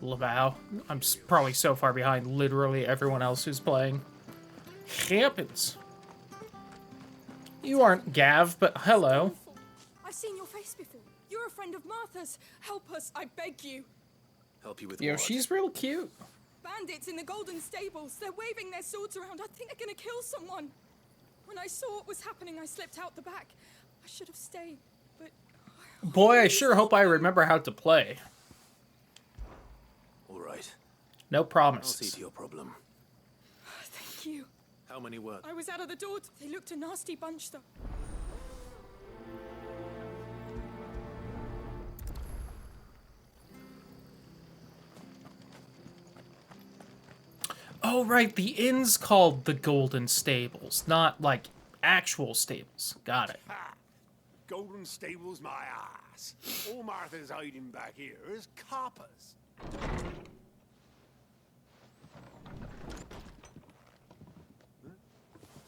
Laval. I'm probably so far behind literally everyone else who's playing. Happens. You aren't Gav, but hello. Awful. I've seen your face before. You're a friend of Martha's. Help us, I beg you. Help you with Yo, what? she's real cute. Bandits in the Golden Stables. They're waving their swords around. I think they're gonna kill someone. When I saw what was happening, I slipped out the back. I should have stayed, but... Boy, I sure hope I remember how to play. All right. No I'll see promises. to your problem. Thank you. How many were? I was out of the door. They looked a nasty bunch, though. Oh, right, the inn's called the Golden Stables, not, like, actual stables. Got it. Ha! Golden Stables, my ass. All Martha's hiding back here is coppers.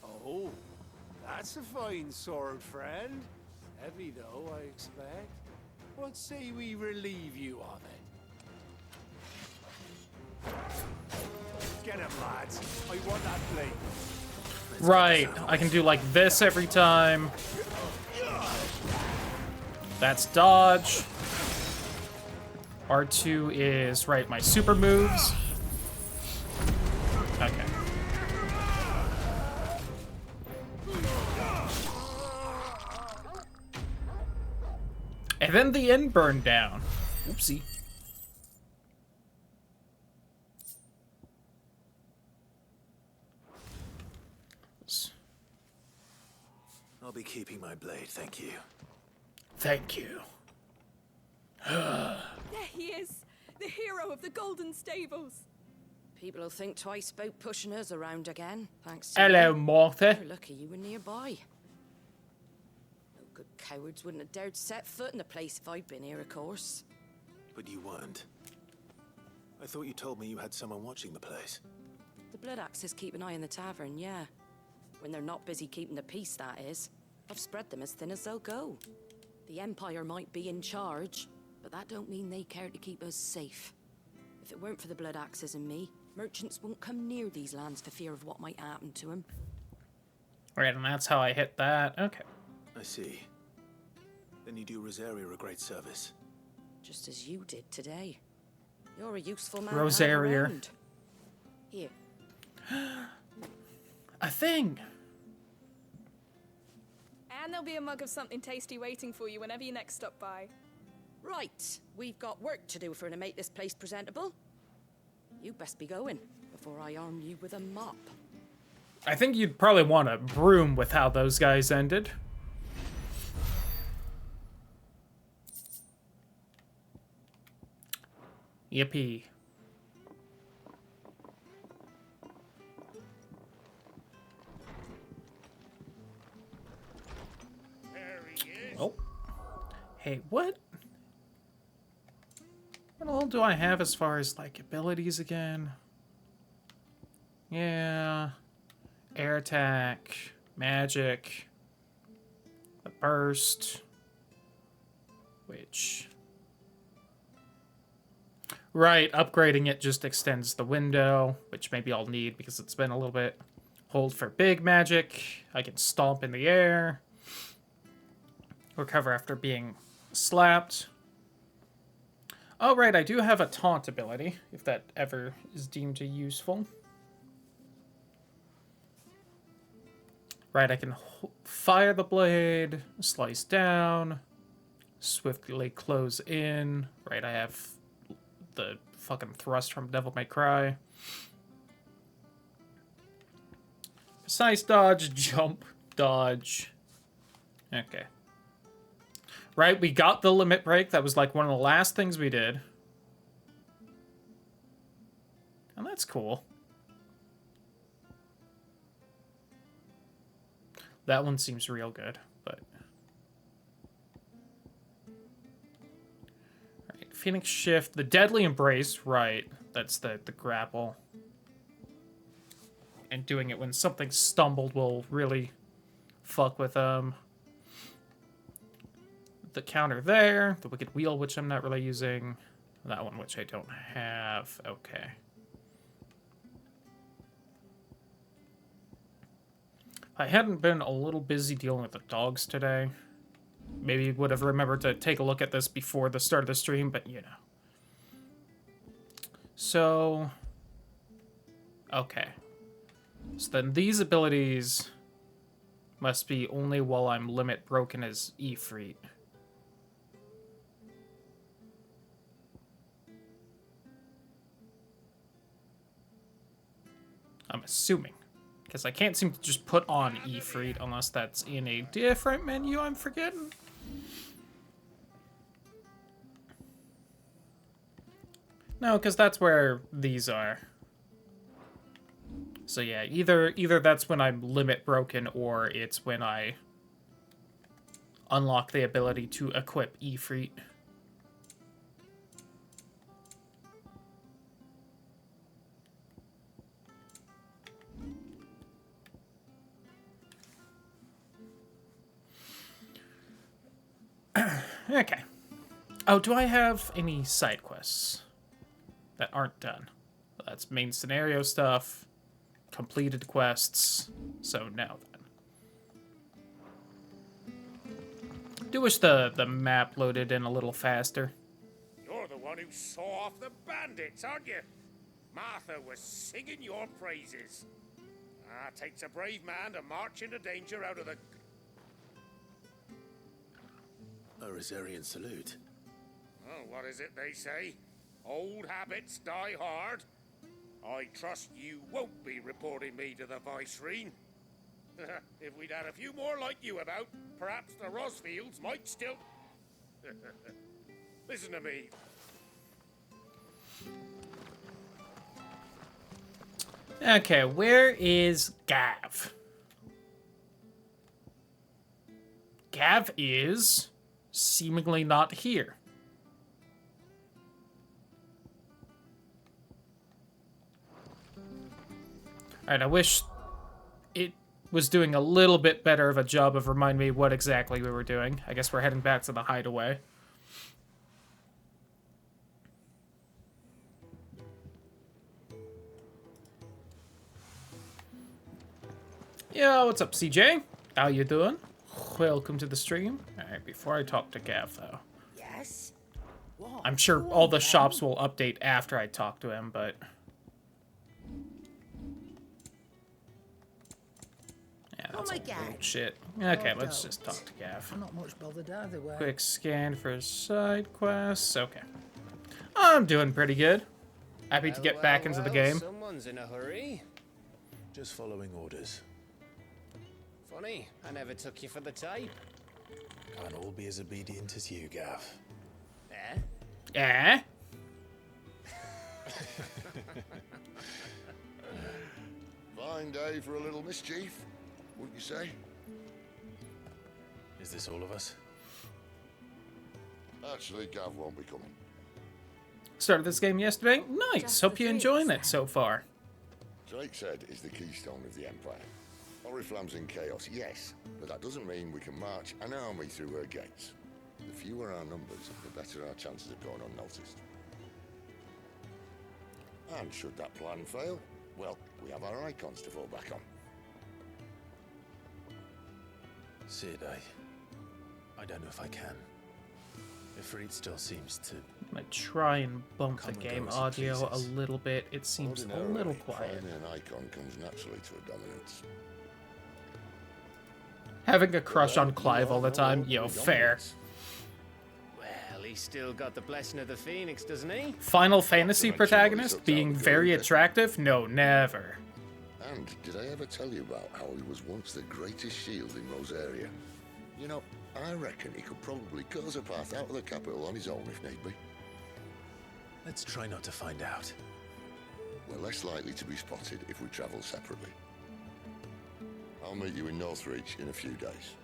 Oh, that's a fine sword, friend. Heavy, though, I expect. What say we relieve you of it? Get him, lads. I want that blade. Right, I can do like this every time. That's dodge. R2 is, right, my super moves. Okay. And then the inn burned down. Oopsie. I'll be keeping my blade, thank you. Thank you. There he is. The hero of the Golden Stables. People will think twice about pushing us around again, thanks to Hello, you. Martha. You're lucky you were nearby. No good cowards wouldn't have dared set foot in the place if I'd been here, of course. But you weren't. I thought you told me you had someone watching the place. The Blood Axes keep an eye on the tavern, yeah. When they're not busy keeping the peace, that is. I've spread them as thin as they'll go. The Empire might be in charge, but that don't mean they care to keep us safe. If it weren't for the Blood Axes and me, merchants won't come near these lands for fear of what might happen to them. Right, and that's how I hit that. Okay. I see. Then you do Rosaria a great service. Just as you did today. You're a useful man to have Rosaria. around. Here. A thing. And there'll be a mug of something tasty waiting for you whenever you next stop by. Right, we've got work to do for to make this place presentable. You best be going before I arm you with a mop. I think you'd probably want a broom with how those guys ended. Yippee. There he is. Oh. Hey, what? What all do I have as far as, like, abilities again? Yeah. Air attack. Magic. A burst. Which... Right, upgrading it just extends the window, which maybe I'll need because it's been a little bit. Hold for big magic. I can stomp in the air. Recover after being slapped. Oh, right, I do have a taunt ability, if that ever is deemed useful. Right, I can fire the blade, slice down, swiftly close in. Right, I have the fucking thrust from Devil May Cry. Precise dodge, jump, dodge. Okay. Right, we got the limit break. That was like one of the last things we did. And that's cool. That one seems real good, but... Alright, Phoenix Shift. The Deadly Embrace, right. That's the grapple. And doing it when something stumbled will really fuck with them. The counter there. The Wicked Wheel, which I'm not really using. That one, which I don't have. Okay. I hadn't been a little busy dealing with the dogs today. Maybe would have remembered to take a look at this before the start of the stream, but you know. So... Okay. So then these abilities must be only while I'm limit broken as Ifrit. I'm assuming. Because I can't seem to just put on Ifrit unless that's in a different menu I'm forgetting. No, because that's where these are. So yeah, either that's when I'm limit broken or it's when I unlock the ability to equip Ifrit. Okay. Oh, do I have any side quests that aren't done? That's main scenario stuff, completed quests, so no then. Do wish the map loaded in a little faster. You're the one who saw off the bandits, aren't you? Martha was singing your praises. Ah, takes a brave man to march into danger out of the... A Rosarian salute. Oh, what is it they say? Old habits die hard. I trust you won't be reporting me to the Viceroy. If we'd had a few more like you about, perhaps the Rosfields might still... Listen to me. Okay, where is Gav? Gav is seemingly not here. Alright, I wish it was doing a little bit better of a job of reminding me what exactly we were doing. I guess we're heading back to the hideaway. Yo, what's up, CJ? How you doing? Welcome to the stream. Alright, before I talk to Gav, though. Yes? What? I'm sure all the shops will update after I talk to him, but... Yeah, that's my all God. bullshit. Okay, Oh, let's don't. just talk to Gav. I'm not much bothered either way. Quick scan for side quests. Okay. I'm doing pretty good. Happy to get back into the game. Someone's in a hurry. Just following orders. Funny, I never took you for the type. Can't all be as obedient as you, Gav. Eh? Eh? Fine day for a little mischief, wouldn't you say? Is this all of us? Actually, Gav won't be coming. Started this game yesterday. Nice. Just Hope the you're three enjoying of it us, so far. Drake said is the keystone of the Empire. Oriflamme's in chaos, yes, but that doesn't mean we can march an army through her gates. The fewer our numbers, the better our chances of going unnoticed. And should that plan fail, well, we have our icons to fall back on. Sid, I don't know if I can. Ifrit still seems to... I'm gonna try and bump the Come and go game as it audio a pleases. little bit. It seems a Ordinarily, little quiet. finding an icon comes naturally to a dominance. Having a crush Well, on Clive all the no, time, no, yo, we fair. dominance. Well, he's still got the blessing of the Phoenix, doesn't he? Final Fantasy Not to mention what he protagonist took being down very Gilda. attractive? No, never. And did I ever tell you about how he was once the greatest shield in Rosaria? You know, I reckon he could probably cut us a path out of the capital on his own if need be. Let's try not to find out. We're less likely to be spotted if we travel separately. I'll meet you in Northreach in a few days.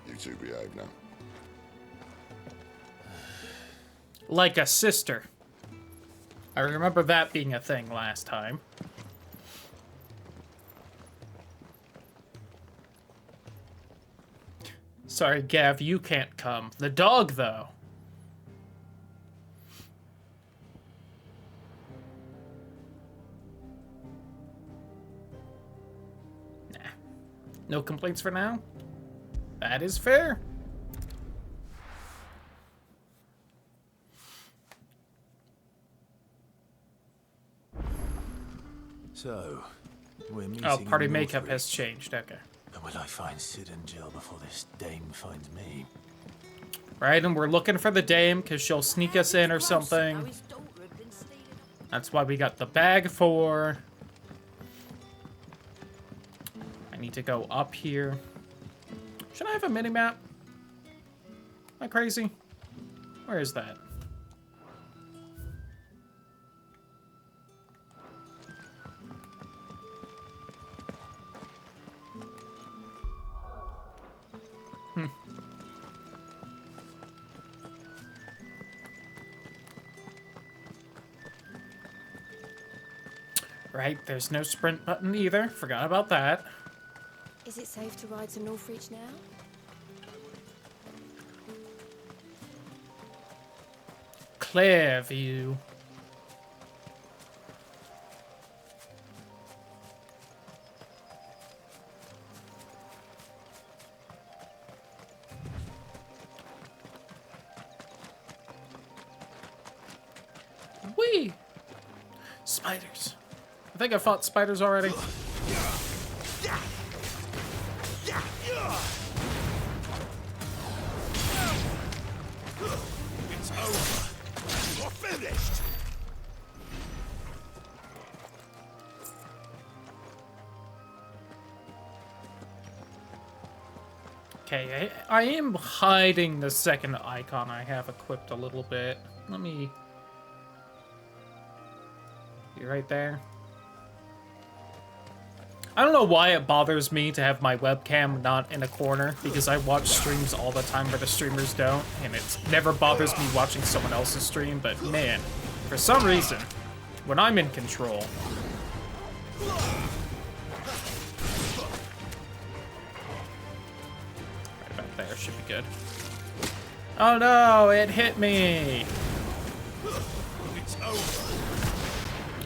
You two behave now. Like a sister. I remember that being a thing last time. Sorry, Gav, you can't come. The dog, though. Nah. No complaints for now? That is fair. So, we're meeting. Oh, party in makeup Northridge. has changed. Okay. And will I find Sid and Jill before this dame finds me? Right, and we're looking for the dame because she'll sneak us in or something. That's why we got the bag for. I need to go up here. Should I have a mini-map? Am I crazy? Where is that? Right, there's no sprint button either. Forgot about that. Is it safe to ride to Northridge now? Clear view. Whee! Spiders. I think I fought spiders already. It's over. You're finished. Okay, I am hiding the second icon I have equipped a little bit. Let me... You right there? I don't know why it bothers me to have my webcam not in a corner, because I watch streams all the time where the streamers don't, and it never bothers me watching someone else's stream, but man, for some reason, when I'm in control... Right about there, should be good. Oh no, it hit me! It's over.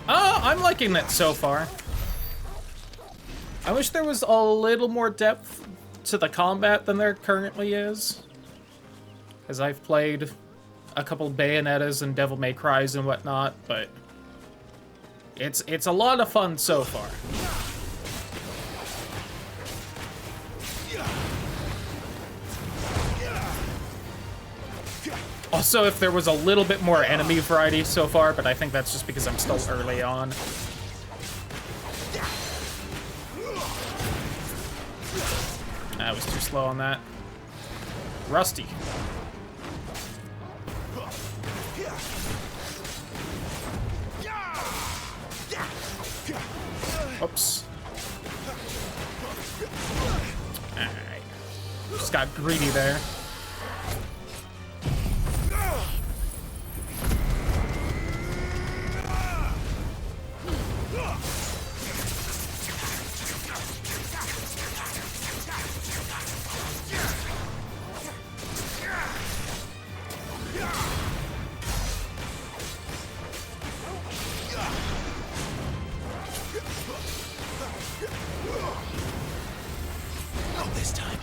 Oh, I'm liking it so far. I wish there was a little more depth to the combat than there currently is. As I've played a couple Bayonettas and Devil May Cries and whatnot, but it's a lot of fun so far. Also, if there was a little bit more enemy variety so far, but I think that's just because I'm still early on. I was too slow on that. Rusty. Oops. Alright. Just got greedy there. Not this time.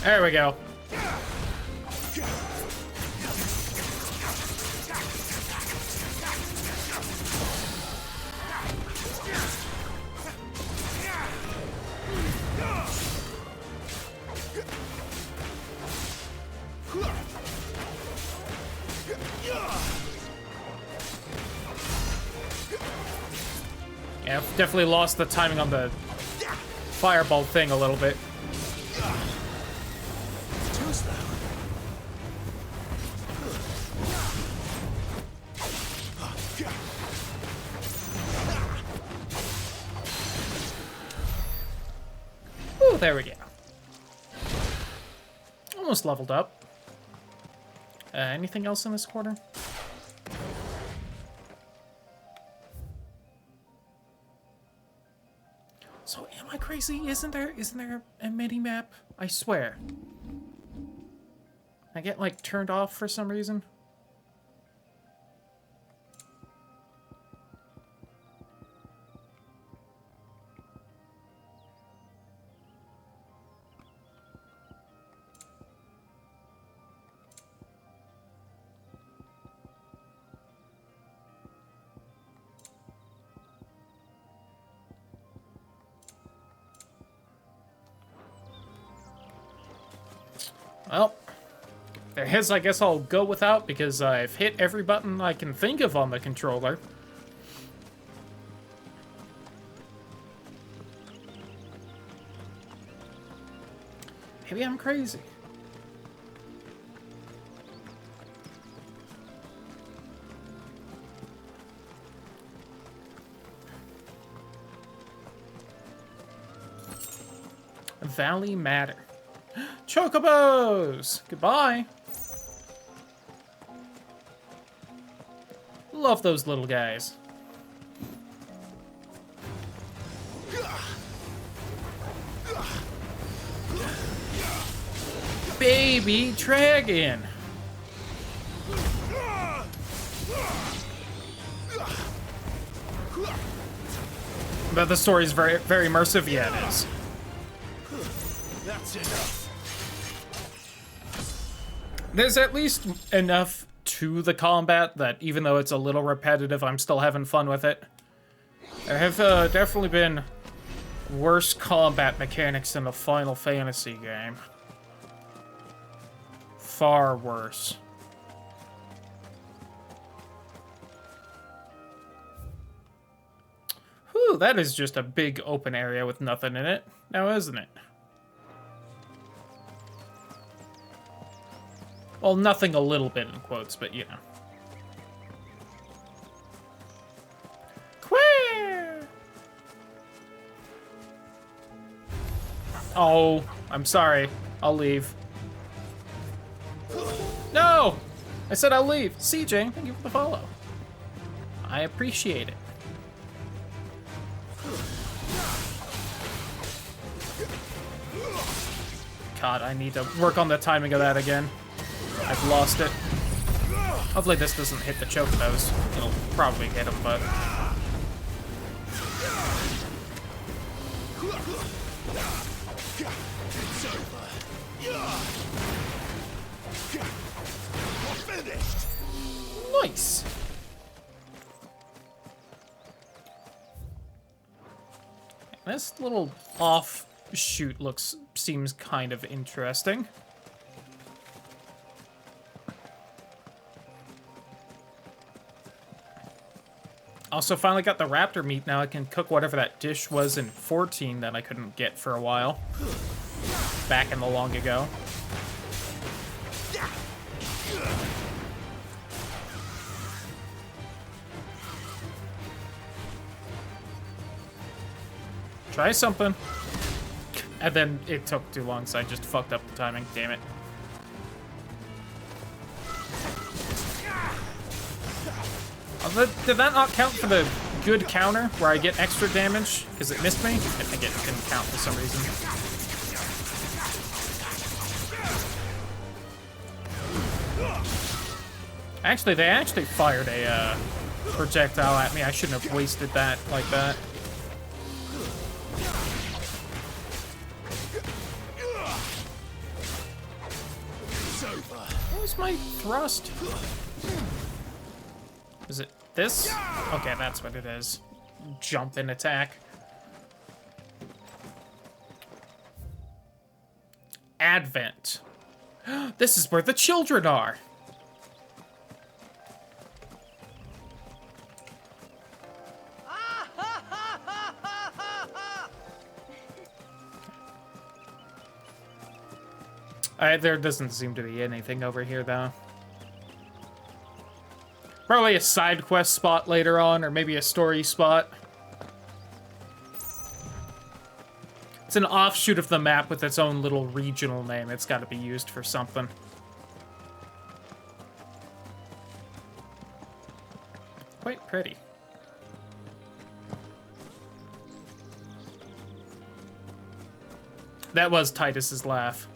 There we go. Yeah, I've definitely lost the timing on the fireball thing a little bit. Too slow. Ooh, there we go. Almost leveled up. Anything else in this quarter? So am I crazy? Isn't there a mini map? I swear. I get like turned off for some reason. Well, there is, I guess I'll go without because I've hit every button I can think of on the controller. Maybe I'm crazy. Valley Matter. Chocobos! Goodbye. Love those little guys. Baby dragon. But the story's very, very immersive. Yeah, it is. That's enough. There's at least enough to the combat that even though it's a little repetitive, I'm still having fun with it. There have definitely been worse combat mechanics in a Final Fantasy game. Far worse. Whew, that is just a big open area with nothing in it, now isn't it? Well, nothing a little bit in quotes, but you know. Queer! Oh, I'm sorry. I'll leave. No! I said I'll leave. CJ, thank you for the follow. I appreciate it. God, I need to work on the timing of that again. I've lost it. Hopefully this doesn't hit the chocobos. It'll probably hit them, but... It's over. We're finished. Nice! This little offshoot seems kind of interesting. Also, finally got the raptor meat. Now I can cook whatever that dish was in 14 that I couldn't get for a while. Back in the long ago. Try something. And then it took too long, so I just fucked up the timing. Damn it. Did that not count for the good counter where I get extra damage? Because it missed me? I think it didn't count for some reason. Actually, they actually fired a projectile at me. I shouldn't have wasted that like that. What was my thrust? Is it this? Okay, that's what it is. Jump and attack. Advent. This is where the children are. There doesn't seem to be anything over here, though. Probably a side quest spot later on, or maybe a story spot. It's an offshoot of the map with its own little regional name. It's got to be used for something. Quite pretty. That was Titus's laugh.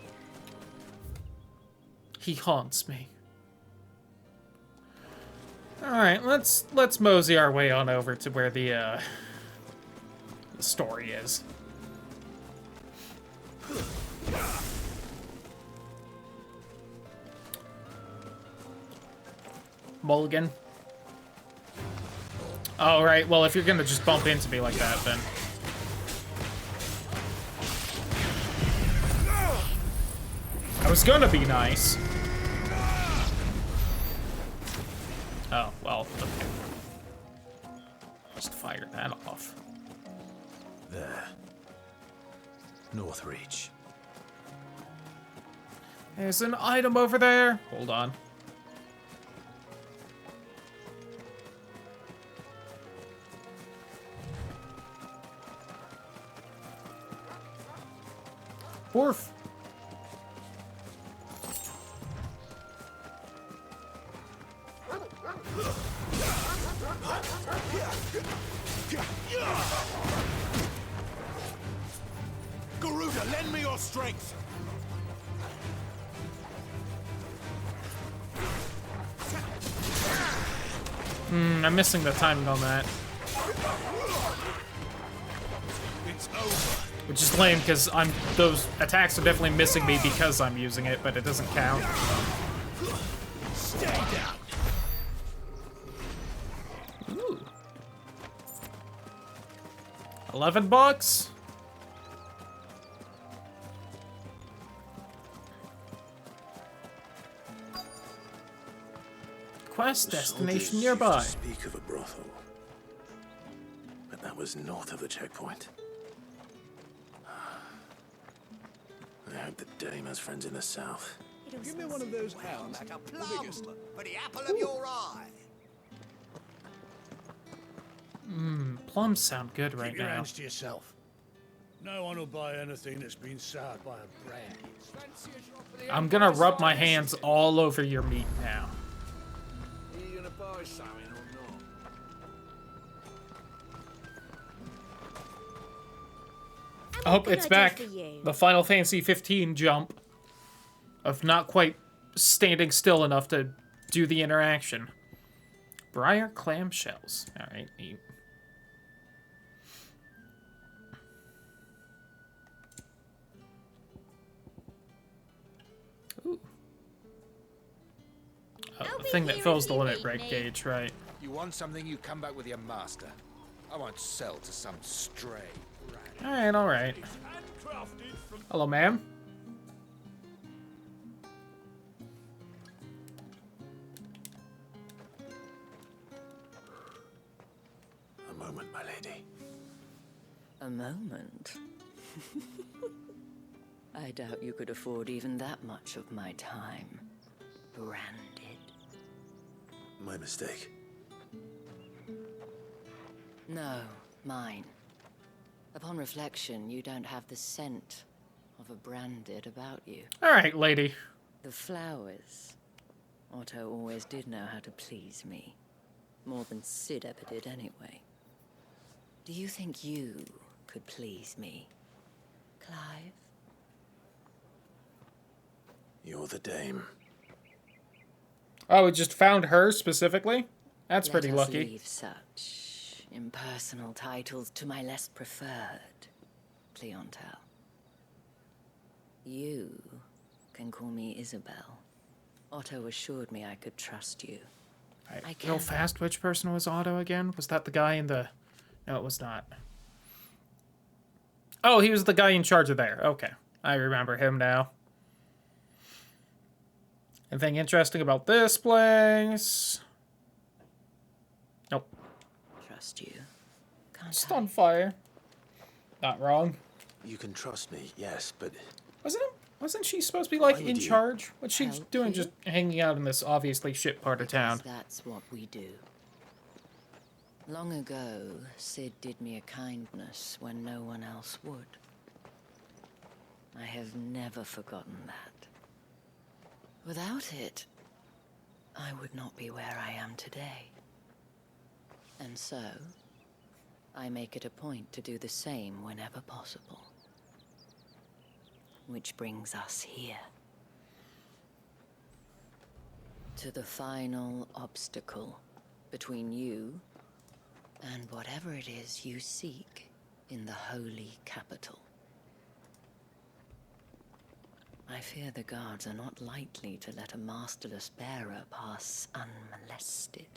He haunts me. Alright, let's mosey our way on over to where the story is. Mulligan. Oh, right. Well, if you're gonna just bump into me like that, then... I was gonna be nice. Oh, well, okay. Just fire that off. There. Northreach. There's an item over there. Hold on. Orf. Garuda, lend me your strength. I'm missing the timing on that. It's over. Which is lame, because those attacks are definitely missing me because I'm using it, but it doesn't count. Stay down. Ooh. $11? Quest destination nearby. Speak of a brothel, but that was north of the checkpoint. I hope the dame has friends in the south. Give me one of those hounds. Like a The plum biggest. for the apple of your eye. Plums sound good right Keep your now. hands to yourself. No one will buy anything that's been soured by a brand. I'm gonna rub my hands all over your meat now. Are you gonna buy something or not? Oh, it's back. The Final Fantasy 15 jump of not quite standing still enough to do the interaction. Briar clam shells. All right, neat. Ooh. Oh, the thing that fills the limit break gauge, right? You want something, you come back with your master. I won't sell to some stray rat. All right, all right. Hello, ma'am. A moment, my lady. A moment? I doubt you could afford even that much of my time. Branded. My mistake. No, mine. Upon reflection, you don't have the scent of a branded about you. All right, lady. The flowers. Otto always did know how to please me. More than Sid ever did anyway. Do you think you could please me, Clive? You're the dame. Oh, we just found her specifically? That's pretty Let us lucky. leave such impersonal titles to my less preferred clientele. You can call me Isabel. Otto assured me I could trust you. Right. Real fast, which person was Otto again? Was that the guy in the... No, it was not. Oh, he was the guy in charge of there. Okay. I remember him now. Anything interesting about this place? Nope. Trust you. Just on fire. Not wrong. You can trust me, yes, but... Wasn't she supposed to be, like, Why in would you charge? What's she help doing you? just hanging out in this obviously shit part of town? That's what we do. Long ago, Sid did me a kindness when no one else would. I have never forgotten that. Without it, I would not be where I am today. And so, I make it a point to do the same whenever possible. which brings us here. To the final obstacle between you and whatever it is you seek in the holy capital. I fear the guards are not likely to let a masterless bearer pass unmolested.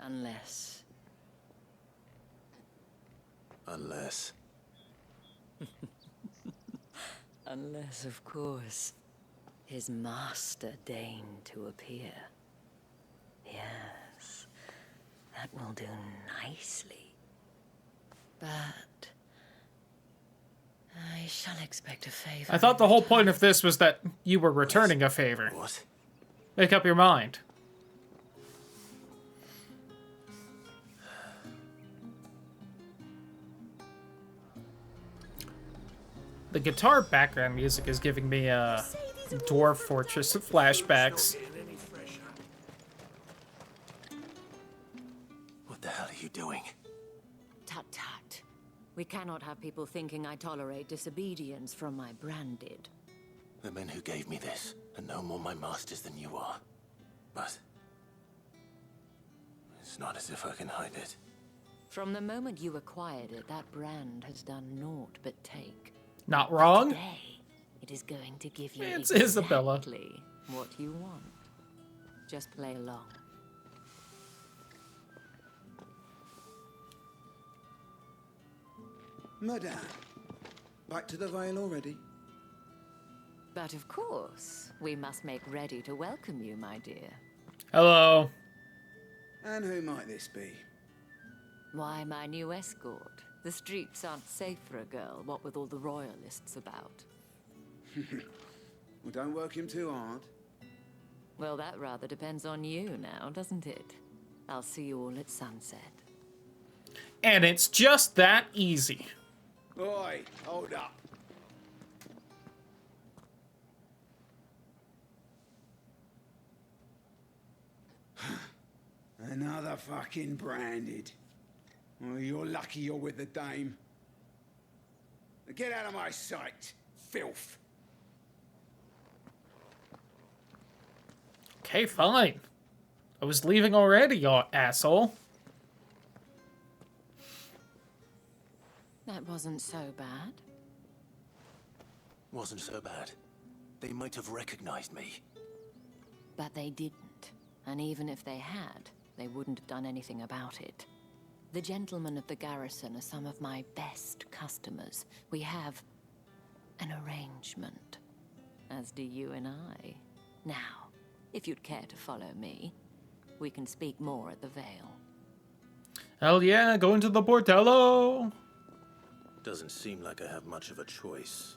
Unless... Unless, of course, his master deigned to appear. Yes, that will do nicely. But... I shall expect a favor. I thought the whole point of this was that you were returning a favor. What? Make up your mind. The guitar background music is giving me Dwarf Fortress flashbacks. What the hell are you doing? Tut tut. We cannot have people thinking I tolerate disobedience from my branded. The men who gave me this are no more my masters than you are. But it's not as if I can hide it. From the moment you acquired it, that brand has done naught but take. Not wrong. Today, it is going to give you It's exactly Isabella. what you want. Just play along. Madame, back to the Vale already? But of course, we must make ready to welcome you, my dear. Hello. And who might this be? Why, my new escort. The streets aren't safe for a girl, what with all the royalists about. Well, don't work him too hard. Well, that rather depends on you now, doesn't it? I'll see you all at sunset. And it's just that easy. Oi, hold up. Another fucking branded. Well, you're lucky you're with the dame. Get out of my sight, filth. Okay, fine. I was leaving already, you asshole. That wasn't so bad. Wasn't so bad. They might have recognized me. But they didn't. And even if they had, they wouldn't have done anything about it. The gentlemen of the garrison are some of my best customers. We have an arrangement, as do you and I. Now, if you'd care to follow me, we can speak more at the Vale. Hell yeah, go into the bordello. Doesn't seem like I have much of a choice.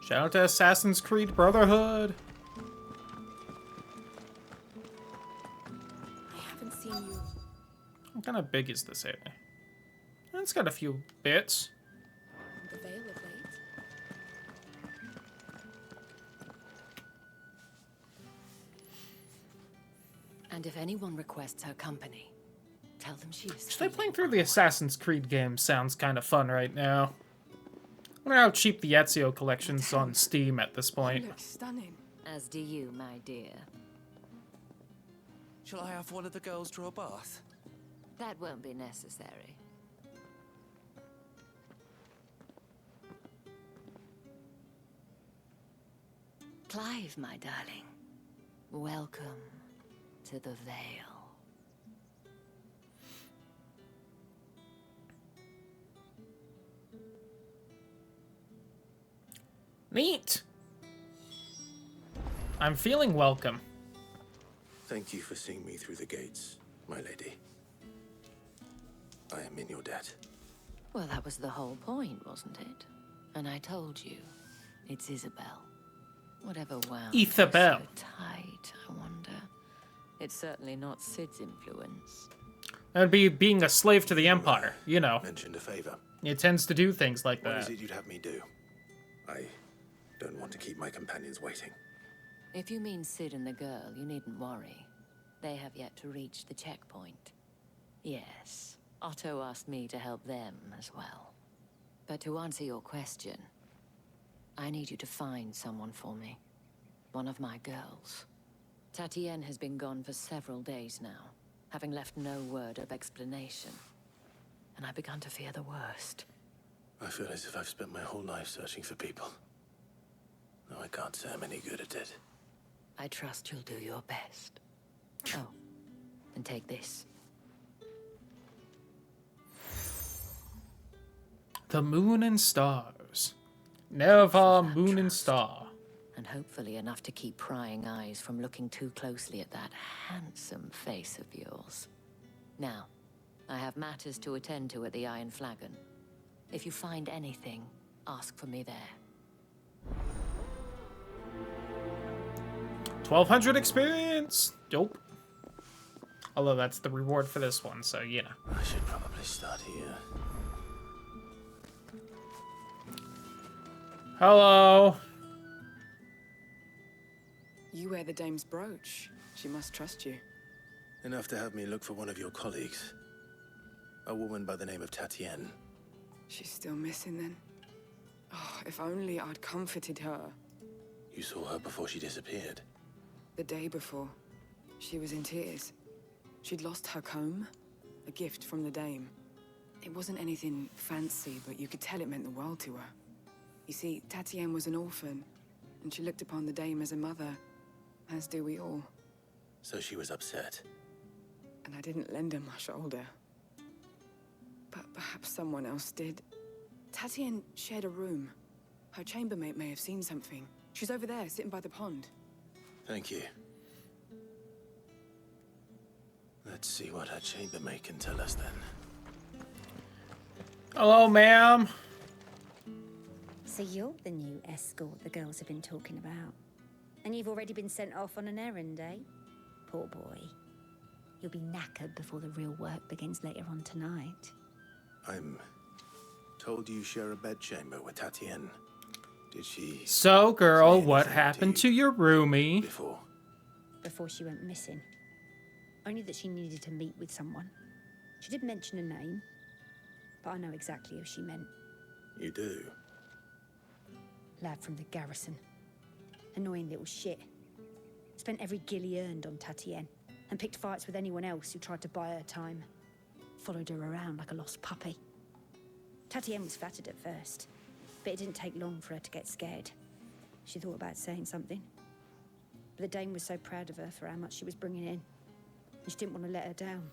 Shout out to Assassin's Creed Brotherhood. Seen you. What kind of big is this area? It's got a few bits. The Vale of late. And if anyone requests her company, tell them she is. Actually, playing through the Assassin's Creed game sounds kind of fun right now. I wonder how cheap the Ezio collection's on Steam at this point. Looks stunning. As do you, my dear. Shall I have one of the girls draw a bath? That won't be necessary. Clive, my darling. Welcome to the Vale. Neat. I'm feeling welcome. Thank you for seeing me through the gates, my lady. I am in your debt. Well, that was the whole point, wasn't it? And I told you, it's Isabel. Whatever wound Isabel. so tight, I wonder. It's certainly not Sid's influence. That'd be being a slave to the Empire, you know. Mentioned a favor. It tends to do things like What that. is it you'd have me do? I don't want to keep my companions waiting. If you mean Sid and the girl, you needn't worry. They have yet to reach the checkpoint. Yes, Otto asked me to help them as well. But to answer your question, I need you to find someone for me. One of my girls. Tatienne has been gone for several days now, having left no word of explanation. And I've begun to fear the worst. I feel as if I've spent my whole life searching for people. No, I can't say I'm any good at it. I trust you'll do your best. Oh, and take this. The moon and stars. Never moon and star. And hopefully enough to keep prying eyes from looking too closely at that handsome face of yours. Now, I have matters to attend to at the Iron Flagon. If you find anything, ask for me there. 1200 experience! Dope. Although that's the reward for this one, so you know. I should probably start here. Hello. You wear the dame's brooch. She must trust you. Enough to have me look for one of your colleagues. A woman by the name of Tatienne. She's still missing then. Oh, if only I'd comforted her. You saw her before she disappeared. The day before, she was in tears. She'd lost her comb, a gift from the dame. It wasn't anything fancy, but you could tell it meant the world to her. You see, Tatienne was an orphan, and she looked upon the dame as a mother, as do we all. So she was upset. And I didn't lend her my shoulder. But perhaps someone else did. Tatienne shared a room. Her chambermaid may have seen something. She's over there, sitting by the pond. Thank you. Let's see what her chambermaid can tell us then. Hello, ma'am. So you're the new escort the girls have been talking about. And you've already been sent off on an errand, eh? Poor boy. You'll be knackered before the real work begins later on tonight. I'm told you share a bedchamber with Tatienne. Did she... So, girl, what happened to your roomie? Before she went missing. Only that she needed to meet with someone. She did mention a name, but I know exactly who she meant. You do? Lad from the garrison. Annoying little shit. Spent every guil he earned on Tatienne, and picked fights with anyone else who tried to buy her time. Followed her around like a lost puppy. Tatienne was flattered at first, but it didn't take long for her to get scared. She thought about saying something. But the dame was so proud of her for how much she was bringing in, and she didn't want to let her down.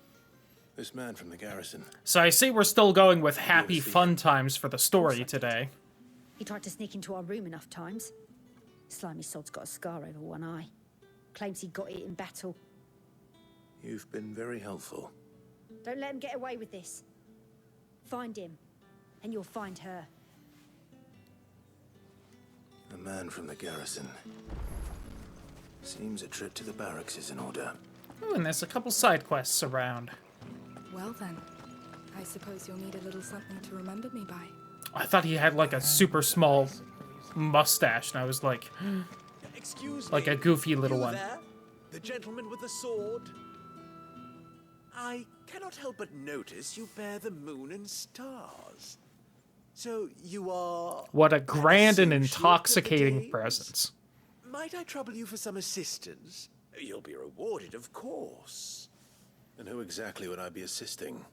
This man from the garrison. So I see we're still going with happy fun times for the story today. He tried to sneak into our room enough times. Slimy sod's got a scar over one eye. Claims he got it in battle. You've been very helpful. Don't let him get away with this. Find him, and you'll find her. A man from the garrison. Seems a trip to the barracks is in order. Ooh, and there's a couple side quests around. Well then, I suppose you'll need a little something to remember me by. I thought he had like a super small mustache, and I was like, Excuse like me, a goofy little you one. There? The gentleman with the sword? I cannot help but notice you bear the moon and stars. So you are... What a grand and associate of the intoxicating dames? presence. Might I trouble you for some assistance? You'll be rewarded, of course. And who exactly would I be assisting?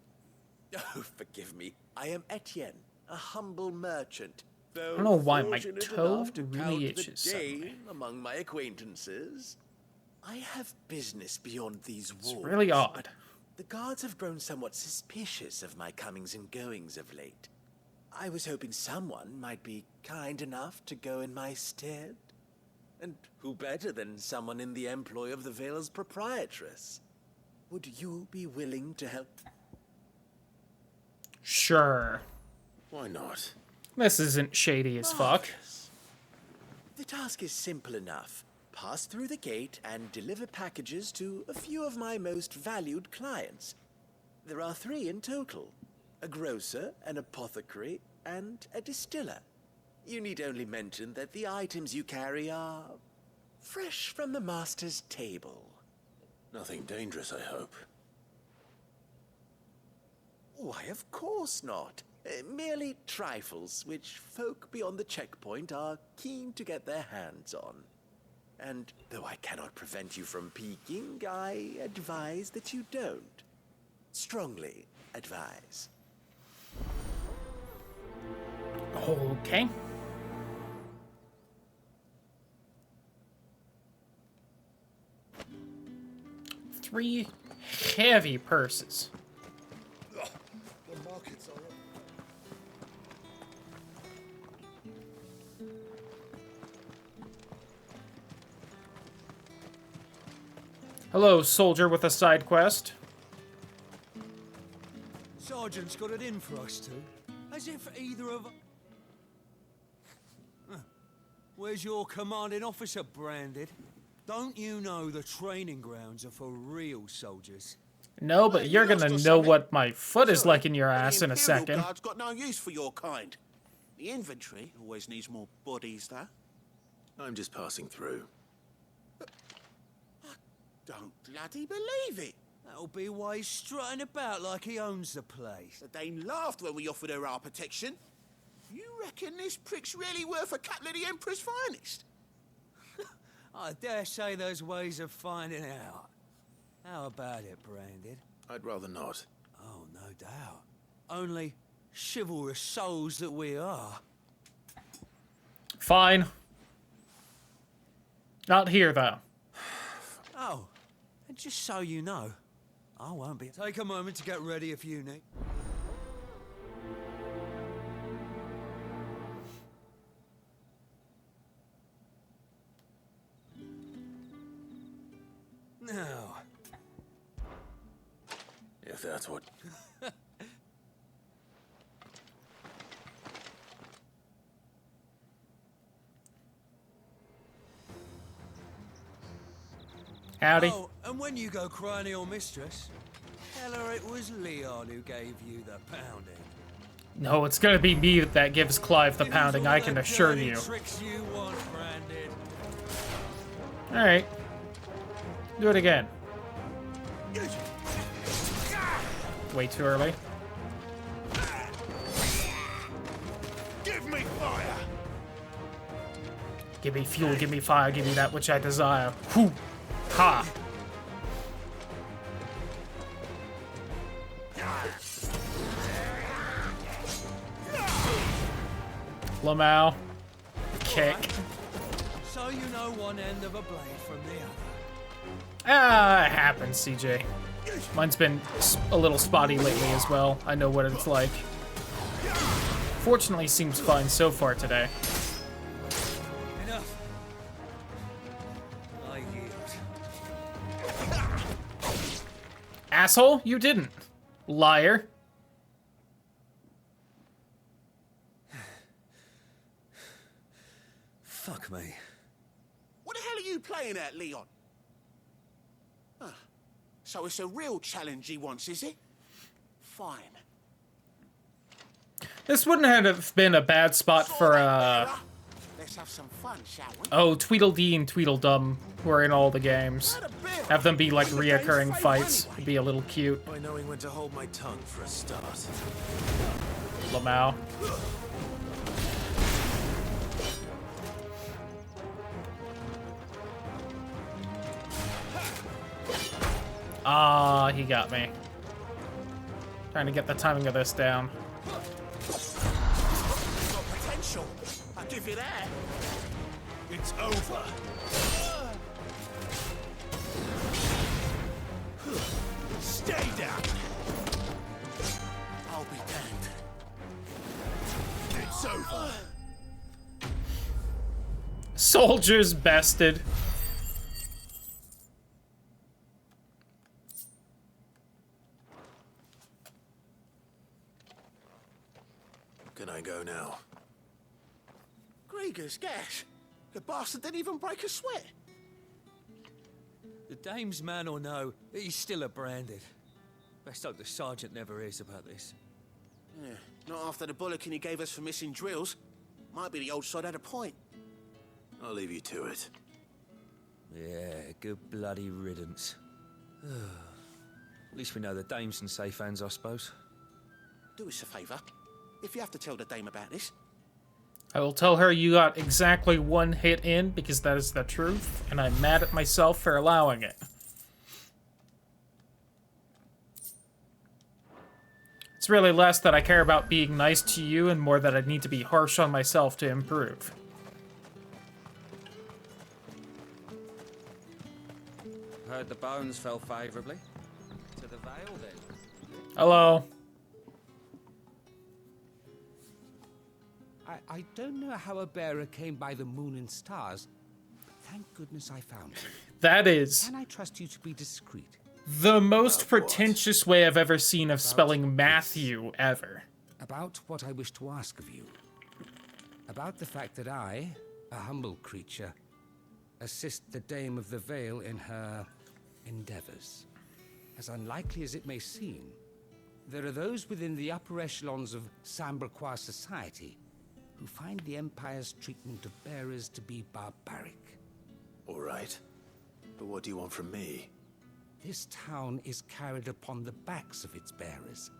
Oh, forgive me. I am Etienne, a humble merchant. Though I don't know why my fortunate toe enough to really count the itches suddenly. Dane among my acquaintances. I have business beyond these walls. It's really odd. But the guards have grown somewhat suspicious of my comings and goings of late. I was hoping someone might be kind enough to go in my stead. And who better than someone in the employ of the Vale's proprietress? Would you be willing to help? Sure. Why not? This isn't shady as fuck. The task is simple enough. Pass through the gate and deliver packages to a few of my most valued clients. There are 3 in total. A grocer, an apothecary, and a distiller. You need only mention that the items you carry are fresh from the master's table. Nothing dangerous, I hope. Why, of course not. Merely trifles which folk beyond the checkpoint are keen to get their hands on. And though I cannot prevent you from peeking, I advise that you don't. Strongly advise. Okay. Three heavy purses. The markets are up. Hello, soldier with a side quest. Sergeant's got it in for us two. As if either of us... Where's your commanding officer, Branded? Don't you know the training grounds are for real soldiers? No, but you're gonna know what my foot is like in your ass in a second. Guard's got no use for your kind. The infantry always needs more bodies, though. I'm just passing through. Don't bloody believe it. That'll be why he's strutting about like he owns the place. The Dame laughed when we offered her our protection. You reckon this prick's really worth a couple of the Emperor's finest? I dare say there's ways of finding out. How about it, Branded? I'd rather not. Oh, no doubt. Only chivalrous souls that we are. Fine. Not here, though. Oh, and just so you know, I won't be. Take a moment to get ready if you need. Now. If that's what... Howdy. Oh, and when you go crying to your mistress, tell her it was Leon who gave you the pounding. No, it's gonna be me that gives Clive the pounding, I can assure you. Tricks you want, Branded. Alright. Do it again. Way too early. Give me fire! Give me fuel, give me fire, give me that which I desire. Whew. Ha! Lamau. Kick. So you know one end of a blade from the other. Ah, it happens, CJ. Mine's been a little spotty lately as well. I know what it's like. Fortunately, seems fine so far today. Enough. I yield. Asshole, you didn't. Liar. Fuck me. What the hell are you playing at, Leon? Ah, so it's a real challenge he wants, is it? Fine. This wouldn't have been a bad spot for, Let's have some fun, shall we? oh, Tweedledee and Tweedledum, who are in all the games. Have them be, like, reoccurring fights. It'd be a little cute. By knowing when to hold my tongue for a start. Lamau. Ah, he got me. Trying to get the timing of this down. Got potential. I'll give you that. It's over. Stay down. I'll be damned. It's over. Soldiers bested. Can I go now? Grieger's gas. The bastard didn't even break a sweat. The Dame's man or no, he's still a Branded. Best hope the Sergeant never hears about this. Yeah, not after the bollocking he gave us for missing drills. Might be the old sod had a point. I'll leave you to it. Yeah, good bloody riddance. At least we know the Dame's in safe hands, I suppose. Do us a favour. if you have to tell the dame about this. I will tell her you got exactly 1 hit in, because that is the truth, and I'm mad at myself for allowing it. It's really less that I care about being nice to you and more that I need to be harsh on myself to improve. Heard the bones fell favorably. To the Vale, then. Hello. I don't know how a bearer came by the moon and stars, but thank goodness I found it. That is... Can I trust you to be discreet? The most pretentious way I've ever seen of spelling Matthew ever. About what I wish to ask of you. About the fact that I, a humble creature, assist the Dame of the Vale in her endeavors. As unlikely as it may seem, there are those within the upper echelons of Samberquois society who find the Empire's treatment of bearers to be barbaric. All right. But what do you want from me? This town is carried upon the backs of its bearers,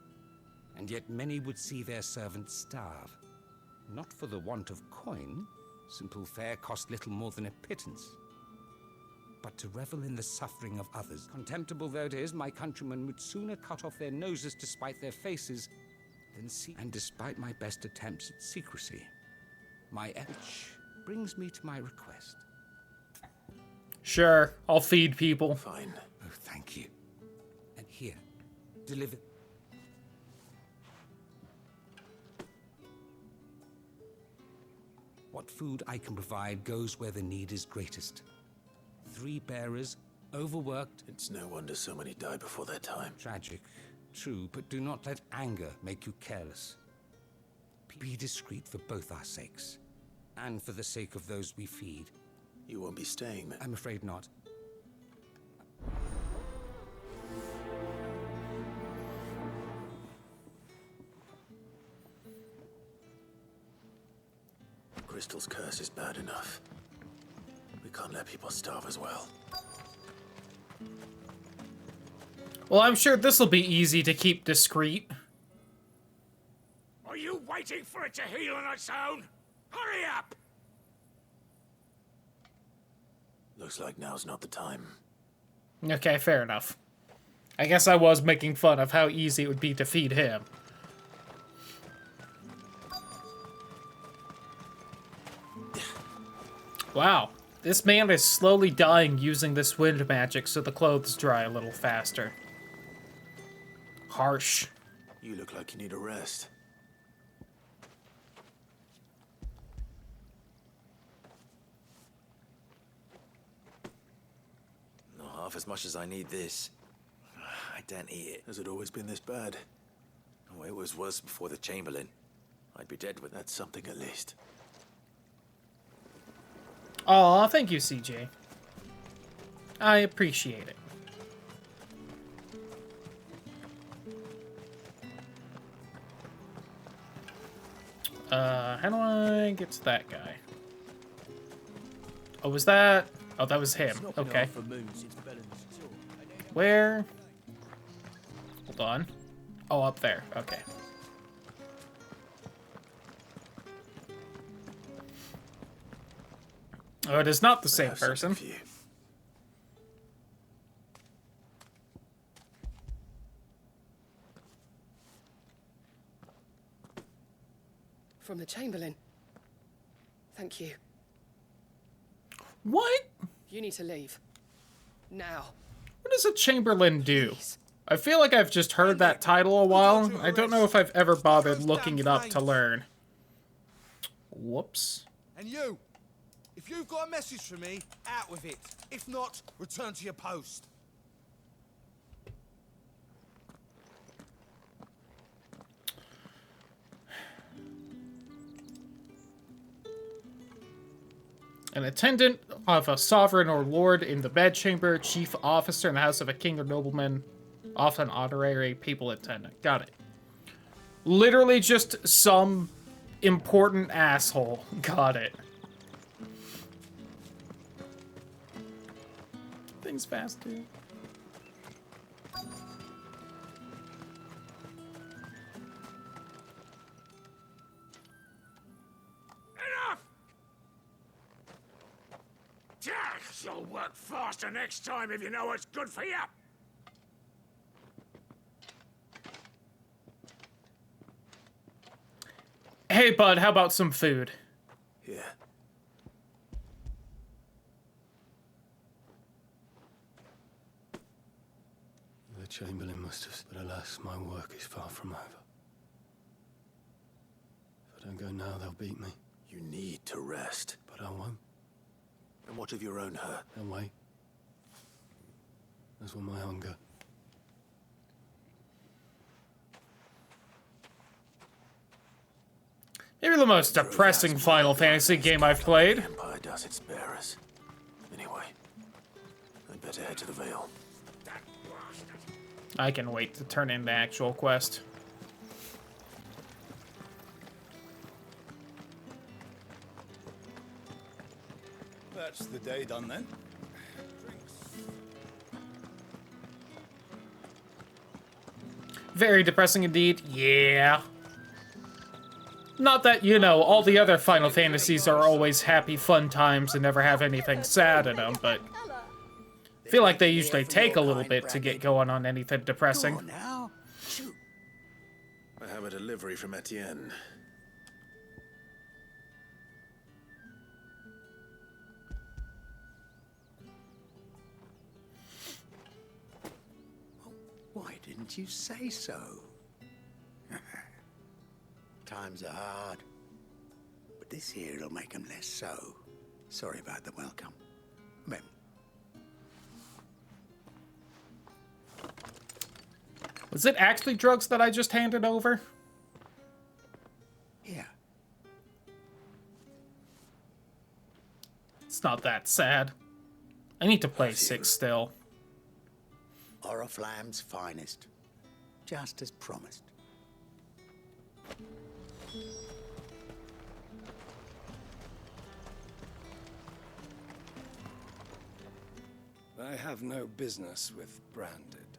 and yet many would see their servants starve. Not for the want of coin, simple fare cost little more than a pittance, but to revel in the suffering of others. Contemptible though it is, my countrymen would sooner cut off their noses to spite their faces than see. And despite my best attempts at secrecy, my which brings me to my request. Sure, I'll feed people. Fine. Oh, thank you. And here, deliver. What food I can provide goes where the need is greatest. 3 bearers, overworked. It's no wonder so many die before their time. Tragic, true, but do not let anger make you careless. Be discreet for both our sakes, and for the sake of those we feed. You won't be staying, then? I'm afraid not. Crystal's curse is bad enough. We can't let people starve as well. Well, I'm sure this'll be easy to keep discreet. Are you waiting for it to heal on its own? Hurry up! Looks like now's not the time. Okay, fair enough. I guess I was making fun of how easy it would be to feed him. Wow, this man is slowly dying using this wind magic so the clothes dry a little faster. Harsh. You look like you need a rest. Not half as much as I need this. I don't eat it. Has it always been this bad? Oh, it was worse before the Chamberlain. I'd be dead with That's something at least. Aw, thank you, CJ. I appreciate it. How do I get to that guy? Oh, was that? Oh, that was him. Okay. Where? Hold on. Oh, up there. Okay. Oh, it is not the same person. From the Chamberlain. Thank you. What? You need to leave. Now. What does a Chamberlain do? I feel like I've just heard that title a while. I don't know if I've ever bothered looking it up to learn. Whoops. And you, if you've got a message for me, out with it. If not, return to your post. An attendant of a sovereign or lord in the bedchamber, chief officer in the house of a king or nobleman, often honorary papal attendant. Got it. Literally just some important asshole. Got it. Things fast, dude. You'll work faster next time if you know what's good for you. Hey, bud, how about some food? Yeah. The Chamberlain must have... But alas, my work is far from over. If I don't go now, they'll beat me. You need to rest. But I won't. And what of your own hurt? They'll wait. As will my hunger. Maybe the most depressing Final Fantasy game I've played. The Empire does its bearers. Anyway, I'd better head to the Vale. I can wait to turn in the actual quest. That's the day done then. Very depressing indeed. Yeah. Not that, you know, all the other Final Fantasies are always happy, fun times and never have anything sad in them, but I feel like they usually take a little bit to get going on anything depressing. Now, shoot. I have a delivery from Etienne. Why didn't you say so? Times are hard. But this here'll make them less so. Sorry about the welcome. Mem. Was it actually drugs that I just handed over? Yeah. It's not that sad. I need to play 6 still. Oriflamme's finest. Just as promised. I have no business with Branded.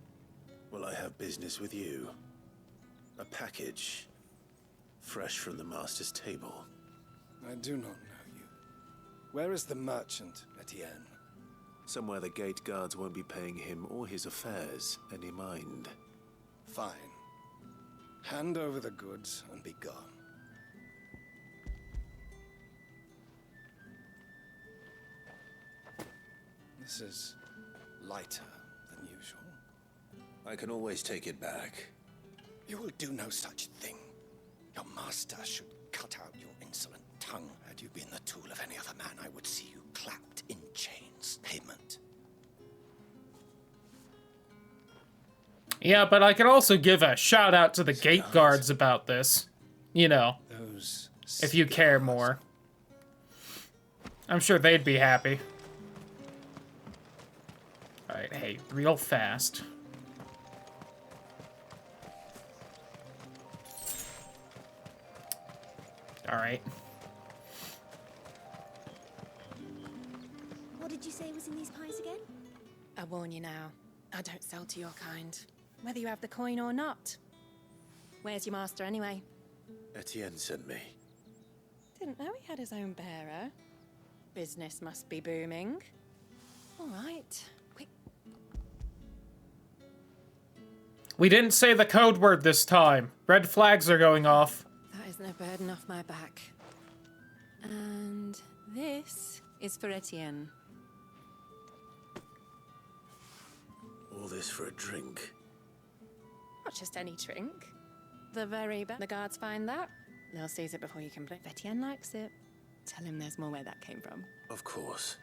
Well, I have business with you. A package. Fresh from the Master's table. I do not know you. Where is the merchant, Etienne? Somewhere the gate guards won't be paying him or his affairs any mind. Fine. Hand over the goods and be gone. This is lighter than usual. I can always take it back. You will do no such thing. Your master should cut out your insolent tongue. Had you been the tool of any other man, I would see you clapped in chains. Payment. Yeah, but I could also give a shout out to the gate guards about this. You know, if you care more. I'm sure they'd be happy. Alright, hey, real fast. Alright. What did you say was in these pies again? I warn you now, I don't sell to your kind, whether you have the coin or not. Where's your master anyway? Etienne sent me. Didn't know he had his own bearer. Business must be booming. All right, quick. We didn't say the code word this time. Red flags are going off. That isn't a burden off my back. And this is for Etienne. All this for a drink. Not just any drink. The very best. The guards find that. They'll seize it before you can blink. Etienne likes it. Tell him there's more where that came from. Of course.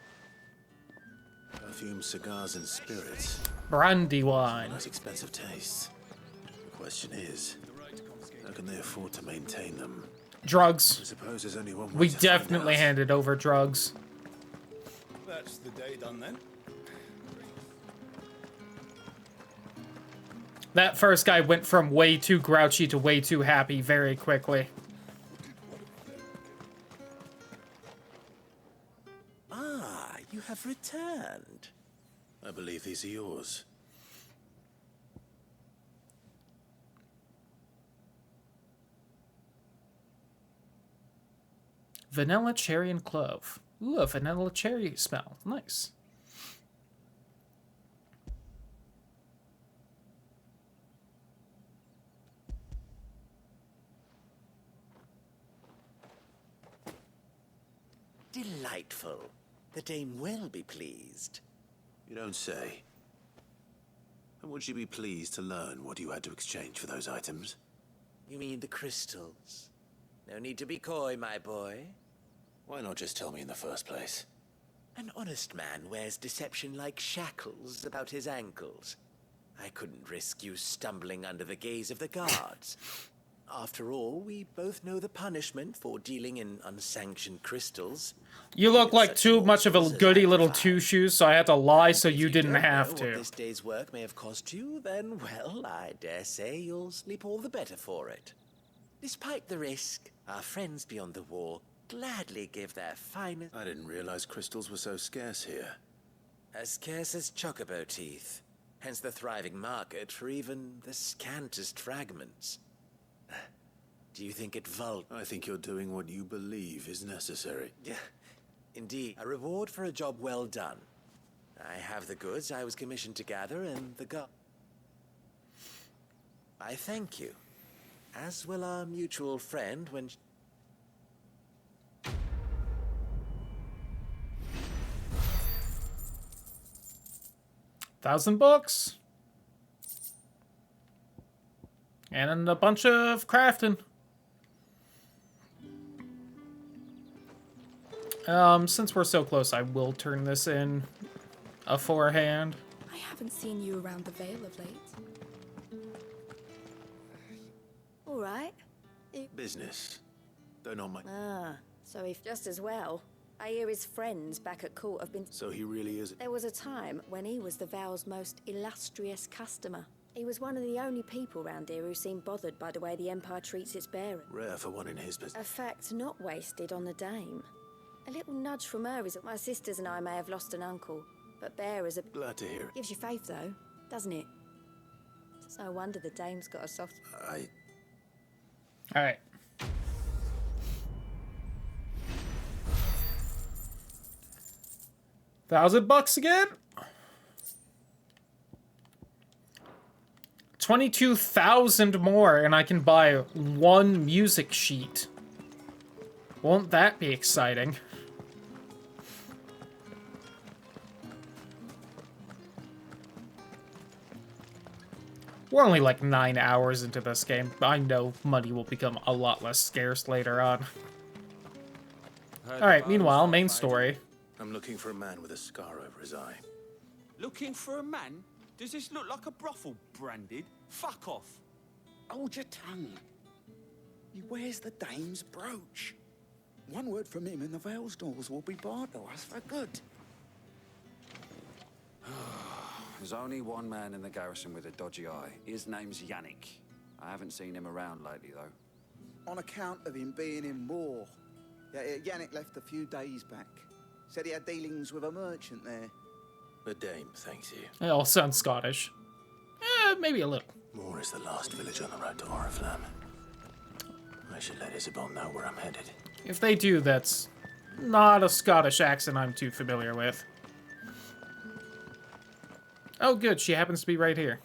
Perfume, cigars, and spirits. Brandy wine. Nice expensive tastes. The question is, how can they afford to maintain them? Drugs. I suppose there's only one way We to definitely find out. handed over drugs. That's the day done then. That first guy went from way too grouchy to way too happy very quickly. Ah, you have returned. I believe these are yours. Vanilla cherry and clove. Ooh, a vanilla cherry smell. Nice. Delightful. The dame will be pleased. You don't say. And would she be pleased to learn what you had to exchange for those items? You mean the crystals? No need to be coy, my boy. Why not just tell me in the first place? An honest man wears deception like shackles about his ankles. I couldn't risk you stumbling under the gaze of the guards. After all, we both know the punishment for dealing in unsanctioned crystals. You look like too much of a goody little two-shoes, so I had to lie so you didn't have What to. this day's work may have cost you, then, well, I dare say you'll sleep all the better for it. Despite the risk, our friends beyond the wall gladly give their finest... I didn't realize crystals were so scarce here. As scarce as chocobo teeth. Hence the thriving market for even the scantest fragments. Do you think it I think you're doing what you believe is necessary. Yeah, indeed. A reward for a job well done. I have the goods I was commissioned to gather, and the I thank you. As will our mutual friend when... $1,000. And a bunch of crafting. Since we're so close, I will turn this in aforehand. I haven't seen you around the Vale of late. All right. Business. Though not my... Ah, so if just as well. I hear his friends back at court have been... So he really is... There was a time when he was the Vale's most illustrious customer. He was one of the only people round here who seemed bothered by the way the Empire treats its bearer. Rare for one in his business. A fact not wasted on the dame. A little nudge from her is that my sisters and I may have lost an uncle, but bearers are... Glad to hear it. Gives you faith, though, doesn't it? It's no wonder the dame's got a soft... Alright. $1,000 again? 22,000 more, and I can buy one music sheet. Won't that be exciting? We're only like 9 hours into this game. I know money will become a lot less scarce later on. Alright, meanwhile, main story. I'm looking for a man with a scar over his eye. Looking for a man? Does this look like a brothel, Branded? Fuck off. Hold your tongue. He wears the dame's brooch. One word from him and the Vale's doors will be barred to us for good. There's only one man in the garrison with a dodgy eye. His name's Yannick. I haven't seen him around lately, though. On account of him being in war. Yeah, Yannick left a few days back. Said he had dealings with a merchant there. The dame thanks you. It all sounds Scottish. Maybe a little. Moore is the last village on the road to Oriflamme. I should let Isabel know where I'm headed. If they do, that's not a Scottish accent I'm too familiar with. Oh, good. She happens to be right here.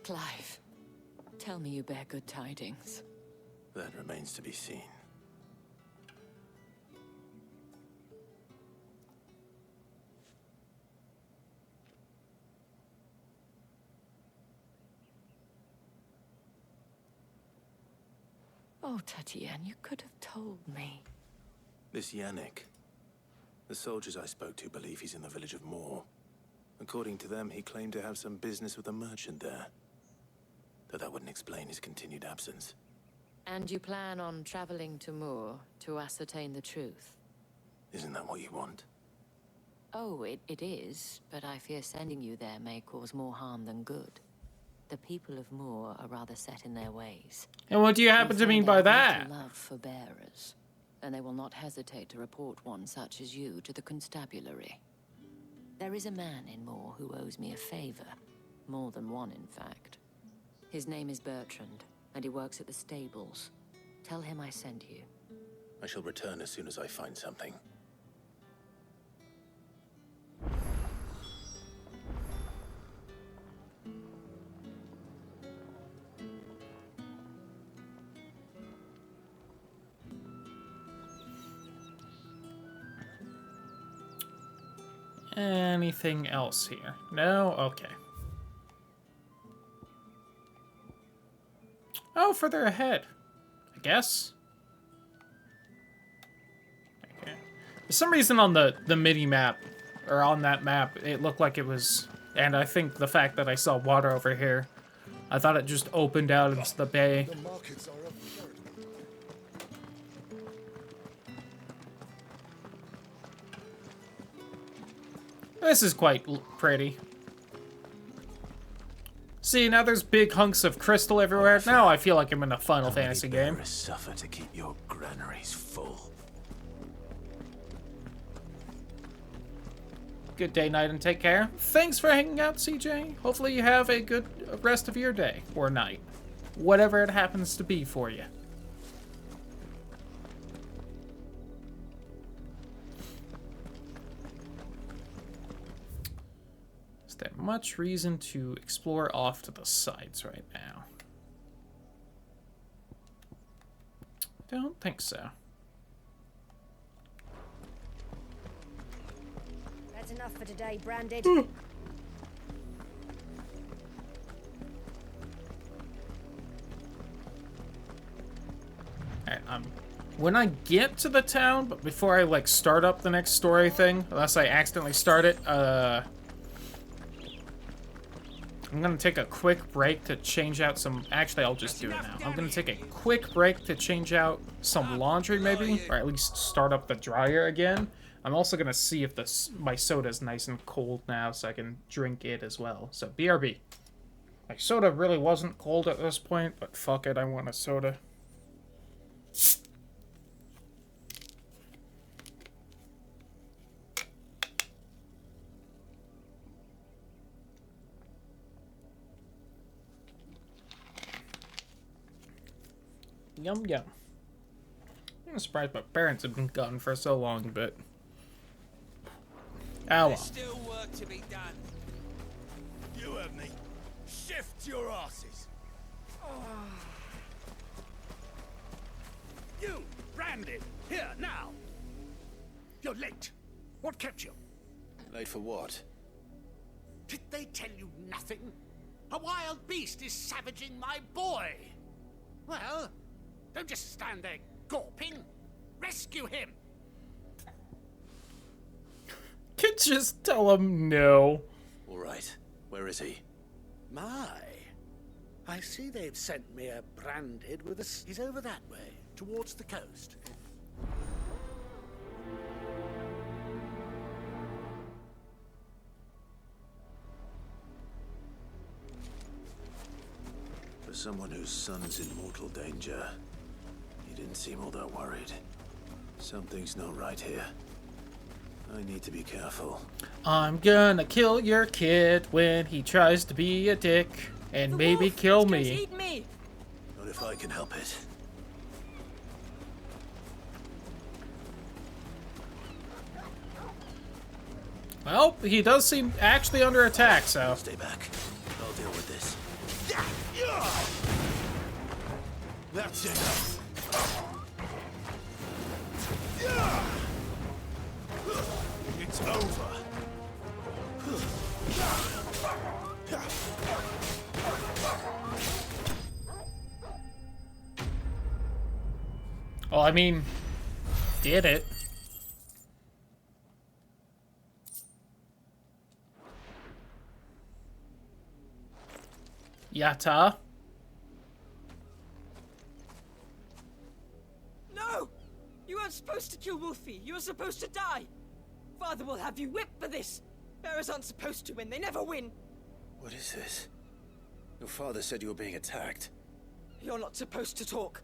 Clive, tell me you bear good tidings. That remains to be seen. Oh, Tatienne, you could have told me. This Yannick. The soldiers I spoke to believe he's in the village of Moore. According to them, he claimed to have some business with a merchant there. Though that wouldn't explain his continued absence. And you plan on traveling to Moore to ascertain the truth? Isn't that what you want? Oh, it is, but I fear sending you there may cause more harm than good. The people of Moore are rather set in their ways. And what do you happen to mean by that? Love for bearers, and they will not hesitate to report one such as you to the constabulary. There is a man in Moore who owes me a favor. More than one, in fact. His name is Bertrand, and he works at the stables. Tell him I sent you. I shall return as soon as I find something. Anything else here? No? Okay. Oh, further ahead. I guess. Okay. For some reason on the mini-map, or on that map, it looked like it was... And I think the fact that I saw water over here, I thought it just opened out into the bay. The markets are up third. This is quite pretty. See, now there's big hunks of crystal everywhere. Now I feel like I'm in a Final Fantasy game. Suffer to keep your granaries full. Good day, night, and take care. Thanks for hanging out, CJ. Hopefully you have a good rest of your day or night. Whatever it happens to be for you. Is there much reason to explore off to the sides right now? Don't think so. That's enough for today, Branded. Alright, when I get to the town, but before I, like, start up the next story thing, unless I accidentally start it, I'm gonna take a quick break to change out some... Actually, I'll just do it now. I'm gonna take a quick break to change out some laundry, maybe, or at least start up the dryer again. I'm also gonna see if my soda's nice and cold now, so I can drink it as well. So, BRB. My soda really wasn't cold at this point, but fuck it, I want a soda. Yum yum. I'm surprised my parents have been gone for so long, but... Oh well. There's still work to be done. You heard me. Shift your asses. You, Branded, here, now. You're late. What kept you? Late for what? Did they tell you nothing? A wild beast is savaging my boy. Well, don't just stand there gawping. Rescue him. Could just tell him no. All right. Where is he? My. I see they've sent me a Branded with us. He's over that way, towards the coast. For someone whose son's in mortal danger, he didn't seem all that worried. Something's not right here. I need to be careful. I'm gonna kill your kid when he tries to be a dick, and maybe kill me. Not if I can help it. Well, he does seem actually under attack, so... Stay back. I'll deal with this. That's enough. It's over. Well, I mean, did it. Yatta. No! You weren't supposed to kill Wolfie. You were supposed to die. Father will have you whipped for this. Bearers aren't supposed to win. They never win. What is this? Your father said you were being attacked. You're not supposed to talk.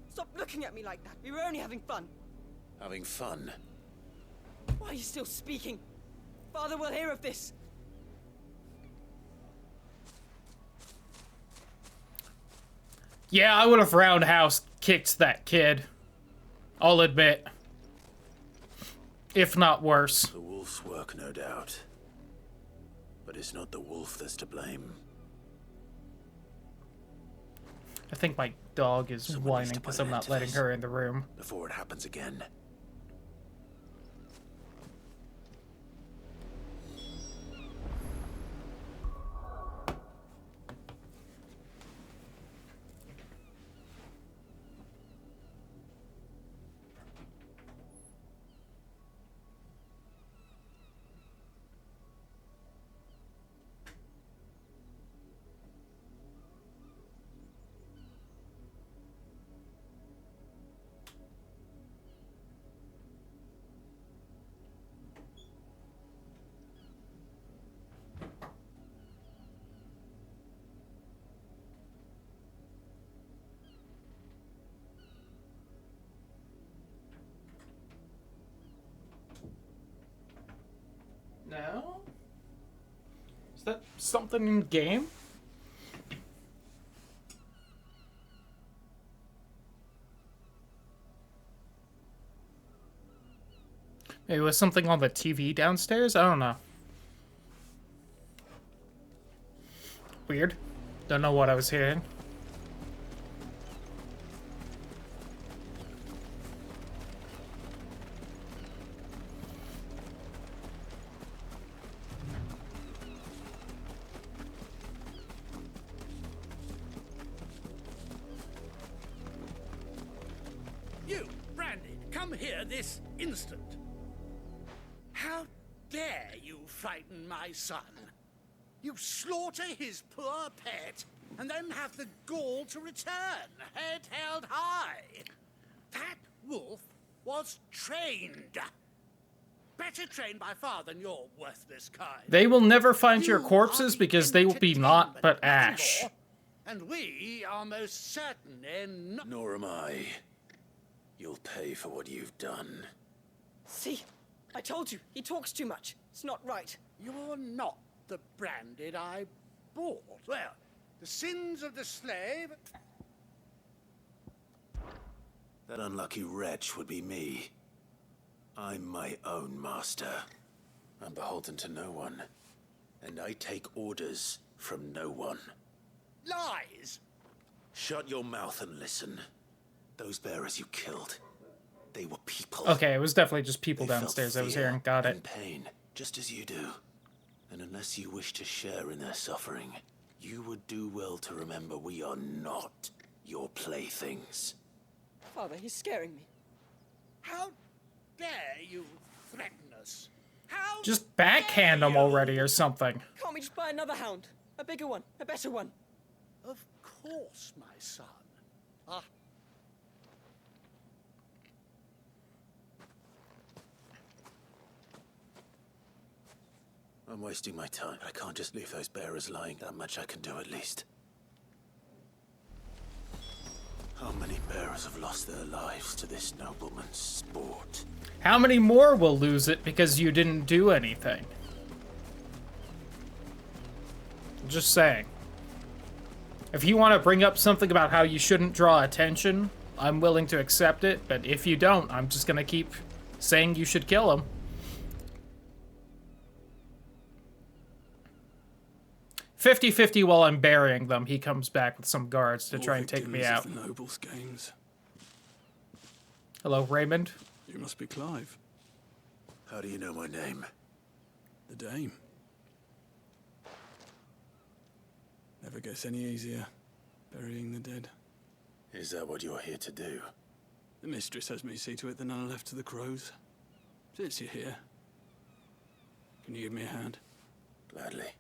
Stop looking at me like that. We were only having fun. Having fun? Why are you still speaking? Father will hear of this. Yeah, I would have roundhouse kicked that kid. I'll admit. If not worse. The wolf's work, no doubt. But it's not the wolf that's to blame. I think my dog is whining because I'm not letting her in the room. Before it happens again. Something in game? Maybe it was something on the TV downstairs? I don't know. Weird. Don't know what I was hearing. You, Brandy, come here this instant. How dare you frighten my son? You slaughter his poor pet, and then have the gall to return, head held high. That wolf was trained. Better trained by far than your worthless kind. They will never find your corpses because they will be naught but ash. And we are most certainly not. Nor am I. You'll pay for what you've done. See? I told you, he talks too much. It's not right. You're not the Branded I bought. Well, the sins of the slave... That unlucky wretch would be me. I'm my own master. I'm beholden to no one. And I take orders from no one. Lies! Shut your mouth and listen. Those bearers you killed, they were people. Okay, it was definitely just people They felt downstairs I was fear hearing. Got and it. pain, just as you do. And unless you wish to share in their suffering, you would do well to remember we are not your playthings. Father, he's scaring me. How dare you threaten us? How Just backhand them already or something. Can't we just buy another hound? A bigger one, a better one. Of course, my son. Ah. I'm wasting my time. I can't just leave those bearers lying. That much I can do at least. How many bearers have lost their lives to this nobleman's sport? How many more will lose it because you didn't do anything? Just saying. If you want to bring up something about how you shouldn't draw attention, I'm willing to accept it, but if you don't, I'm just gonna keep saying you should kill him. "50-50" while I'm burying them, he comes back with some guards to try and take me out. The nobles' games. Hello, Raymond. You must be Clive. How do you know my name? The Dame. Never gets any easier, burying the dead. Is that what you're here to do? The mistress has me see to it the none are left to the crows. Since you're here, can you give me a hand? Gladly.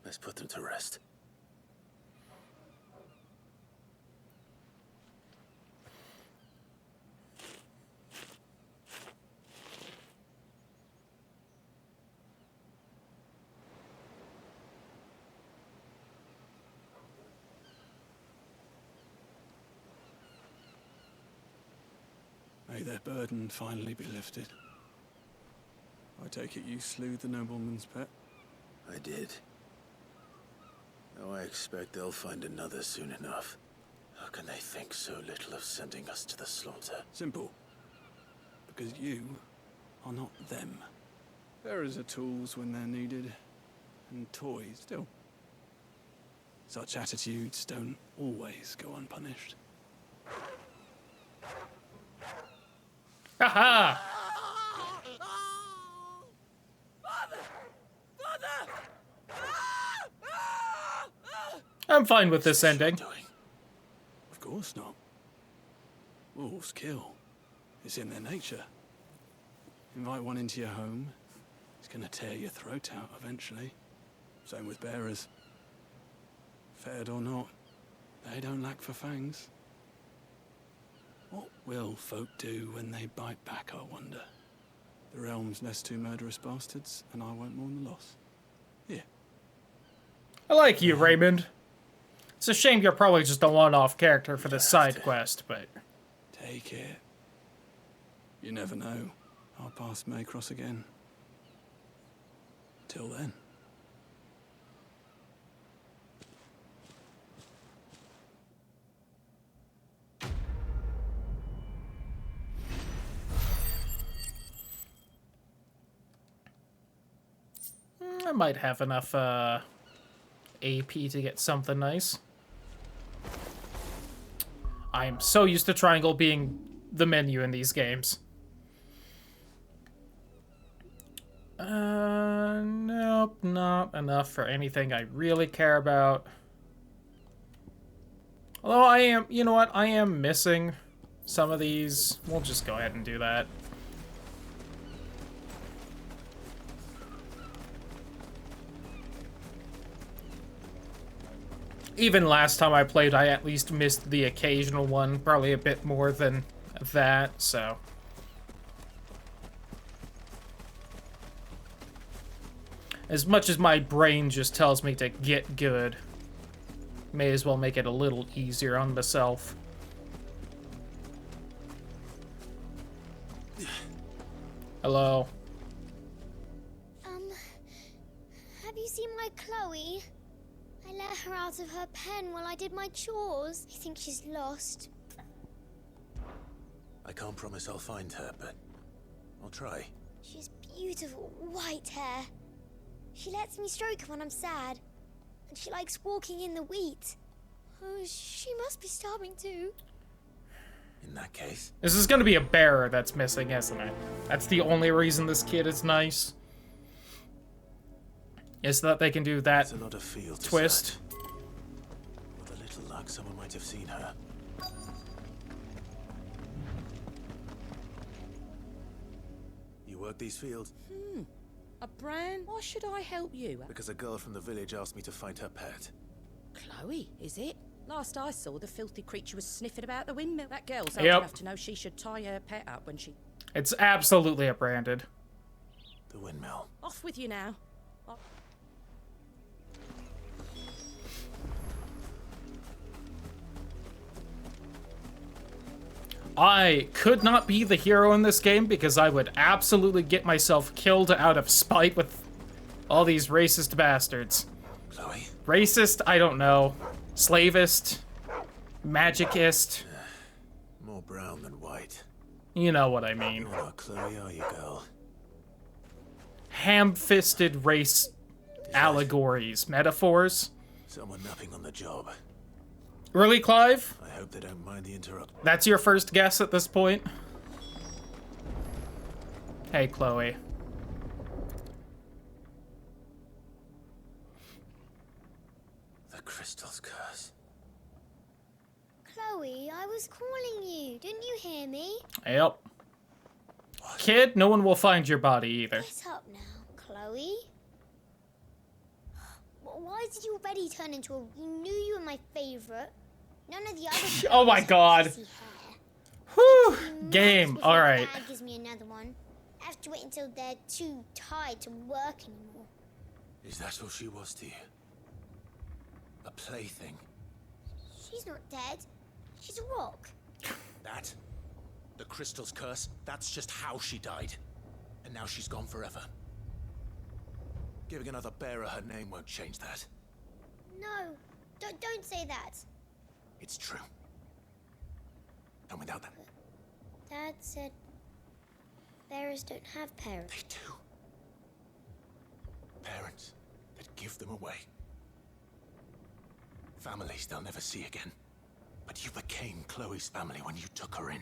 Let's put them to rest. May their burden finally be lifted. I take it you slew the nobleman's pet? I did. Though I expect they'll find another soon enough. How can they think so little of sending us to the slaughter? Simple. Because you are not them. Bearers are tools when they're needed, and toys still. Such attitudes don't always go unpunished. Haha! I'm fine with this ending. Of course not. Wolves kill. It's in their nature. Invite one into your home, it's gonna tear your throat out eventually. Same with bearers. Fed or not, they don't lack for fangs. What will folk do when they bite back, I wonder? The realm's nest two murderous bastards, and I won't mourn the loss. Here. I like you, Raymond. It's a shame you're probably just a one-off character for this side quest, but... Take it. You never know. Our paths may cross again. Till then. might have enough AP to get something nice. I am so used to triangle being the menu in these games. Nope, not enough for anything I really care about. Although I am, you know what, I am missing some of these. We'll just go ahead and do that. Even last time I played, I at least missed the occasional one, probably a bit more than that, so. As much as my brain just tells me to get good, may as well make it a little easier on myself. Hello. Have you seen my Chloe? I let her out of her pen while I did my chores. I think she's lost. I can't promise I'll find her, but I'll try. She has beautiful white hair. She lets me stroke her when I'm sad. And she likes walking in the wheat. Oh, she must be starving too. In that case... This is gonna be a bearer that's missing, isn't it? That's the only reason this kid is nice. Is that they can do that a lot of field twist. With a little luck, someone might have seen her. You work these fields? A brand? Why should I help you? Because a girl from the village asked me to find her pet. Chloe, is it? Last I saw, the filthy creature was sniffing about the windmill. That girl's old Yep. enough to know she should tie her pet up when she... It's absolutely a branded. The windmill. Off with you now. I could not be the hero in this game because I would absolutely get myself killed out of spite with all these racist bastards. Chloe? Racist? I don't know. Slavist? Magicist? More brown than white. You know what I mean. You're not Chloe, are you, girl? Ham-fisted race allegories, metaphors. Someone napping on the job. Really, Clive? I hope they don't mind the interrupt. That's your first guess at this point? Hey, Chloe. The crystal's curse. Chloe, I was calling you. Didn't you hear me? Yep. Kid, no one will find your body either. Get up now, Chloe. Why did you already turn into a... You knew you were my favourite. None of the other... Oh my god. Whew. Game. Alright. Dad gives me another one. I have to wait until they're too tired to work anymore. Is that all she was to you? A plaything? She's not dead. She's a rock. That? The crystal's curse? That's just how she died. And now she's gone forever. Giving another bearer her name won't change that. No. Don't say that. It's true. And without that... Dad said bearers don't have parents. They do. Parents that give them away. Families they'll never see again. But you became Chloe's family when you took her in.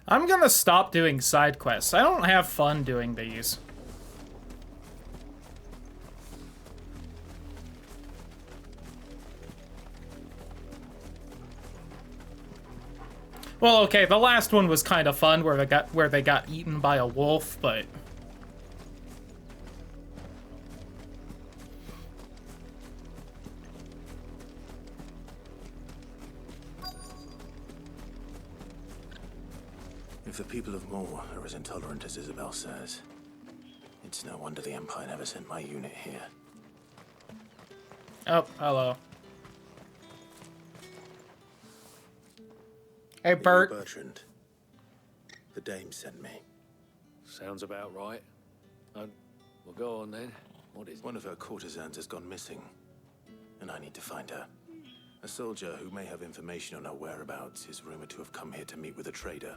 I'm gonna stop doing side quests. I don't have fun doing these. Well, okay, the last one was kind of fun where they got eaten by a wolf, but If the people of Moor are as intolerant as Isabel says, it's no wonder the Empire never sent my unit here. Oh, hello. Hey, Bert. Bertrand. The dame sent me. Sounds about right. Well, go on then. What is it? One of her courtesans has gone missing, and I need to find her. A soldier who may have information on our whereabouts is rumored to have come here to meet with a trader.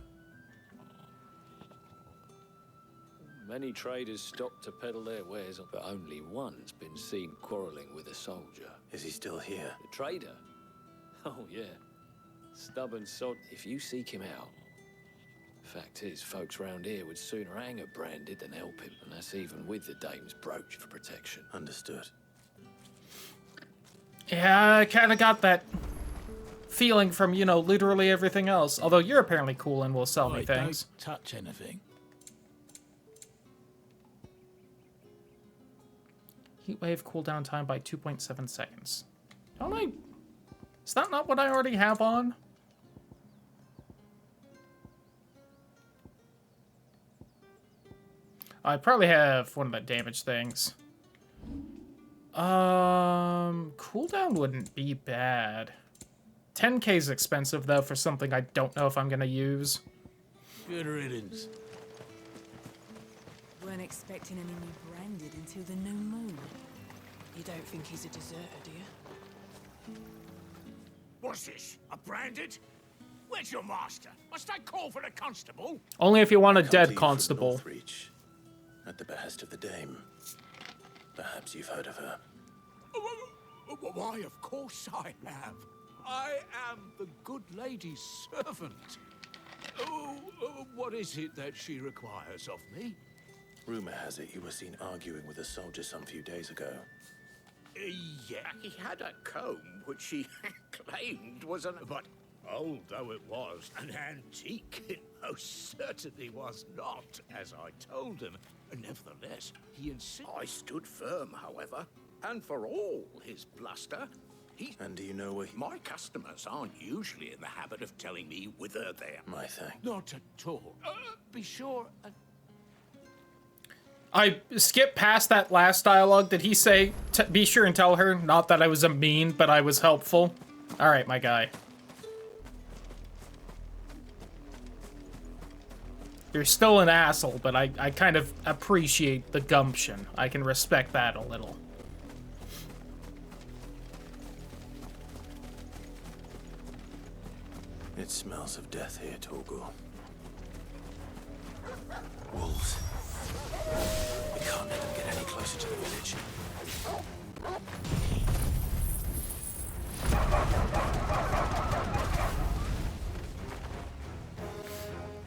Many traders stop to peddle their wares, but only one's been seen quarreling with a soldier. Is he still here? The trader? Oh, yeah. Stubborn sod. If you seek him out. Fact is, folks round here would sooner hang a branded than help him, and that's even with the dame's brooch for protection. Understood. Yeah, I kind of got that feeling from, you know, literally everything else. Although you're apparently cool and will sell me things. Don't touch anything. Heatwave cooldown time by 2.7 seconds. Don't I... Is that not what I already have on? I probably have one of the damage things. Cooldown wouldn't be bad. 10k is expensive, though, for something I don't know if I'm gonna use. Good riddance. Weren't expecting any new branded until the new moon. You don't think he's a deserter, do you? What's this? A branded? Where's your master? Must I call for the constable? Only if you want a Come to you dead from constable. Northreach, at the behest of the dame. Perhaps you've heard of her. Why, of course I have. I am the good lady's servant. What is it that she requires of me? Rumor has it you were seen arguing with a soldier some few days ago. Yeah, he had a comb which he claimed was an... But old though it was, an antique, it most certainly was not, as I told him. Nevertheless, he insisted... I stood firm, however, and for all his bluster, he... And do you know where he... My customers aren't usually in the habit of telling me whither they are. My thanks. Not at all. Be sure... I skipped past that last dialogue. Did he say, be sure and tell her, not that I was a mean, but I was helpful? Alright, my guy. You're still an asshole, but I kind of appreciate the gumption. I can respect that a little. It smells of death here, Torgal. Wolves. We can't let them get any closer to the village.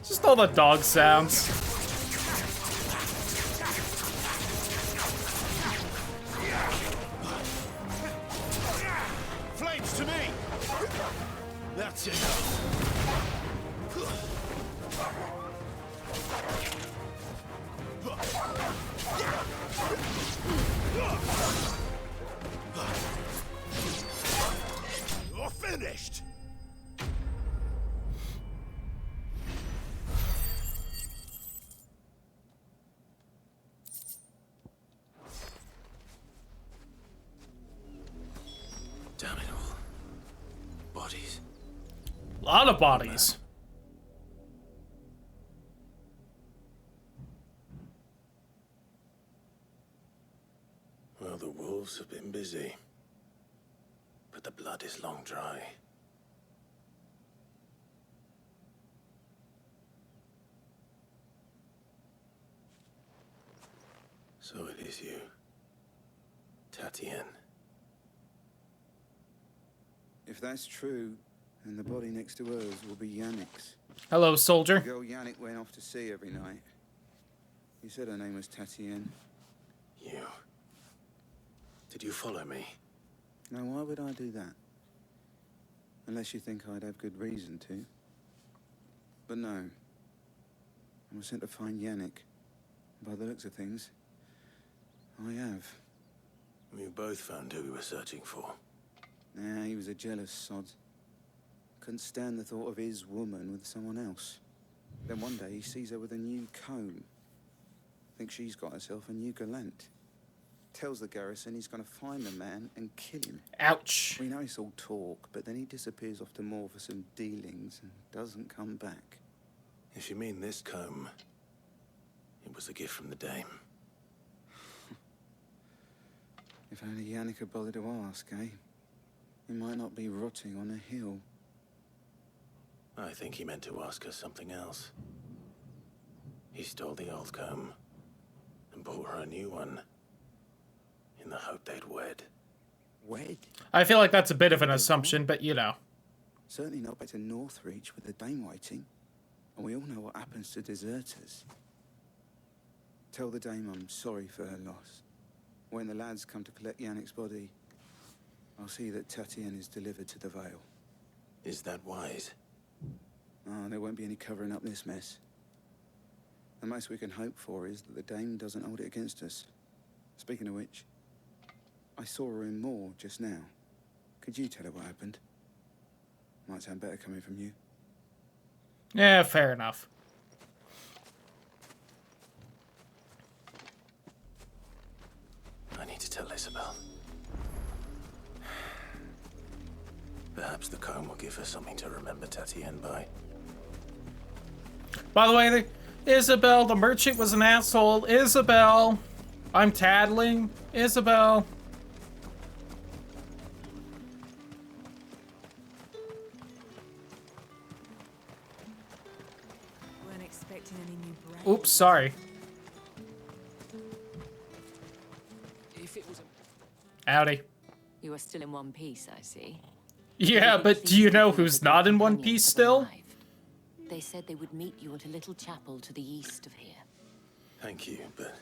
Just all the dog sounds. Flames to me! That's enough. You're finished! Damn it all. Bodies. A lot of bodies. Well, the wolves have been busy. But the blood is long dry. So it is you, Tatienne. If that's true, then the body next to hers will be Yannick's. Hello, soldier. The girl Yannick went off to sea every night. You said her name was Tatienne. You. Did you follow me? Now, why would I do that? Unless you think I'd have good reason to. But no. I was sent to find Yannick. By the looks of things, I have. We both found who we were searching for. Nah, he was a jealous sod. Couldn't stand the thought of his woman with someone else. Then one day he sees her with a new comb. Thinks she's got herself a new gallant. Tells the garrison he's gonna find the man and kill him. Ouch. We know it's all talk, but then he disappears off to Moor for some dealings and doesn't come back. If you mean this comb, it was a gift from the dame. If only Yannick had bothered to ask, eh? He might not be rotting on a hill. I think he meant to ask us something else. He stole the old comb and bought her a new one in the hope they'd wed. Wed? I feel like that's a bit of an assumption, but you know. Certainly not back to Northreach with the dame waiting. And we all know what happens to deserters. Tell the dame I'm sorry for her loss. When the lads come to collect Yannick's body, I'll see that Tatienne is delivered to the Vale. Is that wise? Oh, there won't be any covering up this mess. The most we can hope for is that the dame doesn't hold it against us. Speaking of which, I saw her in Moor just now. Could you tell her what happened? Might sound better coming from you. Yeah, fair enough. I need to tell Isabel. Perhaps the comb will give her something to remember Tatienne by. By the way, Isabel, the merchant was an asshole. Isabel, I'm tattling. Isabel. Weren't expecting any new brand. Oops, sorry. If it was Howdy. You are still in one piece, I see. Yeah, but do you know who's not in One Piece still? They said they would meet you at a little chapel to the east of here. Thank you, but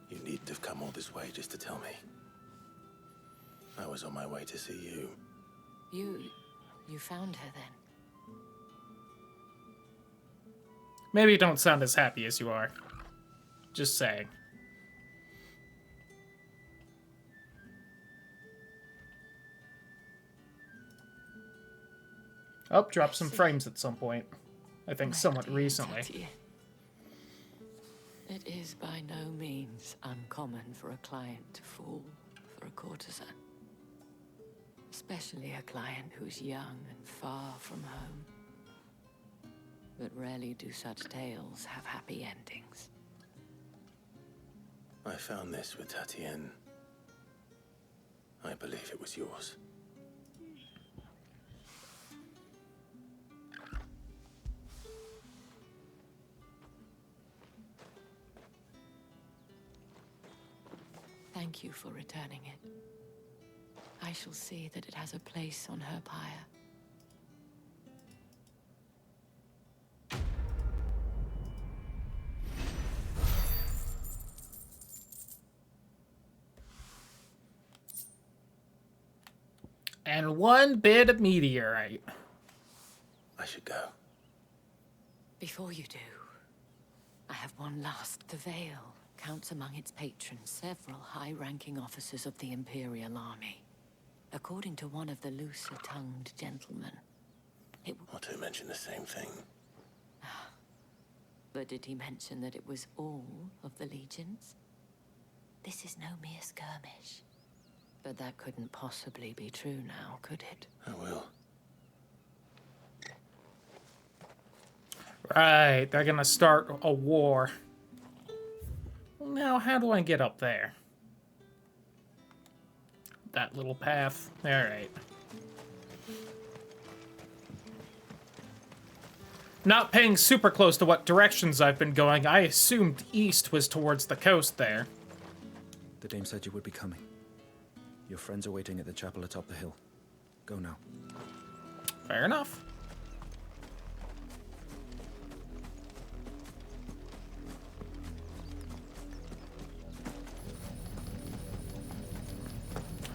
you needn't have come all this way just to tell me. I was on my way to see you. You found her then? Maybe you don't sound as happy as you are. Just saying. Oh, drop some frames at some point. I think somewhat recently. It is by no means uncommon for a client to fall for a courtesan. Especially a client who's young and far from home. But rarely do such tales have happy endings. I found this with Tatienne. I believe it was yours. Thank you for returning it. I shall see that it has a place on her pyre. And one bit of meteorite. I should go. Before you do, I have one last. The Vale counts among its patrons several high-ranking officers of the Imperial Army. According to one of the looser-tongued gentlemen, it... Or to mention the same thing. But did he mention that it was all of the legions? This is no mere skirmish. But that couldn't possibly be true now, could it? I will. Right, they're gonna start a war. Well, now, how do I get up there? That little path. Alright. Not paying super close to what directions I've been going, I assumed east was towards the coast there. The dame said you would be coming. Your friends are waiting at the chapel atop the hill. Go now. Fair enough.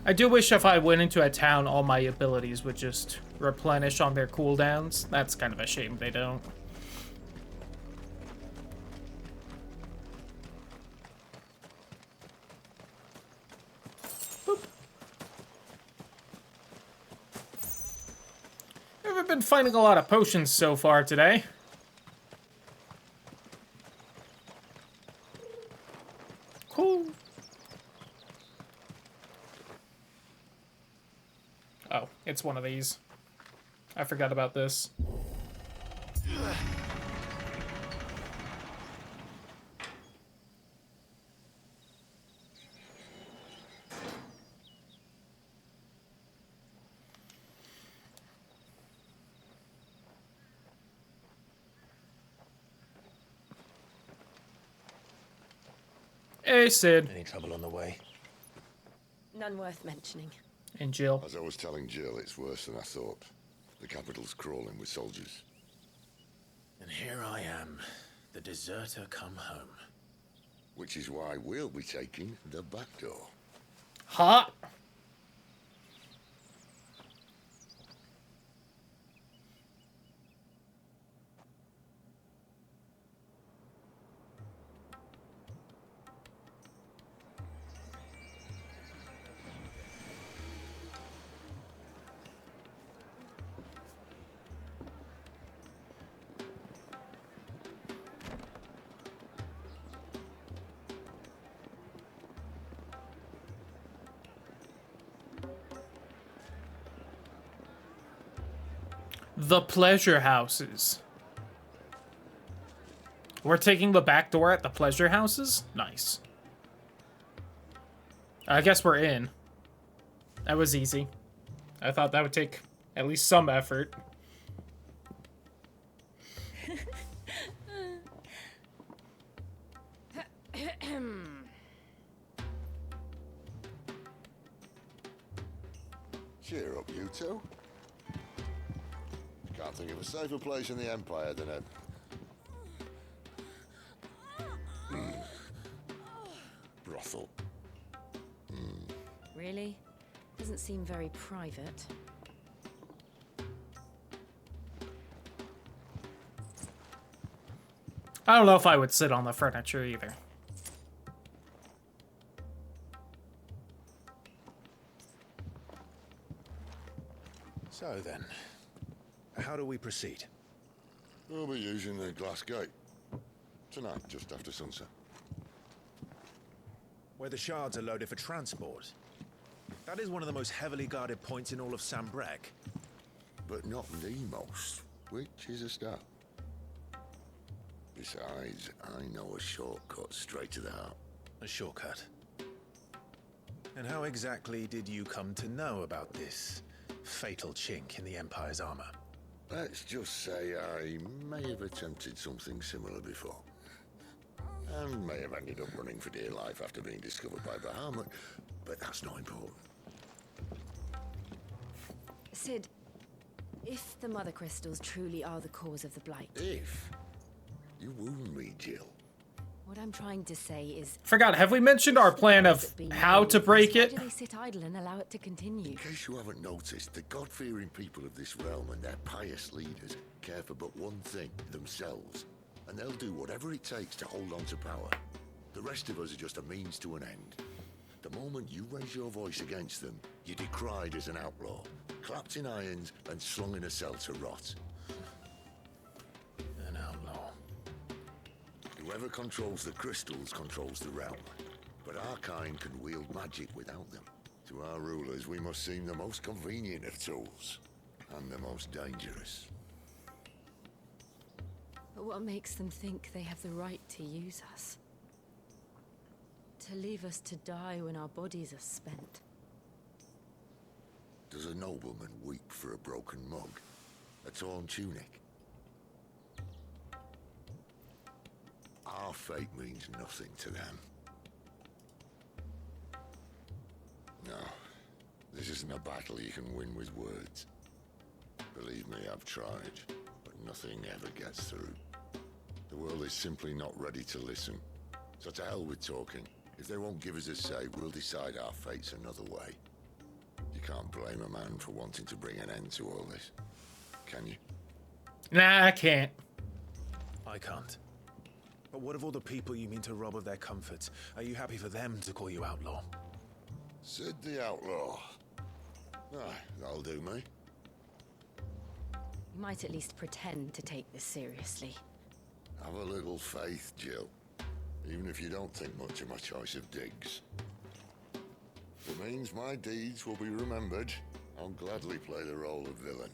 I do wish if I went into a town, all my abilities would just replenish on their cooldowns. That's kind of a shame they don't. Boop. I've been finding a lot of potions so far today. Cool. Oh, it's one of these. I forgot about this. Hey, Sid. Any trouble on the way? None worth mentioning. And Jill. As I was telling Jill, it's worse than I thought. The capital's crawling with soldiers. And here I am, the deserter come home. Which is why we'll be taking the back door. Hot. The pleasure houses. We're taking the back door at the pleasure houses? Nice. I guess we're in. That was easy. I thought that would take at least some effort. Cheer up, you two. Can't think of a safer place in the Empire than a... brothel. Really? Doesn't seem very private. I don't know if I would sit on the furniture either. So then, how do we proceed? We'll be using the glass gate. Tonight, just after sunset. Where the shards are loaded for transport. That is one of the most heavily guarded points in all of Sambrek. But not the most, which is a start. Besides, I know a shortcut straight to the heart. A shortcut? And how exactly did you come to know about this fatal chink in the Empire's armor? Let's just say I may have attempted something similar before. And may have ended up running for dear life after being discovered by Bahamut, but that's not important. Sid, if the Mother Crystals truly are the cause of the Blight... If? You wound me, Jill. What I'm trying to say is... Forgot, have we mentioned our plan of how to break it? Why do they sit idle and allow it to continue? In case you haven't noticed, the God-fearing people of this realm and their pious leaders care for but one thing, themselves. And they'll do whatever it takes to hold on to power. The rest of us are just a means to an end. The moment you raise your voice against them, you're decried as an outlaw, clapped in irons and slung in a cell to rot. An outlaw. Whoever controls the crystals controls the realm. But our kind can wield magic without them. To our rulers, we must seem the most convenient of tools. And the most dangerous. But what makes them think they have the right to use us? To leave us to die when our bodies are spent? Does a nobleman weep for a broken mug? A torn tunic? Our fate means nothing to them. No, this isn't a battle you can win with words. Believe me, I've tried, but nothing ever gets through. The world is simply not ready to listen. So to hell with talking. If they won't give us a say, we'll decide our fates another way. You can't blame a man for wanting to bring an end to all this, can you? Nah, I can't. I can't. But what of all the people you mean to rob of their comforts? Are you happy for them to call you outlaw? Sid the Outlaw. Ah, that'll do me. You might at least pretend to take this seriously. Have a little faith, Jill. Even if you don't think much of my choice of digs. It means my deeds will be remembered. I'll gladly play the role of villain.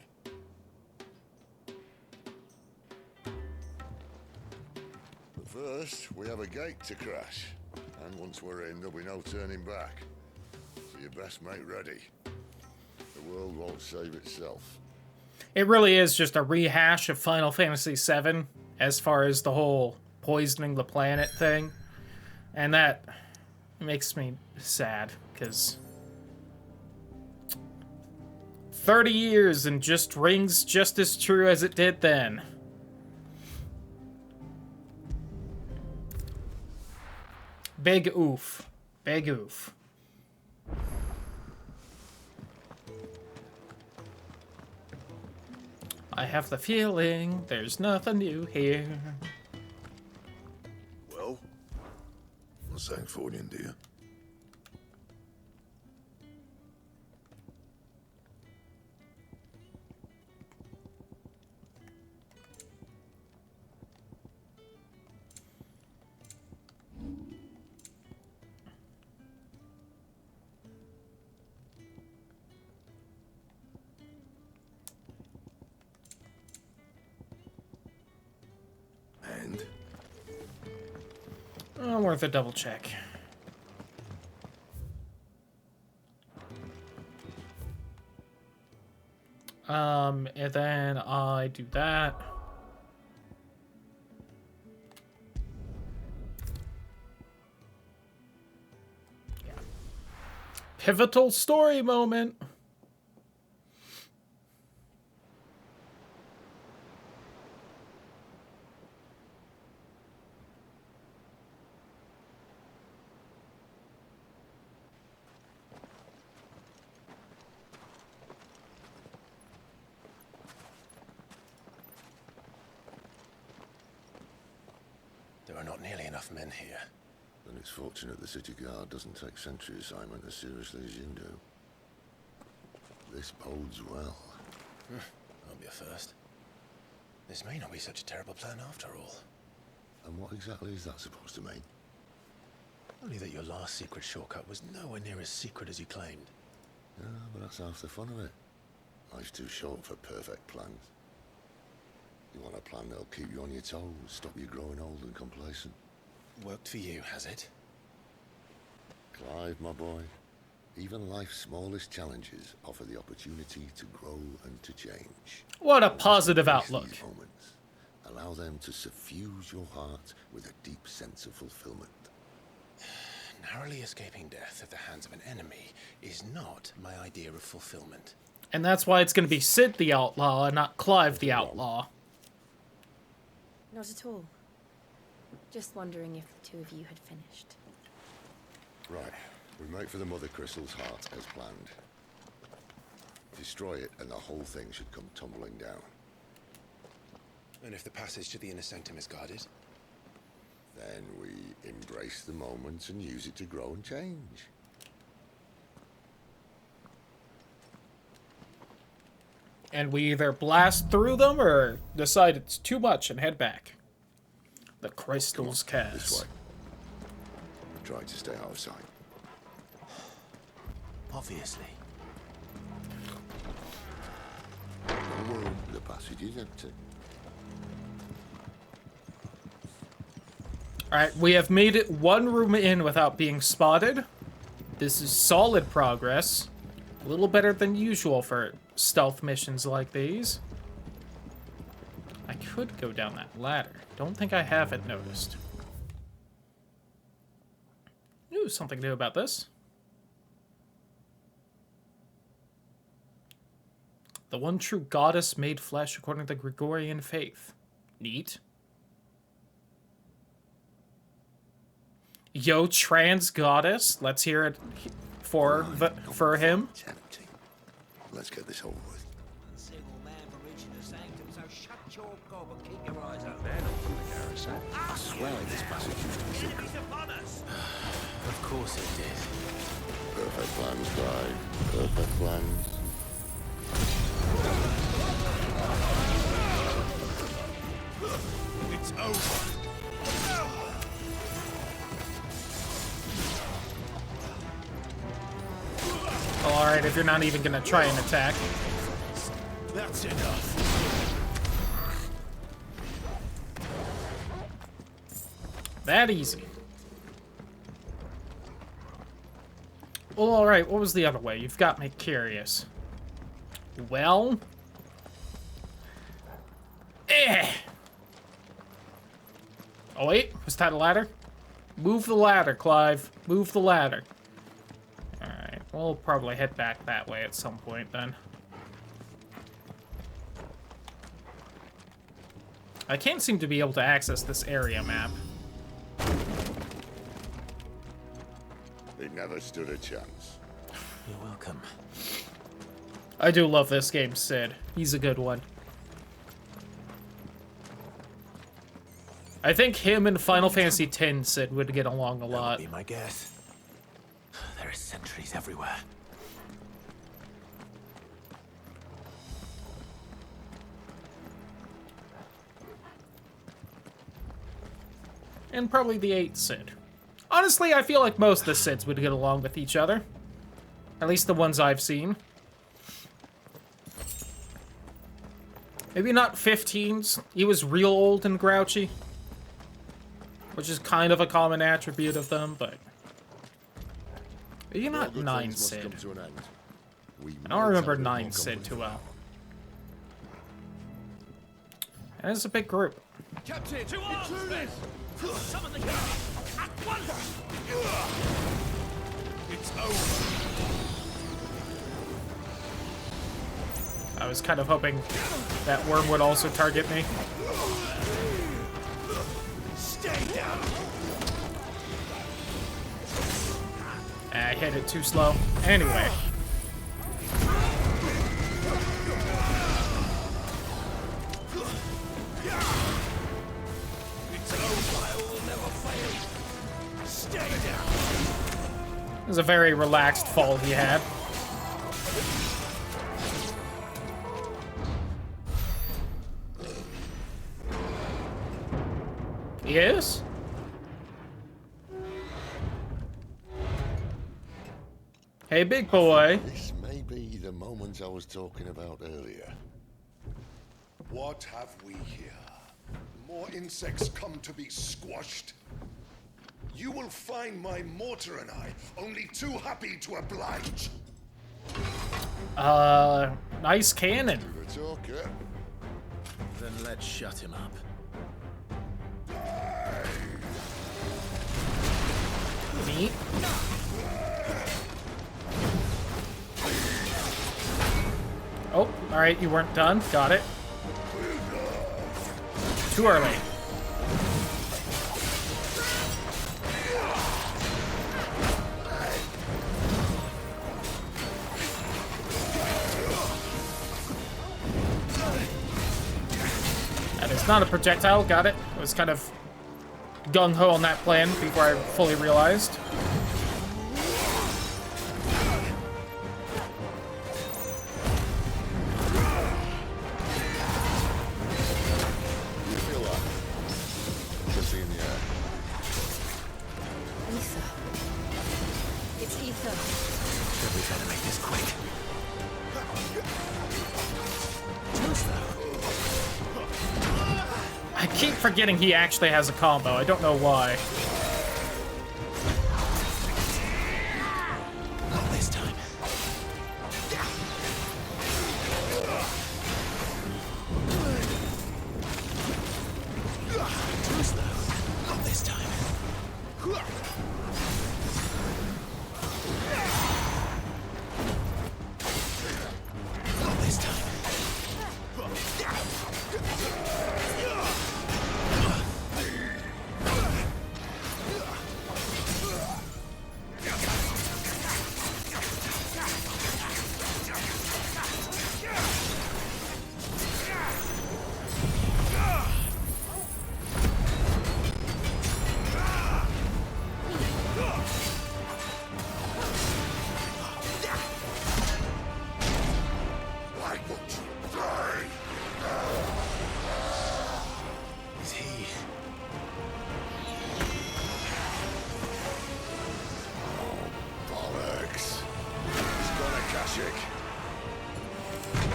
But first, we have a gate to crash. And once we're in, there'll be no turning back. So you best make ready. The world won't save itself. It really is just a rehash of Final Fantasy VII as far as the whole poisoning the planet thing. And that It makes me sad, because 30 years and just rings just as true as it did then. Big oof. Big oof. I have the feeling there's nothing new here. Well, what's that for you, dear? And? Oh, worth a double check. And then I do that. Yeah. Pivotal story moment. There are not nearly enough men here. Then it's fortunate the city guard doesn't take sentry assignment as seriously as you do. This bodes well. I'll be a first. This may not be such a terrible plan after all. And what exactly is that supposed to mean? Only that your last secret shortcut was nowhere near as secret as you claimed. Yeah, but that's half the fun of it. Life's too short for perfect plans. You want a plan that'll keep you on your toes, stop you growing old and complacent. Worked for you, has it? Clive, my boy, even life's smallest challenges offer the opportunity to grow and to change. What a positive outlook. These moments, allow them to suffuse your heart with a deep sense of fulfillment. Narrowly escaping death at the hands of an enemy is not my idea of fulfillment. And that's why it's going to be Sid the Outlaw and not Clive the Outlaw. Not at all. Just wondering if the two of you had finished. Right, we make for the Mother Crystal's heart as planned. Destroy it and the whole thing should come tumbling down. And if the passage to the inner sanctum is guarded? Then we embrace the moment and use it to grow and change. And we either blast through them or decide it's too much and head back. The crystal's cast. This way. Try to stay out of sight. Obviously. No worry, the passage is empty. Alright, we have made it one room in without being spotted. This is solid progress. A little better than usual for stealth missions like these. I could go down that ladder. Don't think I haven't noticed. Ooh, something new about this. The one true goddess made flesh according to the Gregorian faith. Neat. Yo, trans goddess. Let's hear it for him. Tempting. Let's get this over with. Single man for reaching the sanctum, so shut your gob and keep your eyes open. I swear this passage used to be secret. Enemies upon us! Of course it did. Perfect plans, Clive. Perfect plans. It's over. Alright, if you're not even gonna try and attack. That's enough. That easy. Well, alright, what was the other way? You've got me curious. Well... Oh wait, was that a ladder? Move the ladder, Clive. Move the ladder. Alright, we'll probably head back that way at some point then. I can't seem to be able to access this area map. They never stood a chance. You're welcome. I do love this game, Sid. He's a good one. I think him and Final Fantasy X Sid would get along a lot. That would be my guess. There are sentries everywhere. And probably the 8th Sid. Honestly, I feel like most of the Sids would get along with each other. At least the ones I've seen. Maybe not 15's. He was real old and grouchy. Which is kind of a common attribute of them, but... Maybe not 9 Sid. I don't remember 9 Sid too well. And it's a big group. Captain, to arms! Summon the king at once! It's over. I was kind of hoping that worm would also target me. Stay down. I hit it too slow. Anyway. It was a very relaxed fall he had. Yes? Hey, big boy. This may be the moment I was talking about earlier. What have we here? More insects come to be squashed? You will find my mortar and I only too happy to oblige. Nice cannon. Then let's shut him up. Neat. Oh, alright, you weren't done. Got it. Too early. That is not a projectile. Got it. I was kind of gung-ho on that plan before I fully realized. Forgetting he actually has a combo. I don't know why. Not this time. Too slow. Not this time. Not this time.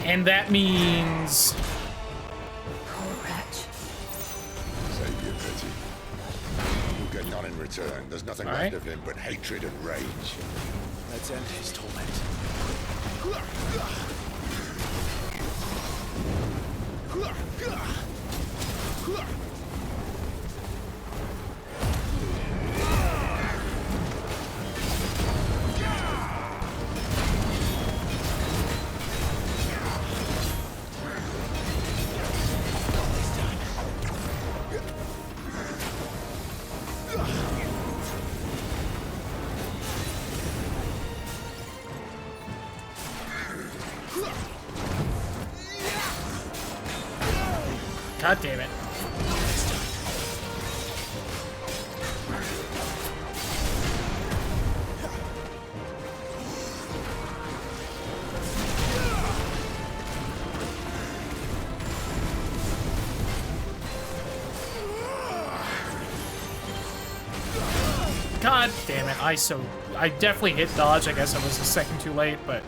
And that means... Poor wretch. Save your pity. You'll get none in return. There's nothing left of him but hatred and rage. Let's end his torment. God damn it. God damn it, I definitely hit dodge. I guess I was a second too late, but...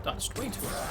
Dodged way too early.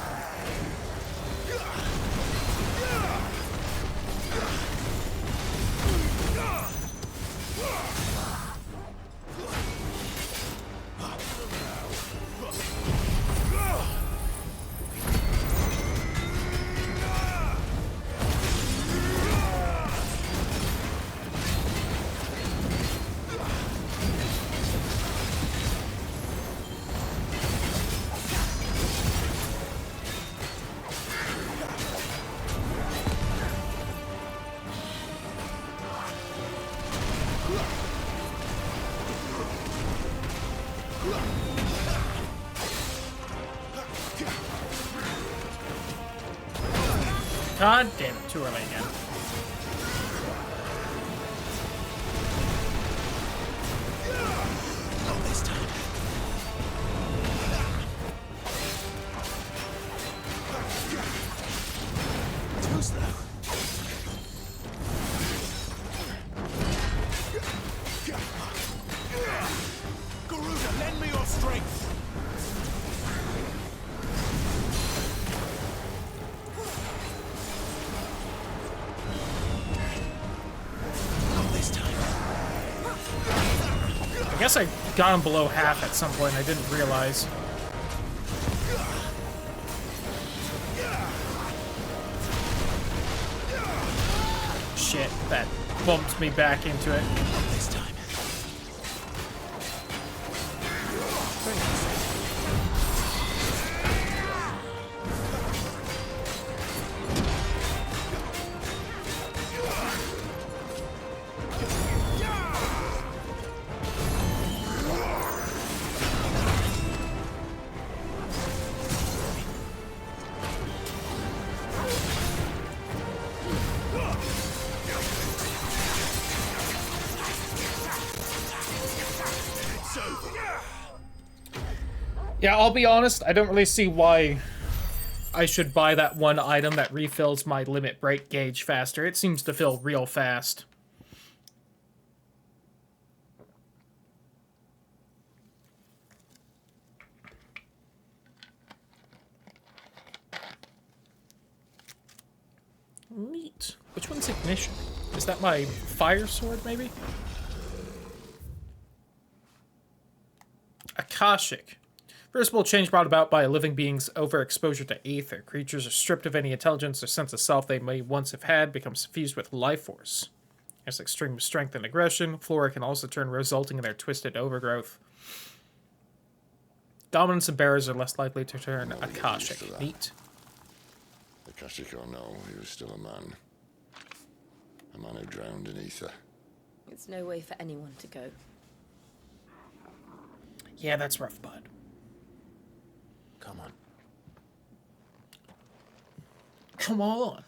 God damn it, too early again. Not this time. Too slow. Garuda, lend me your strength. I guess I got him below half at some point. I didn't realize. Shit, that bumped me back into it. This time. Yeah, I'll be honest, I don't really see why I should buy that one item that refills my limit break gauge faster. It seems to fill real fast. Neat. Which one's ignition? Is that my fire sword, maybe? Akashic. Irreversible change brought about by a living being's overexposure to ether. Creatures are stripped of any intelligence or sense of self they may once have had, become suffused with life force. Has extreme strength and aggression. Flora can also turn, resulting in their twisted overgrowth. Dominance and bearers are less likely to turn Akashic. Neat. Akashic or no, he was still a man. A man who drowned in ether. It's no way for anyone to go. Yeah, that's rough, bud. Come on. Come on.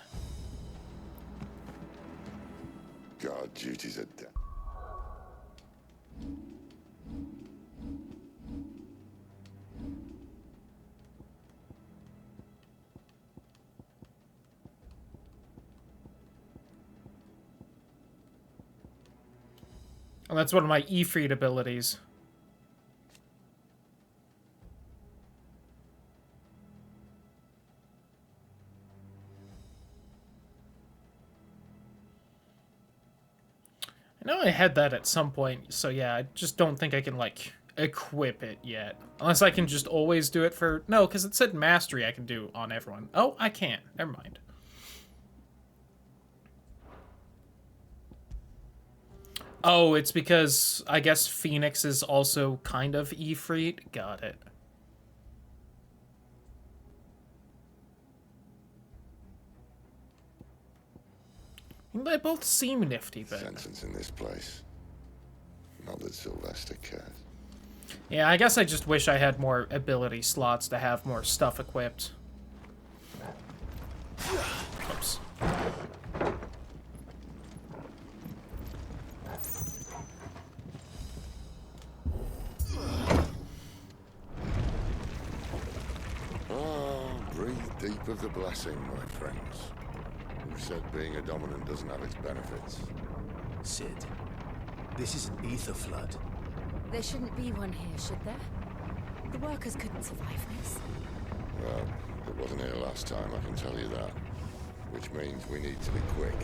God, duties are dead. And that's one of my Ifrit abilities. I know I had that at some point, so yeah, I just don't think I can, like, equip it yet. Unless I can just always do it for... No, because it said mastery I can do on everyone. Oh, I can't. Never mind. Oh, it's because I guess Phoenix is also kind of Ifrit. Got it. They both seem nifty, but... Sentence in this place. Not that Sylvester cares. Yeah, I guess I just wish I had more ability slots to have more stuff equipped. Oops. Oh, breathe deep of the blessing, my friends. Who said being a dominant doesn't have its benefits? Sid, this is an ether flood. There shouldn't be one here, should there? The workers couldn't survive this. Well, it wasn't here last time, I can tell you that. Which means we need to be quick.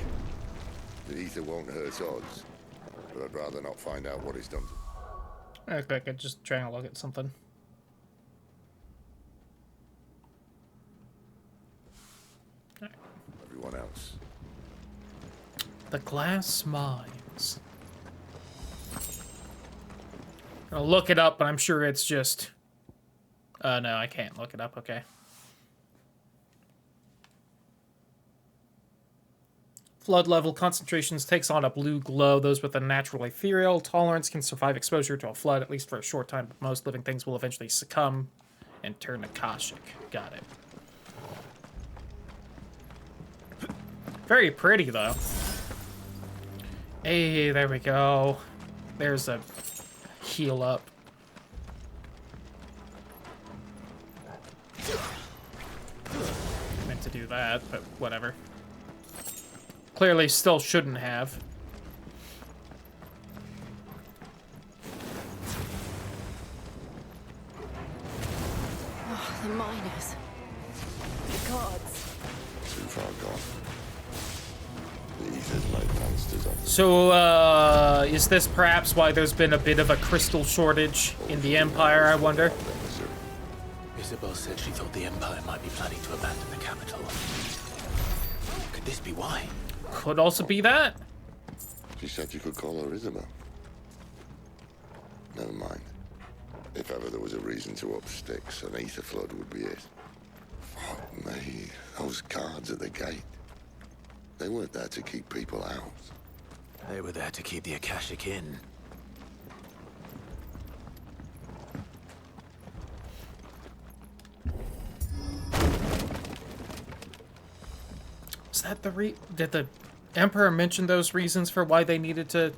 The ether won't hurt odds, but I'd rather not find out what it's done to... Okay, just trying to look at something. Everyone else. The glass mines. I'll look it up, but I'm sure it's just... no, I can't look it up, okay. Flood level concentrations takes on a blue glow. Those with a natural ethereal tolerance can survive exposure to a flood, at least for a short time, but most living things will eventually succumb and turn Akashic. Got it. Very pretty, though. Hey, there we go. There's a heal up. Meant to do that, but whatever. Clearly still shouldn't have. Oh, the miners. The gods. Too far gone. The ether's made monsters of them. So, is this perhaps why there's been a bit of a crystal shortage in the Empire, I wonder? Isabel said she thought the Empire might be planning to abandon the capital. Could this be why? Could also be that. She said you could call her Isabel. Never mind. If ever there was a reason to up sticks, an ether flood would be it. Fuck me. Those guards at the gate. They weren't there to keep people out. They were there to keep the Akashic in. Is that the did the Emperor mention those reasons for why they needed to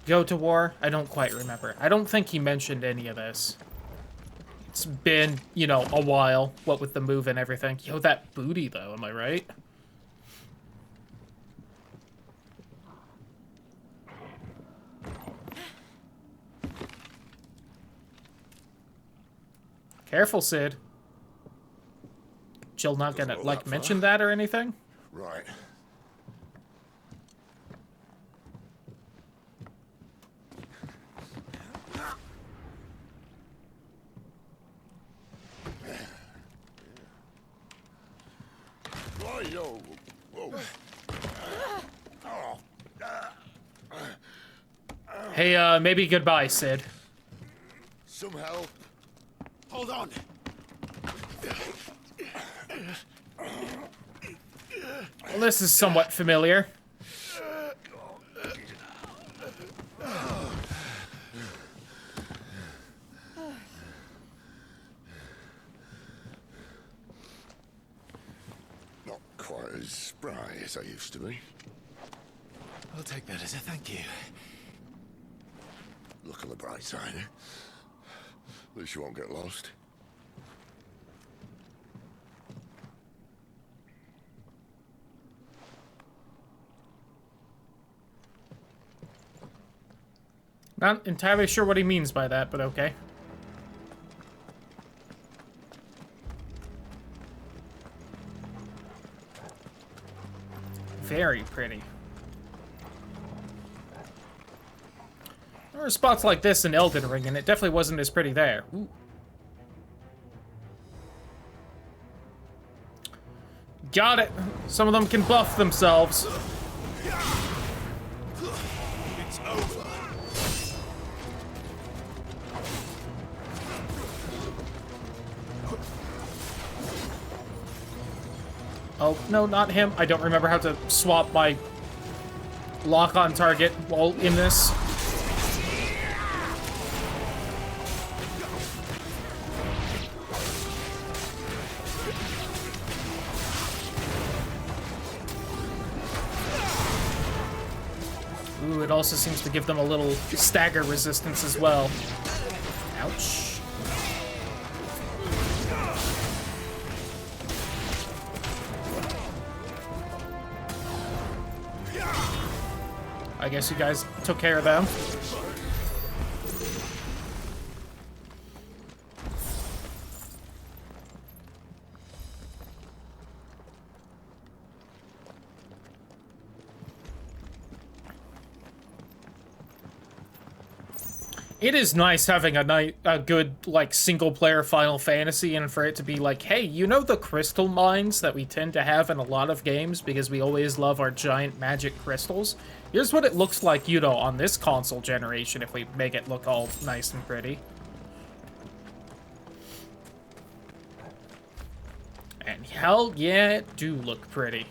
go to war? I don't quite remember. I don't think he mentioned any of this. It's been, you know, a while, what with the move and everything. Yo, that booty, though, am I right? Careful, Sid. Jill not gonna, like, mention that or anything? Right. Yo. Whoa. Hey, maybe goodbye, Sid. Some help. Hold on. Well, this is somewhat familiar. Not quite as spry as I used to be. I'll take that as a thank you. Look on the bright side, eh? At least you won't get lost. Not entirely sure what he means by that, but okay. Very pretty. There were spots like this in Elden Ring, and it definitely wasn't as pretty there. Ooh. Got it. Some of them can buff themselves. It's over. Oh, no, not him. I don't remember how to swap my lock on target while in this. Ooh, it also seems to give them a little stagger resistance as well. Ouch. I guess you guys took care of them. It is nice having a good, like, single-player Final Fantasy, and for it to be like, hey, you know the crystal mines that we tend to have in a lot of games because we always love our giant magic crystals? Here's what it looks like, you know, on this console generation if we make it look all nice and pretty. And hell yeah, it do look pretty.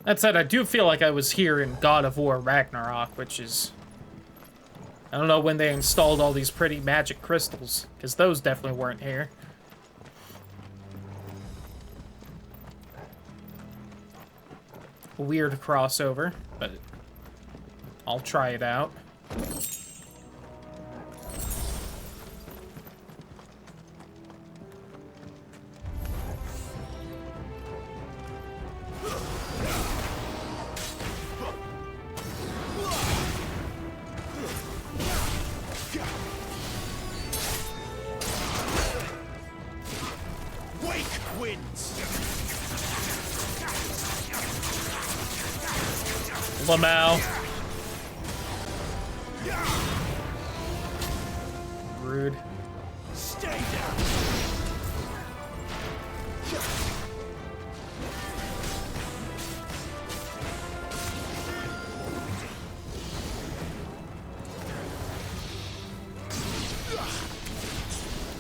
That said, I do feel like I was here in God of War Ragnarok, which is... I don't know when they installed all these pretty magic crystals, because those definitely weren't here. Weird crossover, but I'll try it out. Lamau. Rude. Stay down.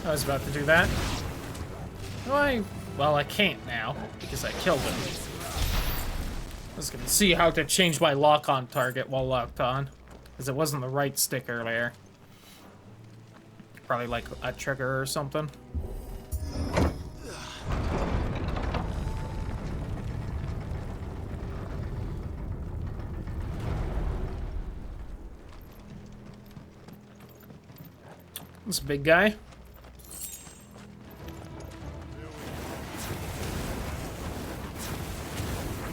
I was about to do that. Well, I can't now, because I killed him. I was gonna see how to change my lock-on target while locked on, because it wasn't the right stick earlier. Probably like a trigger or something. This big guy.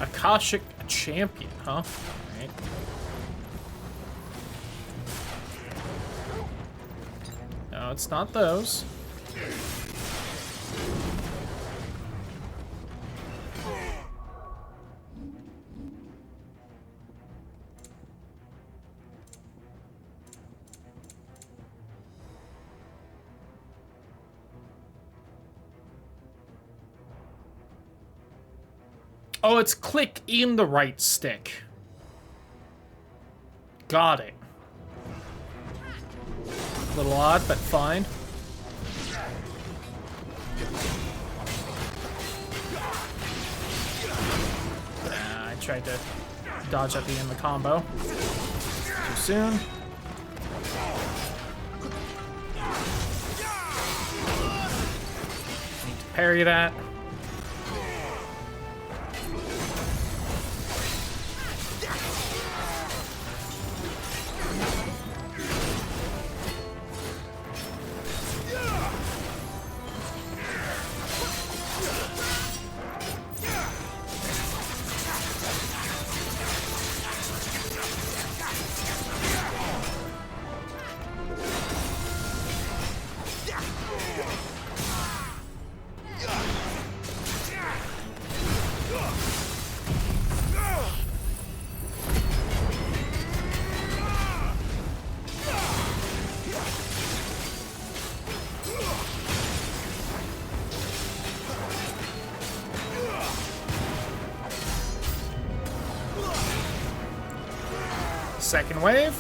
Akashic champion, huh? Right. No, it's not those. Oh, it's click in the right stick. Got it. A little odd, but fine. I tried to dodge at the end of the combo. Too soon. Need to parry that. Second wave.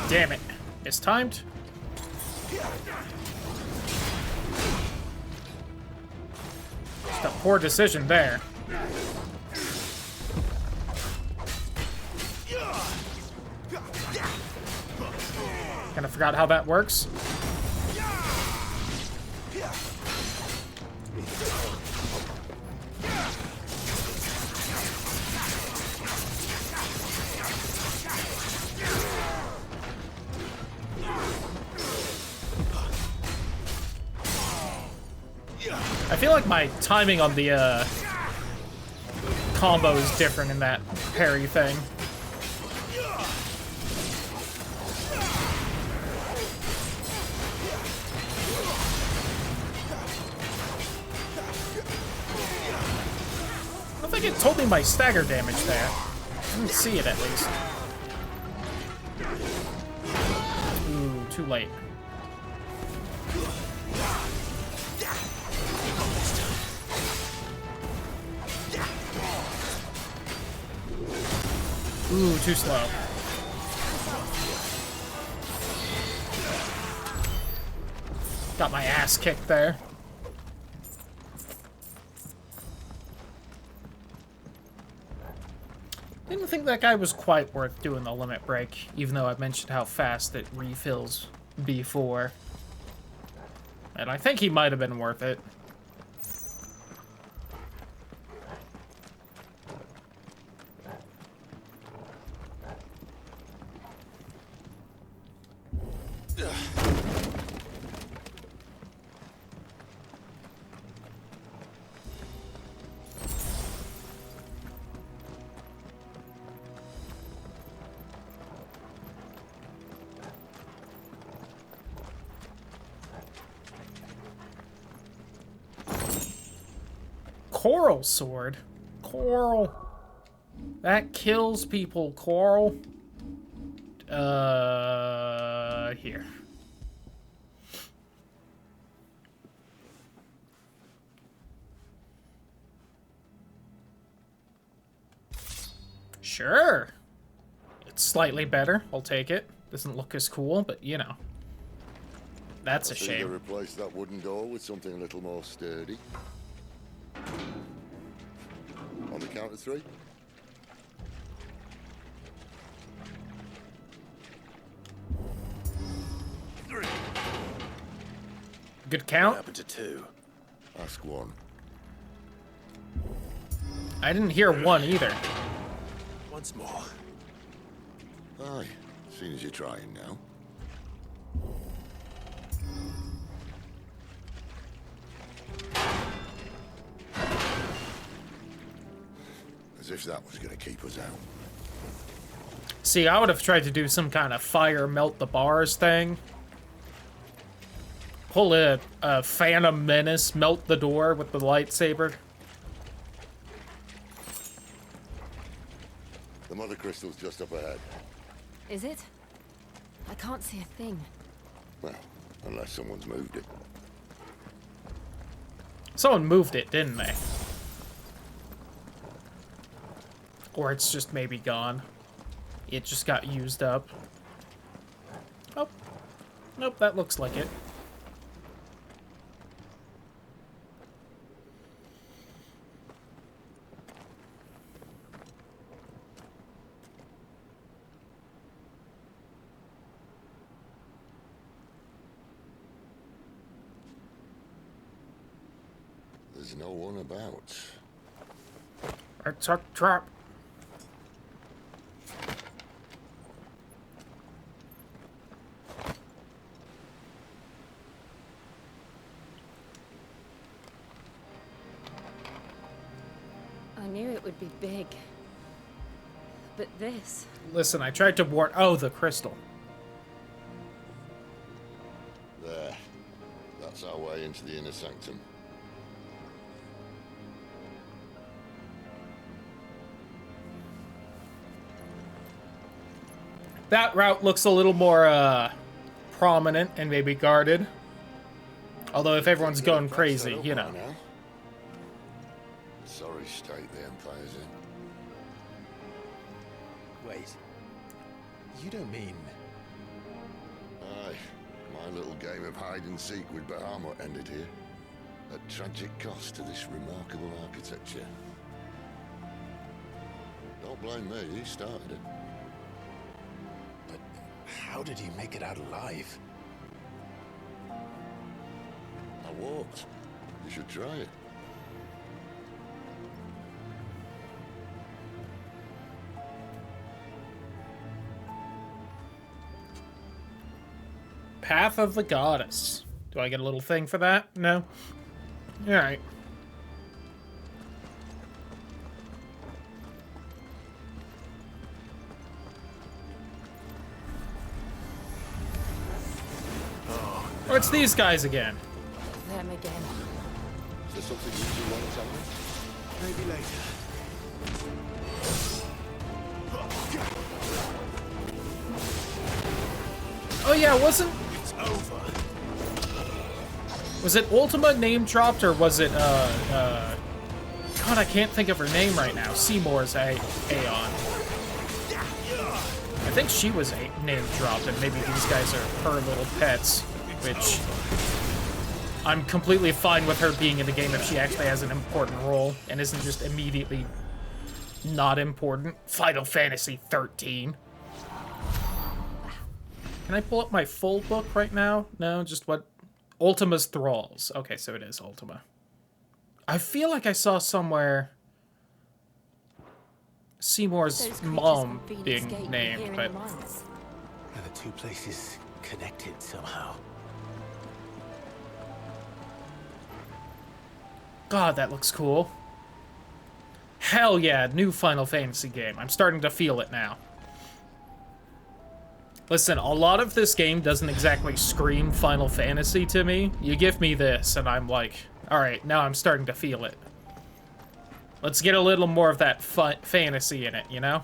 Damn it. Mistimed. Just a poor decision there. Kinda forgot how that works. I feel like my timing on the combo is different in that parry thing. I don't think it told me my stagger damage there. I didn't see it at least. Ooh, too late. Ooh, too slow. Got my ass kicked there. Didn't think that guy was quite worth doing the limit break, even though I mentioned how fast it refills before. And I think he might have been worth it. Coral sword? Coral. That kills people, Coral. Here. Sure. It's slightly better. I'll take it. Doesn't look as cool, but you know. That's a shame. Either replace that wooden door with something a little more sturdy. On the count of 3. Good count. What happened to 2? Ask 1. I didn't hear 1 either. Once more. Aye, seeing as you're trying now. As if that was going to keep us out. See, I would have tried to do some kind of fire melt the bars thing. Pull a Phantom Menace, melt the door with the lightsaber. The mother crystal's just up ahead. Is it? I can't see a thing. Well, unless someone's moved it. Someone moved it, didn't they? Or it's just maybe gone. It just got used up. Oh. Nope, that looks like it. There's no one about. It's a trap. I knew it would be big. But this... Listen, I tried to warn... Oh, the crystal. There. That's our way into the inner sanctum. That route looks a little more, prominent and maybe guarded. Although if everyone's going crazy, you know. state the Empire's in. Wait. You don't mean... Aye. My little game of hide-and-seek with Bahamut ended here. At tragic cost to this remarkable architecture. Don't blame me, he started it. But how did he make it out alive? I walked. You should try it. Path of the Goddess. Do I get a little thing for that? No? Alright. Oh, it's these guys again. Them again. Is there something you want to tell me? Maybe later. Oh yeah, wasn't... It's over. Was it Ultima name dropped, or was it, God, I can't think of her name right now. Seymour's Aeon. I think she was name dropped, and maybe these guys are her little pets, which... I'm completely fine with her being in the game if she actually has an important role, and isn't just immediately not important. Final Fantasy 13. Can I pull up my full book right now? No, just what... Ultima's Thralls. Okay, so it is Ultima. I feel like I saw somewhere Seymour's mom being named, but... Are the two places connected somehow? God, that looks cool. Hell yeah, new Final Fantasy game. I'm starting to feel it now. Listen, a lot of this game doesn't exactly scream Final Fantasy to me. You give me this, and I'm like, alright, now I'm starting to feel it. Let's get a little more of that fantasy in it, you know?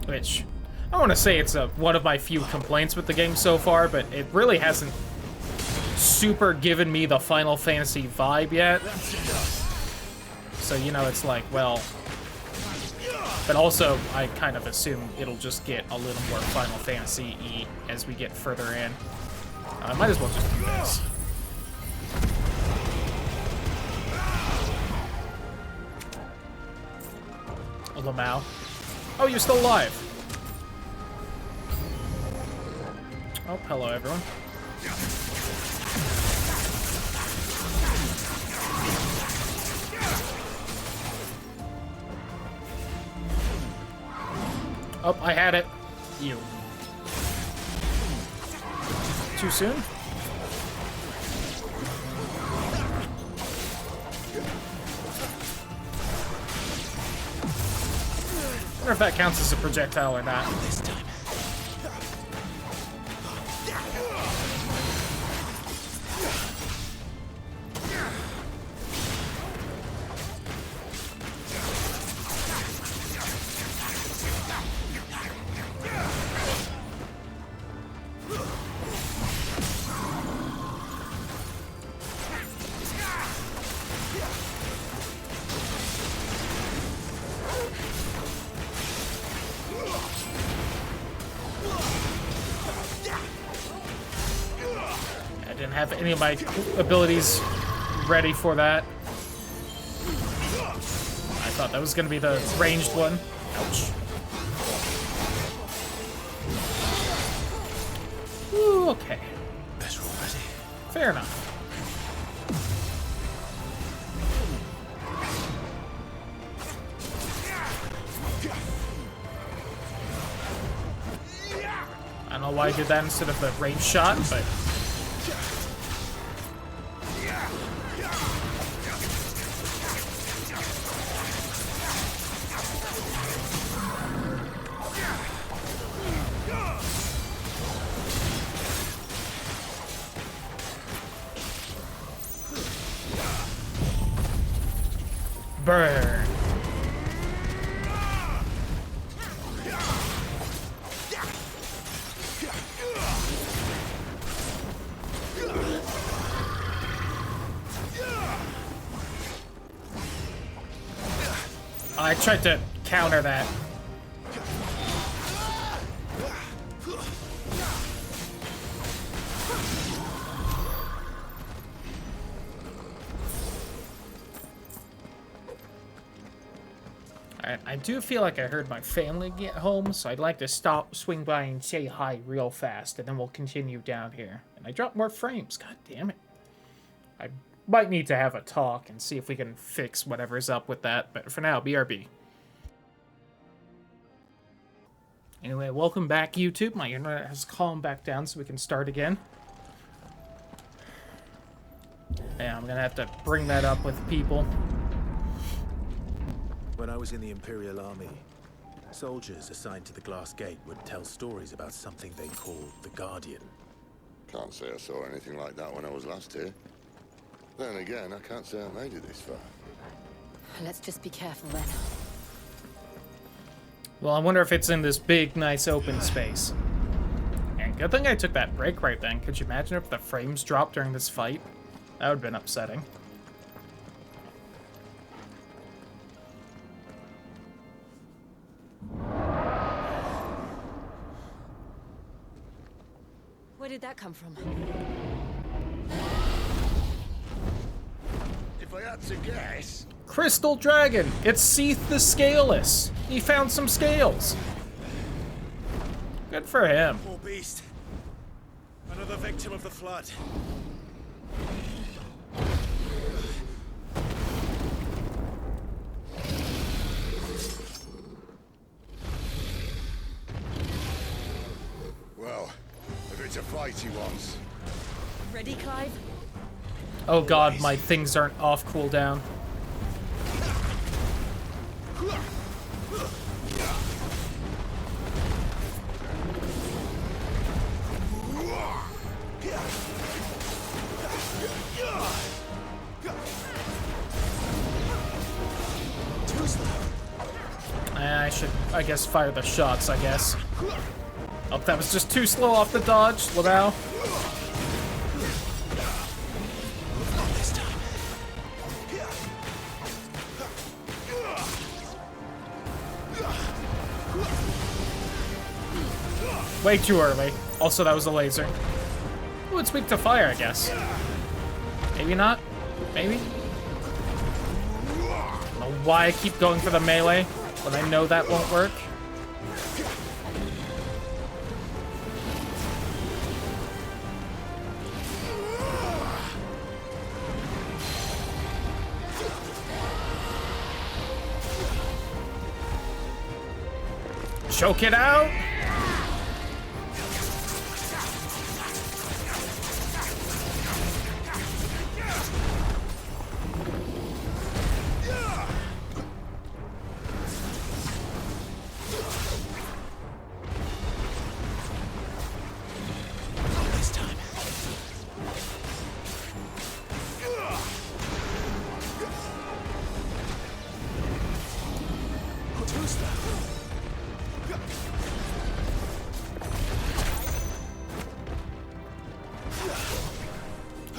Which, I want to say it's one of my few complaints with the game so far, but it really hasn't super given me the Final Fantasy vibe yet. So, you know, it's like, well... But also, I kind of assume it'll just get a little more Final Fantasy-y as we get further in. I might as well just do this. Lamau. Oh, you're still alive. Oh, hello, everyone. Oh, I had it. You. Too soon? I wonder if that counts as a projectile or not. This time. Have any of my abilities ready for that. I thought that was going to be the ranged one. Ouch. Ooh, okay. Better already. Fair enough. I don't know why I did that instead of the range shot, but... Burn. I tried to counter that. Alright, I do feel like I heard my family get home, so I'd like to swing by and say hi real fast, and then we'll continue down here. And I dropped more frames, god damn it. I might need to have a talk and see if we can fix whatever's up with that, but for now, BRB. Anyway, welcome back, YouTube. My internet has calmed back down so we can start again. Yeah, I'm gonna have to bring that up with people. When I was in the Imperial Army, soldiers assigned to the Glass Gate would tell stories about something they called the Guardian. Can't say I saw anything like that when I was last here. Then again, I can't say I made it this far. Let's just be careful then. Well, I wonder if it's in this big, nice open space. And good thing I took that break right then. Could you imagine if the frames dropped during this fight? That would have been upsetting. Where did that come from? If I had to guess... Crystal Dragon! It's Seath the Scaleless! He found some scales! Good for him. Poor beast. Another victim of the flood. Well, if it's a fight he wants. Ready, Clive? Oh god, my things aren't off cooldown. I should, I guess, fire the shots, I guess. Oh, that was just too slow off the dodge, Labao. Way too early. Also, that was a laser. Ooh, it's weak to fire, I guess. Maybe not. Maybe. I don't know why I keep going for the melee when I know that won't work. Choke it out!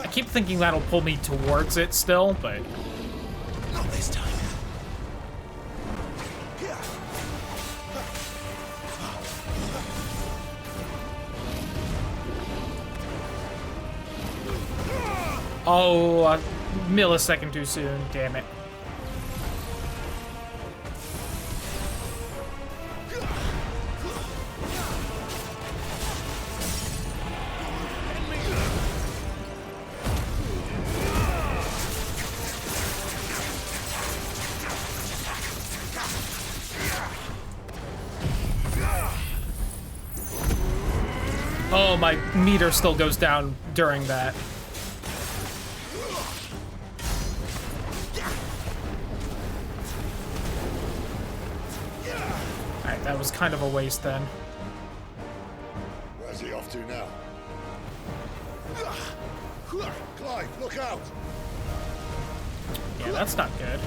I keep thinking that'll pull me towards it still, but... Not this time. Oh, a millisecond too soon, damn it. Oh, my meter still goes down during that. Alright, that was kind of a waste then. Where's he off to now? Clive, look out! Yeah, that's not good.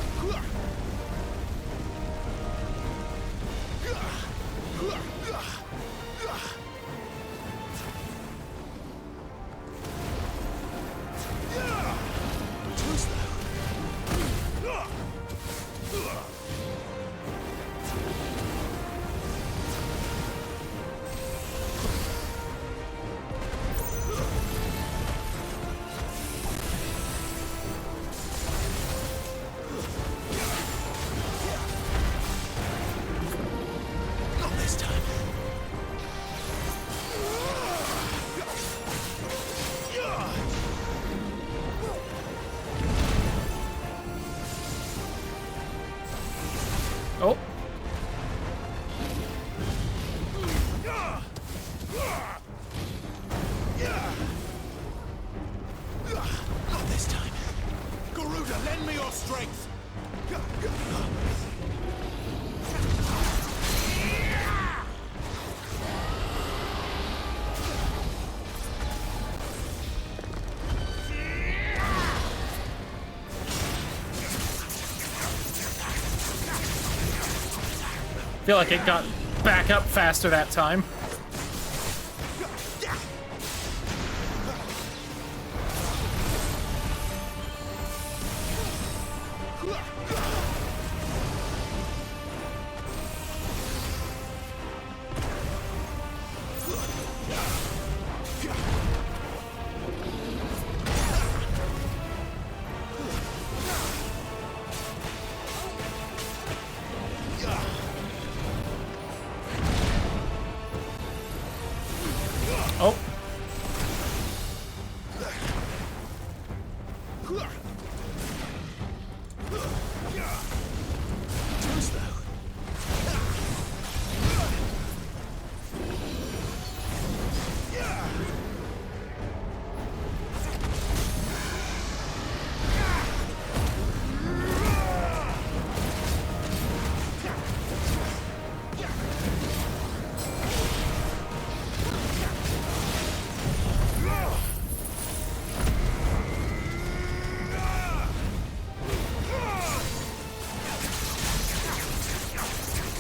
your strength. Feel like it got back up faster that time. Oh.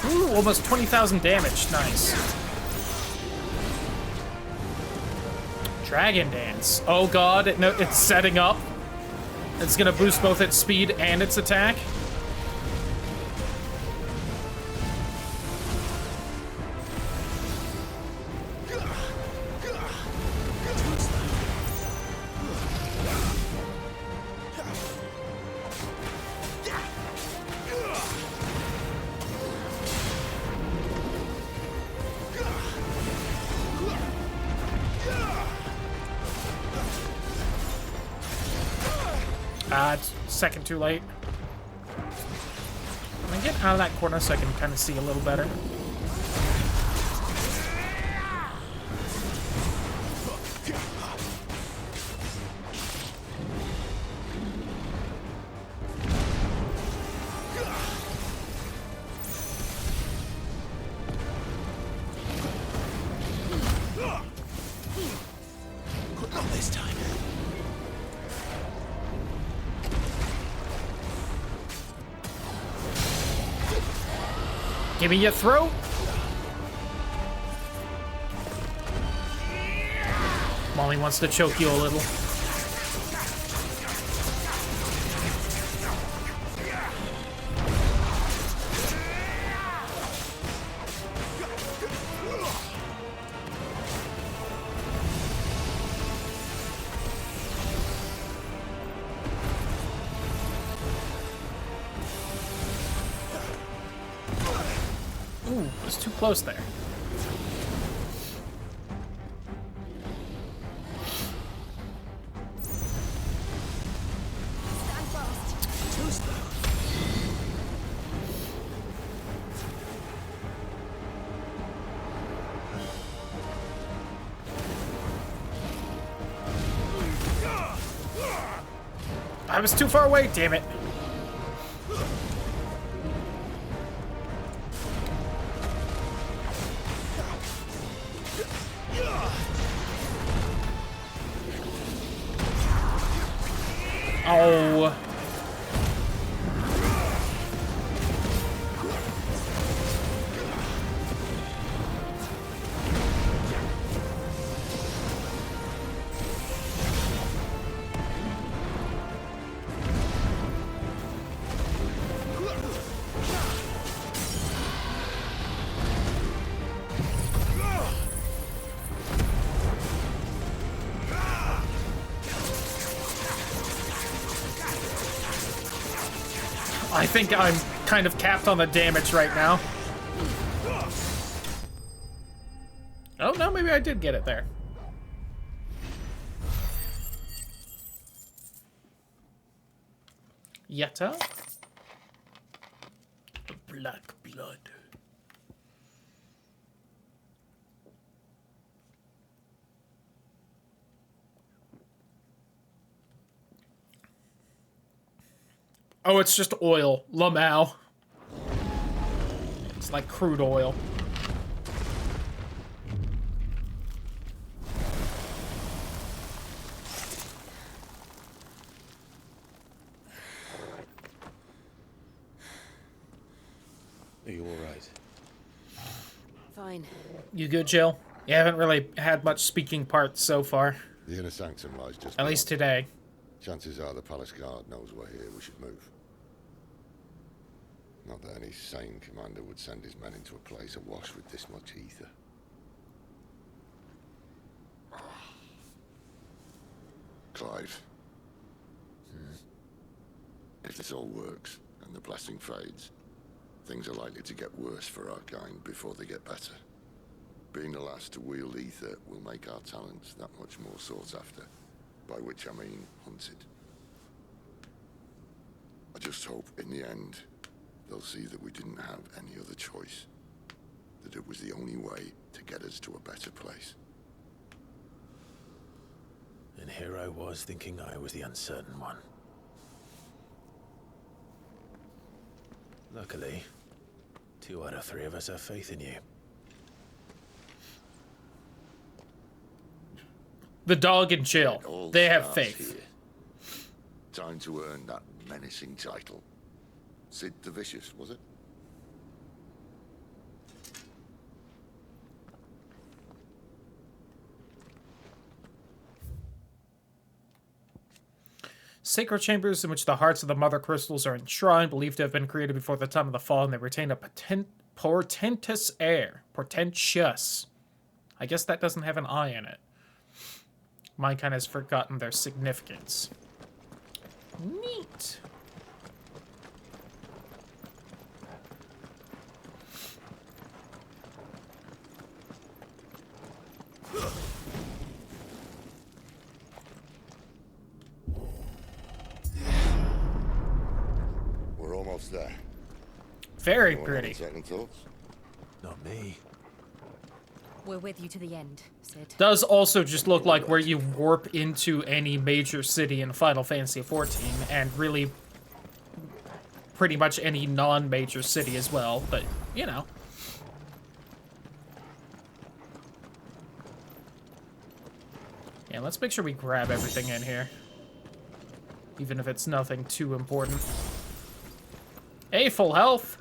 Ooh, almost 20,000 damage. Nice. Dragon Dance. Oh god, it's setting up. It's gonna boost both its speed and its attack. It's second too late. I'm gonna get out of that corner so I can kind of see a little better. Not this time. Give me your throat. Molly wants to choke you a little. Ooh, it's too close there. Stand fast. Too slow. I was too far away, damn it. Oh. I think I'm kind of capped on the damage right now. Oh, no, maybe I did get it there. Yetta? Black blood. Oh, it's just oil. Lamau. It's like crude oil. Are you alright? Fine. You good, Jill? You haven't really had much speaking parts so far. The inner sanctum lies just At least beyond. today. Chances are the palace guard knows we're here. We should move. Not that any sane commander would send his men into a place awash with this much ether. Clive. If this all works, and the blessing fades, things are likely to get worse for our kind before they get better. Being the last to wield ether will make our talents that much more sought after, by which I mean hunted. I just hope, in the end, they'll see that we didn't have any other choice. That it was the only way to get us to a better place. And here I was thinking I was the uncertain one. Luckily, 2 out of 3 of us have faith in you. The dog and Jill. They have faith. Here. Time to earn that menacing title. Sid the Vicious, was it? Sacred chambers in which the hearts of the mother crystals are enshrined, believed to have been created before the time of the fall, and they retain a portentous air. Portentous. I guess that doesn't have an I in it. Mine kind of has forgotten their significance. Neat. We're almost there. Very Anyone have pretty. second thoughts? Not me. We're with you to the end, Sid. Does also just look like where you warp into any major city in Final Fantasy XIV, and really pretty much any non-major city as well, but, you know. Yeah, let's make sure we grab everything in here. Even if it's nothing too important. Hey, full health!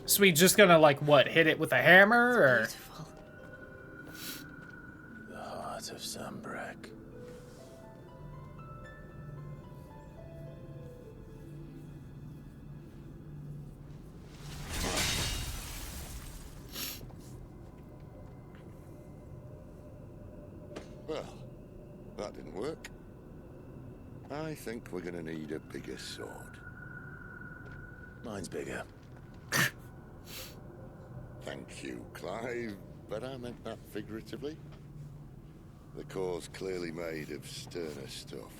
So we just gonna, like, what, hit it with a hammer, or? The heart of Sunbreak. Well, that didn't work. I think we're gonna need a bigger sword. Mine's bigger. Thank you, Clive, but I meant that figuratively. The core's clearly made of sterner stuff.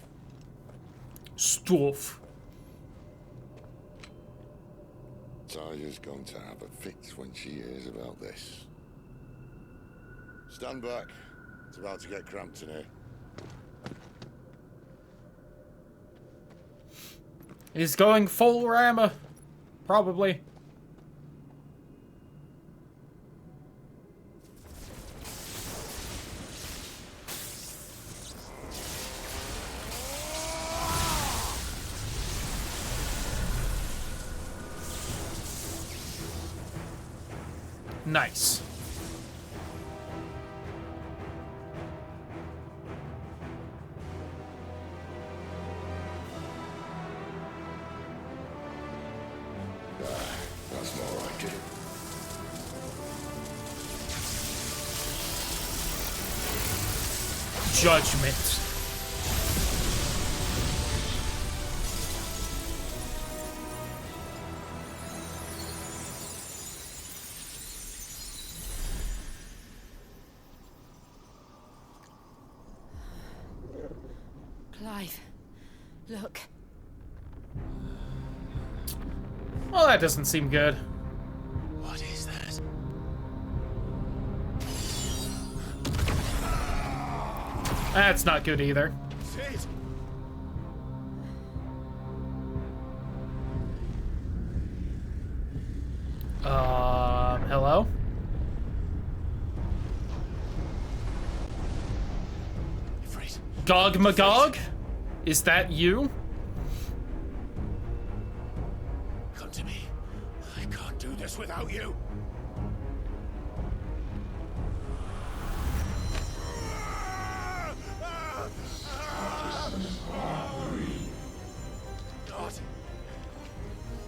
Stuff. Tyler's going to have a fit when she hears about this. Stand back. It's about to get cramped in here. He's going full rammer. Probably. Nice. That's more like it. Judgment. Clive, look. Well, that doesn't seem good. What is that? That's not good either. Sid! Hello? Gog Magog? Is that you? Come to me. I can't do this without you.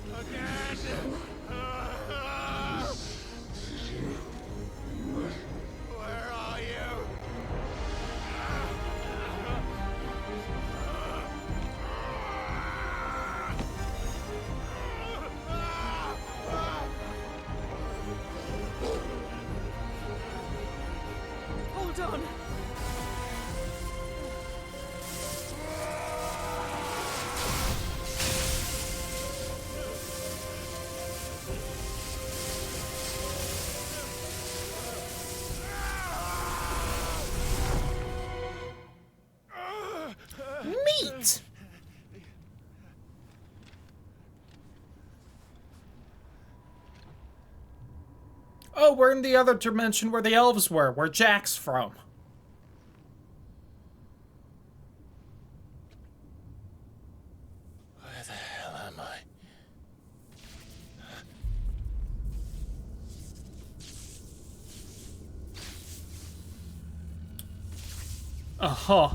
Not again. Where are you? Hold on. Neat! Oh, we're in the other dimension where the elves were, where Jack's from. Where the hell am I? Uh-huh.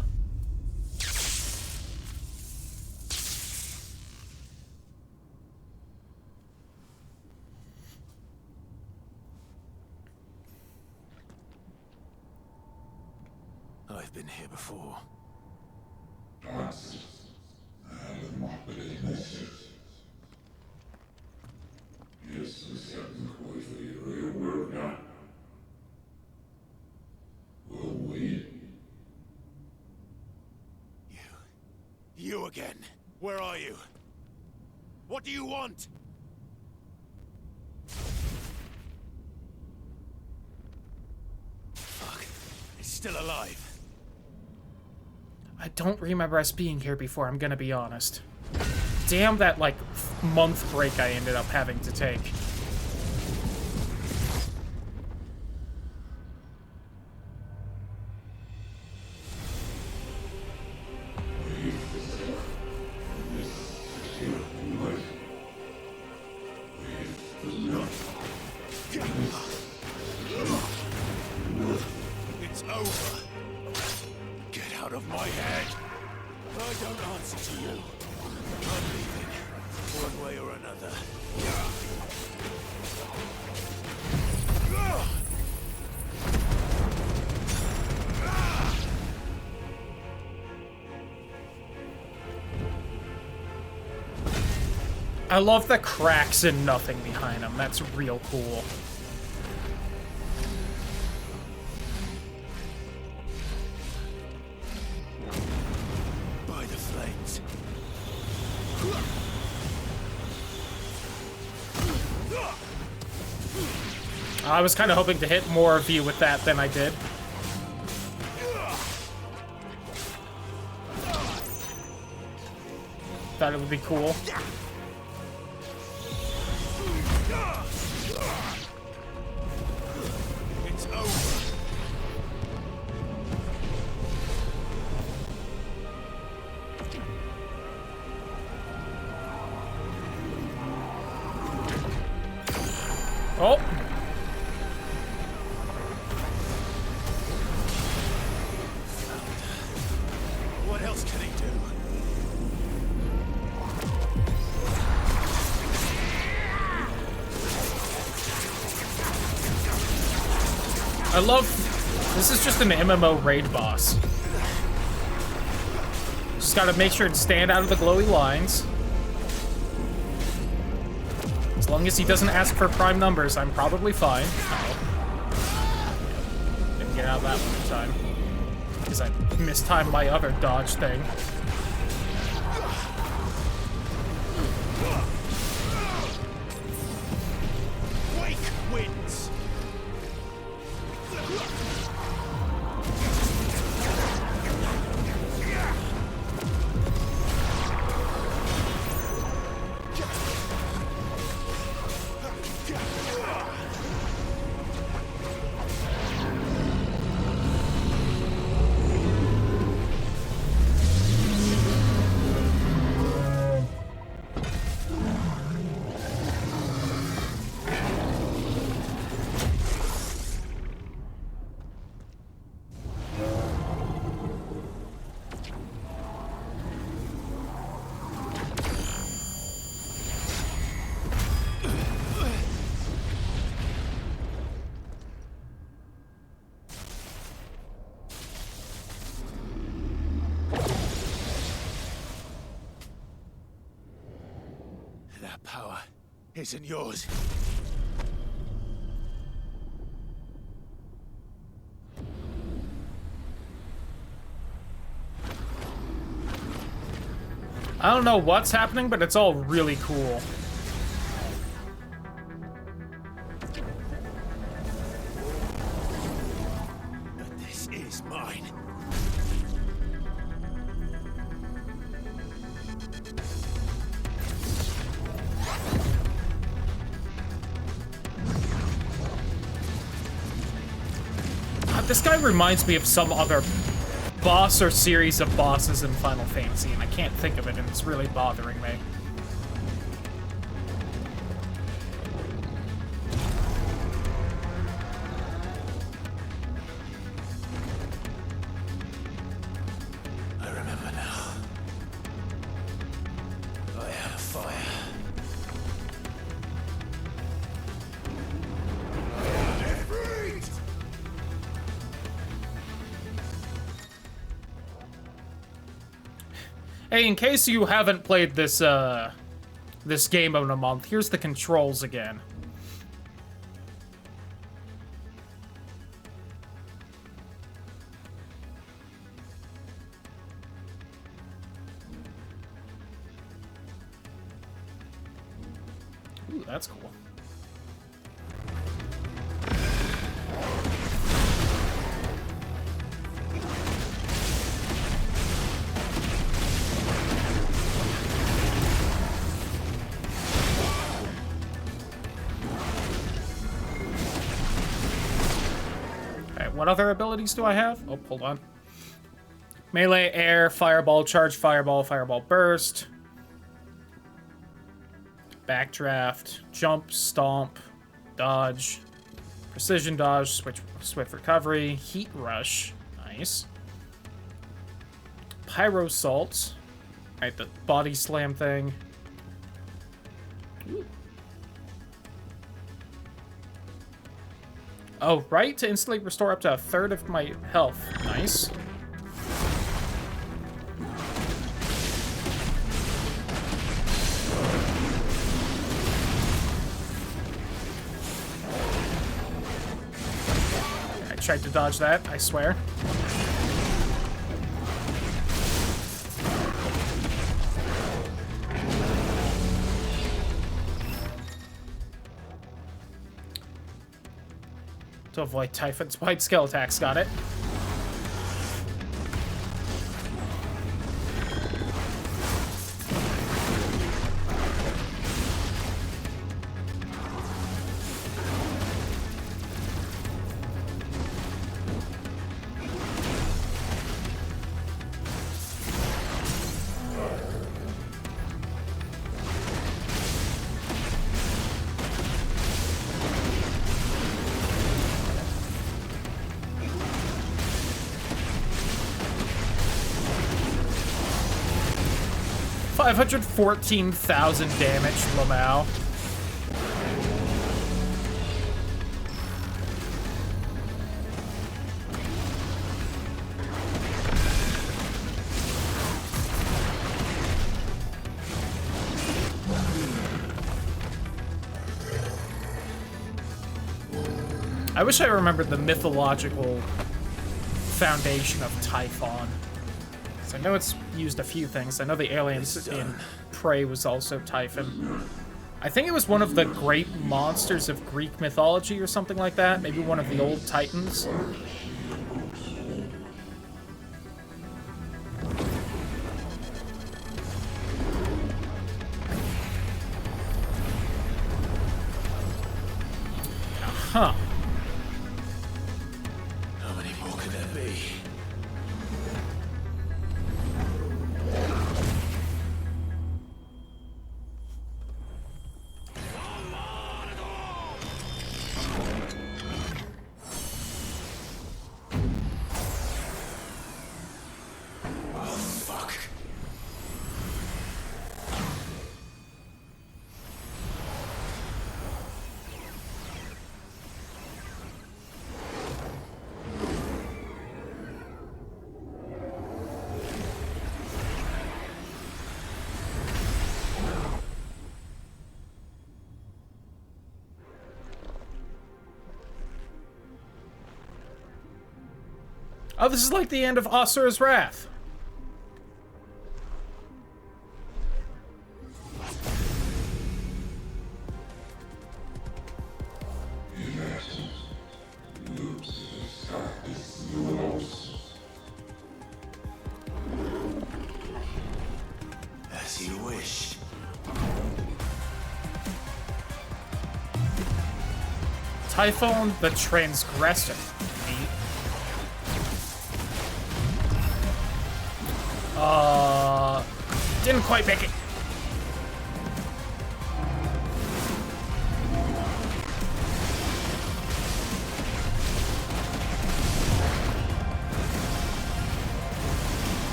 I've been here before. You again. Where are you? What do you want? Fuck. It's still alive. I don't remember us being here before, I'm gonna be honest. Damn that, like, month break I ended up having to take. It's over. Get out of my head. I don't answer to you. I'm leaving, one way or another. I love the cracks and nothing behind him. That's real cool. By the flames. I was kind of hoping to hit more of you with that than I did. Thought it would be cool. It's over. Oh. What else can he do? I love... This is just an MMO raid boss. Just gotta make sure to stand out of the glowy lines. As long as he doesn't ask for prime numbers, I'm probably fine. Uh-oh. Didn't get out of that one in time. Because I mistimed my other dodge thing. isn't yours. I don't know what's happening, but it's all really cool. But this is mine. This guy reminds me of some other boss or series of bosses in Final Fantasy, and I can't think of it, and it's really bothering me. I remember now. I have fire. Hey, in case you haven't played this, this game in a month, here's the controls again. Ooh, that's cool. What other abilities do I have? Oh, hold on. Melee, air, fireball, charge, fireball, fireball burst. Backdraft, jump, stomp, dodge, precision dodge, swift recovery, heat rush. Nice. Pyro salt. Alright, the body slam thing. Ooh. Oh, right, to instantly restore up to 1/3 of my health. Nice. I tried to dodge that, I swear. To avoid Typhon's wide skill attacks, got it. $514,000 damage, Lamau. I wish I remembered the mythological foundation of Typhon. I know it's used a few things. I know the aliens in Prey was also Typhon. I think it was one of the great monsters of Greek mythology or something like that. Maybe one of the old Titans. Huh. How many more could there be? Oh, this is like the end of Asura's Wrath. As you wish. Typhon the Transgressor. Didn't quite make it.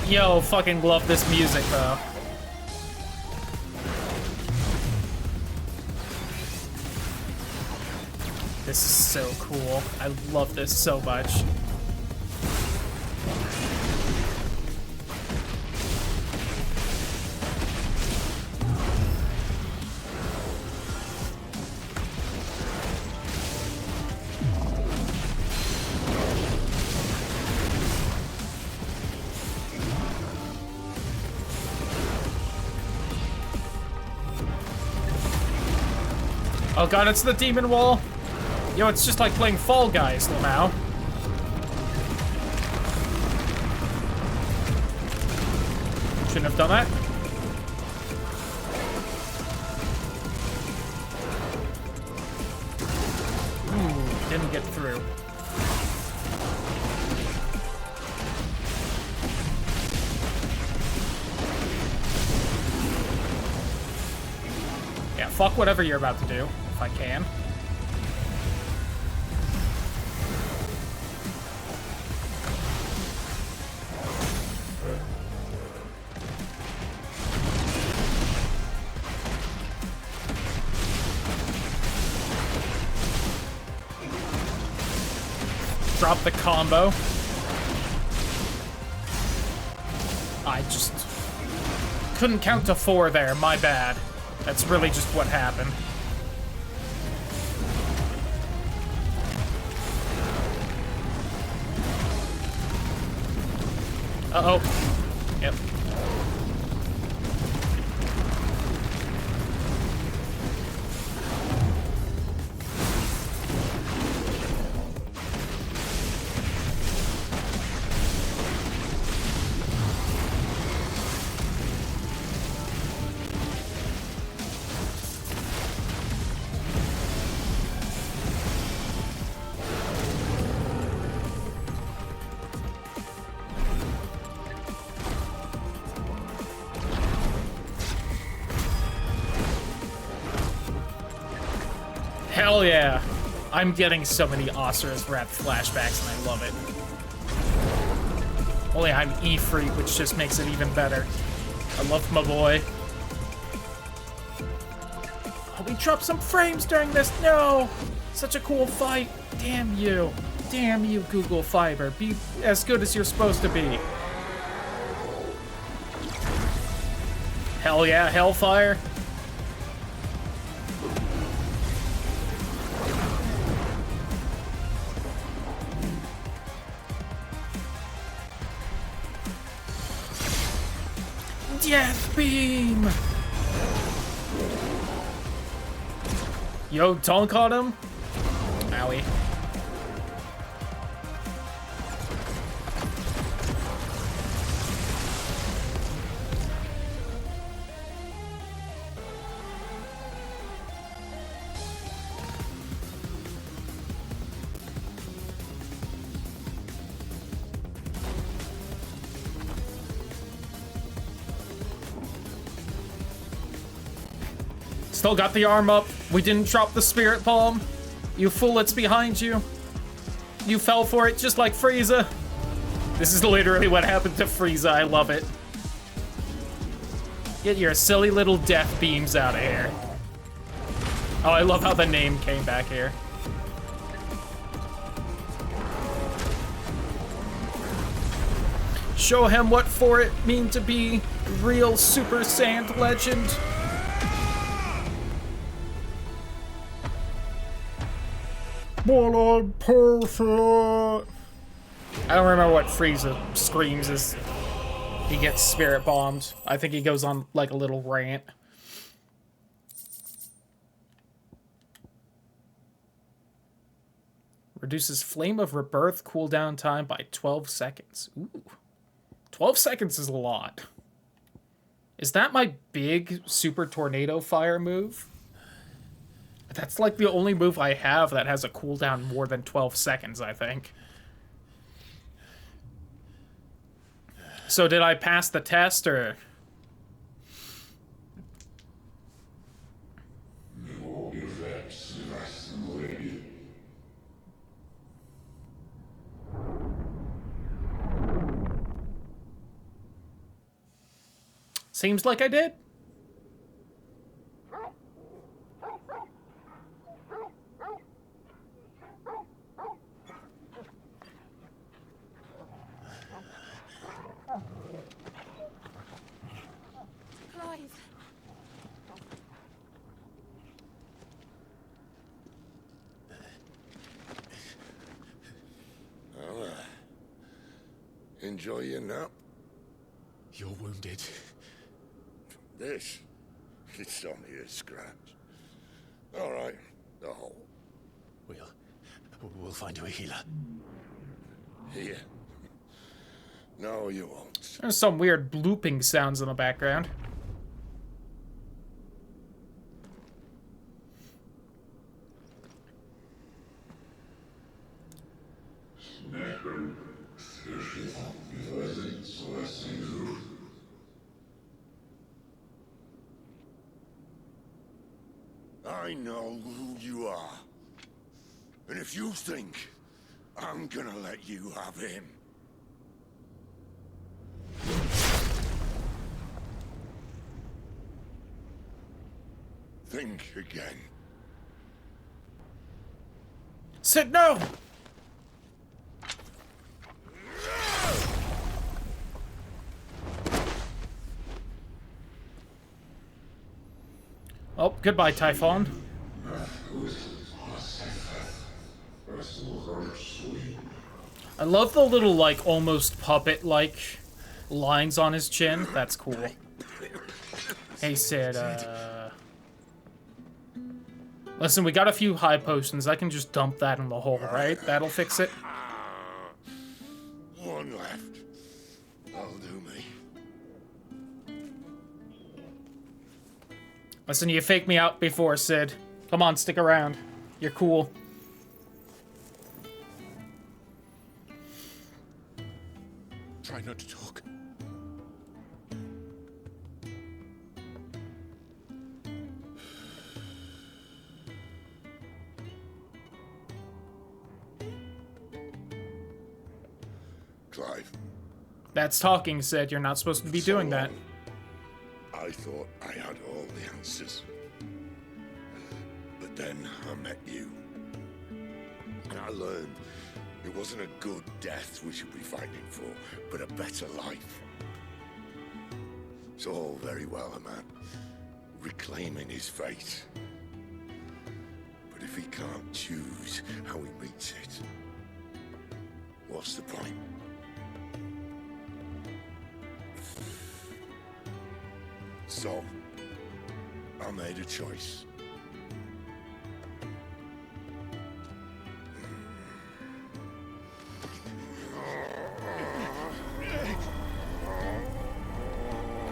Yo, fucking love this music though. This is so cool. I love this so much. Oh god, it's the demon wall. Yo, it's just like playing Fall Guys, Lamau. Shouldn't have done that. Ooh, didn't get through. Yeah, fuck whatever you're about to do, if I can. Drop the combo. I just couldn't count to 4 there, my bad. That's really just what happened. Uh-oh. Yep. Hell yeah. I'm getting so many Asura's Wrath flashbacks and I love it. Only I'm E-free, which just makes it even better. I love my boy. Oh, we dropped some frames during this. No! Such a cool fight. Damn you. Damn you, Google Fiber. Be as good as you're supposed to be. Hell yeah, Hellfire. Death Beam! Yo, dunk on him? Owie. Still got the arm up. We didn't drop the spirit palm. You fool, it's behind you. You fell for it just like Frieza. This is literally what happened to Frieza. I love it. Get your silly little death beams out of here. Oh, I love how the name came back here. Show him what for it mean to be real Super Saiyan legend. Blood perfect. I don't remember what Frieza screams as he gets spirit bombed. I think he goes on like a little rant. Reduces Flame of Rebirth cooldown time by 12 seconds. Ooh. 12 seconds is a lot. Is that my big Super Tornado Fire move? That's like the only move I have that has a cooldown more than 12 seconds, I think. So did I pass the test, or... Seems like I did. Clive. Well, enjoy your nap. You're wounded. This? It's only a scratch. All right, the hole. We'll find you a healer. Here. No, you won't. There's some weird blooping sounds in the background. I know who you are. And if you think I'm gonna let you have him... Think again. Sid, no! Oh, goodbye, Typhon. I love the little, like, almost puppet-like lines on his chin. That's cool. Hey, Sid, listen, we got a few high potions. I can just dump that in the hole, right? That'll fix it. One left. That'll do me. Listen, you faked me out before, Sid. Come on, stick around. You're cool. Try not to talk. Clive. That's talking, Sid. You're not supposed to be doing that. I thought I had all the answers. But then I met you. And I learned it wasn't a good death we should be fighting for, but a better life. It's all very well, a man reclaiming his fate. But if he can't choose how he meets it, what's the point? So, I made a choice.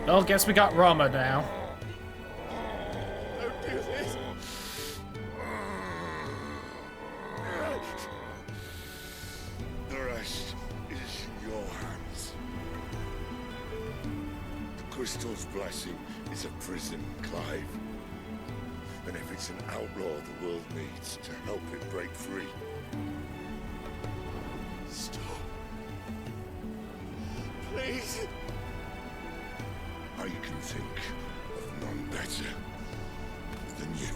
Well, guess we got Rama now. Don't do this. The rest is in your hands. The crystal's blessing is a prison, Clive. And if it's an outlaw the world needs to help it break free. Stop. Please. I can think of none better than you.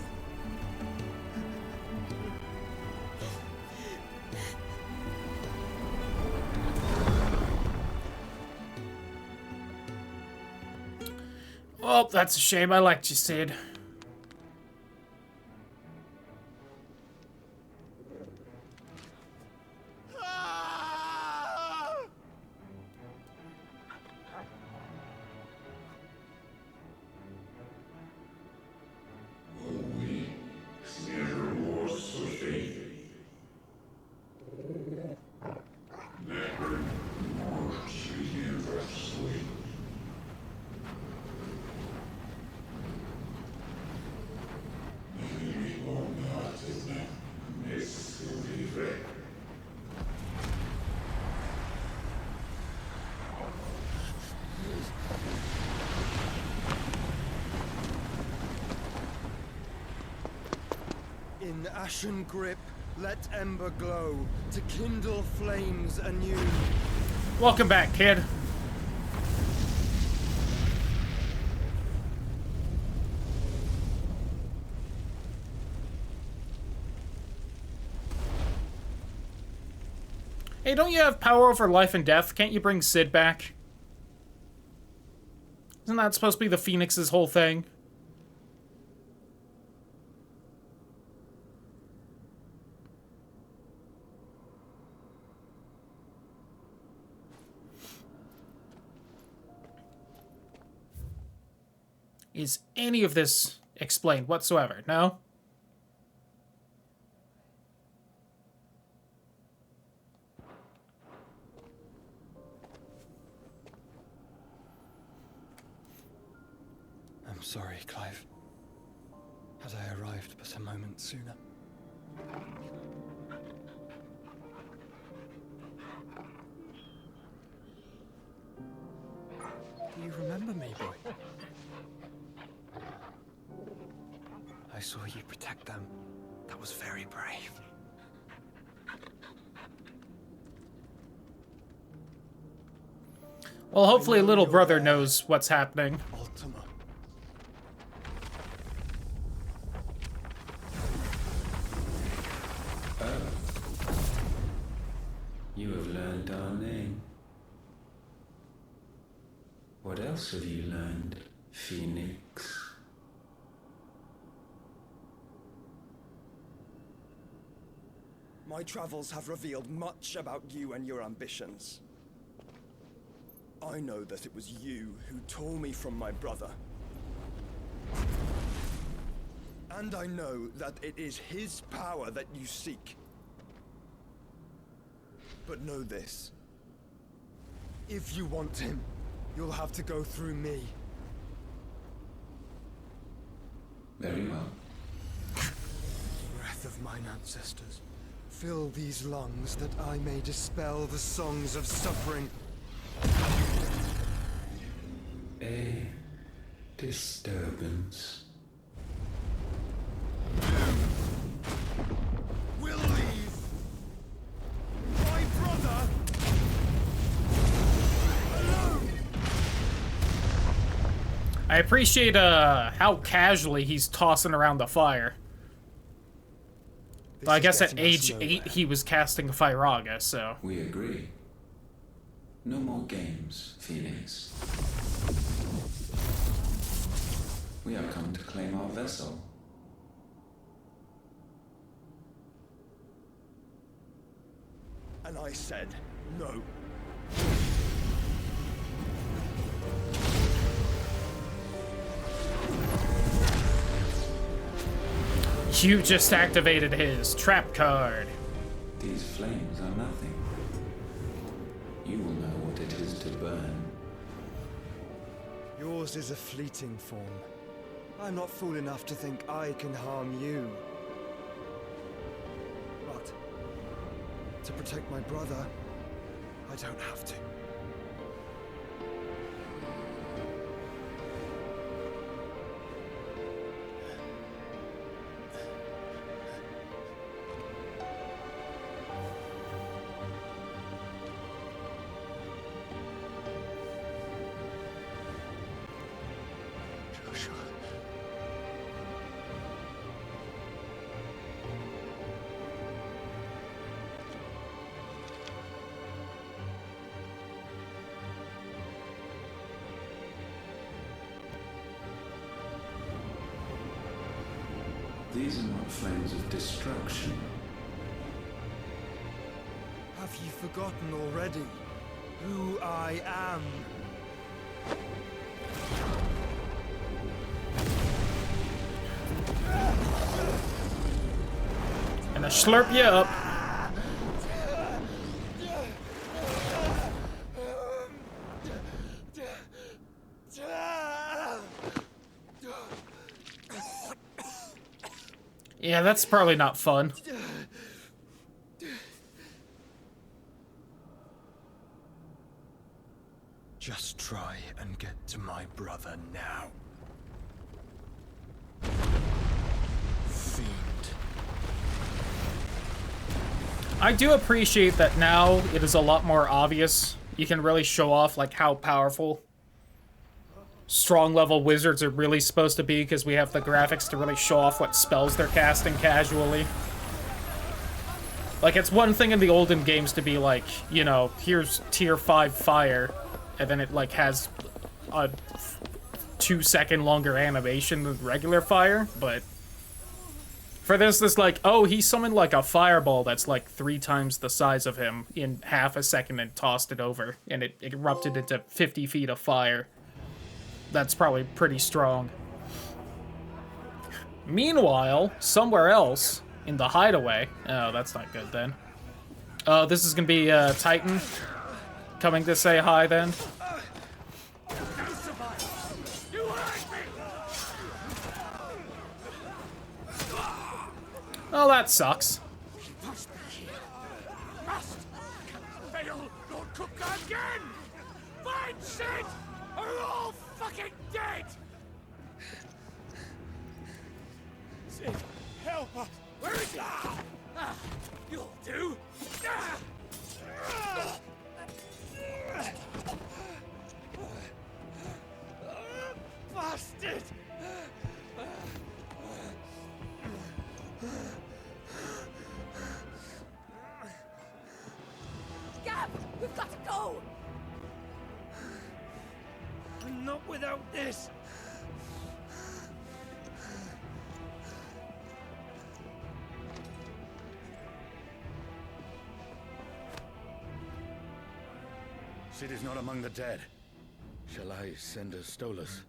Oh, that's a shame. I liked you, Sid. In ashen grip, let ember glow to kindle flames anew. Welcome back, kid. Hey, don't you have power over life and death? Can't you bring Sid back? Isn't that supposed to be the Phoenix's whole thing? Is any of this explained whatsoever? No? I'm sorry, Clive. Had I arrived but a moment sooner. Do you remember me, boy? I saw you protect them. That was very brave. Well, hopefully little brother knows what's happening. Ultima. You have learned our name. What else have you learned, Phoenix? My travels have revealed much about you and your ambitions. I know that it was you who tore me from my brother. And I know that it is his power that you seek. But know this. If you want him, you'll have to go through me. Very well. Breath of mine ancestors, fill these lungs that I may dispel the songs of suffering. A disturbance. We'll leave. My brother alone. I appreciate how casually he's tossing around the fire. Well, I guess at age 8 he was casting a Firaga, so. We agree. No more games, Phoenix. We have come to claim our vessel. And I said no. You just activated his trap card. These flames are nothing. You will know what it is to burn. Yours is a fleeting form. I'm not fool enough to think I can harm you. But to protect my brother, I don't have to. These are not flames of destruction. Have you forgotten already who I am? And I slurp you up. Yeah, that's probably not fun. Just try and get to my brother now. Fiend. I do appreciate that now it is a lot more obvious. You can really show off like how powerful strong level wizards are really supposed to be because we have the graphics to really show off what spells they're casting casually. Like, it's one thing in the olden games to be like, you know, here's tier 5 fire, and then it like has a 2-second longer animation than regular fire, but for this like, oh, he summoned like a fireball that's like 3 times the size of him in half a second and tossed it over, and it erupted into 50 feet of fire. That's probably pretty strong. Meanwhile, somewhere else, in the hideaway... Oh, that's not good then. Oh, this is gonna be Titan coming to say hi then. Oh, that sucks. Must be here. Must fail Lord Cook again. Find Sid, or we're all fucking dead. Sid, help us. Where is he? You'll do. Bastard. Gab, we've got to go! Not without this. Sid is not among the dead. Shall I send a Stolas?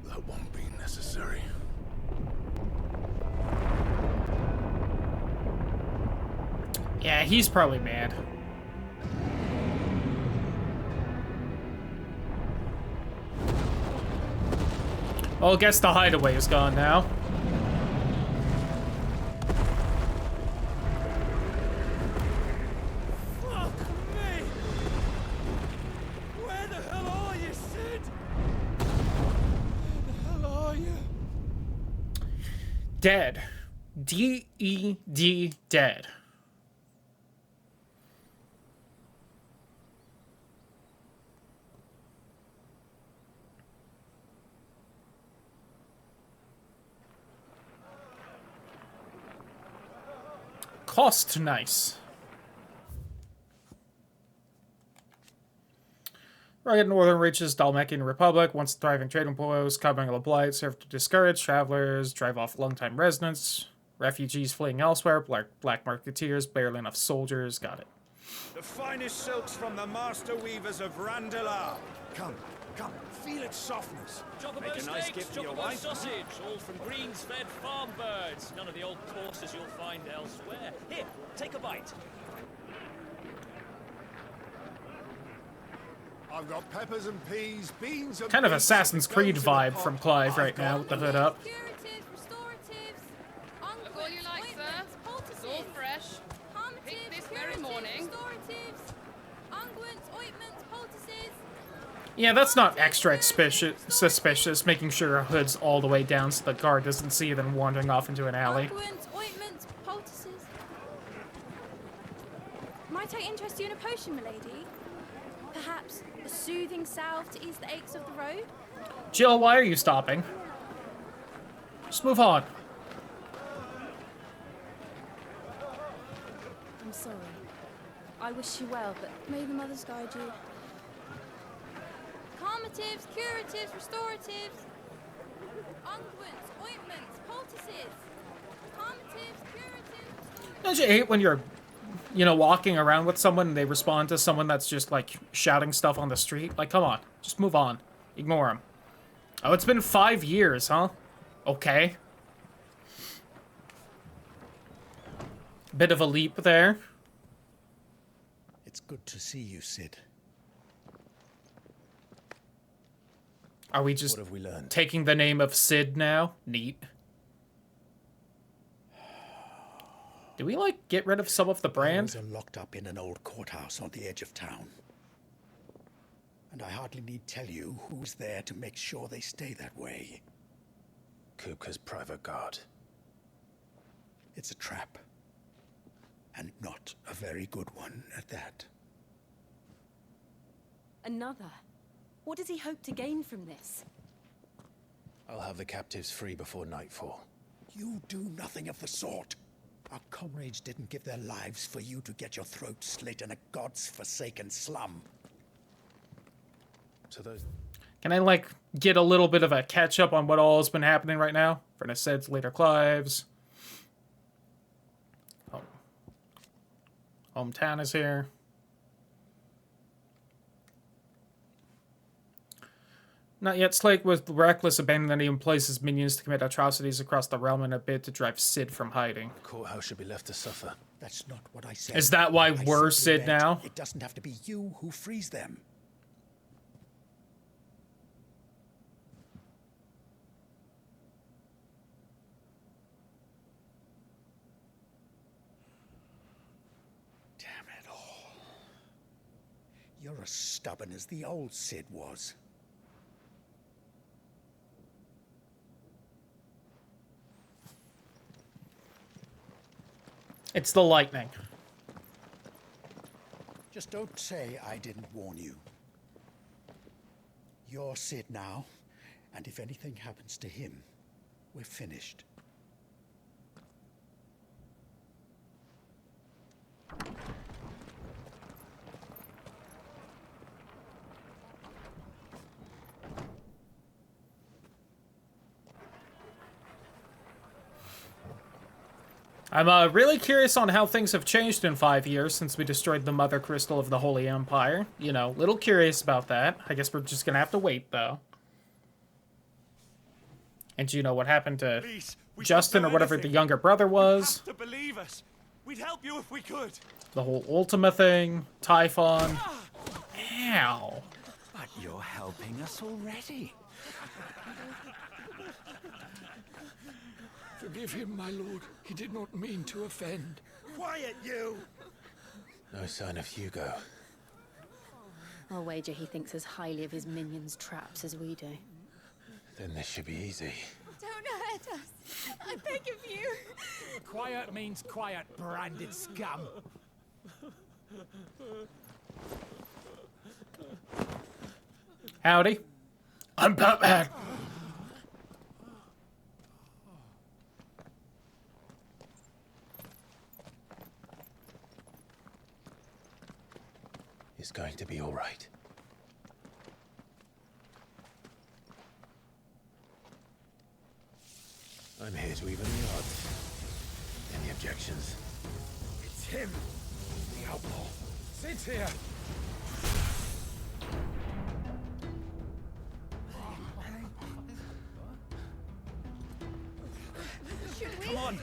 That won't be necessary. Yeah, he's probably mad. Well, I guess the hideaway is gone now. Fuck me! Where the hell are you, Sid? Where the hell are you? Dead. D-E-D, dead. Cost nice. Rugged northern reaches Dalmatian Republic, once thriving trading post, covering the blight, served to discourage travelers, drive off longtime residents, refugees fleeing elsewhere, black marketeers, barely enough soldiers, got it. The finest silks from the master weavers of Randalar. Come, feel its softness. Make a nice gift for your wife. Sausage, all from greens-fed farm birds. None of the old courses you'll find elsewhere. Here, take a bite. I've got peppers and peas, beans and Kind of beets, Assassin's Creed goats in a vibe pot. from Clive right now with the hood up. Look all you like, sir. It's all fresh. Picked this very morning. Yeah, that's not extra suspicious, making sure a hood's all the way down so the guard doesn't see you then wandering off into an alley. Ointments, poultices. Might I interest you in a potion, milady? Perhaps a soothing salve to ease the aches of the road? Jill, why are you stopping? Just move on. I'm sorry. I wish you well, but may the mothers guide you. Calmatives, curatives, restoratives. Unguents, ointments, poultices. Calmatives, curatives, Don't you hate when you're, you know, walking around with someone and they respond to someone that's just, like, shouting stuff on the street? Like, come on. Just move on. Ignore them. Oh, it's been 5 years, huh? Okay. Bit of a leap there. It's good to see you, Sid. Are we just What have we learned? taking the name of Sid now? Neat. Do we, like, get rid of some of the brand? Those are locked up in an old courthouse on the edge of town. And I hardly need tell you who's there to make sure they stay that way. Kupka's private guard. It's a trap. And not a very good one at that. Another? What does he hope to gain from this? I'll have the captives free before nightfall. You do nothing of the sort. Our comrades didn't give their lives for you to get your throat slit in a god's forsaken slum. So those... Can I, like, get a little bit of a catch-up on what all has been happening right now? For Nased's later Clives. Oh. Hometown is here. Not yet. Slake with reckless abandon that he employs his minions to commit atrocities across the realm in a bid to drive Sid from hiding. The courthouse should be left to suffer. That's not what I said. Is that why I we're simply Sid meant now? It doesn't have to be you who frees them. Damn it all. You're as stubborn as the old Sid was. It's the lightning. Just don't say I didn't warn you. You're Sid now, and if anything happens to him, we're finished. I'm really curious on how things have changed in 5 years since we destroyed the Mother Crystal of the Holy Empire. You know, little curious about that. I guess we're just gonna have to wait, though. And you know what happened to Please, Justin or whatever the younger brother was? You have to believe us. We'd help you if we could. The whole Ultima thing, Typhon. Ow. But you're helping us already. Forgive him, my lord. He did not mean to offend. Quiet, you! No sign of Hugo. I'll wager he thinks as highly of his minions' traps as we do. Then this should be easy. Don't hurt us. I beg of you. Quiet means quiet, branded scum. Howdy. I'm Batman. It's going to be all right. I'm here to even the odds. Any objections? It's him, the outlaw. Sit here. Should we? Come on.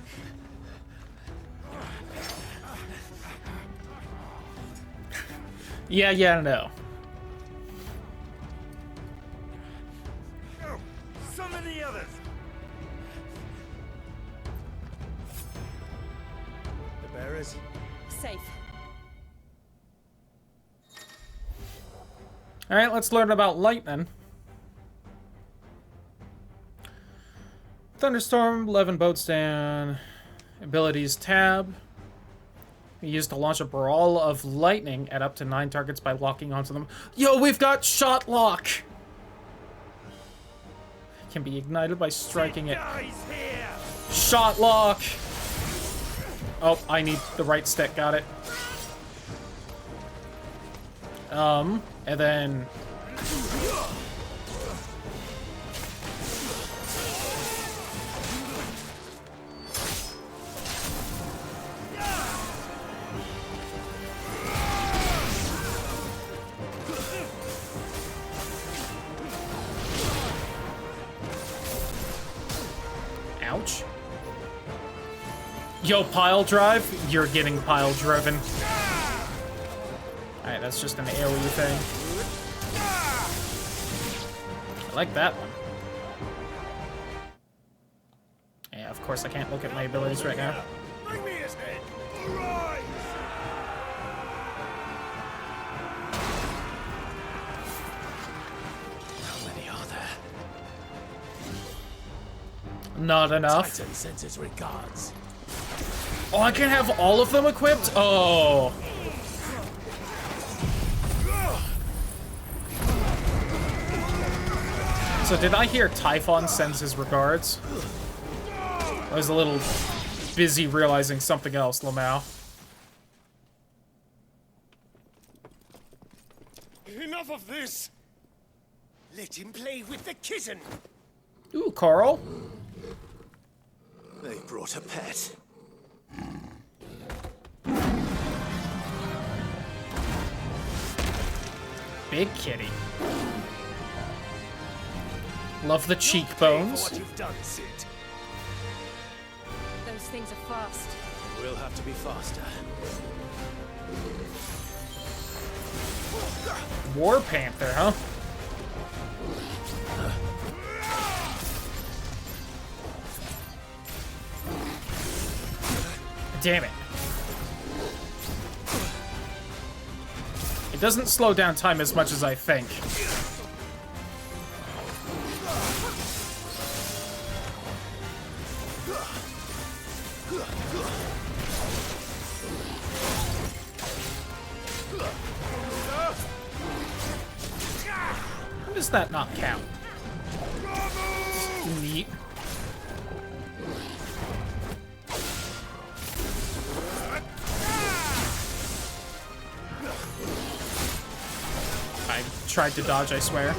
Yeah, no. Go! Summon the others! The bearers? Safe. Alright, let's learn about lightning. Thunderstorm, 11 boats down. Abilities tab. Used to launch a brawl of lightning at up to 9 targets by locking onto them. Yo, we've got shot lock! Can be ignited by striking it. Shot lock! Oh, I need the right stick, got it. And then... Ouch. Yo, pile drive? You're getting pile driven. Alright, that's just an AoE thing. I like that one. Yeah, of course I can't look at my abilities right now. Bring me his head! Arise! How many are there? Not enough. Titan sends his regards. Oh, I can have all of them equipped? Oh. So did I hear Typhon sends his regards? I was a little busy realizing something else, Lamau. Enough of this! Let him play with the kitten! Ooh, Carl. They brought a pet. Big kitty. Love the cheekbones. What you've done, Sid. Those things are fast. We'll have to be faster. War Panther, huh? Damn it. It doesn't slow down time as much as I think. How does that not count? Neat. I tried to dodge, I swear.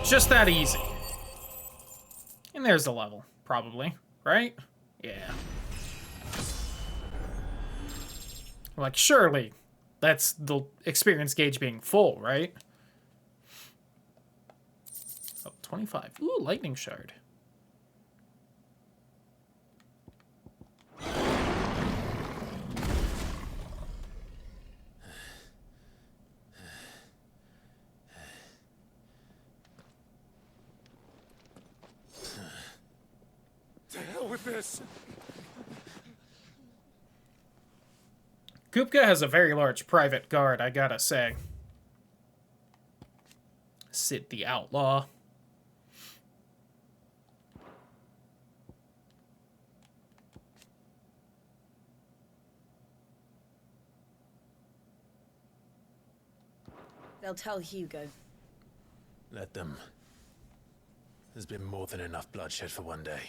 Just that easy. And there's the level, probably, right? Yeah. Like, surely that's the experience gauge being full, right? Oh, 25. Ooh, lightning shard. To hell with this! Kupka has a very large private guard, I gotta say. Sid the Outlaw. They'll tell Hugo. Let them. There's been more than enough bloodshed for one day.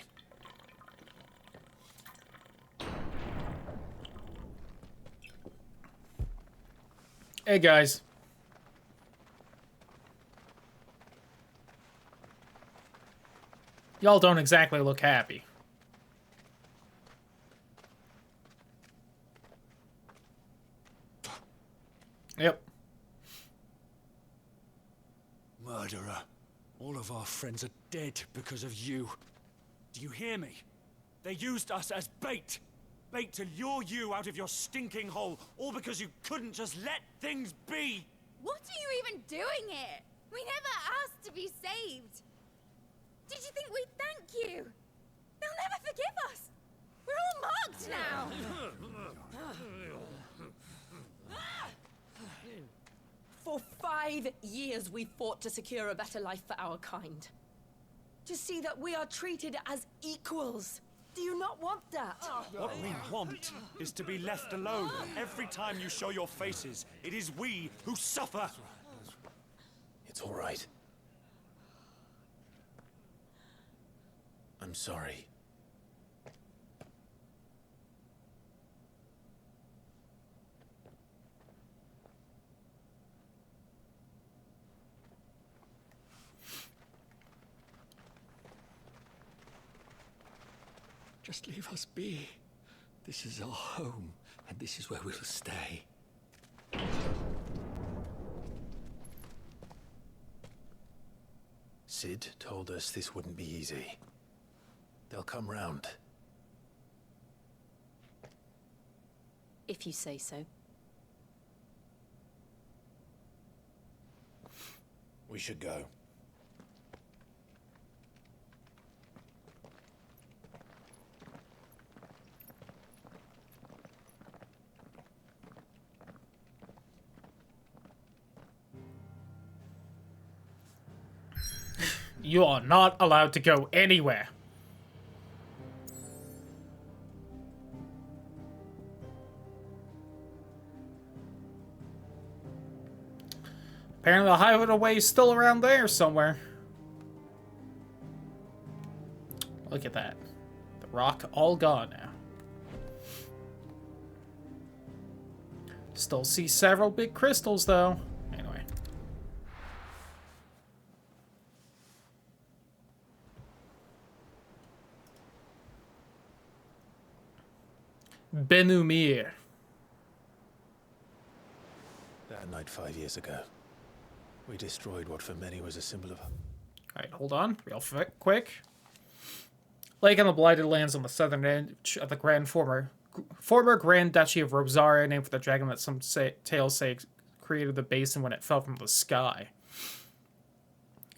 Hey, guys. Y'all don't exactly look happy. Yep. Murderer. All of our friends are dead because of you. Do you hear me? They used us as bait. Bait to lure you out of your stinking hole, all because you couldn't just let things be. What are you even doing here? We never asked to be saved. Did you think we'd thank you? years we've fought to secure a better life for our kind. To see that we are treated as equals. Do you not want that? What we want is to be left alone. Every time you show your faces, it is we who suffer. It's all right. I'm sorry. Just leave us be. This is our home, and this is where we'll stay. Sid told us this wouldn't be easy. They'll come round. If you say so. We should go. You are not allowed to go anywhere. Apparently the hideaway is still around there somewhere. Look at that. The rock all gone now. Still see several big crystals though. Anyway. Benumir. That night 5 years ago, we destroyed what for many was a symbol of... Alright, hold on. Real quick. Lake on the Blighted Lands on the southern edge of the former Grand Duchy of Rosaria, named for the dragon that some tales say created the basin when it fell from the sky.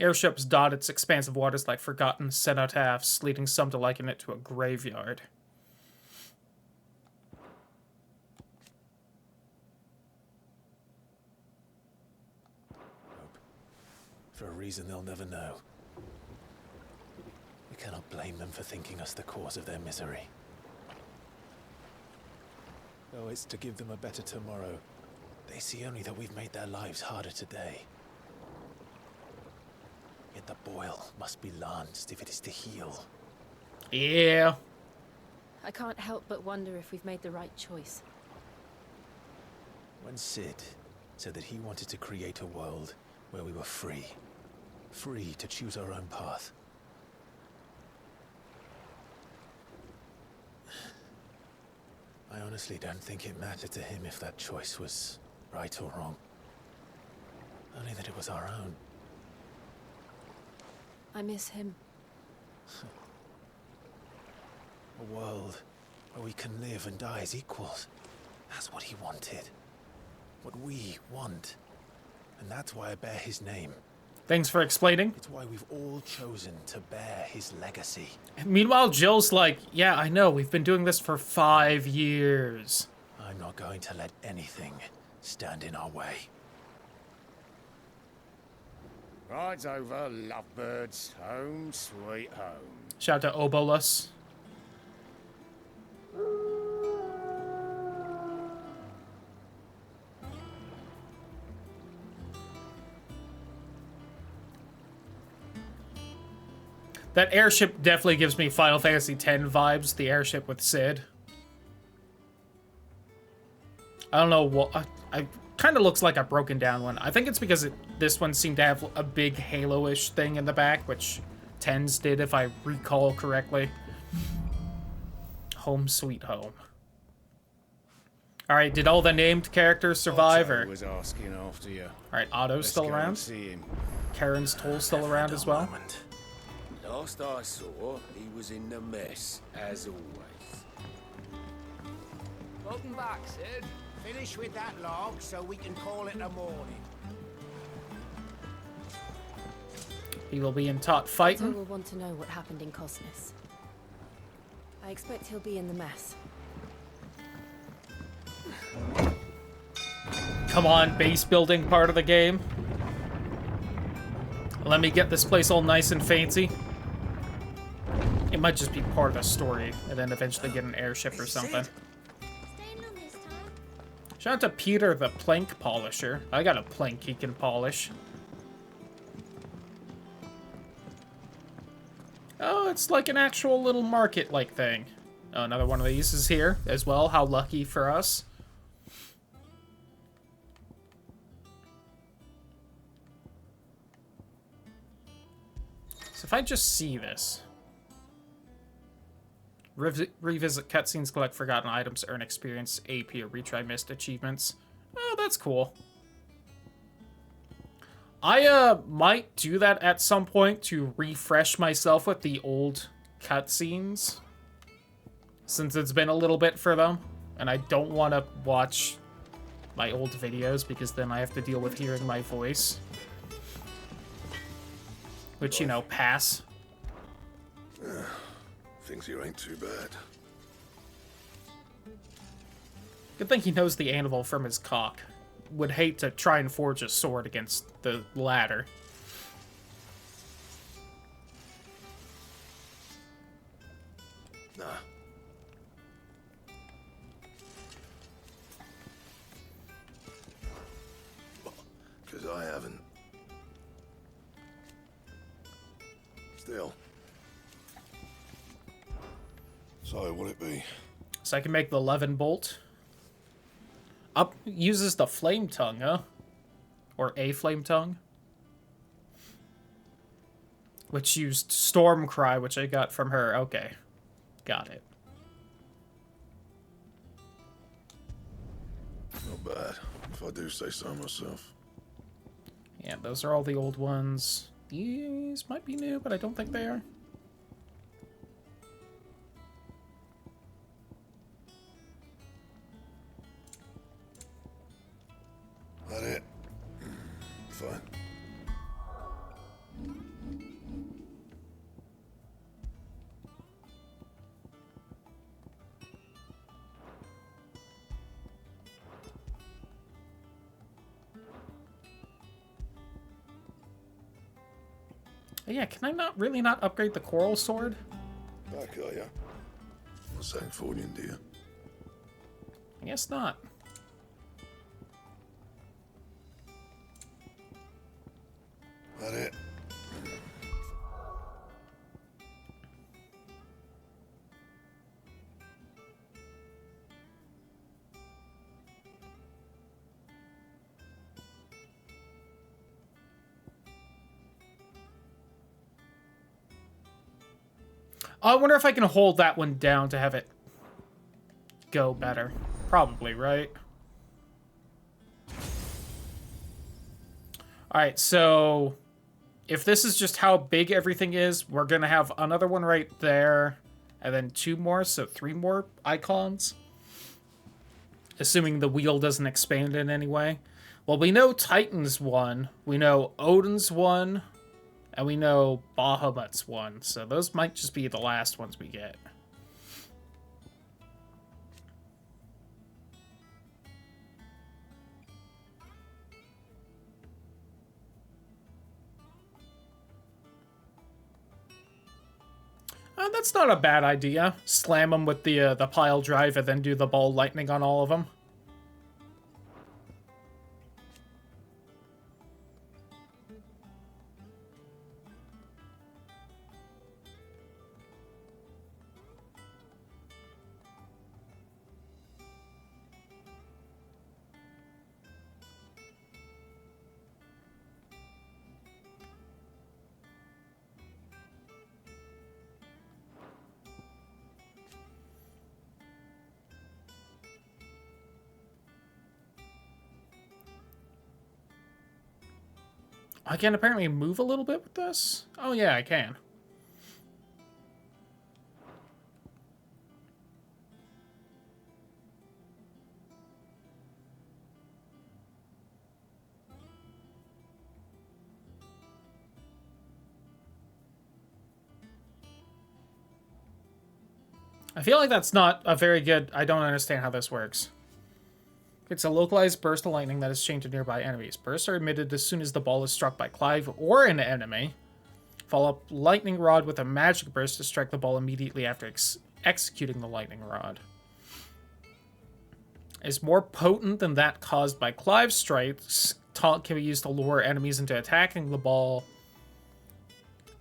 Airships dot its expansive waters like forgotten cenotaphs, leading some to liken it to a graveyard. For a reason they'll never know. We cannot blame them for thinking us the cause of their misery. Though it's to give them a better tomorrow, they see only that we've made their lives harder today. Yet the boil must be lanced if it is to heal. Yeah. I can't help but wonder if we've made the right choice. When Sid said that he wanted to create a world where we were free. Free to choose our own path. I honestly don't think it mattered to him if that choice was right or wrong. Only that it was our own. I miss him. A world where we can live and die as equals. That's what he wanted. What we want. And that's why I bear his name. Thanks for explaining. It's why we've all chosen to bear his legacy. Meanwhile, Jill's like, yeah, I know, we've been doing this for 5 years. I'm not going to let anything stand in our way. Rides over, lovebirds. Home, sweet home. Shout out to Obolus. That airship definitely gives me Final Fantasy X vibes, the airship with Sid. I don't know what... I kind of looks like a broken down one. I think it's because this one seemed to have a big Halo-ish thing in the back, which Tens did, if I recall correctly. Home sweet home. Alright, did all the named characters survive, or... was asking after you. Alright, Otto's still around. See him. Karen's Toll still around as well. Last I saw, he was in the mess, as always. Welcome back, Sid. Finish with that log so we can call it a morning. He will be in top fighting. Otto will want to know what happened in Cosnus. I expect he'll be in the mess. Come on, base building part of the game. Let me get this place all nice and fancy. It might just be part of a story, and then eventually get an airship or something. Shout out to Peter the plank polisher. I got a plank he can polish. Oh, it's like an actual little market-like thing. Oh, another one of these is here as well. How lucky for us. So if I just see this. Revisit cutscenes, collect forgotten items, earn experience, AP, or retry missed achievements. Oh, that's cool. I might do that at some point to refresh myself with the old cutscenes, since it's been a little bit for them, and I don't want to watch my old videos because then I have to deal with hearing my voice. Which, you know, pass. Things here ain't too bad. Good thing he knows the animal from his cock. Would hate to try and forge a sword against the latter. Nah. Because I haven't. Still. So, what'll it be? So I can make the Levin bolt. Up uses the flame tongue, huh? Or a flame tongue. Which used storm cry, which I got from her. Okay. Got it. Not bad, if I do say so myself. Yeah, those are all the old ones. These might be new, but I don't think they are. That it? Fine. Yeah, can I not upgrade the coral sword? Back, are ya? What's that for you, dear? I guess not. That it? I wonder if I can hold that one down to have it go better. Probably, right? Alright, so if this is just how big everything is, we're going to have another one right there, and then 2 more, so 3 more icons. Assuming the wheel doesn't expand in any way. Well, we know Titan's one, we know Odin's one, and we know Bahamut's one, so those might just be the last ones we get. That's not a bad idea. Slam them with the pile drive and then do the ball lightning on all of them. I can apparently move a little bit with this? Oh yeah, I can. I feel like that's not a very good... I don't understand how this works. It's a localized burst of lightning that is chained to nearby enemies. Bursts are emitted as soon as the ball is struck by Clive or an enemy. Follow up lightning rod with a magic burst to strike the ball immediately after executing the lightning rod. Is more potent than that caused by Clive's strikes. Taunt can be used to lure enemies into attacking the ball.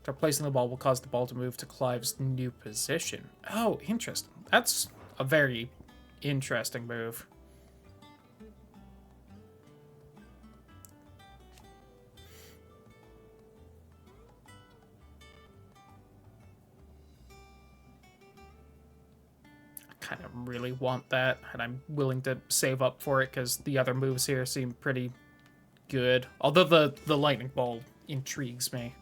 Replacing the ball will cause the ball to move to Clive's new position. Oh, interesting. That's a very interesting move. I kind of really want that, and I'm willing to save up for it because the other moves here seem pretty good. Although the lightning ball intrigues me.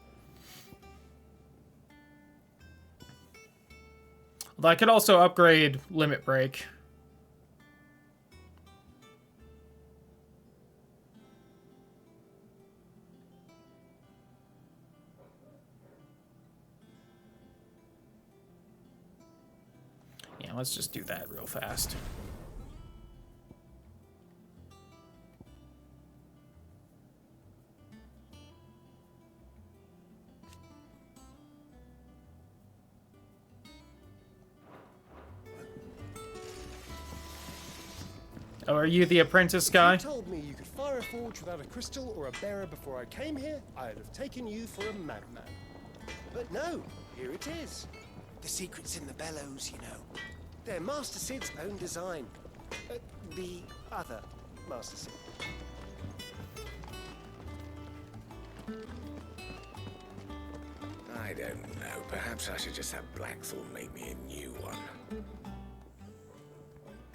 Although I could also upgrade Limit Break. Yeah, let's just do that real fast. Oh, are you the apprentice guy? If you told me you could fire a forge without a crystal or a bearer before I came here, I'd have taken you for a madman. But no, here it is. The secret's in the bellows, you know. They're Master Sid's own design. The other Master Sid. I don't know. Perhaps I should just have Blackthorn make me a new one.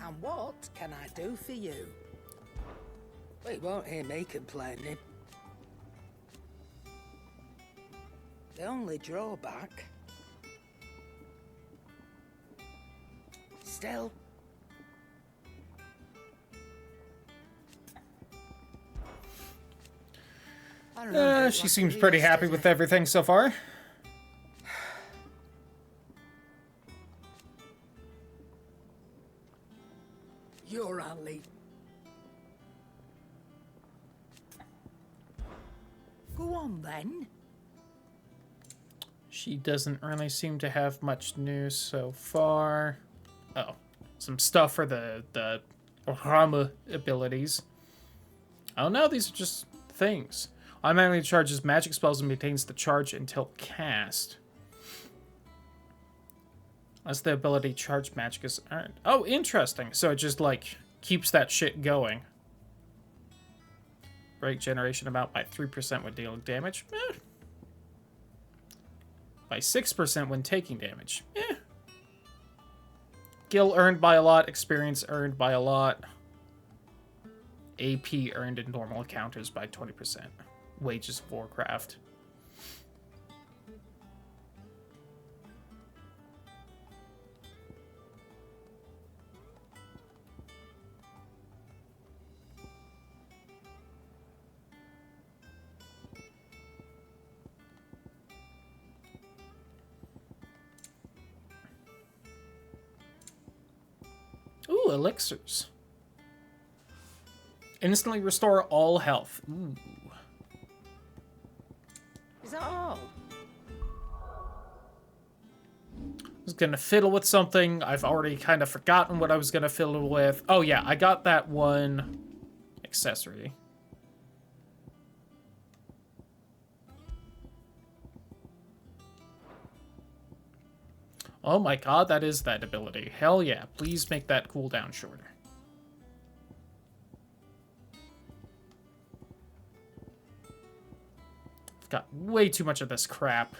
And what can I do for you? Well, you won't hear me complaining. The only drawback... Still... She seems pretty happy with everything so far. You're Ali. Go on then. She doesn't really seem to have much news so far. Oh, some stuff for the Rama abilities. Oh no, these are just things. Automatically charges magic spells and maintains the charge until cast. Unless the ability charge magic is earned. Oh, interesting. So it just, like, keeps that shit going. Break generation amount by 3% when dealing damage. Eh. By 6% when taking damage. Eh. Skill earned by a lot. Experience earned by a lot. AP earned in normal encounters by 20%. Wages of Warcraft. Ooh, elixirs. Instantly restore all health. Ooh. Is that all? I was gonna fiddle with something. I've already kind of forgotten what I was gonna fiddle with. Oh yeah, I got that one accessory. Oh my god, that is that ability. Hell yeah, please make that cooldown shorter. I've got way too much of this crap.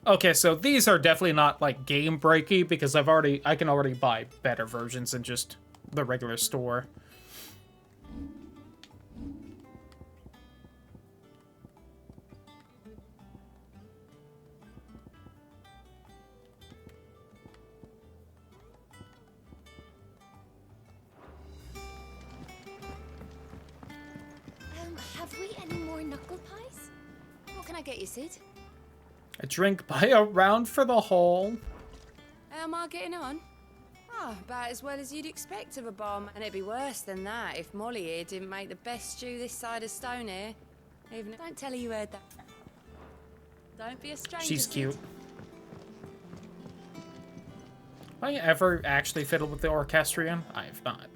Okay, so these are definitely not like game breaky because I can already buy better versions than just the regular store. Have Have we any more knuckle pies? What can I get you, Sid? A drink by a round for the hole. How am I getting on? Oh, about as well as you'd expect of a barman. And it'd be worse than that if Molly here didn't make the best stew this side of Stone here. Even don't tell her you heard that. Don't be a stranger. She's Sid. cute. Have I ever actually fiddled with the orchestrion? I have not.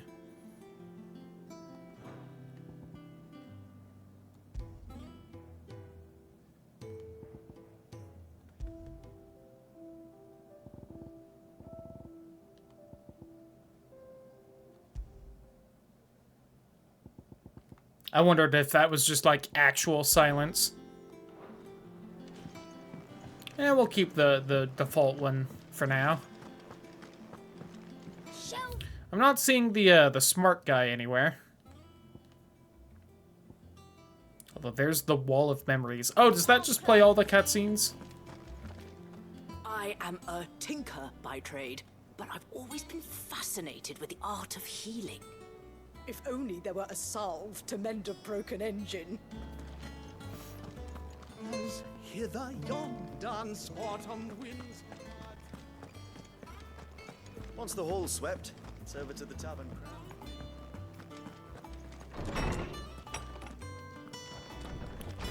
I wondered if that was just like actual silence. Yeah, we'll keep the default one for now. I'm not seeing the smart guy anywhere. Although there's the wall of memories. Oh, does that just play all the cutscenes? I am a tinker by trade, but I've always been fascinated with the art of healing. If only there were a salve to mend a broken engine. As hither yon dance autumn winds. Once the hall's swept, it's over to the tavern crowd.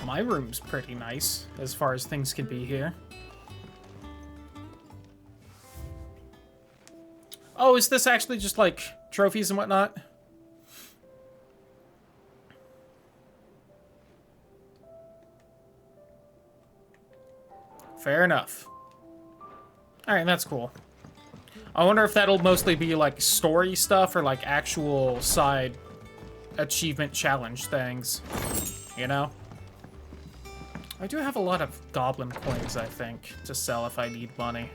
My room's pretty nice, as far as things can be here. Oh, is this actually just, like, trophies and whatnot? Fair enough. Alright, that's cool. I wonder if that'll mostly be, like, story stuff or, like, actual side achievement challenge things. You know? I do have a lot of goblin coins, I think, to sell if I need money.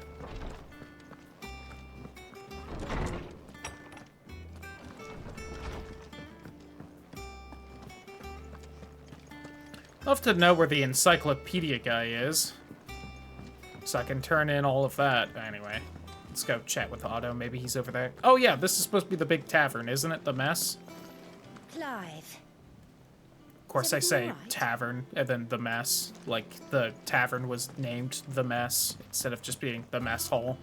Love to know where the encyclopedia guy is, so I can turn in all of that. Anyway, let's go chat with Otto. Maybe he's over there. Oh yeah, this is supposed to be the big tavern, isn't it? The mess? Clive. Of course I say tavern, and then the mess. Like, the tavern was named the mess, instead of just being the mess hall.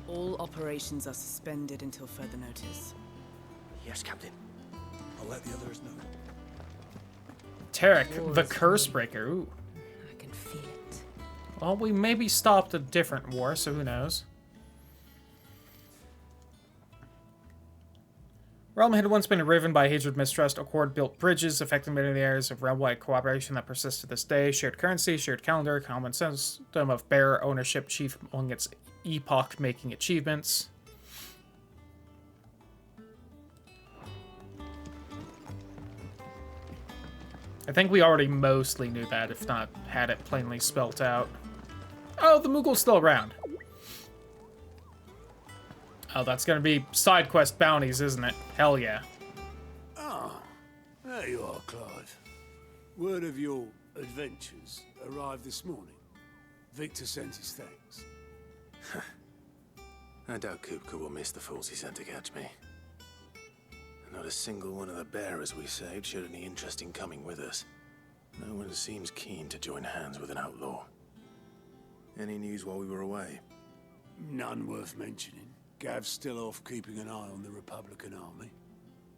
All operations are suspended until further notice. Yes, Captain. I'll let the others know. Tarek, the curse breaker. Ooh. I can feel it. Well, we maybe stopped a different war, so who knows? Realm had once been riven by hatred, mistrust. Accord built bridges, affecting many of the areas of realm-wide cooperation that persist to this day. Shared currency, shared calendar, common system of bearer ownership, chief among its epoch-making achievements. I think we already mostly knew that, if not had it plainly spelt out. Oh, the Moogle's still around. Oh, that's gonna be side quest bounties, isn't it? Hell yeah. Ah, there you are, Clive. Word of your adventures arrived this morning. Victor sent his thanks. I doubt Kupka will miss the fools he sent to catch me. Not a single one of the bearers we saved showed any interest in coming with us. No one seems keen to join hands with an outlaw. Any news while we were away? None worth mentioning. Gav's still off keeping an eye on the Republican army.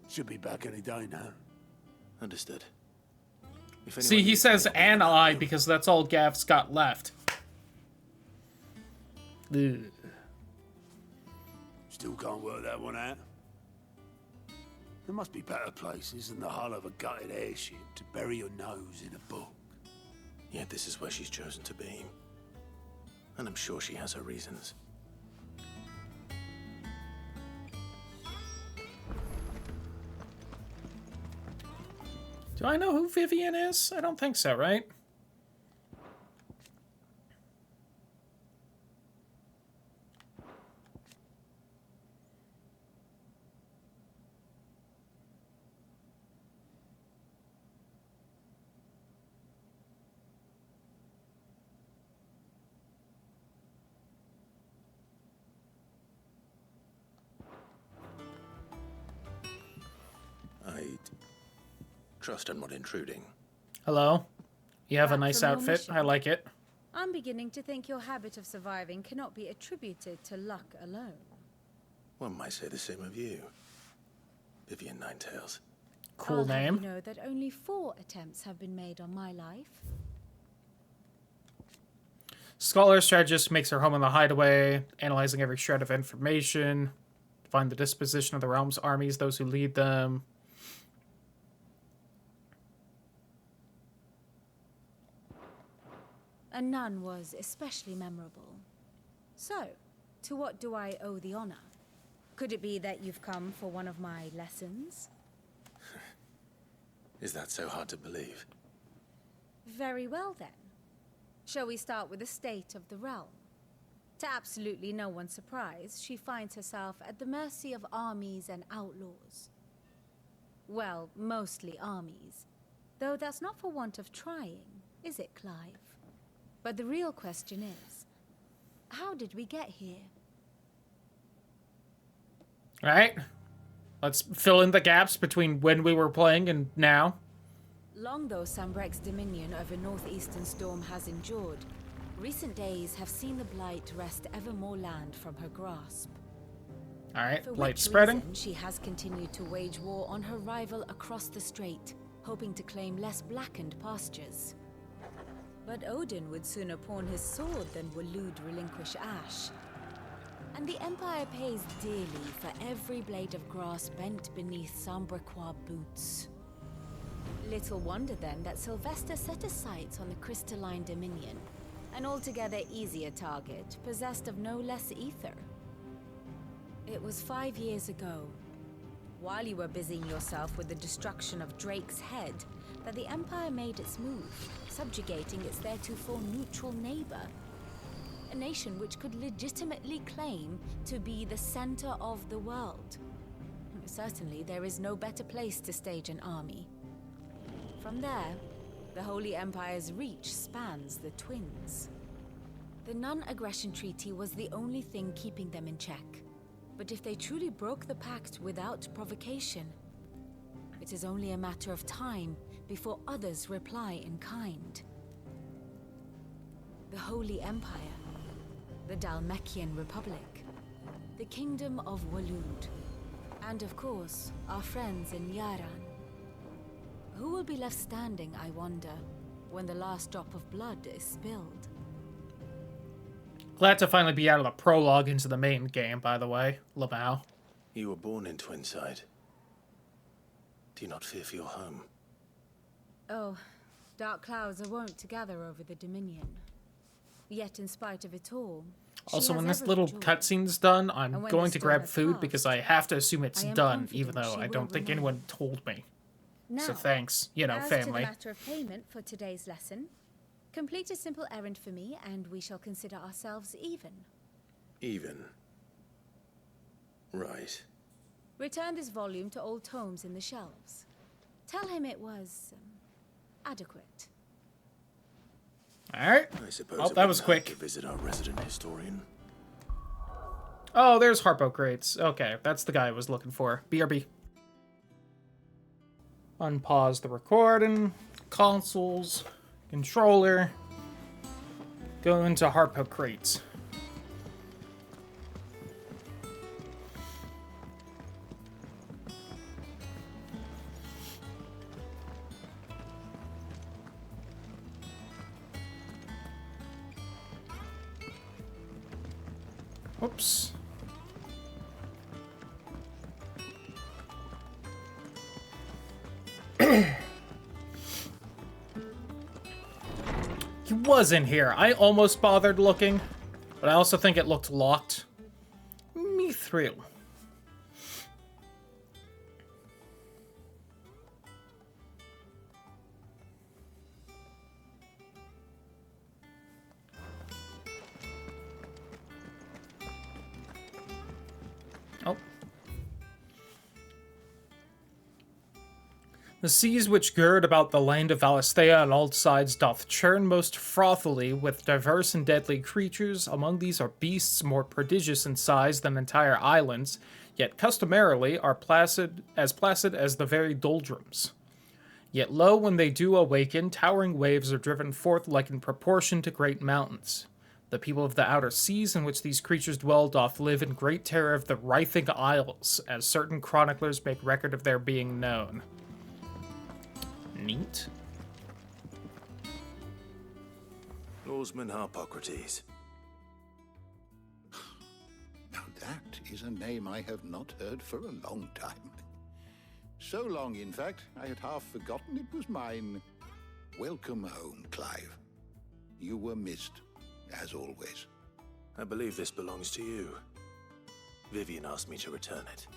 Should be back any day now. Understood. See, he says an eye because that's all Gav's got left. Ugh. Still can't work that one out. There must be better places than the hull of a gutted airship to bury your nose in a book. Yet this is where she's chosen to be. And I'm sure she has her reasons. Do I know who Vivian is? I don't think so, right? Trust I'm not intruding. Hello? You have a Back nice from your outfit. mission? I like it. I'm beginning to think your habit of surviving cannot be attributed to luck alone. One might say the same of you, Vivian Ninetails. Cool I'll name. Have you know that only 4 attempts have been made on my life. Scholar strategist makes her home in the hideaway, analyzing every shred of information, find the disposition of the realm's armies, those who lead them. And none was especially memorable. So, to what do I owe the honor? Could it be that you've come for one of my lessons? Is that so hard to believe? Very well then. Shall we start with the state of the realm? To absolutely no one's surprise, she finds herself at the mercy of armies and outlaws. Well, mostly armies. Though that's not for want of trying, is it, Clive? But the real question is, how did we get here? Alright. Let's fill in the gaps between when we were playing and now. Long though Sambrek's dominion over northeastern Storm has endured, recent days have seen the Blight wrest ever more land from her grasp. Alright, For light which spreading. reason, she has continued to wage war on her rival across the strait, hoping to claim less blackened pastures. But Odin would sooner pawn his sword than Waloed relinquish Ash. And the Empire pays dearly for every blade of grass bent beneath Sambrequois boots. Little wonder then that Sylvester set his sights on the crystalline dominion, an altogether easier target, possessed of no less ether. It was 5 years ago, while you were busying yourself with the destruction of Drake's head, that the Empire made its move, subjugating its theretofore neutral neighbor. A nation which could legitimately claim to be the center of the world. Certainly, there is no better place to stage an army. From there, the Holy Empire's reach spans the Twins. The non-aggression treaty was the only thing keeping them in check. But if they truly broke the pact without provocation, it is only a matter of time before others reply in kind. The Holy Empire, the Dalmekian Republic, the Kingdom of Waloed, and of course, our friends in Yaran. Who will be left standing, I wonder, when the last drop of blood is spilled? Glad to finally be out of the prologue into the main game, by the way. Lamau. You were born in Twinside. Do you not fear for your home? Oh, dark clouds are wont to gather over the Dominion. Yet in spite of it all, Also, when this little cutscene's done, I'm And when going the to storm grab has food passed, because I have to assume it's I am done, confident even though she I will don't think remain. anyone told me. Now, So thanks, you know, as to the family. matter of payment for today's lesson, complete a simple errand for me, and we shall consider ourselves even. Even. Right. Return this volume to old tomes in the shelves. Tell him it was adequate. Alright. I suppose Oh, it that would was hurt quick. to visit our resident historian. Oh, there's Harpo crates. Okay, that's the guy I was looking for. BRB. Unpause the recording. Consoles. Controller. Go into Harpo crates. Oops. He was in here. I almost bothered looking, but I also think it looked locked. Mithril. Oh. The seas which gird about the land of Valisthea on all sides doth churn most frothily with diverse and deadly creatures. Among these are beasts more prodigious in size than entire islands, yet customarily are placid as the very doldrums. Yet lo, when they do awaken, towering waves are driven forth like in proportion to great mountains. The people of the outer seas in which these creatures dwell doth live in great terror of the writhing isles, as certain chroniclers make record of their being known. Neat. Lawsman Harpocrates. Now that is a name I have not heard for a long time. So long, in fact, I had half forgotten it was mine. Welcome home, Clive. You were missed, as always. I believe this belongs to you. Vivian asked me to return it.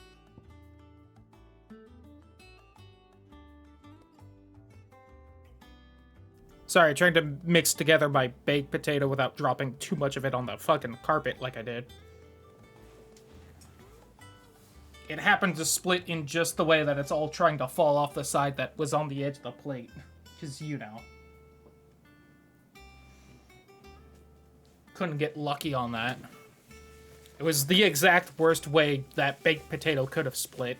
Sorry, trying to mix together my baked potato without dropping too much of it on the fucking carpet like I did. It happened to split in just the way that it's all trying to fall off the side that was on the edge of the plate. Because, you know. Couldn't get lucky on that. It was the exact worst way that baked potato could have split.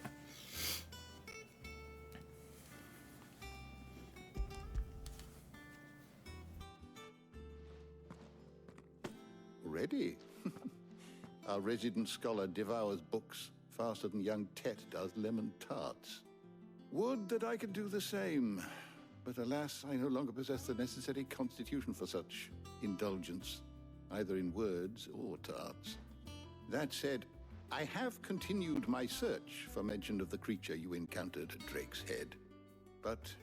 Ready? Our resident scholar devours books faster than young Tet does lemon tarts. Would that I could do the same, but alas, I no longer possess the necessary constitution for such indulgence, either in words or tarts. That said, I have continued my search for mention of the creature you encountered at Drake's Head, but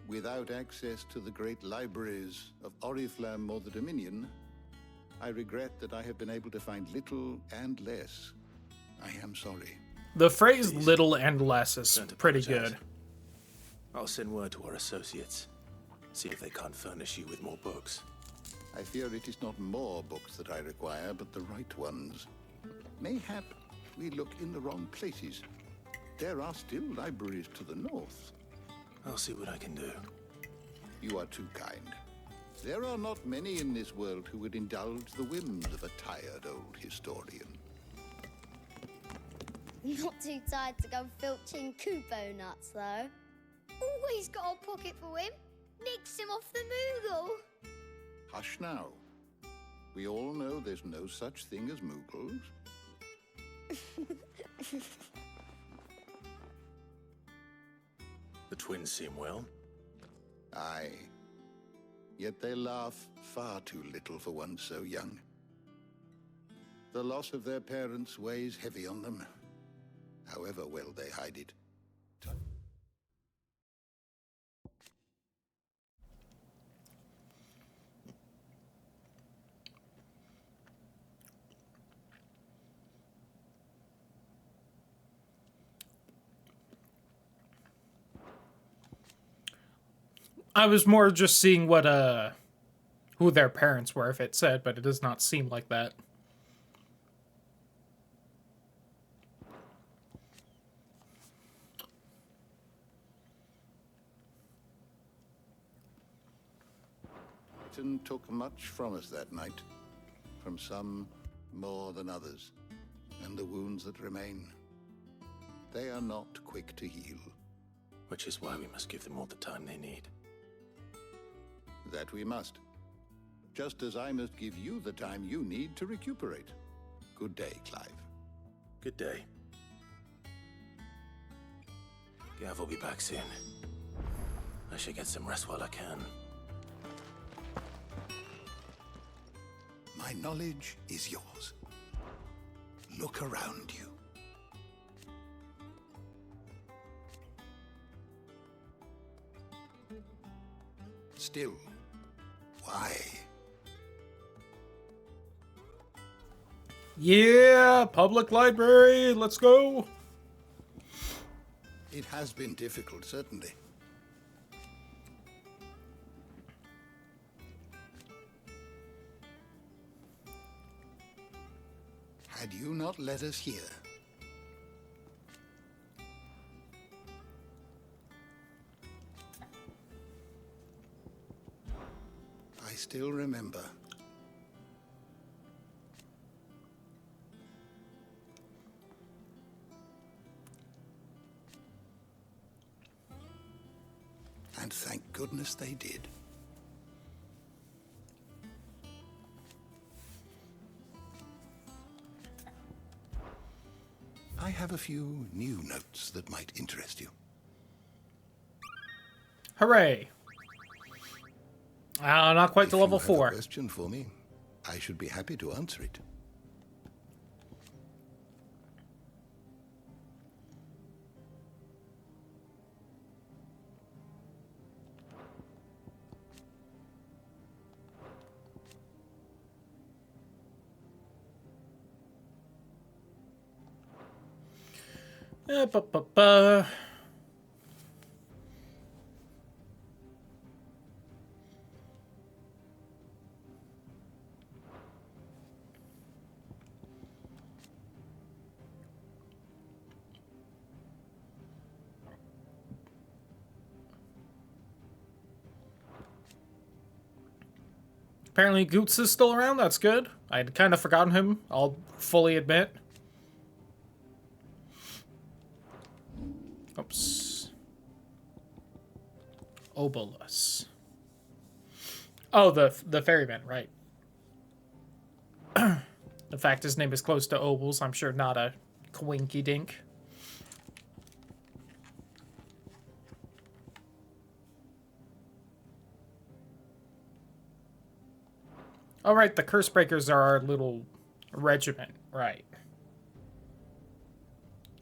without access to the great libraries of Oriflamme or the Dominion, I regret that I have been able to find little and less. I am sorry. The phrase little and less is pretty good. I'll send word to our associates. See if they can't furnish you with more books. I fear it is not more books that I require, but the right ones. Mayhap we look in the wrong places. There are still libraries to the north. I'll see what I can do. You are too kind. There are not many in this world who would indulge the whims of a tired old historian. Not too tired to go filching Kupo nuts, though. Always got a pocket for him. Nicks him off the Moogle. Hush now. We all know there's no such thing as Moogles. The twins seem well. Aye. Yet they laugh far too little for one so young. The loss of their parents weighs heavy on them, however well they hide it. I was more just seeing what, who their parents were, if it said, but it does not seem like that. Britain took much from us that night, from some more than others, and the wounds that remain, they are not quick to heal. Which is why we must give them all the time they need. That we must. Just as I must give you the time you need to recuperate. Good day, Clive. Good day. Gav will be back soon. I should get some rest while I can. My knowledge is yours. Look around you. Still, why? Yeah, public library, let's go. It has been difficult, certainly. Had you not led us here, I still remember. and thank goodness they did. I have a few new notes that might interest you. Hooray! Not quite to level If you have 4. a question for me, I should be happy to answer it. Ba-ba-ba. Apparently Goots is still around, that's good. I'd kind of forgotten him, I'll fully admit. Oops. Obolus. Oh, the ferryman, right. The fact his name is close to Obol's, I'm sure not a coinky dink. All right, the Curse Breakers are our little regiment, right.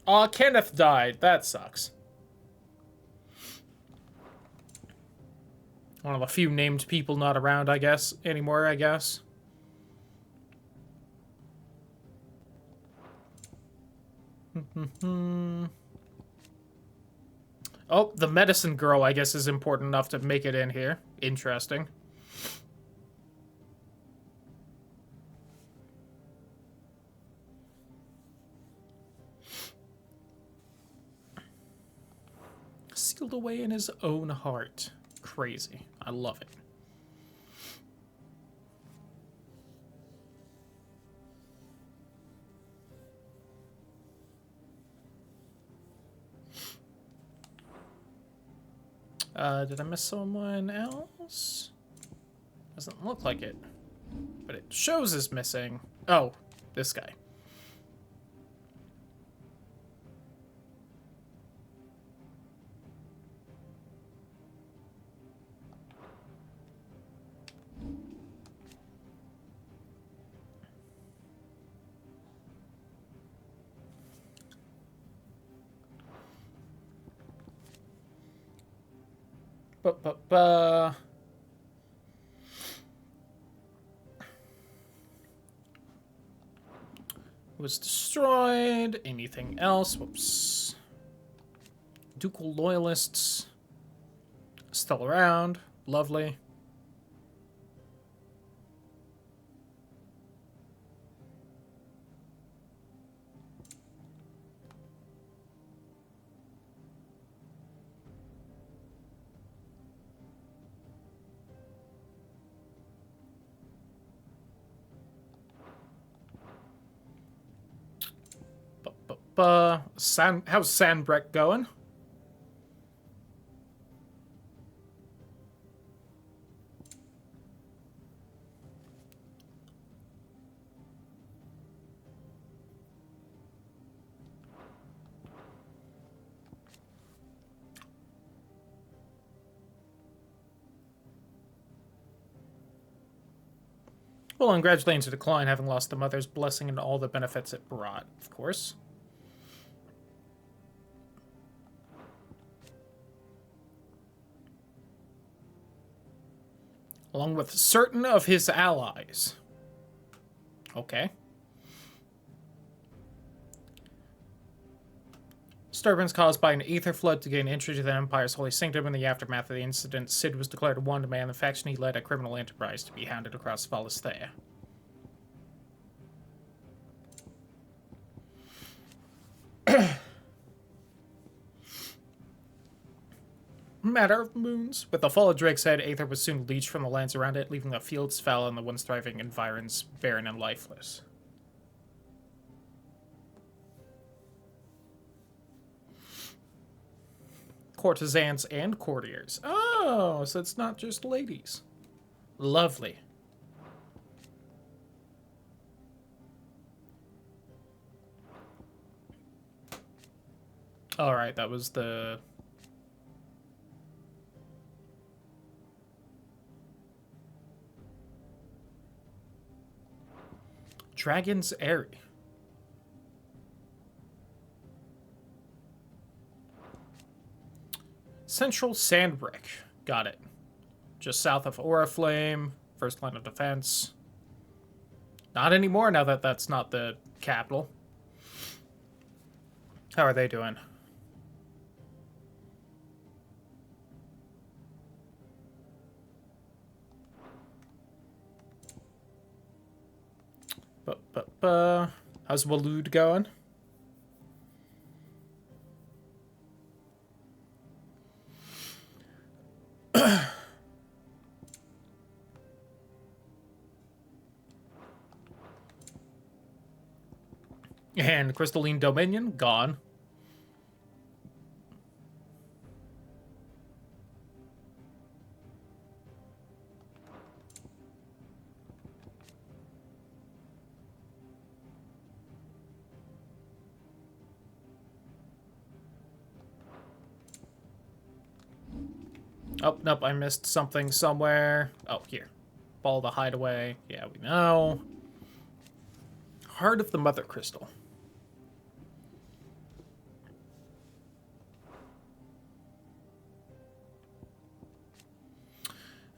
Aw, Kenneth died. That sucks. One of a few named people not around, I guess, anymore, I guess. Oh, the medicine girl, I guess, is important enough to make it in here. Interesting. Sealed away in his own heart. Crazy. I love it. Did I miss someone else? Doesn't look like it. But it shows is missing. Oh, this guy. Was destroyed. Anything else? Whoops. Ducal loyalists still around. Lovely. How's Sandbreck going? Well, congratulations to Decline, having lost the mother's blessing and all the benefits it brought, of course. Along with certain of his allies. Okay. Disturbance caused by an ether flood to gain entry to the Empire's holy sanctum. In the aftermath of the incident, Sid was declared one to man the faction he led, a criminal enterprise to be hounded across Valisthea. Matter of moons. With the fall of Drake's head, Aether was soon leached from the lands around it, leaving the fields foul and the once thriving environs barren and lifeless. courtesans and courtiers. Oh, so it's not just ladies. Lovely. All right, that was the... Dragon's Eyrie. Central Sandbrick. Got it. Just south of Oriflame. First line of defense. Not anymore now that that's not the capital. How are they doing? How's Waloed going? And Crystalline Dominion, gone. Oh, nope, I missed something somewhere. Oh, here. Ball the Hideaway. Yeah, we know. Heart of the Mother Crystal.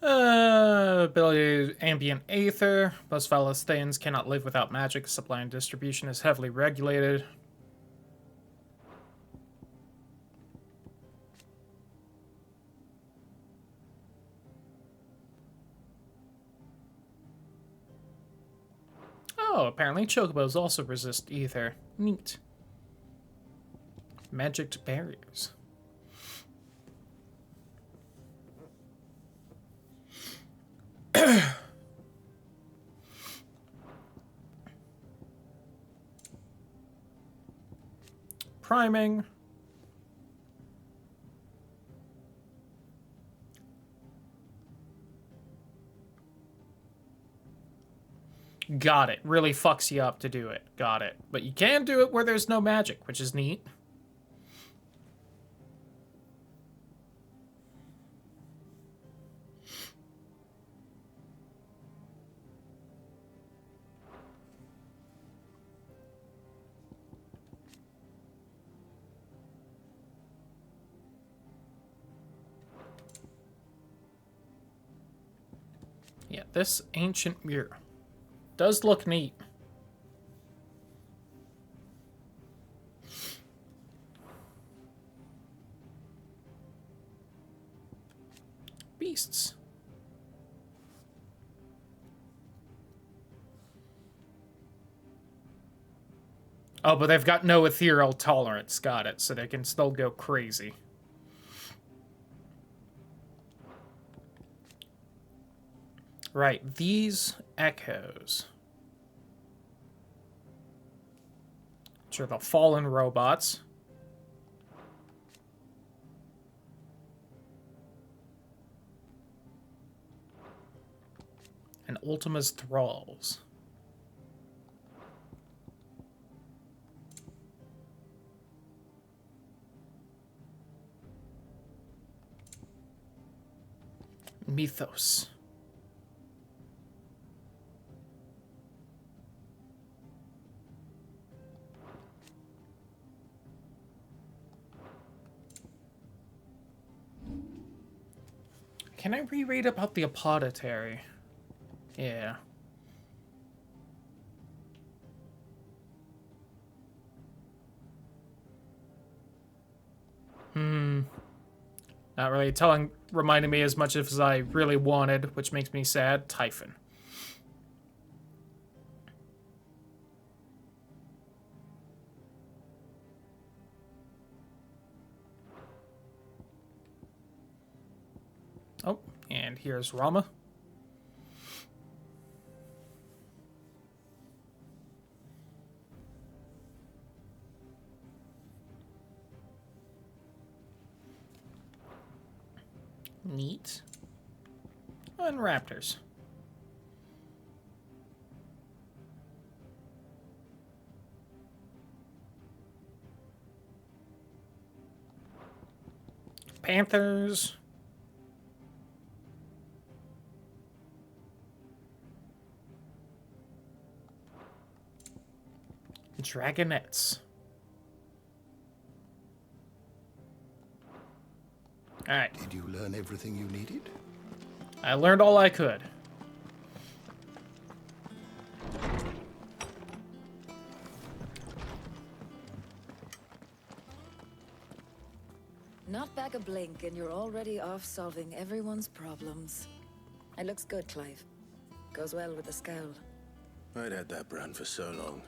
Ability Ambient Aether. Most Philistines cannot live without magic. Supply and distribution is heavily regulated. Oh, apparently chocobos also resist ether. Neat. Magicked barriers. Priming. Got it. Really fucks you up to do it. Got it. But you can do it where there's no magic, which is neat. Yeah, this ancient mirror does look neat. Beasts. Oh, but they've got no ethereal tolerance. Got it. So they can still go crazy. Right, these echoes. Which are the fallen robots. And Ultima's thralls. Mythos. Can I reread about the Apoditary? Yeah. Not really reminding me as much as I really wanted, which makes me sad. Typhon. Oh, and here's Rama. Neat. And raptors. Panthers. Dragonettes. Alright. Did you learn everything you needed? I learned all I could. Not back a blink and you're already off solving everyone's problems. It looks good, Clive. Goes well with the scowl. I'd had that brand for so long.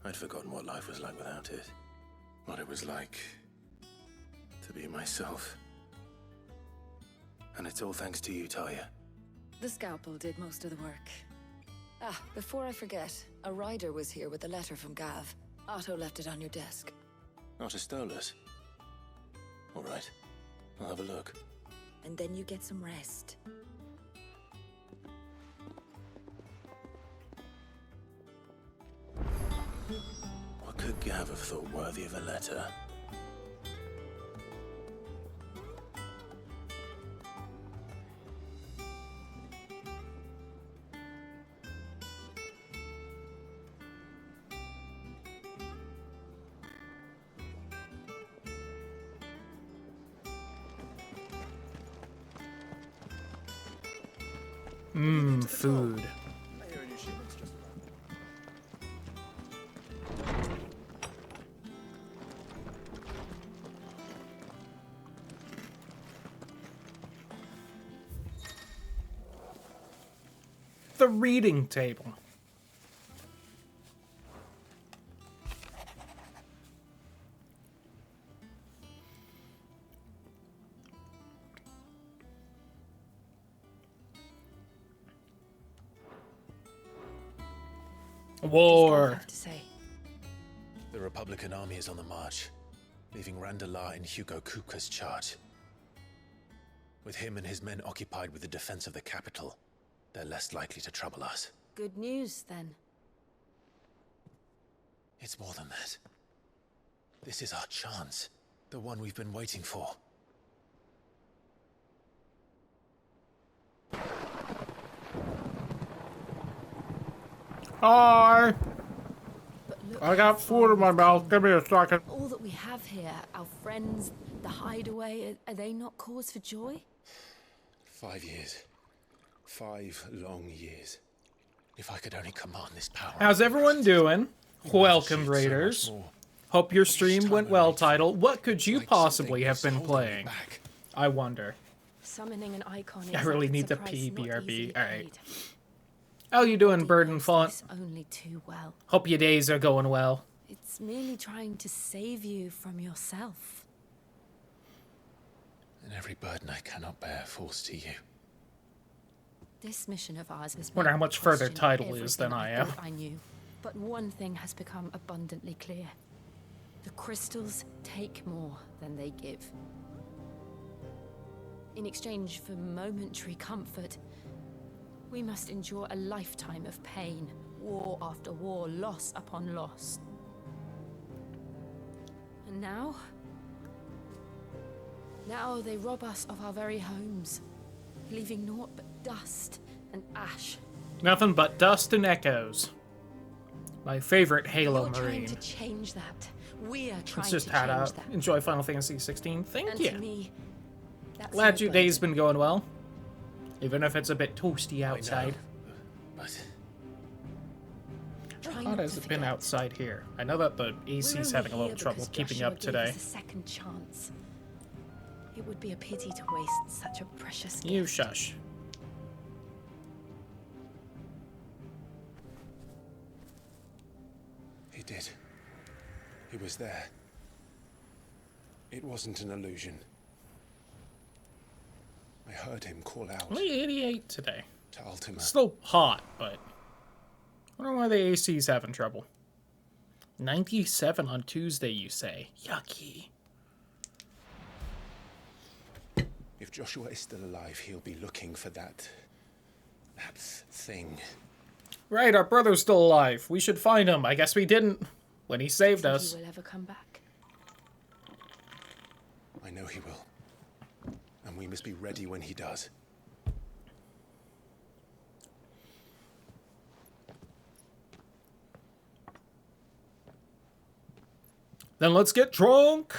I'd forgotten what life was like without it. What it was like to be myself. And it's all thanks to you, Talia. The scalpel did most of the work. Ah, before I forget, a rider was here with a letter from Gav. Otto left it on your desk. Not a stolus. All right, I'll have a look. And then you get some rest. What could Gav have thought worthy of a letter? Food. The reading table. War. The Republican army is on the march, leaving Randalar in Hugo Kupka's charge. With him and his men occupied with the defense of the capital, they're less likely to trouble us. Good news, then. It's more than that. This is our chance. The one we've been waiting for. Hi! I got food in my mouth. Give me a second. All that we have here, our friends, the hideaway, are they not cause for joy? 5 years. 5 long years. If I could only command this power. How's everyone doing? Welcome, Raiders. Hope your stream went well, title. What could you possibly have been playing? I wonder. Summoning an icon. I really need the PBRB. Alright. How you doing, Burden Font? Only too well. Hope your days are going well. It's merely trying to save you from yourself. And every burden I cannot bear falls to you. This mission of ours has Wonder how much further question title is than everything I am. thought I knew, but one thing has become abundantly clear: the crystals take more than they give. In exchange for momentary comfort, we must endure a lifetime of pain, war after war, loss upon loss. And now they rob us of our very homes, leaving naught but dust and ash. Nothing but dust and echoes. My favorite Halo You're Marine. trying to change that. We are trying It's just to had change out. that. Enjoy Final Fantasy 16. Thank And you. to me, that's Glad no your day's burden. been going well. Even if it's a bit toasty outside. But How hot has it been outside here? I know that the AC's We're having a only little here trouble because keeping Joshua up gave today. us a second chance. It would be a pity to waste such a precious gift. You shush. he did. He was there. It wasn't an illusion. I heard him call out Only 88 today. to Ultima. Still hot, but I wonder why the AC's having trouble. 97 on Tuesday, you say? Yucky. If Joshua is still alive, he'll be looking for that thing. Right, our brother's still alive. We should find him. I guess we didn't when he saved us. He will ever come back. I know he will. And we must be ready when he does. Then let's get drunk.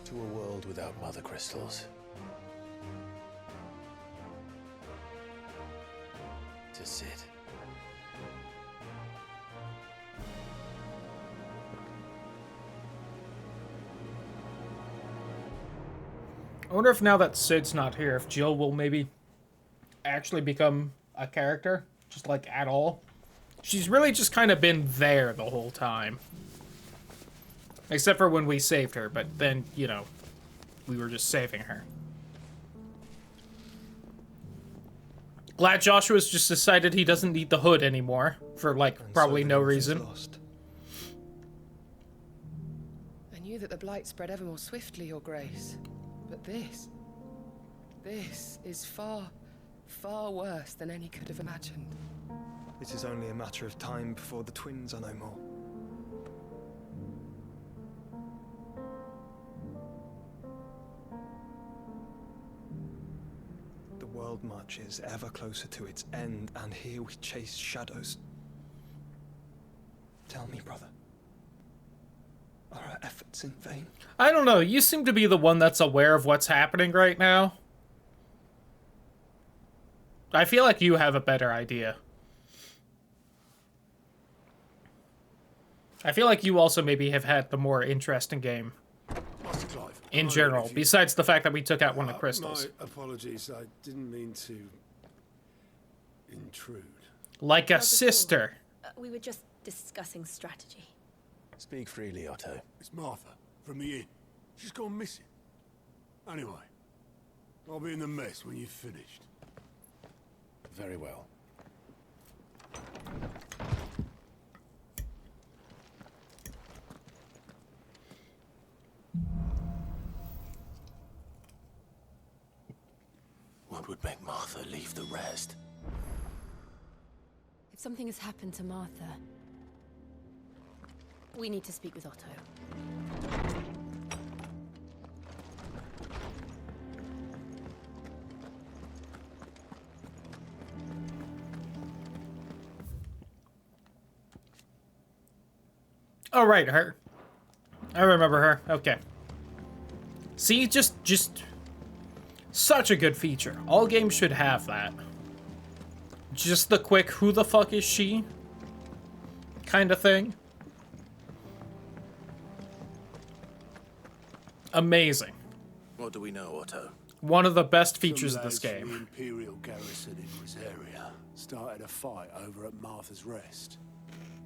To a world without mother crystals. To Sid. I wonder if now that Sid's not here, if Jill will maybe actually become a character, just like at all. She's really just kind of been there the whole time. Except for when we saved her, but then, you know, we were just saving her. Glad Joshua's just decided he doesn't need the hood anymore, for, like, probably no reason. I knew that the blight spread ever more swiftly, Your Grace. But this is far, far worse than any could have imagined. It is only a matter of time before the twins are no more. The world marches ever closer to its end, and here we chase shadows. Tell me, brother, are our efforts in vain? I don't know, you seem to be the one that's aware of what's happening right now. I feel like you have a better idea. I feel like you also maybe have had the more interesting game. Master Clive, In general, besides the fact that we took out one of the crystals. My apologies, I didn't mean to intrude. Like a sister. We were just discussing strategy. Speak freely, Otto. It's Martha, from the inn. She's gone missing. Anyway, I'll be in the mess when you've finished. Very well. What would make Martha leave the rest? If something has happened to Martha, we need to speak with Otto. Oh, right, her. I remember her. Okay. See, just such a good feature. All games should have that. Just the quick, who the fuck is she? Kind of thing. Amazing. What do we know, Otto? One of the best features of this Some lads from game. the Imperial garrison in Rosaria started a fight over at Martha's Rest.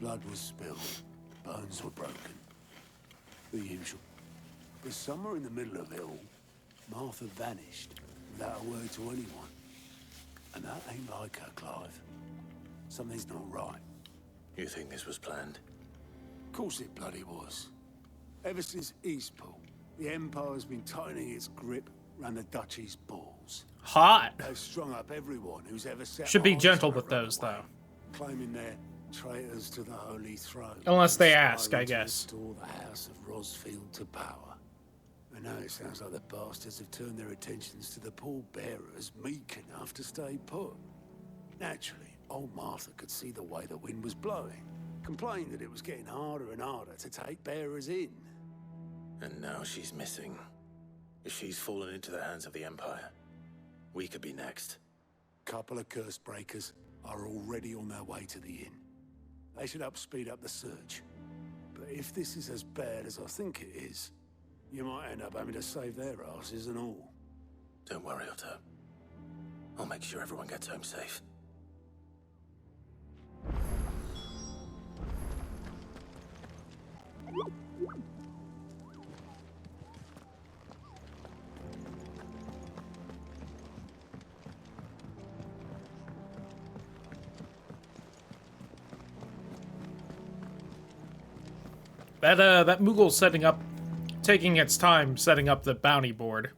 Blood was spilled. Bones were broken. The usual. But somewhere in the middle of it all, Martha vanished without a word to anyone. And that ain't like her, Clive. Something's not right. You think this was planned? Of course it bloody was. Ever since Eastpool, the Empire's been tightening its grip around the Duchy's balls. Hot. They've strung up everyone who's ever set Should be eyes gentle on her with those, though. claiming they're traitors to the Holy Throne. Unless they Conspiring ask, I to guess. restore the House of Rosfield to power. And now it sounds like the bastards have turned their attentions to the pallbearers meek enough to stay put. Naturally, old Martha could see the way the wind was blowing, complained that it was getting harder and harder to take bearers in. And now she's missing. If she's fallen into the hands of the Empire, we could be next. Couple of curse breakers are already on their way to the inn. They should speed up the search. But if this is as bad as I think it is, you might end up having to save their asses and all. Don't worry, Otto. I'll make sure everyone gets home safe. That Moogle's taking its time setting up the bounty board.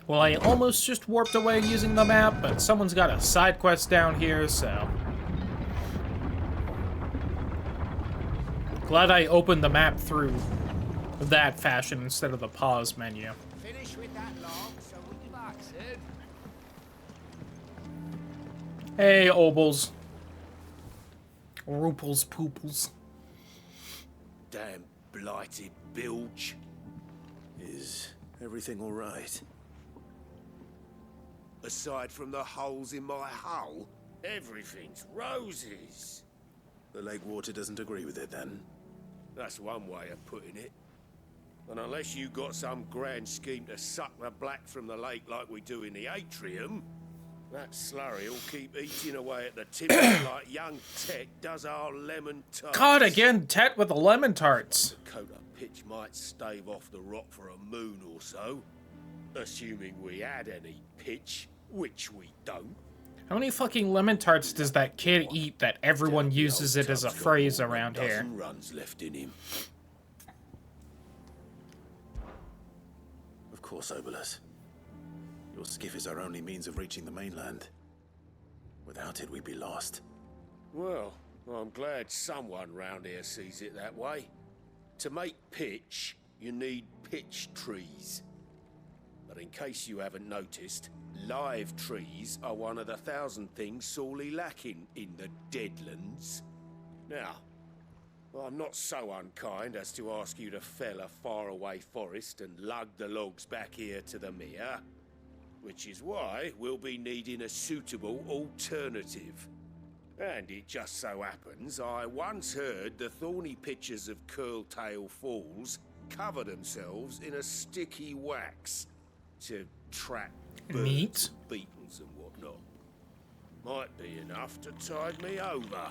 Well, I almost just warped away using the map, but someone's got a side quest down here, so... Glad I opened the map through that fashion instead of the pause menu. Finish with that log so we can back soon. Hey, Obles. Rooples pooples. Damn blighted bilge. Is everything all right? Aside from the holes in my hull, everything's roses. The lake water doesn't agree with it, then? That's one way of putting it. And unless you got some grand scheme to suck the black from the lake like we do in the atrium, that slurry will keep eating away at the timber like young Tet does our lemon tarts. God, again, Tet with the lemon tarts. A coat of pitch might stave off the rock for a moon or so, assuming we had any pitch, which we don't. How many fucking lemon tarts does that kid eat that everyone uses it as a phrase around here? Runs left in him. Of course, Obolus. Your skiff is our only means of reaching the mainland. Without it, we'd be lost. Well, I'm glad someone round here sees it that way. To make pitch, you need pitch trees. But in case you haven't noticed, live trees are one of the 1,000 things sorely lacking in the Deadlands. Now, I'm not so unkind as to ask you to fell a faraway forest and lug the logs back here to the mere, which is why we'll be needing a suitable alternative. And it just so happens I once heard the thorny pitchers of Curltail Falls cover themselves in a sticky wax to trap birds, beetles and whatnot. Might be enough to tide me over.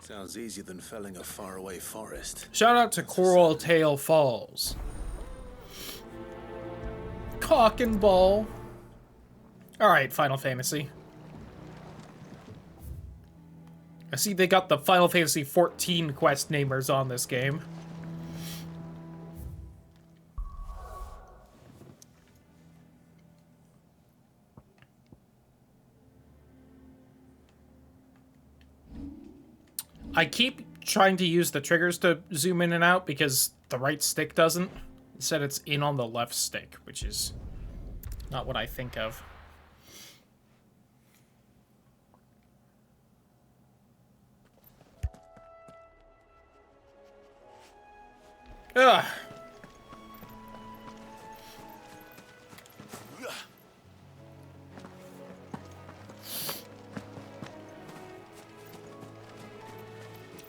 Sounds easier than felling a faraway forest. Shout out to Coral Tail Falls. Cock and ball. Alright, Final Fantasy. I see they got the Final Fantasy 14 quest namers on this game. I keep trying to use the triggers to zoom in and out because the right stick doesn't. Instead, it's in on the left stick, which is not what I think of. Ugh.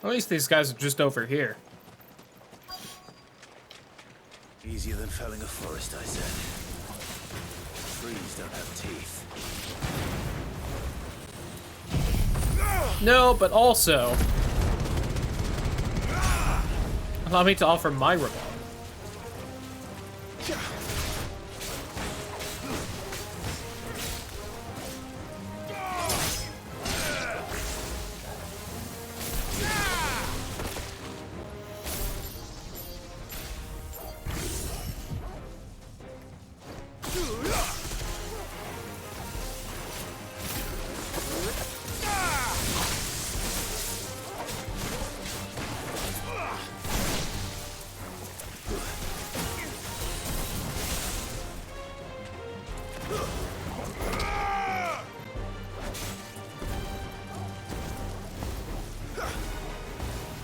At least these guys are just over here. Easier than felling a forest, I said. Trees don't have teeth. No, but also... allow me to offer my rebuttal.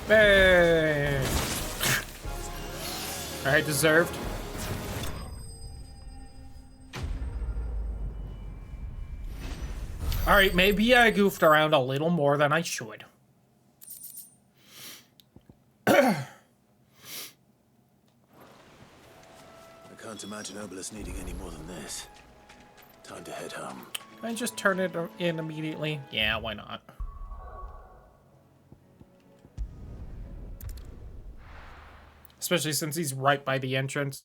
Bang! Alright, deserved. Alright, maybe I goofed around a little more than I should. I can't imagine Obolus needing any more than this. Time to head home. Can I just turn it in immediately? Yeah, why not? Especially since he's right by the entrance.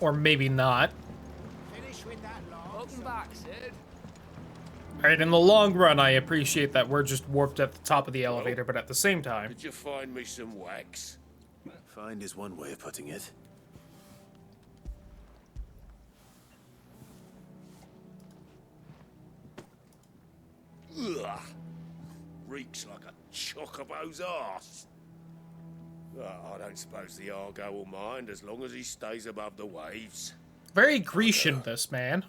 Or maybe not. Finish with that lot. Welcome back, Sid. Alright, in the long run, I appreciate that we're just warped at the top of the elevator, but at the same time... Did you find me some wax? Find is one way of putting it. Ugh. Reeks like a chocobo's arse. I don't suppose the Argo will mind as long as he stays above the waves. Very Grecian, this man.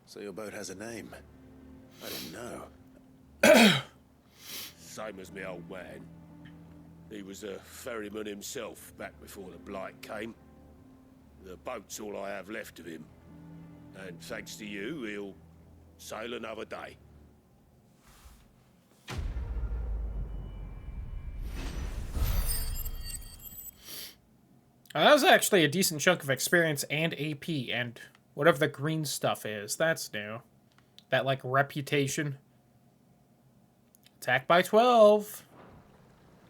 So your boat has a name. I didn't know. Same as me old man. He was a ferryman himself back before the Blight came. The boat's all I have left of him. And thanks to you, he'll sail another day. That was actually a decent chunk of experience and AP, and whatever the green stuff is, that's new. That, like, reputation. Attack by 12.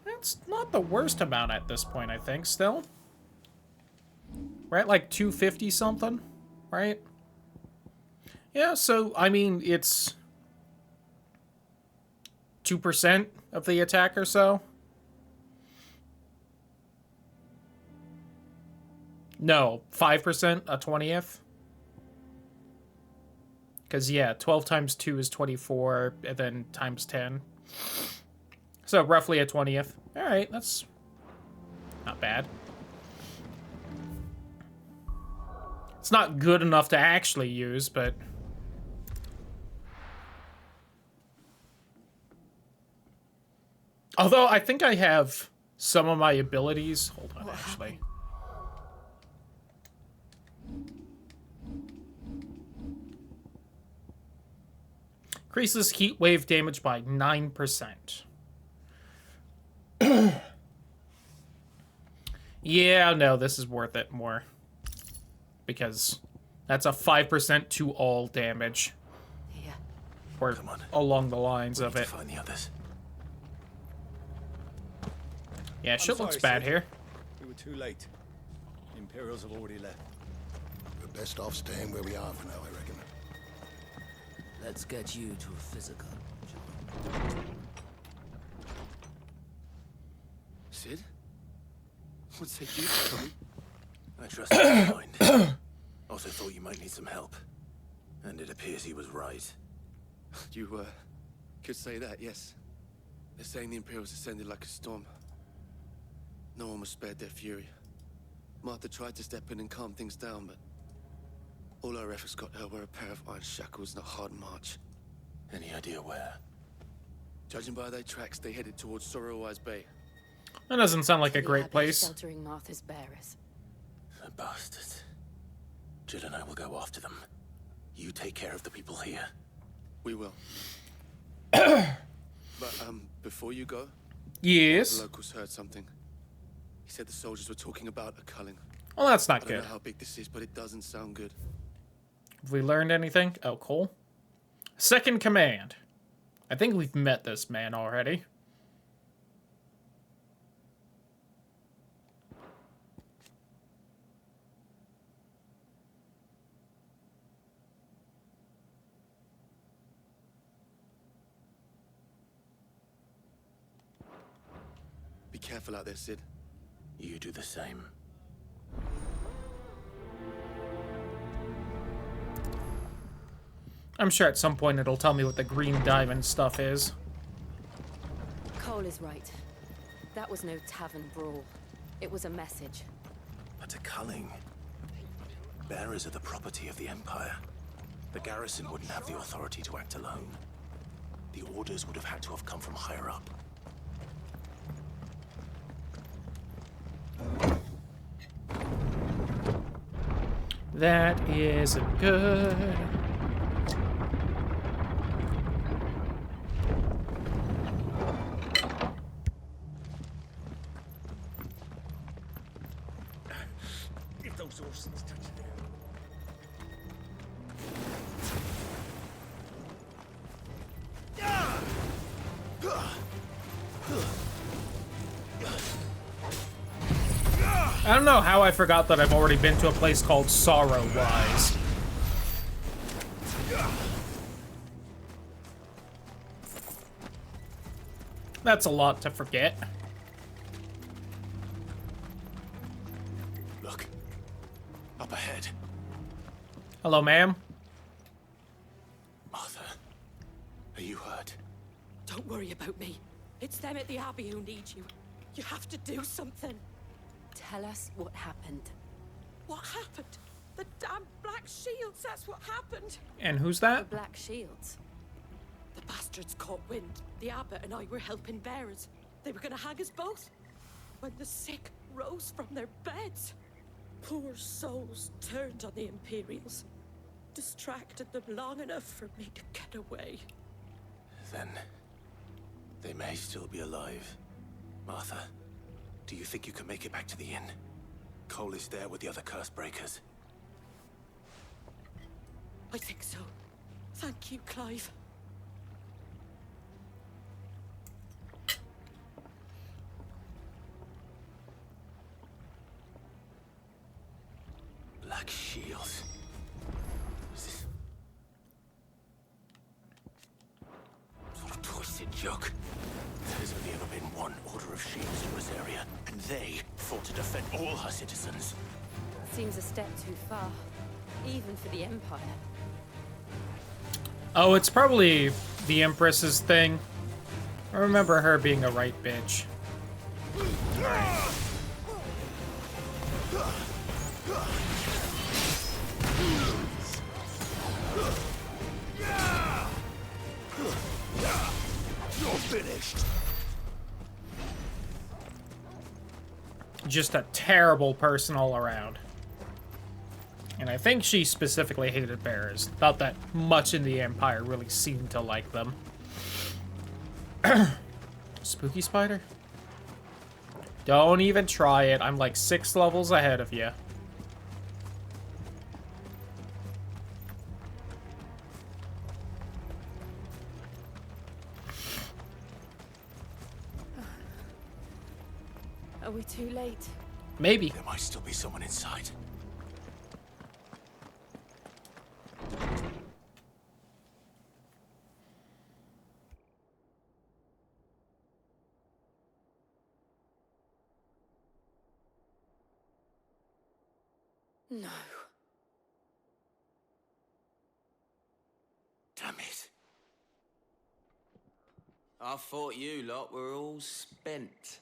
That's not the worst amount at this point, I think, still. We're at, like, 250 something, right? Yeah, so, I mean, it's 2% of the attack or so. No, 5%, a 20th. Because, yeah, 12 times 2 is 24, and then times 10. So, roughly a 20th. Alright, that's not bad. It's not good enough to actually use, but... Although, I think I have some of my abilities... Hold on, actually. Increases heat wave damage by 9%. Yeah, no, this is worth it more. Because that's a 5% to all damage. Yeah. Or along the lines of it. Find the others. Yeah, shit looks sorry, bad Sid. here. We were too late. The Imperials have already left. We're best off staying where we are for now, I reckon. Let's get you to a physical. Sid? What say you, Tommy? I trust your mind. Also thought you might need some help. And it appears he was right. You, could say that, yes. They're saying the Imperials ascended like a storm. No one was spared their fury. Martha tried to step in and calm things down, but all our efforts got her were a pair of iron shackles and a hard march. Any idea where? Judging by their tracks, they headed towards Sorrowwise Bay. That doesn't sound like a great place. Sheltering Martha's bearers. The bastards. Jill and I will go after them. You take care of the people here. We will. But, before you go... Yes? The locals heard something. He said the soldiers were talking about a culling. Well, that's not I good. don't know how big this is, but it doesn't sound good. Have we learned anything? Oh, cool. Second command. I think we've met this man already. Be careful out there, Sid. You do the same. I'm sure at some point it'll tell me what the green diamond stuff is. Cole is right. That was no tavern brawl. It was a message. But a culling. Bearers are the property of the Empire. The garrison wouldn't have the authority to act alone. The orders would have had to have come from higher up. That isn't good. If those Orsons touch there. I don't know how I forgot that I've already been to a place called Sorrow Rise. That's a lot to forget. Look. Up ahead. Hello, ma'am. Martha. Are you hurt? Don't worry about me. It's them at the Abbey who need you. You have to do something. Tell us what happened. What happened? The damn Black Shields, that's what happened. And who's that? The Black Shields. The bastards caught wind. The abbot and I were helping bearers. They were gonna hang us both. When the sick rose from their beds, poor souls turned on the Imperials. Distracted them long enough for me to get away. Then they may still be alive. Martha, do you think you can make it back to the inn? Cole is there with the other curse breakers. I think so. Thank you, Clive. Black Shields. Is this sort of twisted joke? There's only ever been one Order of Shields in this area, and they fought to defend all her citizens. Seems a step too far, even for the Empire. Oh, it's probably the Empress's thing. I remember her being a right bitch. You're finished. Just a terrible person all around. And I think she specifically hated bears. Not that much in the Empire really seemed to like them. Spooky spider? Don't even try it. I'm like 6 levels ahead of you. Are we too late? Maybe. There might still be someone inside. No. Damn it. I thought you lot were all spent.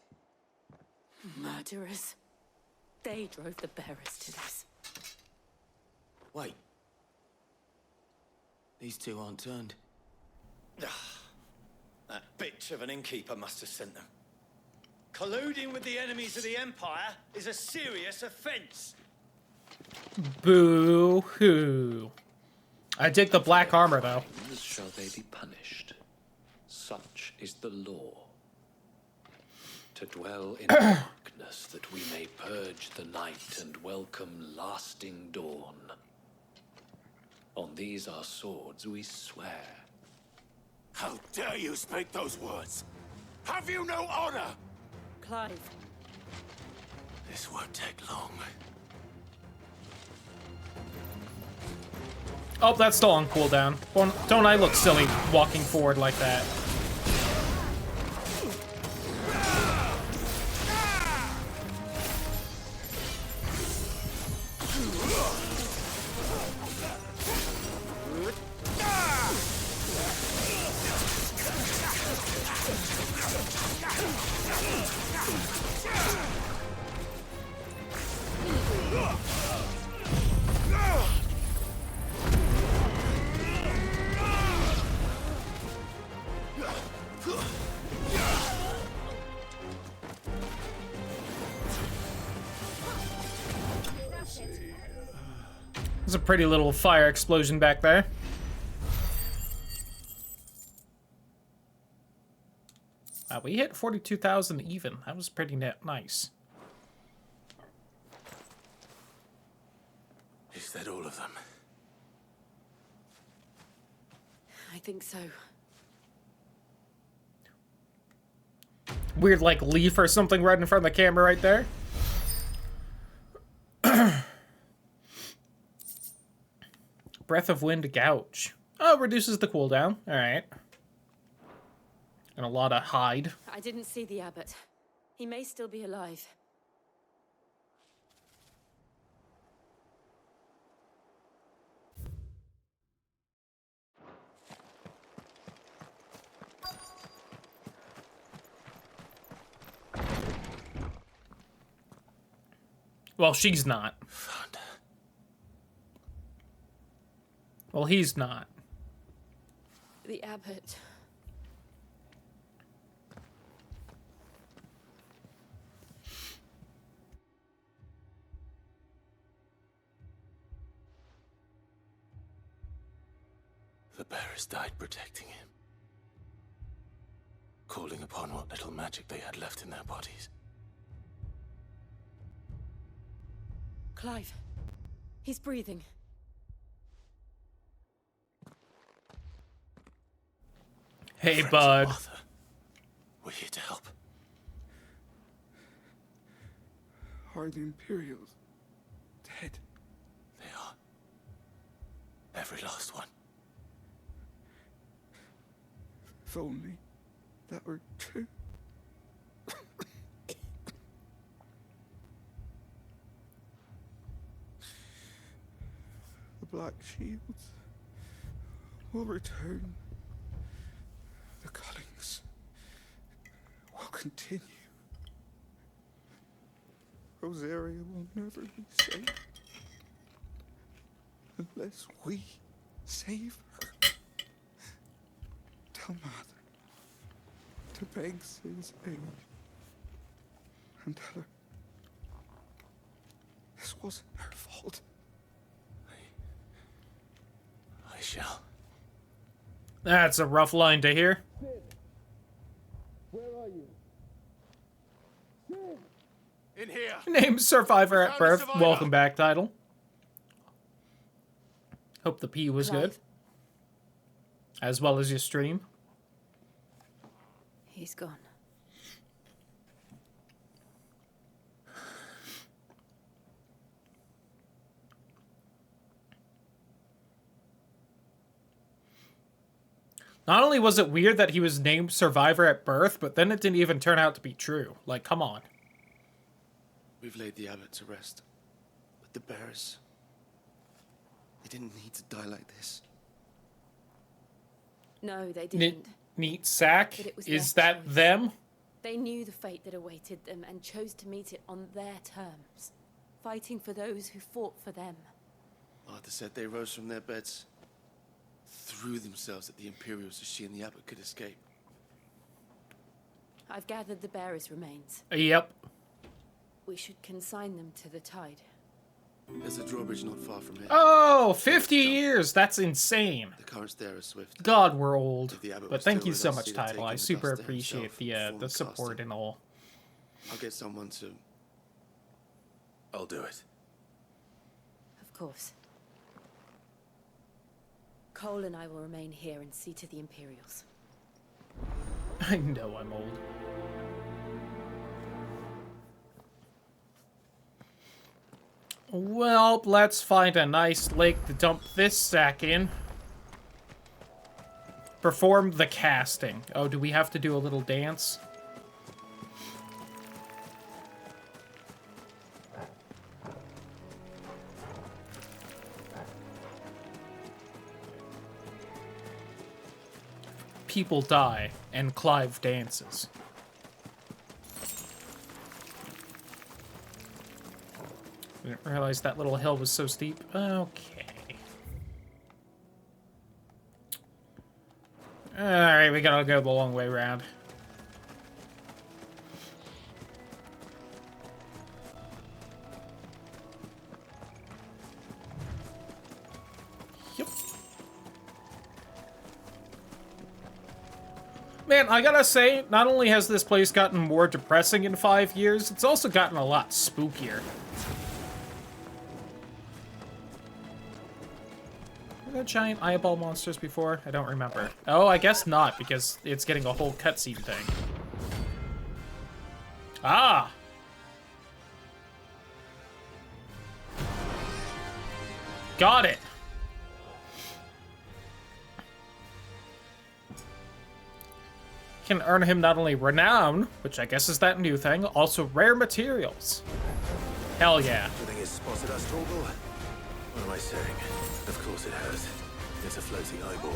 Murderers. They drove the bearers to this. Wait. These two aren't turned. That bitch of an innkeeper must have sent them. Colluding with the enemies of the Empire is a serious offense. Boo-hoo. I dig the black armor, though. Shall they be punished? Such is the law. To dwell in darkness that we may purge the night and welcome lasting dawn. On these our swords we swear. How dare you speak those words? Have you no honor? Clive. This won't take long. Oh, that's still on cooldown. Don't I look silly walking forward like that? There's a pretty little fire explosion back there. Wow, we hit 42,000 even. That was pretty nice. Is that all of them? I think so. Weird, like, leaf or something right in front of the camera right there. Breath of Wind Gouge. Oh, it reduces the cooldown. Alright. And a lot of hide. I didn't see the abbot. He may still be alive. Well, she's not. Well, he's not. The abbot. The bearers died protecting him, calling upon what little magic they had left in their bodies. Clive. He's breathing. Hey, Friends of bud. Martha, we're here to help. Are the Imperials dead? They are. Every last one. If only that were true. The Black Shields will return. The cullings will continue. Rosaria will never be safe unless we save her. Tell Mother to beg Sin's aid and tell her this wasn't her fault. I shall. That's a rough line to hear. Where are you? In here. Named Survivor at Found a Birth. survivor. Welcome back, title. Hope the pee was good. As well as your stream. He's gone. Not only was it weird that he was named Survivor at birth, but then it didn't even turn out to be true. Like, come on. We've laid the abbot to rest. But the bearers... they didn't need to die like this. No, they didn't. Neat sack? But it was Is their that choice. them? They knew the fate that awaited them and chose to meet it on their terms, fighting for those who fought for them. Martha said they rose from their beds, threw themselves at the Imperials so she and the abbot could escape. I've gathered the bearers' remains. Yep. We should consign them to the tide. There's a drawbridge not far from here. Oh, 50 years! That's insane. The currents there are swift. God, we're old. If the abbot But was thank still you with so us, much, he'd have title. I taken the super dust to appreciate himself the and formed support casting. and all. I'll get someone to... I'll do it. Of course. Cole and I will remain here and see to the Imperials. I know I'm old. Well, let's find a nice lake to dump this sack in. Perform the casting. Oh, do we have to do a little dance? People die, and Clive dances. Didn't realize that little hill was so steep. Okay. Alright, we gotta go the long way around. Yep. Man, I gotta say, not only has this place gotten more depressing in 5 years, it's also gotten a lot spookier. Were there giant eyeball monsters before? I don't remember. Oh, I guess not, because it's getting a whole cutscene thing. Ah! Got it! Can earn him not only renown, which I guess is that new thing, also rare materials. Hell yeah. Do you think it's spotted us, Torgal? What am I saying? Of course it has. It's a floating eyeball.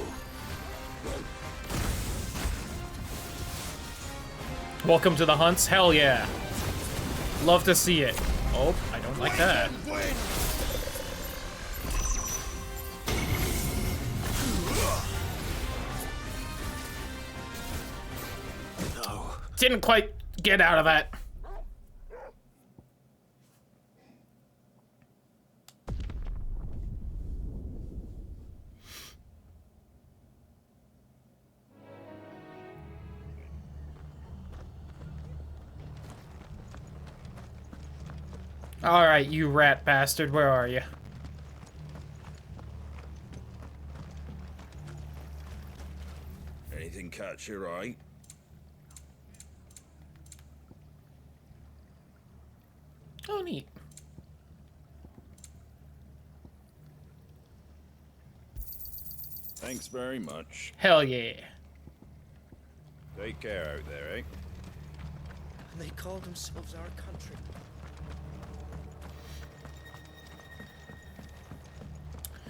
Welcome to the hunts. Hell yeah. Love to see it. Oh, I don't like that. No. Didn't quite get out of that. Alright, you rat bastard, where are you? Anything catch your eye? Oh, neat. Thanks very much. Hell yeah. Take care out there, eh? And they call themselves our country.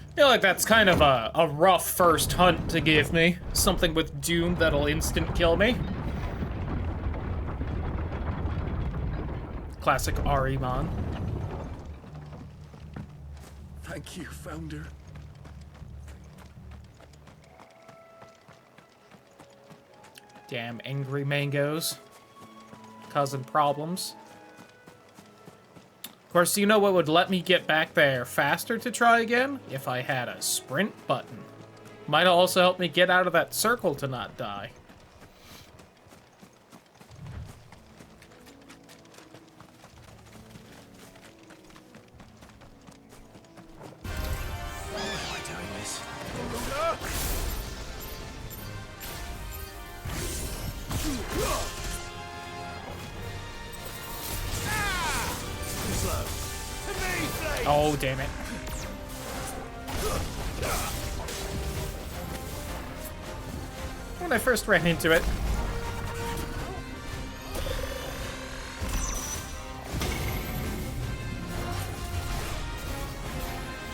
I feel like that's kind of a rough first hunt to give me. Something with doom that'll instant kill me. Classic Ahriman. Thank you, Founder. Damn angry mangoes. Causing problems. Of course, you know what would let me get back there faster to try again? If I had a sprint button. Might also help me get out of that circle to not die. Why am I doing this? Oh, damn it. When I first ran into it.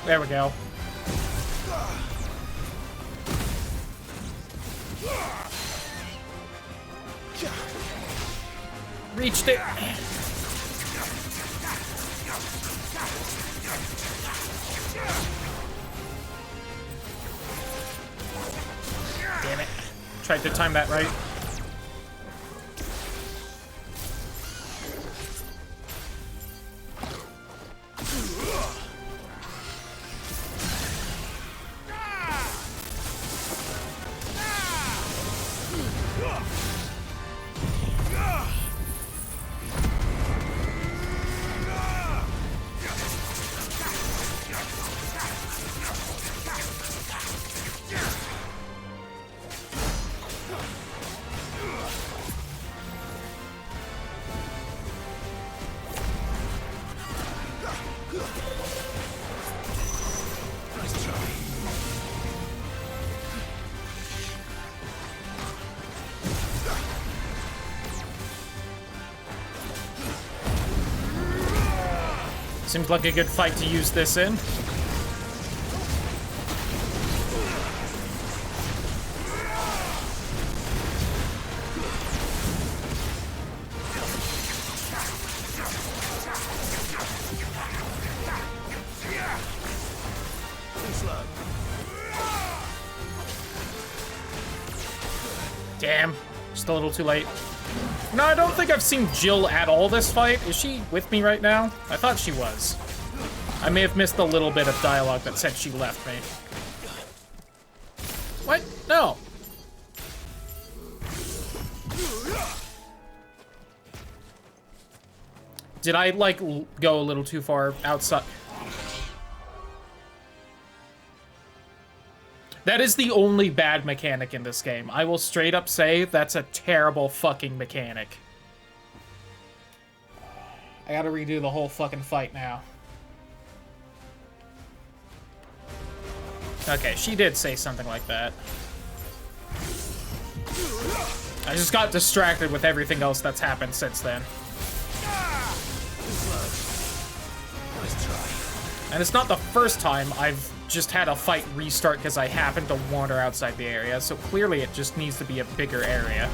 There we go. Reached it. Damn it. Tried to time that right. Seems like a good fight to use this in. Damn, just a little too late. No, I don't think I've seen Jill at all this fight. Is she with me right now? I thought she was. I may have missed a little bit of dialogue that said she left me. What? No. Did I, like, go a little too far outside? That is the only bad mechanic in this game. I will straight up say that's a terrible fucking mechanic. I gotta redo the whole fucking fight now. Okay, she did say something like that. I just got distracted with everything else that's happened since then. Nice try. And it's not the first time I've just had a fight restart because I happened to wander outside the area, so clearly it just needs to be a bigger area.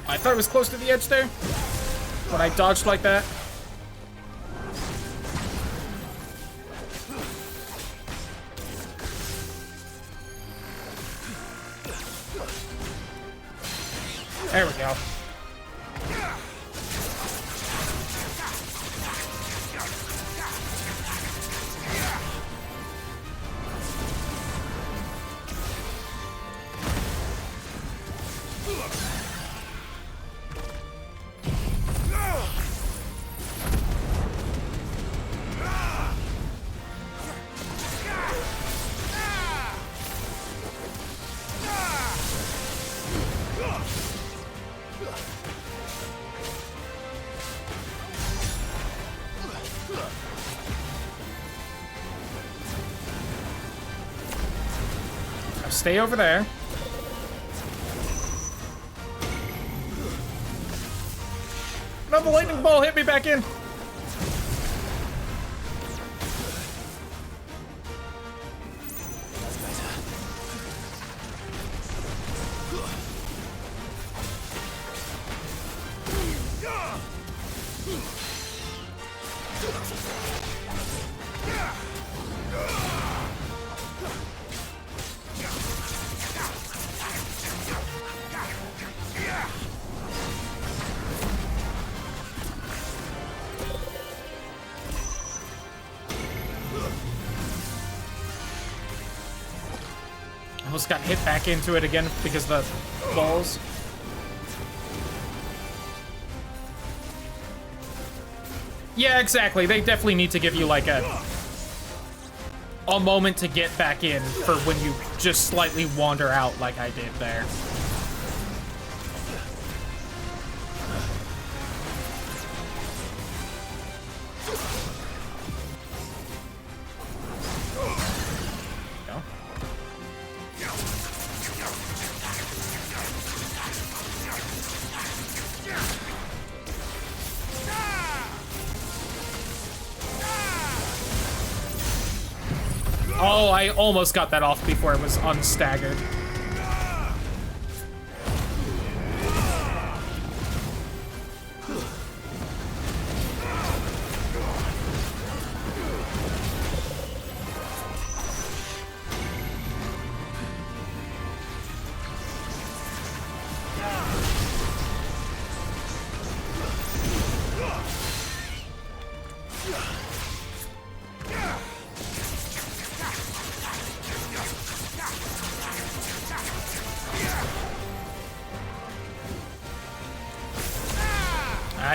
I thought it was close to the edge there when I dodged like that. There we go. Stay over there. No, the lightning ball hit me back in. Almost got hit back into it again because of the balls. Yeah, exactly. They definitely need to give you like a moment to get back in for when you just slightly wander out like I did there. Oh, I almost got that off before it was unstaggered.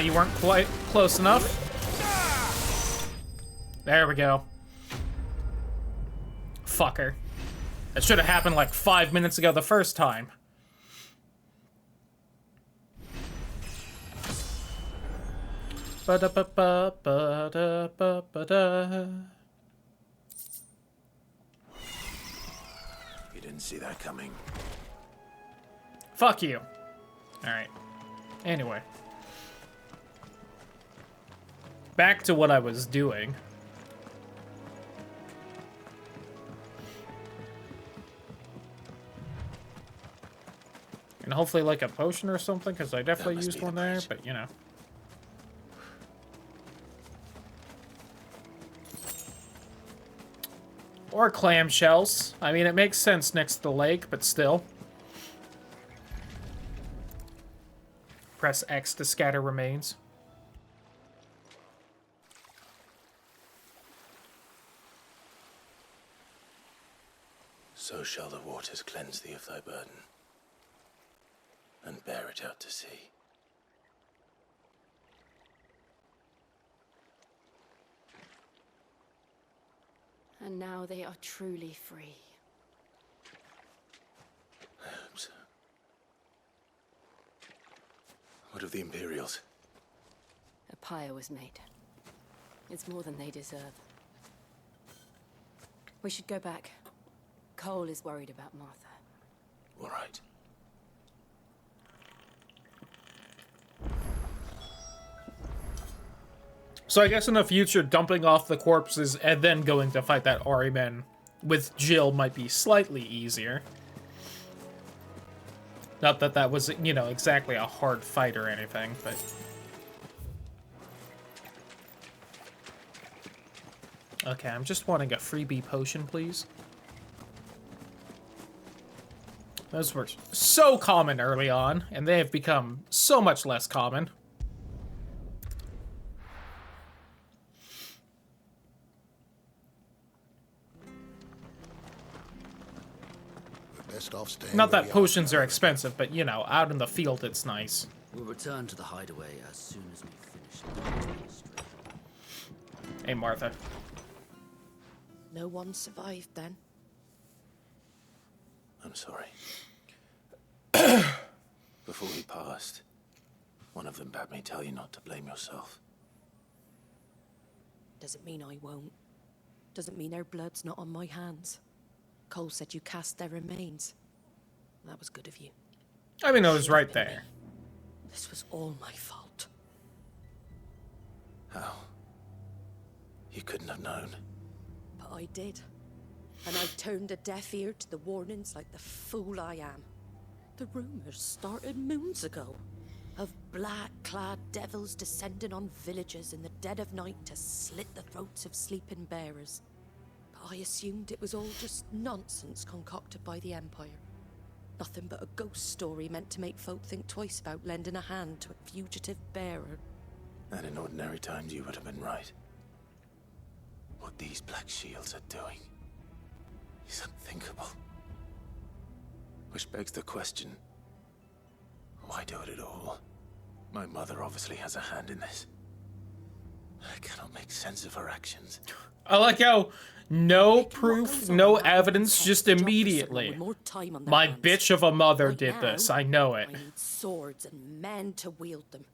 You weren't quite close enough. There we go. Fucker. That should have happened like 5 minutes ago the first time. Ba-da-ba-ba-ba-da-ba-ba-da. You didn't see that coming. Fuck you. Alright. Anyway. Back to what I was doing. And hopefully like a potion or something, because I definitely used one there, but you know. Or clamshells. I mean, it makes sense next to the lake, but still. Press X to scatter remains. So shall the waters cleanse thee of thy burden, and bear it out to sea. And now they are truly free. I hope so. What of the Imperials? A pyre was made. It's more than they deserve. We should go back. Cole is worried about Martha. All right. So I guess in the future, dumping off the corpses and then going to fight that Ahriman with Jill might be slightly easier. Not that that was, you know, exactly a hard fight or anything, but... Okay, I'm just wanting a freebie potion, please. Those were so common early on, and they have become so much less common. Best off staying Not that where we potions are expensive, but, you know, out in the field it's nice. We'll return to the hideaway as soon as we finish. Hey, Martha. No one survived then. I'm sorry. Before he passed, one of them bade me tell you not to blame yourself. Doesn't mean I won't. Doesn't mean their blood's not on my hands. Cole said you cast their remains. That was good of you. I mean, I was right there. This was all my fault. How? You couldn't have known. But I did. And I turned a deaf ear to the warnings like the fool I am. The rumors started moons ago. Of black-clad devils descending on villages in the dead of night to slit the throats of sleeping bearers. But I assumed it was all just nonsense concocted by the Empire. Nothing but a ghost story meant to make folk think twice about lending a hand to a fugitive bearer. And in ordinary times you would have been right. What these Black Shields are doing is unthinkable. Which begs the question, why do it at all? My mother obviously has a hand in this. I cannot make sense of her actions. I like how no proof, no evidence, just immediately. My bitch of a mother did this. I know it. I need swords and men to wield them.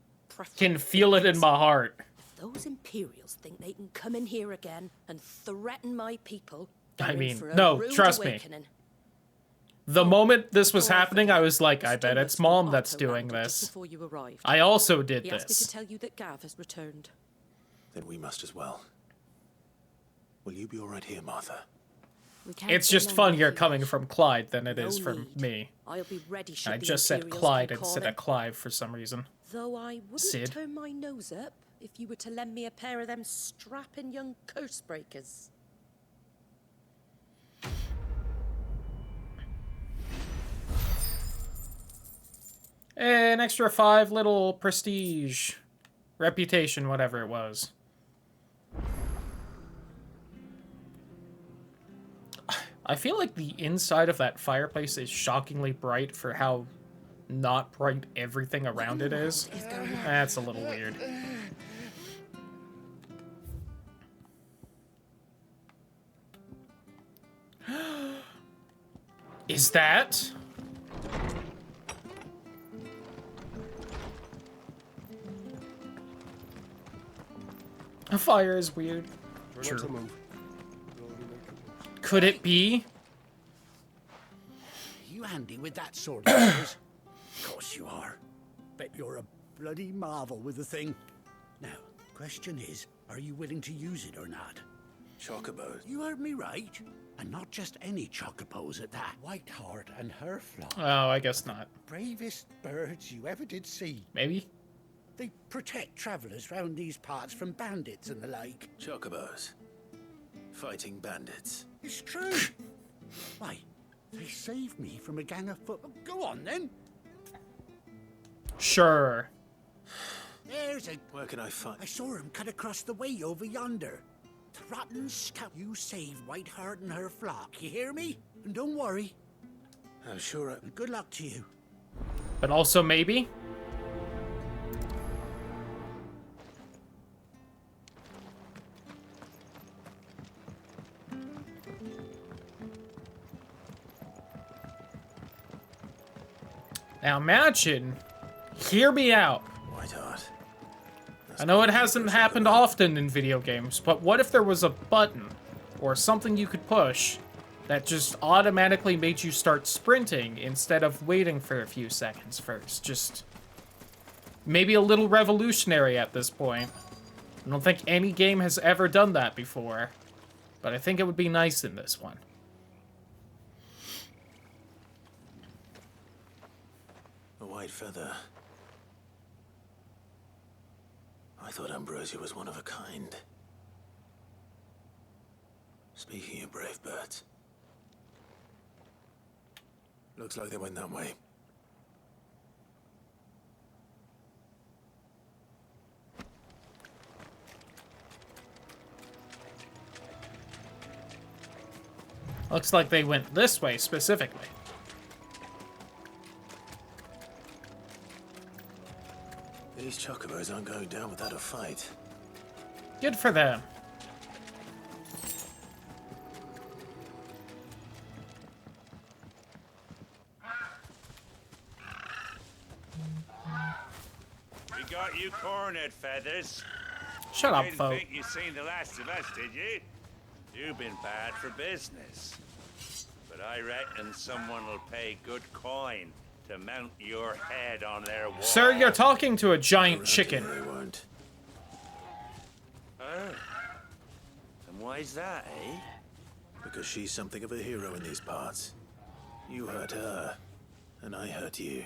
Can feel it in my heart. If those Imperials think they can come in here again and threaten my people, I they're in mean, for a no, rude trust me. awakening. The moment this was happening, I was like, I bet it's Mom that's doing this. Before you arrived. I also did He asked me to this. tell you that Gav has returned. Then we must as well. Will you be all right here, Martha? It's just funnier coming from Clyde than it is from me. I'll be ready should I the just said Imperials Clyde keep instead calling. of Clive for some reason. Though I wouldn't Sid. turn my nose up if you were to lend me a pair of them strapping young curse breakers. An extra 5 little prestige. Reputation, whatever it was. I feel like the inside of that fireplace is shockingly bright for how not bright everything around it is. That's a little weird. Is that? A fire is weird. True. Could it be? You handy with that sword of yours? Of course you are. Bet you're a bloody marvel with the thing. Now, question is, are you willing to use it or not? Chocobos. You heard me right. And not just any chocobos at that. Whiteheart and her flock. Oh, I guess not. Bravest birds you ever did see. Maybe? They protect travellers round these parts from bandits and the like. Chocobos. Fighting bandits. It's true. Why, they saved me from a gang of foot. Go on then. Sure. There's a... Where can I find... I saw him cut across the way over yonder. Rotten scout. You saved Whiteheart and her flock. You hear me? And don't worry. I'm sure I... And good luck to you. But also maybe? Now imagine, hear me out. Whiteheart. I know it hasn't happened often in video games, but what if there was a button or something you could push that just automatically made you start sprinting instead of waiting for a few seconds first. Just maybe a little revolutionary at this point. I don't think any game has ever done that before, but I think it would be nice in this one. A white feather. I thought Ambrosia was one of a kind. Speaking of brave birds, looks like they went that way. Looks like they went this way specifically. These chocobos aren't going down without a fight. Good for them. We got you cornered, Feathers. Shut up, Didn't Fo. think you seen the last of us, did you? You've been bad for business. But I reckon someone will pay good coin to mount your head on their wall. Sir, you're talking to a giant chicken. They won't. Oh. And why's that, eh? Because she's something of a hero in these parts. You hurt her, and I hurt you.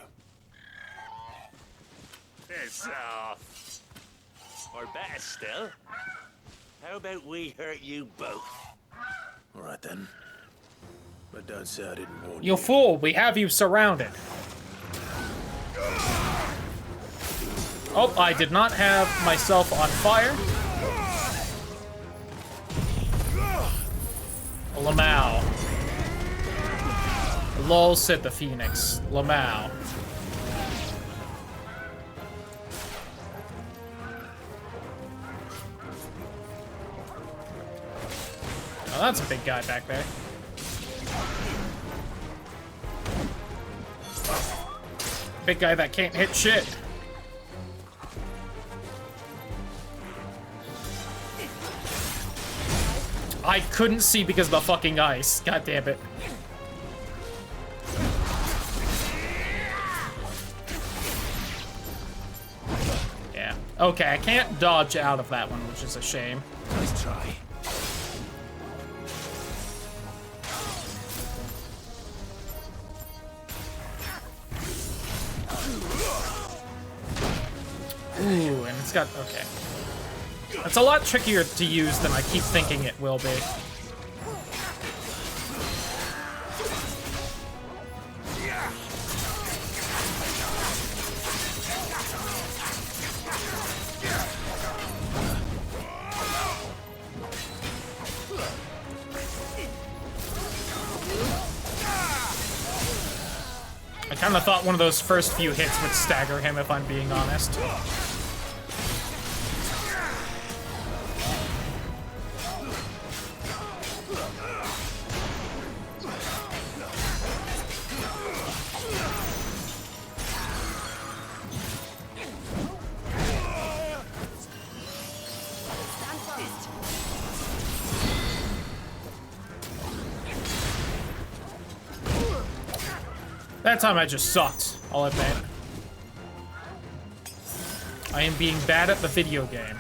Piss off. Or better still, how about we hurt you both? All right then. But don't say I didn't warn You fool, we have you surrounded. Oh, I did not have myself on fire. Lamau. Lol, said the Phoenix. Lamau. Oh, that's a big guy back there. Big guy that can't hit shit. I couldn't see because of the fucking ice. God damn it. Yeah. Okay, I can't dodge out of that one, which is a shame. Nice try. Ooh, and it's got... okay. It's a lot trickier to use than I keep thinking it will be. I kind of thought one of those first few hits would stagger him, if I'm being honest. That time I just sucked, I'll admit. I am being bad at the video game.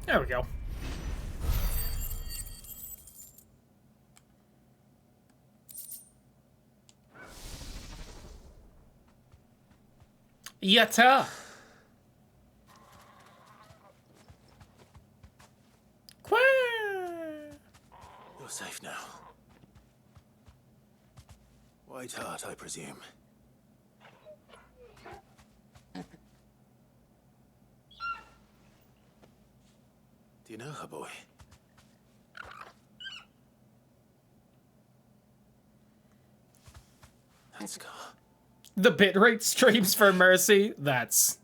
There we go. Yatta. You're safe now. Why White Hart, I presume. Do you know her, boy? That scar. The bitrate streams for Mercy. That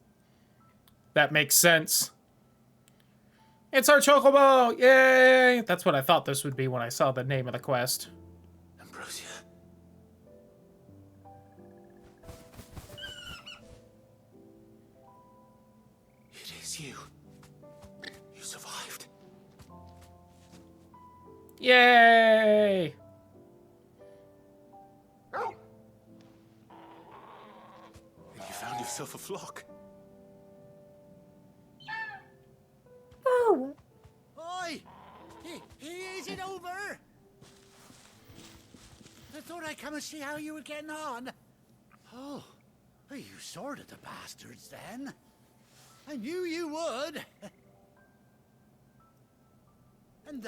makes sense. It's our chocobo! Yay! That's what I thought this would be when I saw the name of the quest. Ambrosia. It is you. You survived. Yay! And you found yourself a flock. Oi! Is it over? I thought I'd come and see how you were getting on. Oh, you sorted the bastards then. I knew you would.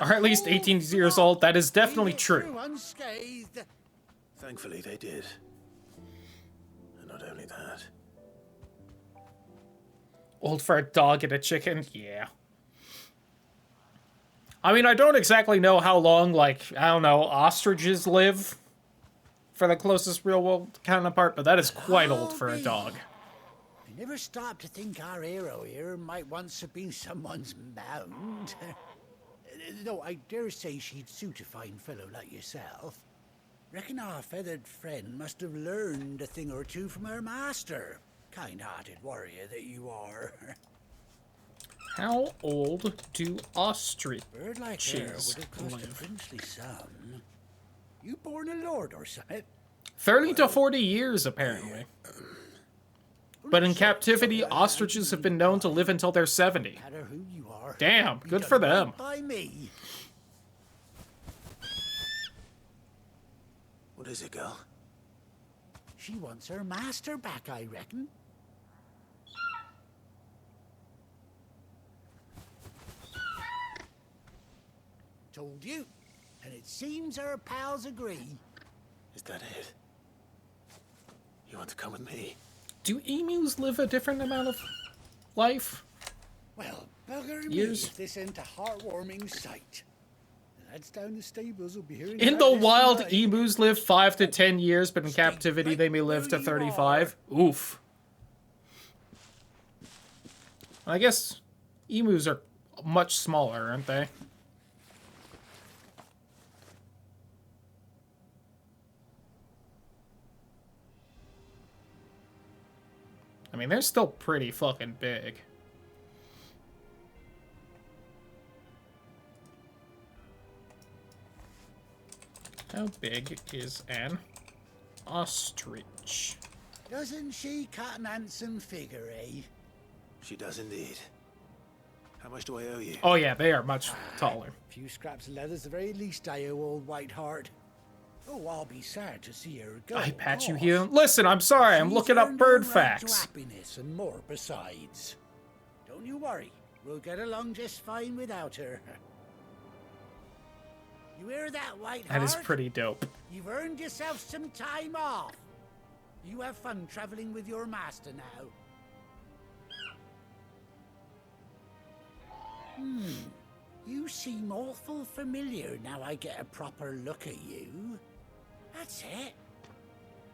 Are at least 18 years old. That is definitely true. Unscathed. Thankfully, they did. And not only that. Old for a dog and a chicken? Yeah. I mean, I don't exactly know how long, like, I don't know, ostriches live for the closest real-world counterpart, but that is quite old for a dog. I never stopped to think our hero here might once have been someone's mount. Though I dare say she'd suit a fine fellow like yourself. Reckon our feathered friend must have learned a thing or two from her master. Kind-hearted warrior that you are. How old do ostriches Bird like her would have cost a live? princely sum. You born a lord or something? 30 to 40 years, apparently. But in captivity, ostriches have been known to live until they're 70. No matter who you are. Damn, good for them. By me. What is it, girl? She wants her master back, I reckon. Told you. And it seems our pals agree. Is that it? You want to come with me? Do emus live a different amount of life? Well, bugger Years? me if this ain't a heartwarming sight. The lads down the stables will be hearing In about the this wild, tonight. emus live 5 to 10 years, but in captivity they may live to 35. Oof. I guess emus are much smaller, aren't they? I mean, they're still pretty fucking big. How big is an ostrich? Doesn't she cut an handsome figure, eh? She does indeed. How much do I owe you? Oh yeah, they are much taller. A few scraps of leather's the very least I owe old Whiteheart. Oh, I'll be sad to see her go. I pat you here. Listen, I'm sorry, I'm looking up bird facts. Happiness and more besides. Don't you worry, we'll get along just fine without her. You hear that, Whiteheart? That is pretty dope. You've earned yourself some time off. You have fun traveling with your master now. You seem awful familiar now I get a proper look at you. That's it.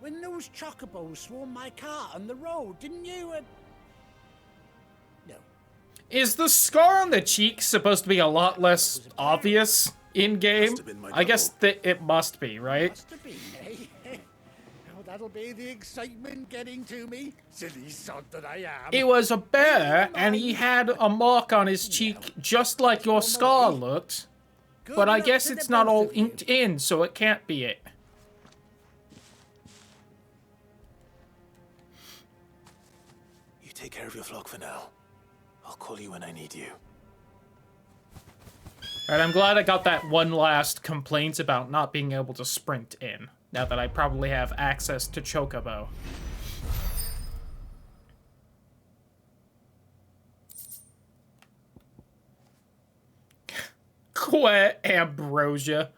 When those chocobos swarmed my car on the road, didn't you? No. Is the scar on the cheek supposed to be a lot less obvious in-game? I guess that it must be, right? Must have been, eh? Oh, that'll be the excitement getting to me. Silly sod that I am. It was a bear, and he had a mark on his cheek just like your scar looked. But I guess it's not all inked in, so it can't be it. You take care of your flock for now. I'll call you when I need you. Alright, I'm glad I got that one last complaint about not being able to sprint in, now that I probably have access to Chocobo. Que ambrosia.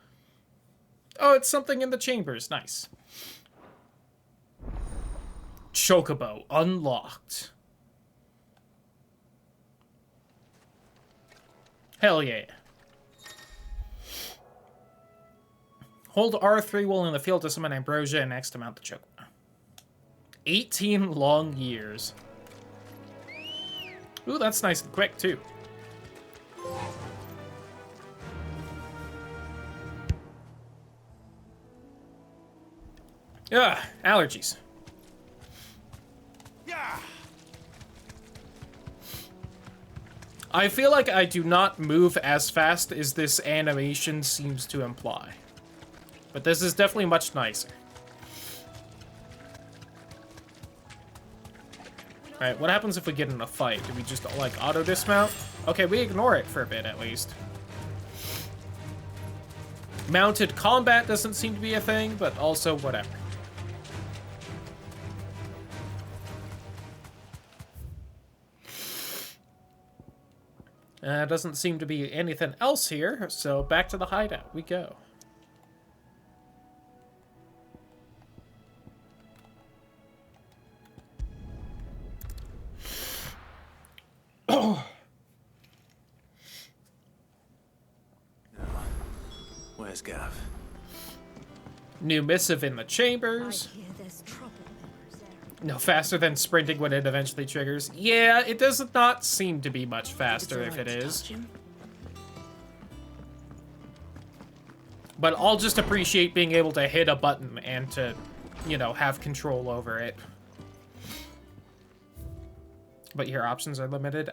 Oh, it's something in the chambers. Nice. chocobo unlocked. Hell yeah. Hold R3 while in the field to summon Ambrosia and X to mount the chocobo. 18 long years. Ooh, that's nice and quick, too. Ugh, allergies. Yeah. I feel like I do not move as fast as this animation seems to imply. But this is definitely much nicer. Alright, what happens if we get in a fight? Do we just, like, auto-dismount? Okay, we ignore it for a bit, at least. Mounted combat doesn't seem to be a thing, but also whatever. Doesn't seem to be anything else here, so back to the hideout we go. Where's Gav? New missive in the chambers. I hear there's trouble. No faster than sprinting when it eventually triggers. Yeah, it does not seem to be much faster if it is. But I'll just appreciate being able to hit a button and to, you know, have control over it. But your options are limited?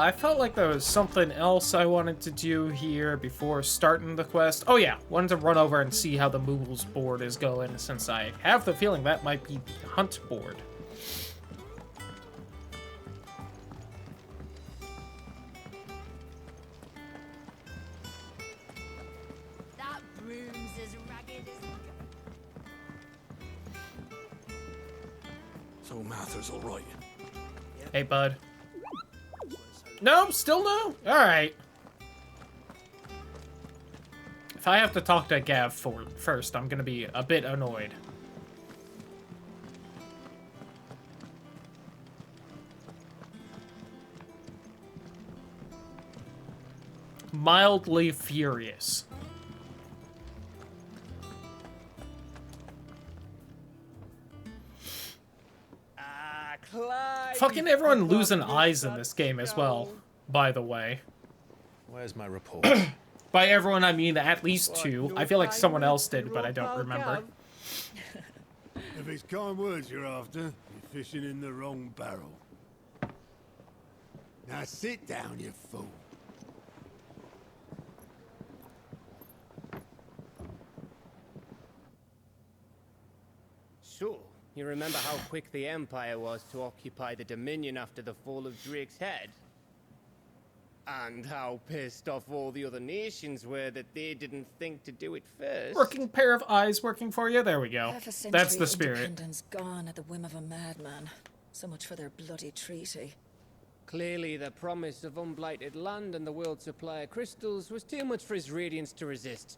I felt like there was something else I wanted to do here before starting the quest. Oh yeah, wanted to run over and see how the Moogles board is going, since I have the feeling that might be the hunt board. That broom's as ragged as... So Mather's all right. Hey, bud. No, still no? Alright. If I have to talk to Gav first, I'm gonna be a bit annoyed. Mildly furious. Fucking everyone losing eyes in this game as well, by the way. Where's my report? By everyone, I mean at least two. I feel like someone else did, but I don't remember. If it's kind words you're after, you're fishing in the wrong barrel. Now sit down, you fool. So, you remember how quick the Empire was to occupy the Dominion after the fall of Drake's head? And how pissed off all the other nations were that they didn't think to do it first. Working pair of eyes working for you? There we go. Half a century That's the of spirit. independence gone at the whim of a madman. So much for their bloody treaty. Clearly, the promise of unblighted land and the world's supply of crystals was too much for his radiance to resist.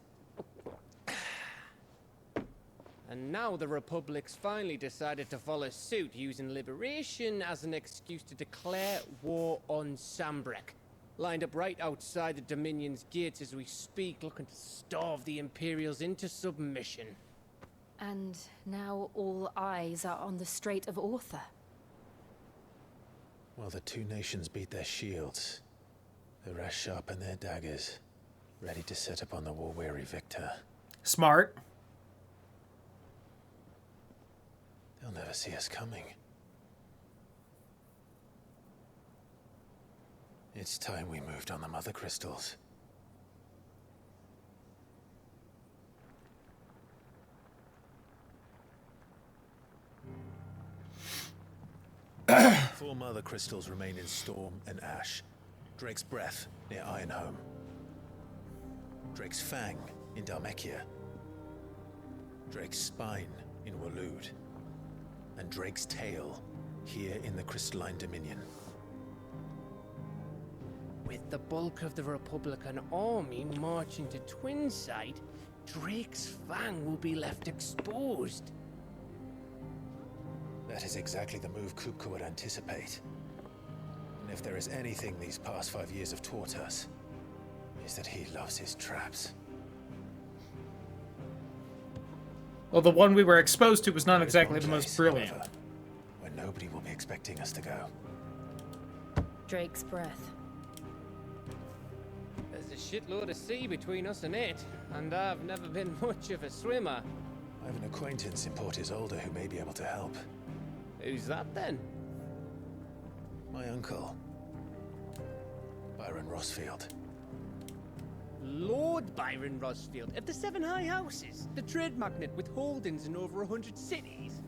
And now the Republic's finally decided to follow suit, using liberation as an excuse to declare war on Sambrek. Lined up right outside the Dominion's gates as we speak, looking to starve the Imperials into submission. And now all eyes are on the Strait of Author. While the two nations beat their shields, the rest sharpen their daggers, ready to set upon the war-weary victor. Smart. They'll never see us coming. It's time we moved on the mother crystals. Four mother crystals remain in Storm and Ash. Drake's Breath near Ironhome. Drake's Fang in Dhalmekia. Drake's Spine in Waloed. And Drake's Tail here in the Crystalline Dominion. With the bulk of the Republican army marching to Twinside, Drake's Fang will be left exposed. That is exactly the move Kupka would anticipate. And if there is anything these past 5 years have taught us, is that he loves his traps. Well, the one we were exposed to was not exactly the most brilliant. However, where nobody will be expecting us to go. Drake's Breath. There's a shitload of sea between us and it, and I've never been much of a swimmer. I have an acquaintance in Port Isolde who may be able to help. Who's that then? My uncle, Byron Rossfield. Lord Byron Rossfield of the Seven High Houses, the trade magnate with holdings in over 100 cities.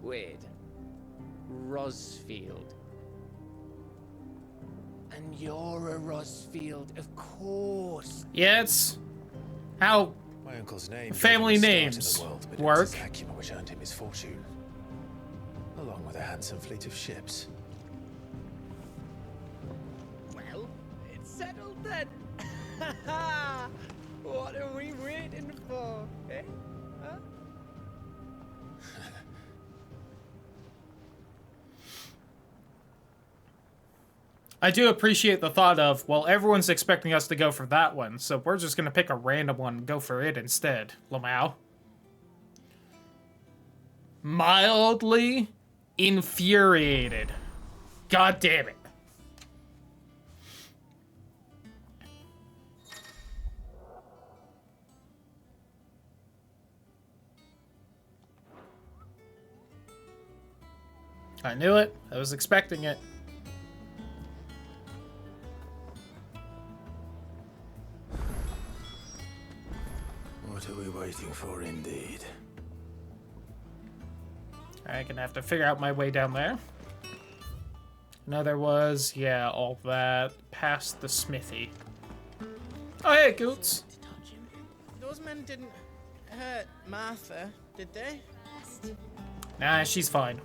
Wait, Rossfield. And you're a Rossfield, of course. Yeah, it's how my uncle's name family names work. His acumen which earned him his fortune, along with a handsome fleet of ships. Well, it's settled then. What are we waiting for, eh? Huh? I do appreciate the thought of, well, everyone's expecting us to go for that one, so we're just gonna pick a random one and go for it instead, Lamau. Mildly infuriated. God damn it. I knew it. I was expecting it. What are we waiting for, indeed? I'm gonna have to figure out my way down there. No, there was, yeah, all that past the smithy. Oh, hey, Goots. Those men didn't hurt Martha, did they? Nah, she's fine.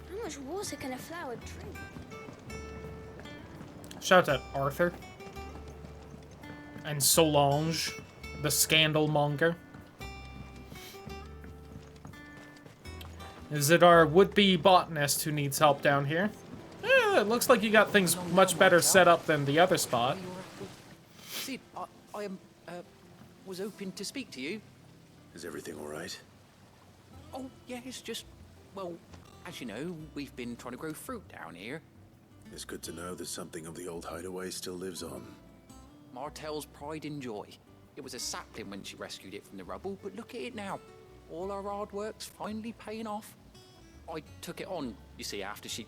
How much water can a flower drink? Shout out Arthur. And Solange, the scandal monger. Is it our would-be botanist who needs help down here? It looks like you got things much better set up than the other spot. Sid, I was hoping to speak to you. Is everything all right? Oh, yeah, it's just, well, as you know, we've been trying to grow fruit down here. It's good to know that something of the old hideaway still lives on. Martell's pride and joy. It was a sapling when she rescued it from the rubble, but look at it now. All our hard work's finally paying off. I took it on, you see, after she,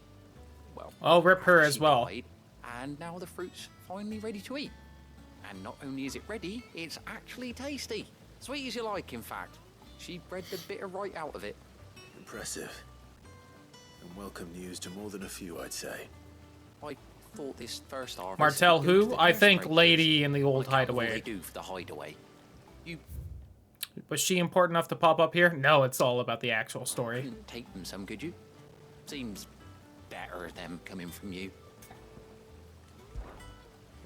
well... I'll rip her as well. Died, and now the fruit's finally ready to eat. And not only is it ready, it's actually tasty. Sweet as you like, in fact. She bred the bitter right out of it. Impressive. And welcome news to more than a few, I'd say. I thought this first harvest... Martell who? I think Lady in the old hideaway. They do for the hideaway. You... Was she important enough to pop up here? No, it's all about the actual story. Couldn't take them some, could you? Seems better them coming from you.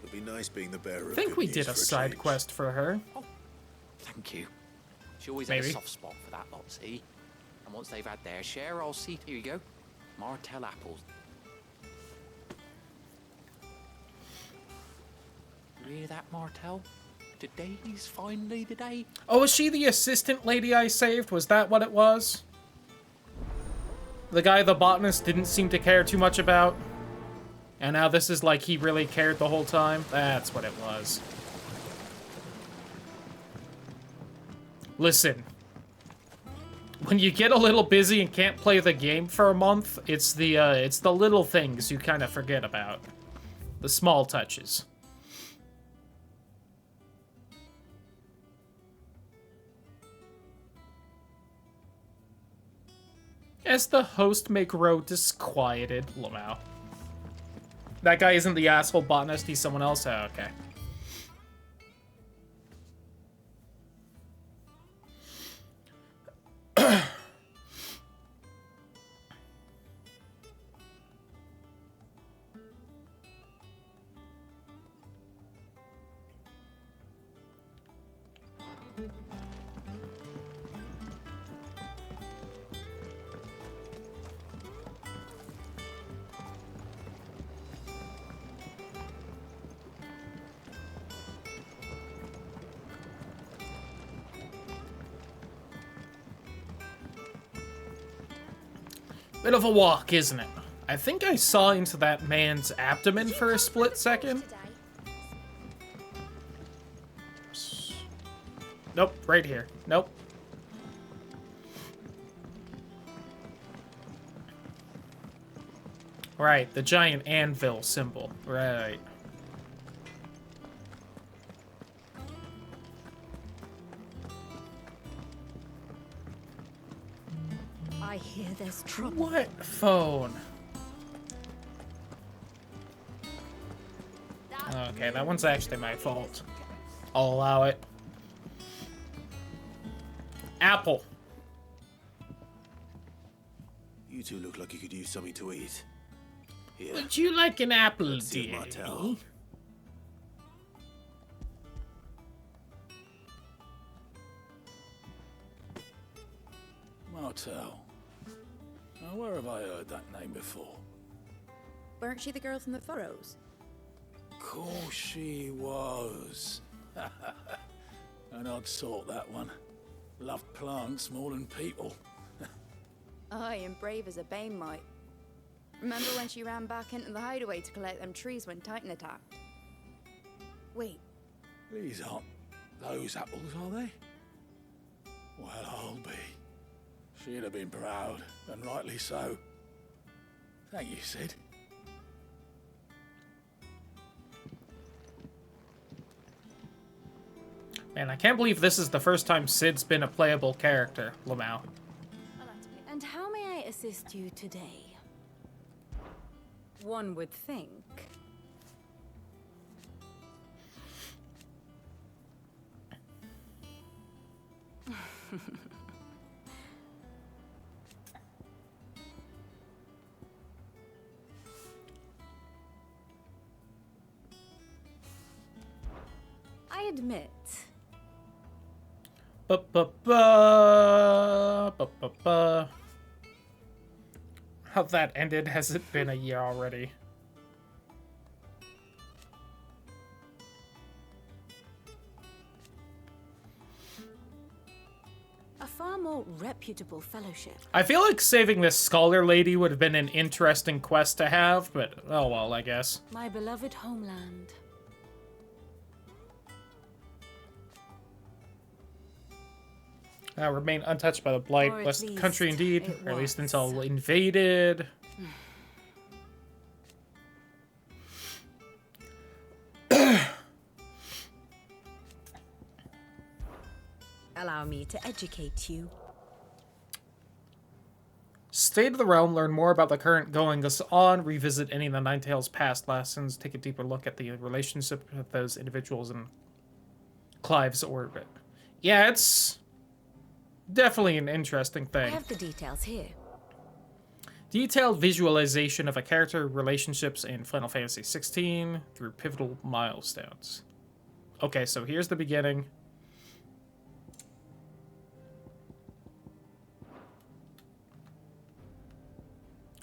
It'd be nice being the bearer I think we did a side quest for her. Oh, thank you. She always Maybe. has a soft spot for that lot, see? And once they've had their share, I'll see. Here you go. Martell apples. You hear that, Martell? Today's finally the day. Oh, was she the assistant lady I saved? Was that what it was? The guy the botanist didn't seem to care too much about? And now this is like he really cared the whole time? That's what it was. Listen. when you get a little busy and can't play the game for a month, it's the little things you kind of forget about. The small touches. As the host may grow disquieted, Lamau. That guy isn't the asshole botanist, he's someone else? Oh, okay. Bit of a walk, isn't it? I think I saw into that man's abdomen for a split second. Nope, right here. Nope. Right, the giant anvil symbol. Right. I hear there's trouble. What phone? Okay, that one's actually my fault. I'll allow it. Apple. You two look like you could use something to eat. Here. Would you like an apple, dear? Martel? Martel. Now, where have I heard that name before? Weren't she the girl from the Furrows? Course she was. An odd sort, that one. Loved plants more than people. Aye, and brave as a bane might. Remember when she ran back into the hideaway to collect them trees when Titan attacked? Wait. These aren't those apples, are they? Well, I'll be. She'd have been proud, and rightly so. Thank you, Sid. Man, I can't believe this is the first time Sid's been a playable character, Lamau. And how may I assist you today? One would think. I admit. How that ended? Has it been a year already? A far more reputable fellowship. I feel like saving this scholar lady would have been an interesting quest to have, but oh well, I guess. My beloved homeland. Remain untouched by the blight, Or at blessed least country indeed, it or at least was. until invaded. Allow me to educate you. State of the realm, learn more about the current goings on, revisit any of the Ninetales' past lessons, take a deeper look at the relationship with those individuals in Clive's orbit. Yeah, it's definitely an interesting I thing. have the details here. Detailed visualization of a character relationships in Final Fantasy XVI through pivotal milestones. Okay, so here's the beginning.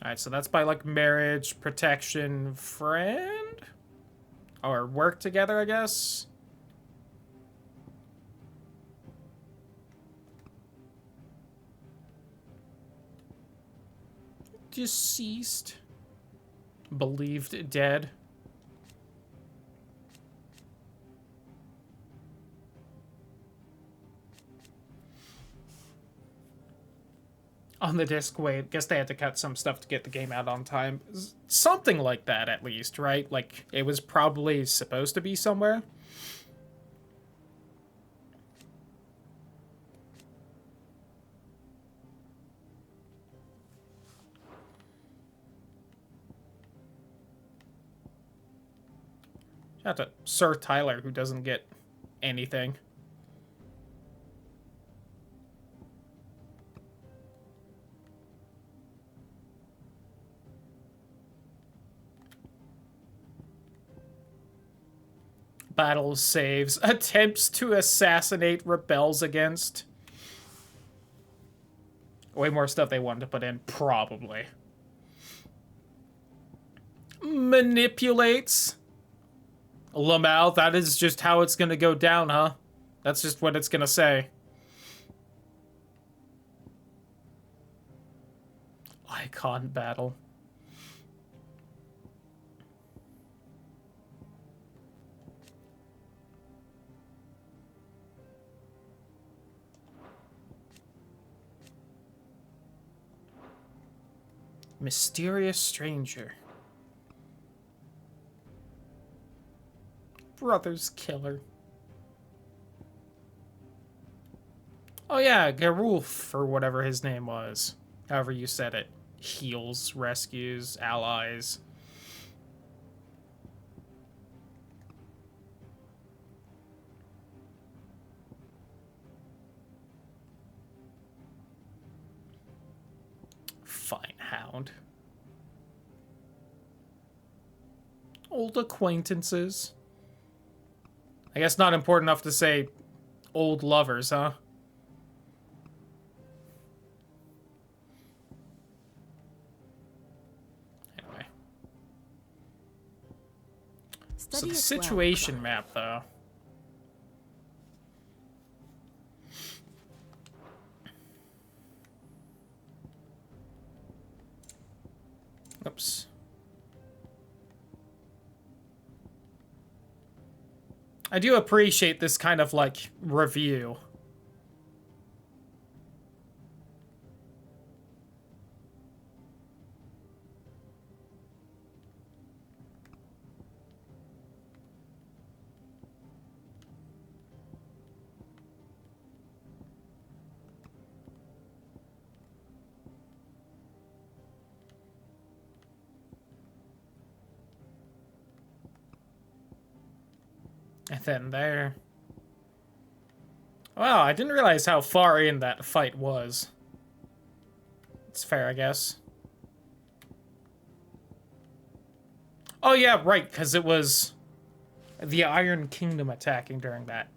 Alright, so that's by, like, marriage, protection, friend? Or work together, I guess? Deceased. Believed dead. on the disc. Wait, guess they had to cut some stuff to get the game out on time. Something like that, at least, right? Like, it was probably supposed to be somewhere. Shout out to Sir Tyler, who doesn't get anything. Battles, saves, attempts to assassinate, rebels against. Way more stuff they wanted to put in, probably. Manipulates. Lamau, that is just how it's gonna go down, huh? That's just what it's gonna say. Icon battle. Mysterious stranger. Brother's killer. Oh yeah, Gerulf, or whatever his name was. However you said it. Heals, rescues, allies. Fine hound. Old acquaintances. I guess not important enough to say old lovers, huh? Anyway. So the situation map, though. Oops. I do appreciate this kind of, like, review. And then there. Wow, I didn't realize how far in that fight was. It's fair, I guess. Oh yeah, right, because it was the Iron Kingdom attacking during that,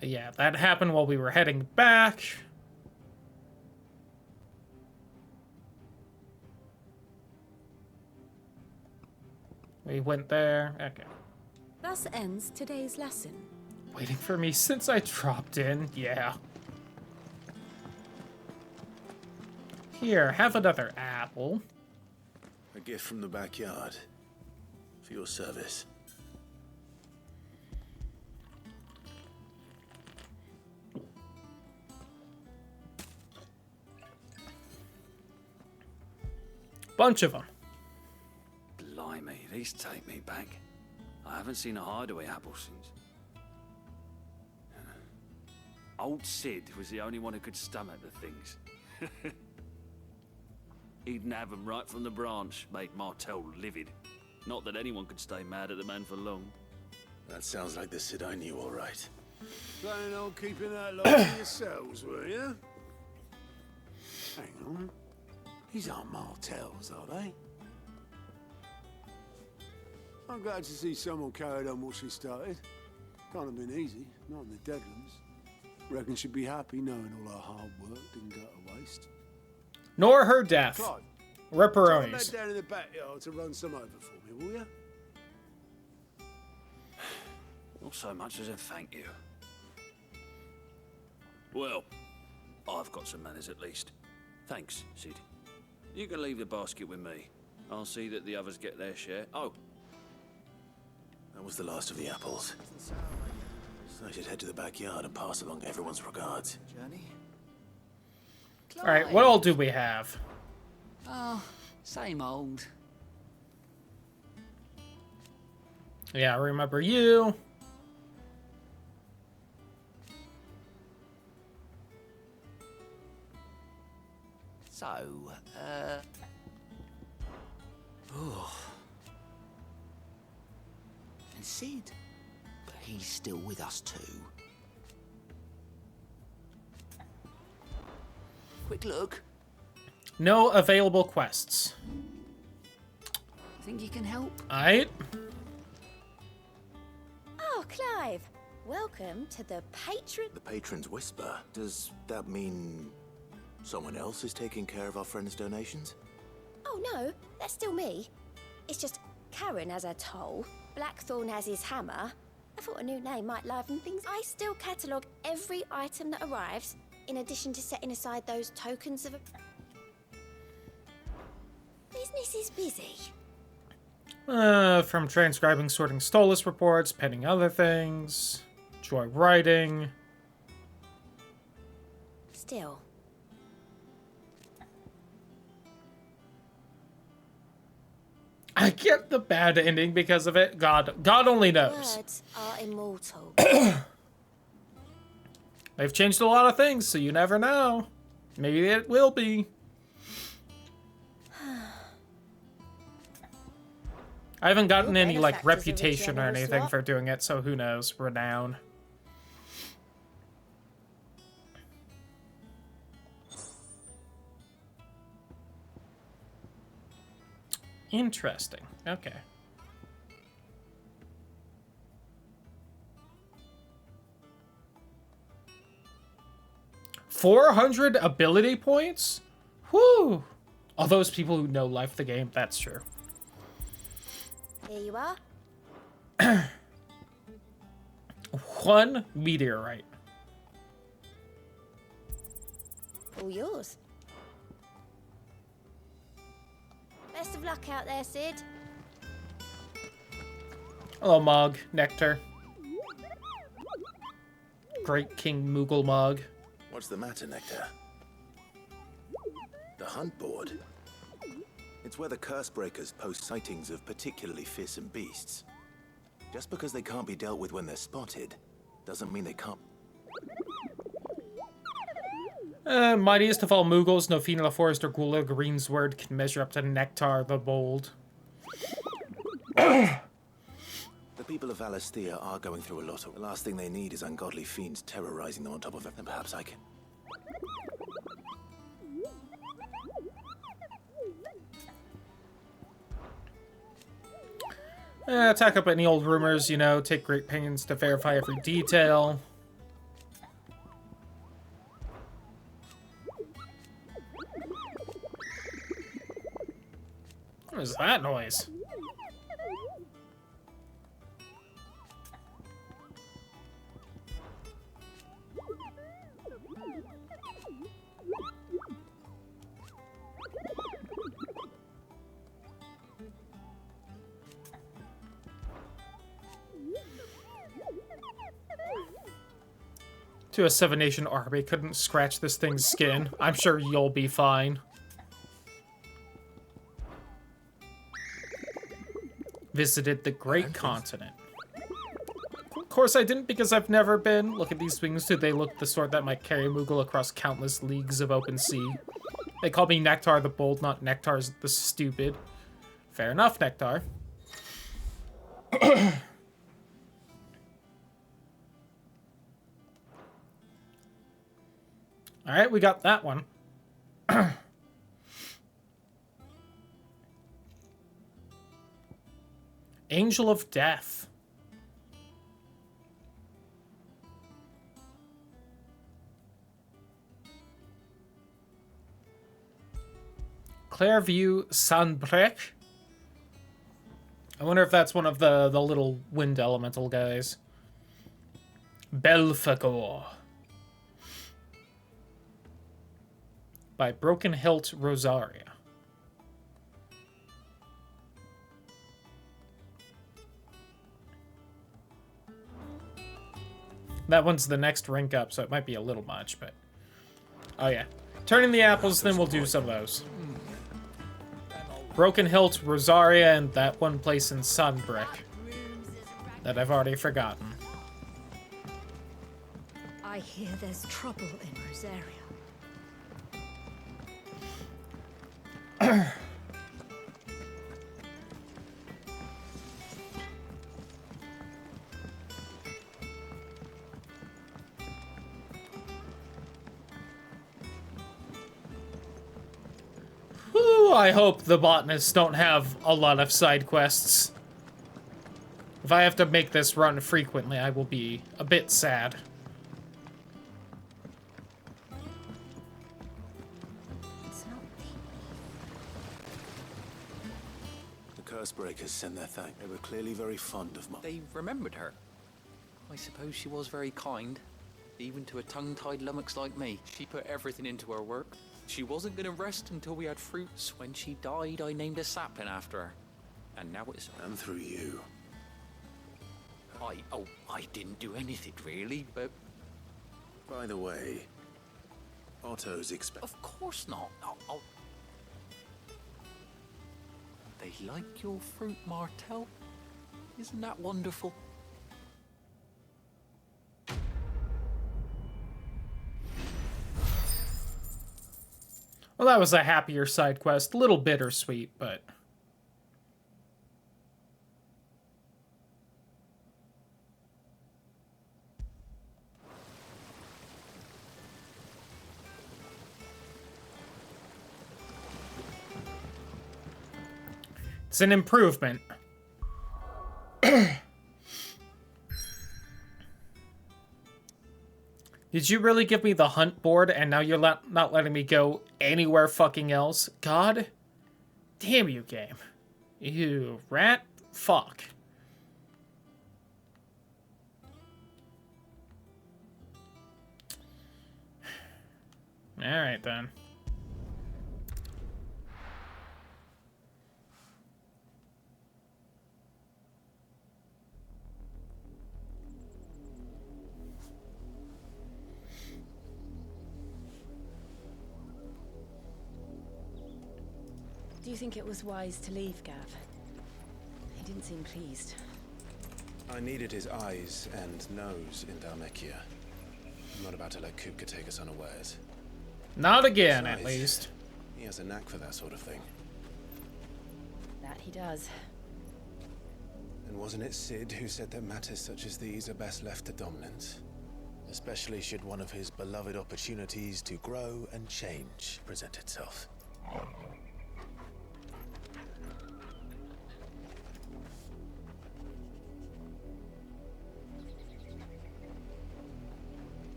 Yeah, that happened while we were heading back. We went there. Okay. Thus ends today's lesson. Waiting for me since I dropped in. Yeah. Here, have another apple. A gift from the backyard. For your service. Bunch of them. Blimey, these take me back. I haven't seen a hideaway apple since. Old Sid was the only one who could stomach the things. He'd nab them right from the branch, made Martel livid. Not that anyone could stay mad at the man for long. That sounds like the Sid I knew, all right. Planning on keeping that lot to yourselves, were you? Hang on. These aren't Martels, are they? I'm glad to see someone carried on what she started. Can't have been easy, not in the Deadlands. Reckon she'd be happy knowing all her hard work didn't go to waste. Nor her death. Clive, Ripperonis. down in the backyard to run some over for me, will you? Not so much as a thank you. Well, I've got some manners at least. Thanks, Sid. You can leave the basket with me. I'll see that the others get their share. Oh, That was the last of the apples. So I should head to the backyard and pass along everyone's regards. Journey? Alright, what all do we have? Oh, same old. Yeah, I remember you. So, oh. And Sid? But he's still with us too. Quick look. No available quests. Think you can help? Alright. Oh, Clive. Welcome to the Patron... The Patron's Whisper. Does that mean someone else is taking care of our friend's donations? Oh, no. That's still me. It's just Karen has her toll. Blackthorn has his hammer. I thought a new name might liven things. I still catalogue every item that arrives, in addition to setting aside those tokens of... Business is busy. From transcribing, sorting Stolas reports, penning other things, joy writing. Still. I get the bad ending because of it. God only knows. Words are immortal. They've changed a lot of things, so you never know. Maybe it will be. I haven't gotten any, like, reputation or anything for doing it, so who knows? Renown. Interesting. Okay. $400 ability points? Whew! All those people who know life the game, that's true. Here you are. 1 meteorite. All yours. Best of luck out there, Sid. Hello, Mog. Nectar. Great King Moogle Mog. What's the matter, Nectar? The hunt board. It's where the Cursebreakers post sightings of particularly fearsome beasts. Just because they can't be dealt with when they're spotted, doesn't mean they can't... Mightiest of all Moogles, no Fina the Forest or Gula Greensword can measure up to Nectar the Bold. The people of Alastia are going through a lot of... The last thing they need is ungodly fiends terrorizing them on top of it. And perhaps I can... Attack up any old rumors, you know, take great pains to verify every detail. What is that noise? To a 7-nation army couldn't scratch this thing's skin. I'm sure you'll be fine. Visited the Great Continent. Of course I didn't because I've never been. Look at these wings. Do they look the sort that might carry Moogle across countless leagues of open sea? They call me Nectar the Bold, not Nectar the Stupid. Fair enough, Nectar. Alright, we got that one. Angel of Death. Clairview Sanbrec. I wonder if that's one of the little wind elemental guys. Belfagor. By Broken Hilt Rosaria. That one's the next rank up, so it might be a little much, but... Oh, yeah. Turning the apples, then we'll do some of those. Broken Hilt, Rosaria, and that one place in Sunbrick that I've already forgotten. I hear there's trouble in Rosaria. Whew, I hope the botanists don't have a lot of side quests. If I have to make this run frequently, I will be a bit sad. The Cursebreakers sent their thanks. They were clearly very fond of Mom. They remembered her. I suppose she was very kind, even to a tongue-tied lummox like me. She put everything into her work. She wasn't going to rest until we had fruits. When she died, I named a sapling after her. And now it's... And through you. I didn't do anything really, but... By the way, Otto's Of course not. They like your fruit, Martel. Isn't that wonderful? Well, that was a happier side quest. A little bittersweet, but... It's an improvement. Did you really give me the hunt board and now you're not letting me go anywhere fucking else? God damn you, game. You rat fuck. Alright then. Do you think it was wise to leave, Gav? He didn't seem pleased. I needed his eyes and nose in Dhalmekia. I'm not about to let Kupka take us unawares. Not again, Besides, at least. He has a knack for that sort of thing. That he does. And wasn't it Sid who said that matters such as these are best left to dominance? Especially should one of his beloved opportunities to grow and change present itself.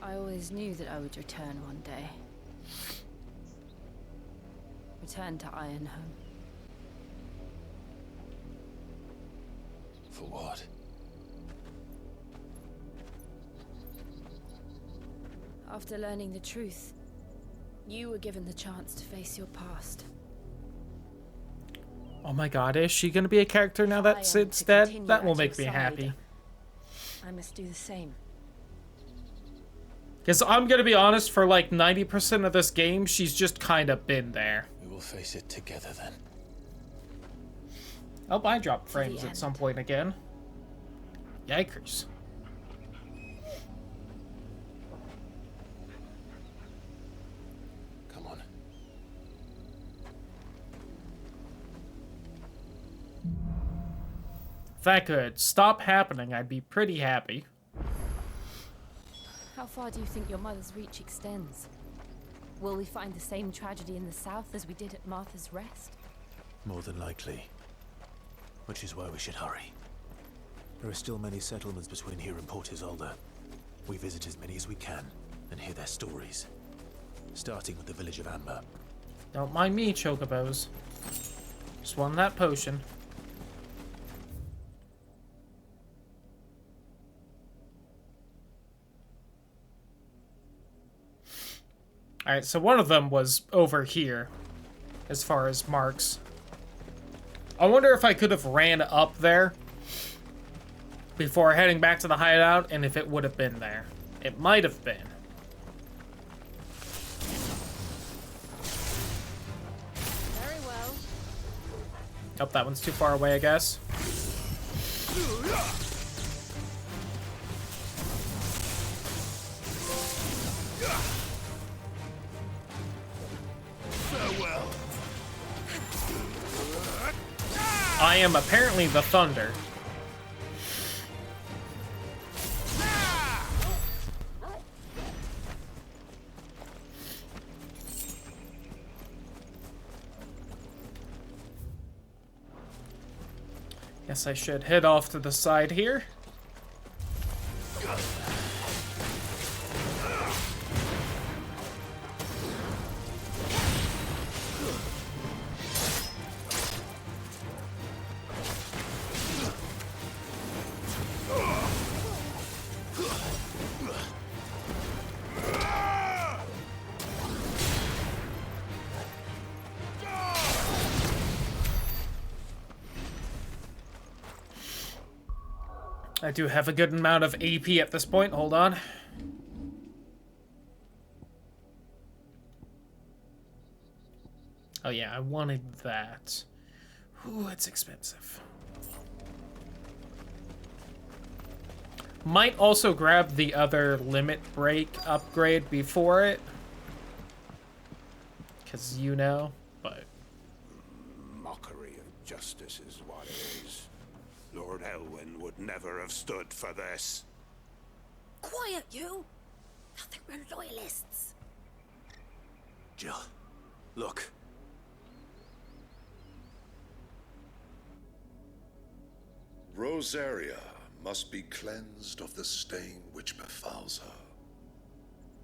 I always knew that I would return one day. Return to Ironhome. For what? After learning the truth, you were given the chance to face your past. Oh my god, is she gonna be a character now that Sid's dead? That will make me happy. I must do the same. Because I'm gonna be honest, for like 90% of this game, she's just kind of been there. We will face it together then. Oh, I dropped frames at some point again. Yikers. Come on. If that could stop happening, I'd be pretty happy. How far do you think your mother's reach extends? Will we find the same tragedy in the south as we did at Martha's Rest? More than likely. Which is why we should hurry. There are still many settlements between here and Port Isolde. We visit as many as we can and hear their stories. Starting with the village of Amber. Don't mind me, Chocobos. Just won that potion. Alright, so one of them was over here, as far as marks. I wonder if I could have ran up there before heading back to the hideout, and if it would have been there. It might have been. Very well. Oh, that one's too far away, I guess. Farewell. I am apparently the thunder. Guess I should head off to the side here. I do have a good amount of AP at this point. Hold on. Oh yeah, I wanted that. Ooh, it's expensive. Might also grab the other limit break upgrade before it. Because you know, but... Mockery of justice is what it is. Lord Elwyn would never have stood for this. Quiet, you! Nothing, we're loyalists. Jill, look. Rosaria must be cleansed of the stain which befouls her,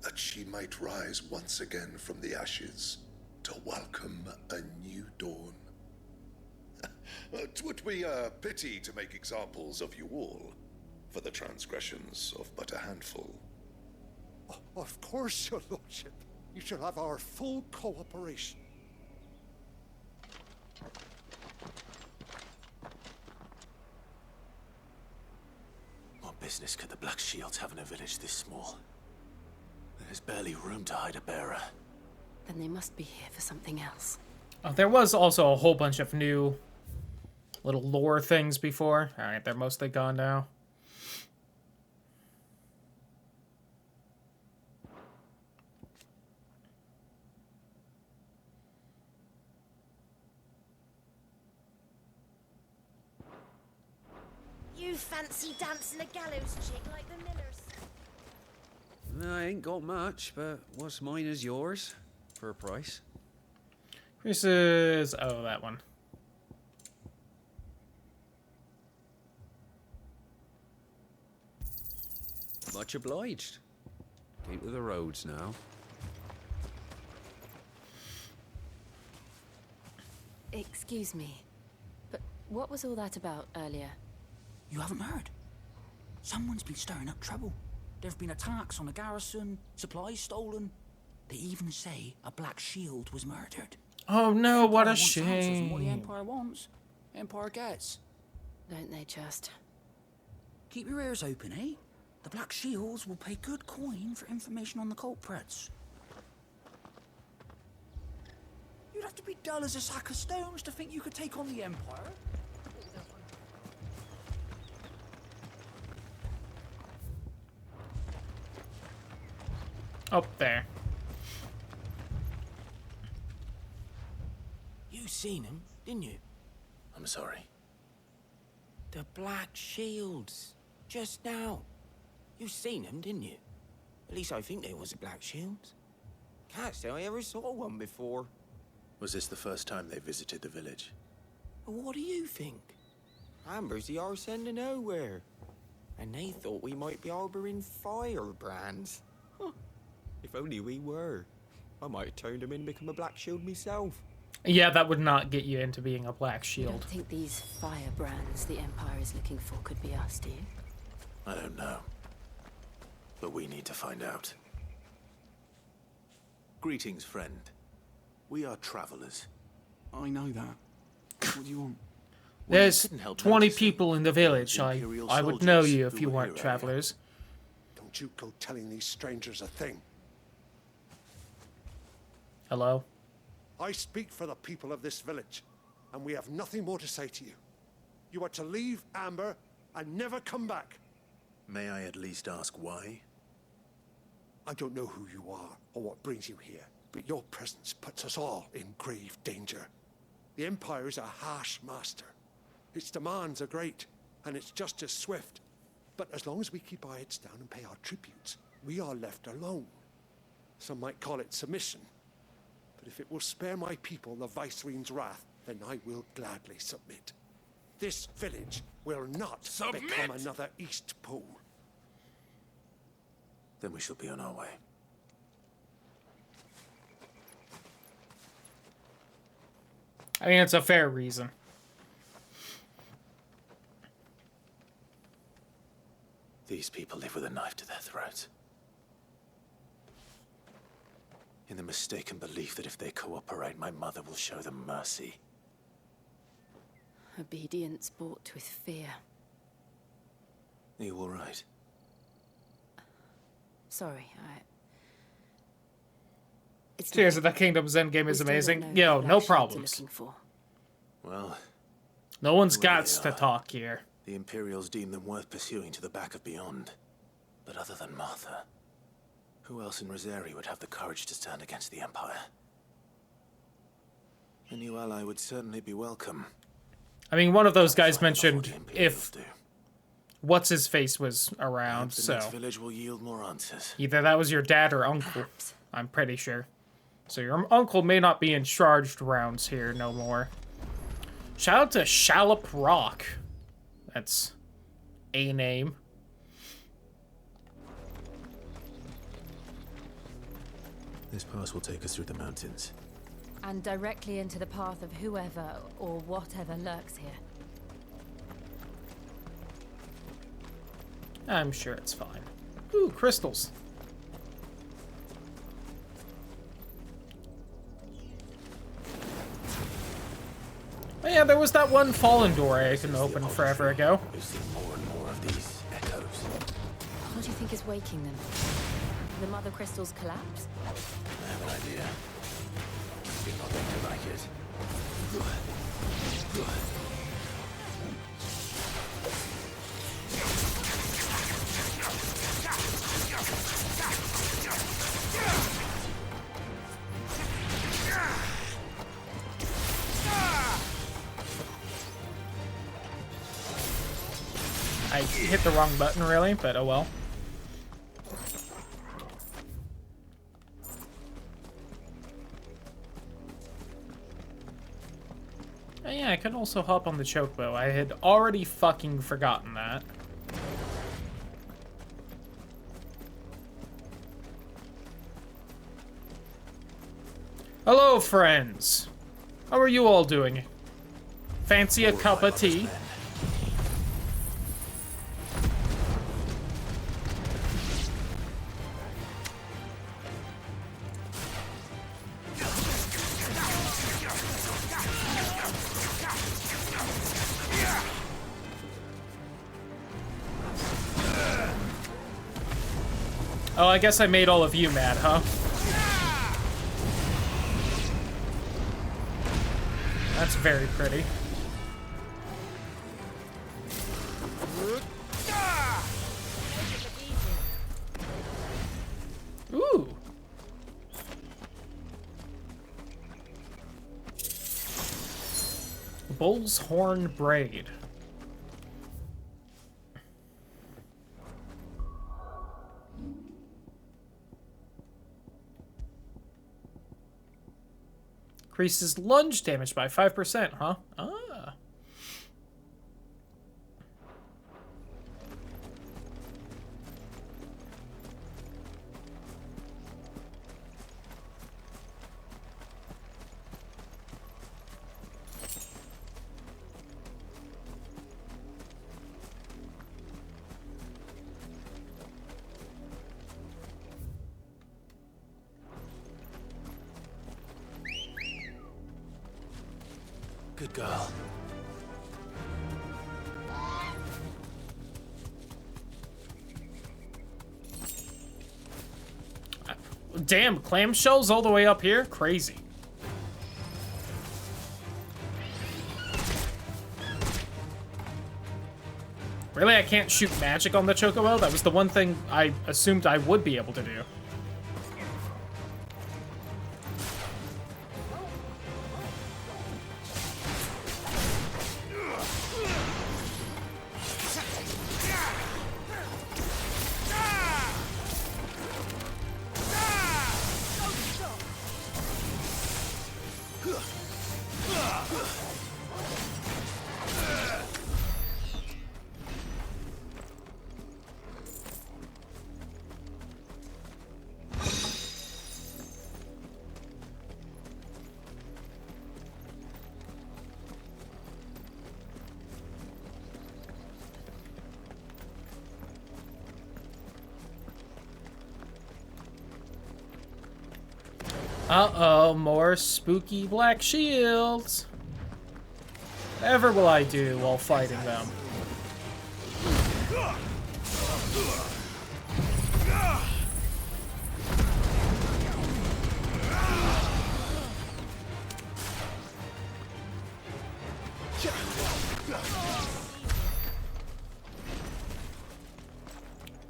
that she might rise once again from the ashes to welcome a new dawn. 'Twould be a pity to make examples of you all for the transgressions of but a handful. Of course, your lordship. You shall have our full cooperation. What business could the Black Shields have in a village this small? There's barely room to hide a bearer. Then they must be here for something else. Oh, there was also a whole bunch of new little lore things before. Alright, they're mostly gone now. You fancy dancing a gallows chick like the Millers? I ain't got much, but what's mine is yours for a price. This is... oh, that one. Much obliged. Get to the roads now. Excuse me, but what was all that about earlier? You haven't heard? Someone's been stirring up trouble. There have been attacks on the garrison, supplies stolen. They even say a Black Shield was murdered. Oh no, what a Empire wants answers from what the shame. Empire wants. Empire gets. Don't they just? Keep your ears open, eh? The Black Shields will pay good coin for information on the culprits. You'd have to be dull as a sack of stones to think you could take on the Empire. Oh, there. You seen him, didn't you? I'm sorry. The Black Shields. Just now. You seen them, didn't you? At least I think there was a Black Shields. Can't say I ever saw one before. Was this the first time they visited the village? Well, what do you think? Amber's the arse end of nowhere. And they thought we might be harboring firebrands. Huh. If only we were. I might have turned them in and become a Black Shield myself. Yeah, that would not get you into being a Black You don't Shield. think these firebrands the Empire is looking for could be us, do you? I don't know. But we need to find out. Greetings, friend. We are travelers. I know that. What do you want? There's couldn't help 20 noticing. people in the village. I would know you if you weren't travelers. Don't you go telling these strangers a thing. Hello? I speak for the people of this village, and we have nothing more to say to you. You are to leave Amber and never come back. May I at least ask why? I don't know who you are or what brings you here, but your presence puts us all in grave danger. The Empire is a harsh master. Its demands are great, and its justice swift. But as long as we keep our heads down and pay our tributes, we are left alone. Some might call it submission. But if it will spare my people the Viceroy's wrath, then I will gladly submit. This village will not become another East Pole. Then we shall be on our way. I mean, it's a fair reason. These people live with a knife to their throats. In the mistaken belief that if they cooperate, my mother will show them mercy. Obedience bought with fear. Are you all right? Sorry, It's Tears of the Kingdom's endgame is amazing. Yo, no problems. Well, No one's whoever got they to are, talk here. The Imperials deem them worth pursuing to the back of beyond. But other than Martha, who else in Rosari would have the courage to stand against the Empire? A new ally would certainly be welcome. I mean, one of those guys mentioned if what's-his-face was around, The so next village will yield more answers. either that was your dad or uncle, I'm pretty sure. So your uncle may not be in charged rounds here no more. Shout out to Shallop Rock. That's a name. This pass will take us through the mountains. And directly into the path of whoever or whatever lurks here. I'm sure it's fine. Ooh, crystals. Oh yeah, there was that one fallen door I couldn't open forever ago. We've seen more and more of these echoes. What do you think is waking them? The mother crystals collapse? I have an idea. You're not going to like it. I hit the wrong button, really, but oh well. Oh yeah, I could also hop on the chocobo. I had already fucking forgotten that. Hello, friends. How are you all doing? Fancy a cup of tea? Oh, I guess I made all of you mad, huh? That's very pretty. Ooh. Bull's horn braid. Increases lunge damage by 5%, huh? Ah. Good girl. Damn, clamshells all the way up here? Crazy. Really, I can't shoot magic on the chocobo? That was the one thing I assumed I would be able to do. Uh-oh, more spooky black shields. Whatever will I do while fighting them?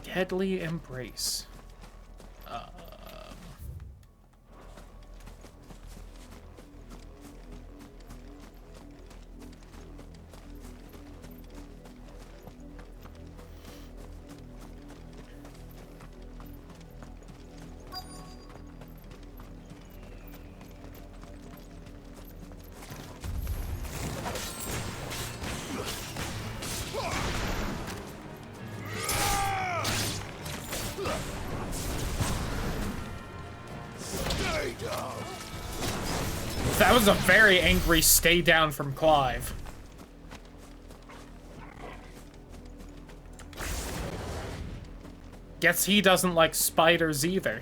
Deadly Embrace. That was a very angry stay down from Clive. Guess he doesn't like spiders either.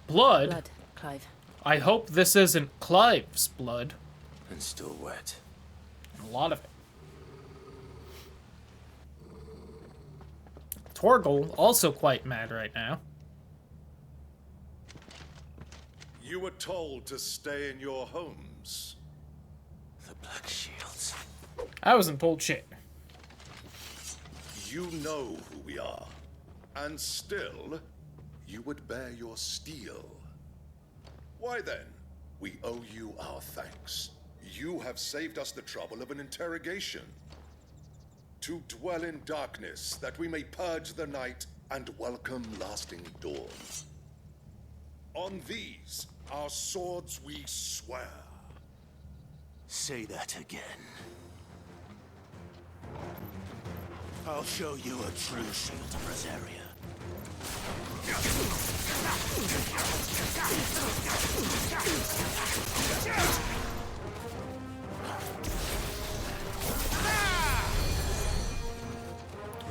Blood? Blood, Clive. I hope this isn't Clive's blood. And still wet. A lot of it. Torgal, also quite mad right now. You were told to stay in your homes. The Black Shields. I wasn't told shit. You know who we are. And still, you would bear your steel. Why then, we owe you our thanks. You have saved us the trouble of an interrogation. To dwell in darkness, that we may purge the night and welcome lasting dawn. On these, our swords we swear. Say that again. I'll show you a true shield of Rosaria.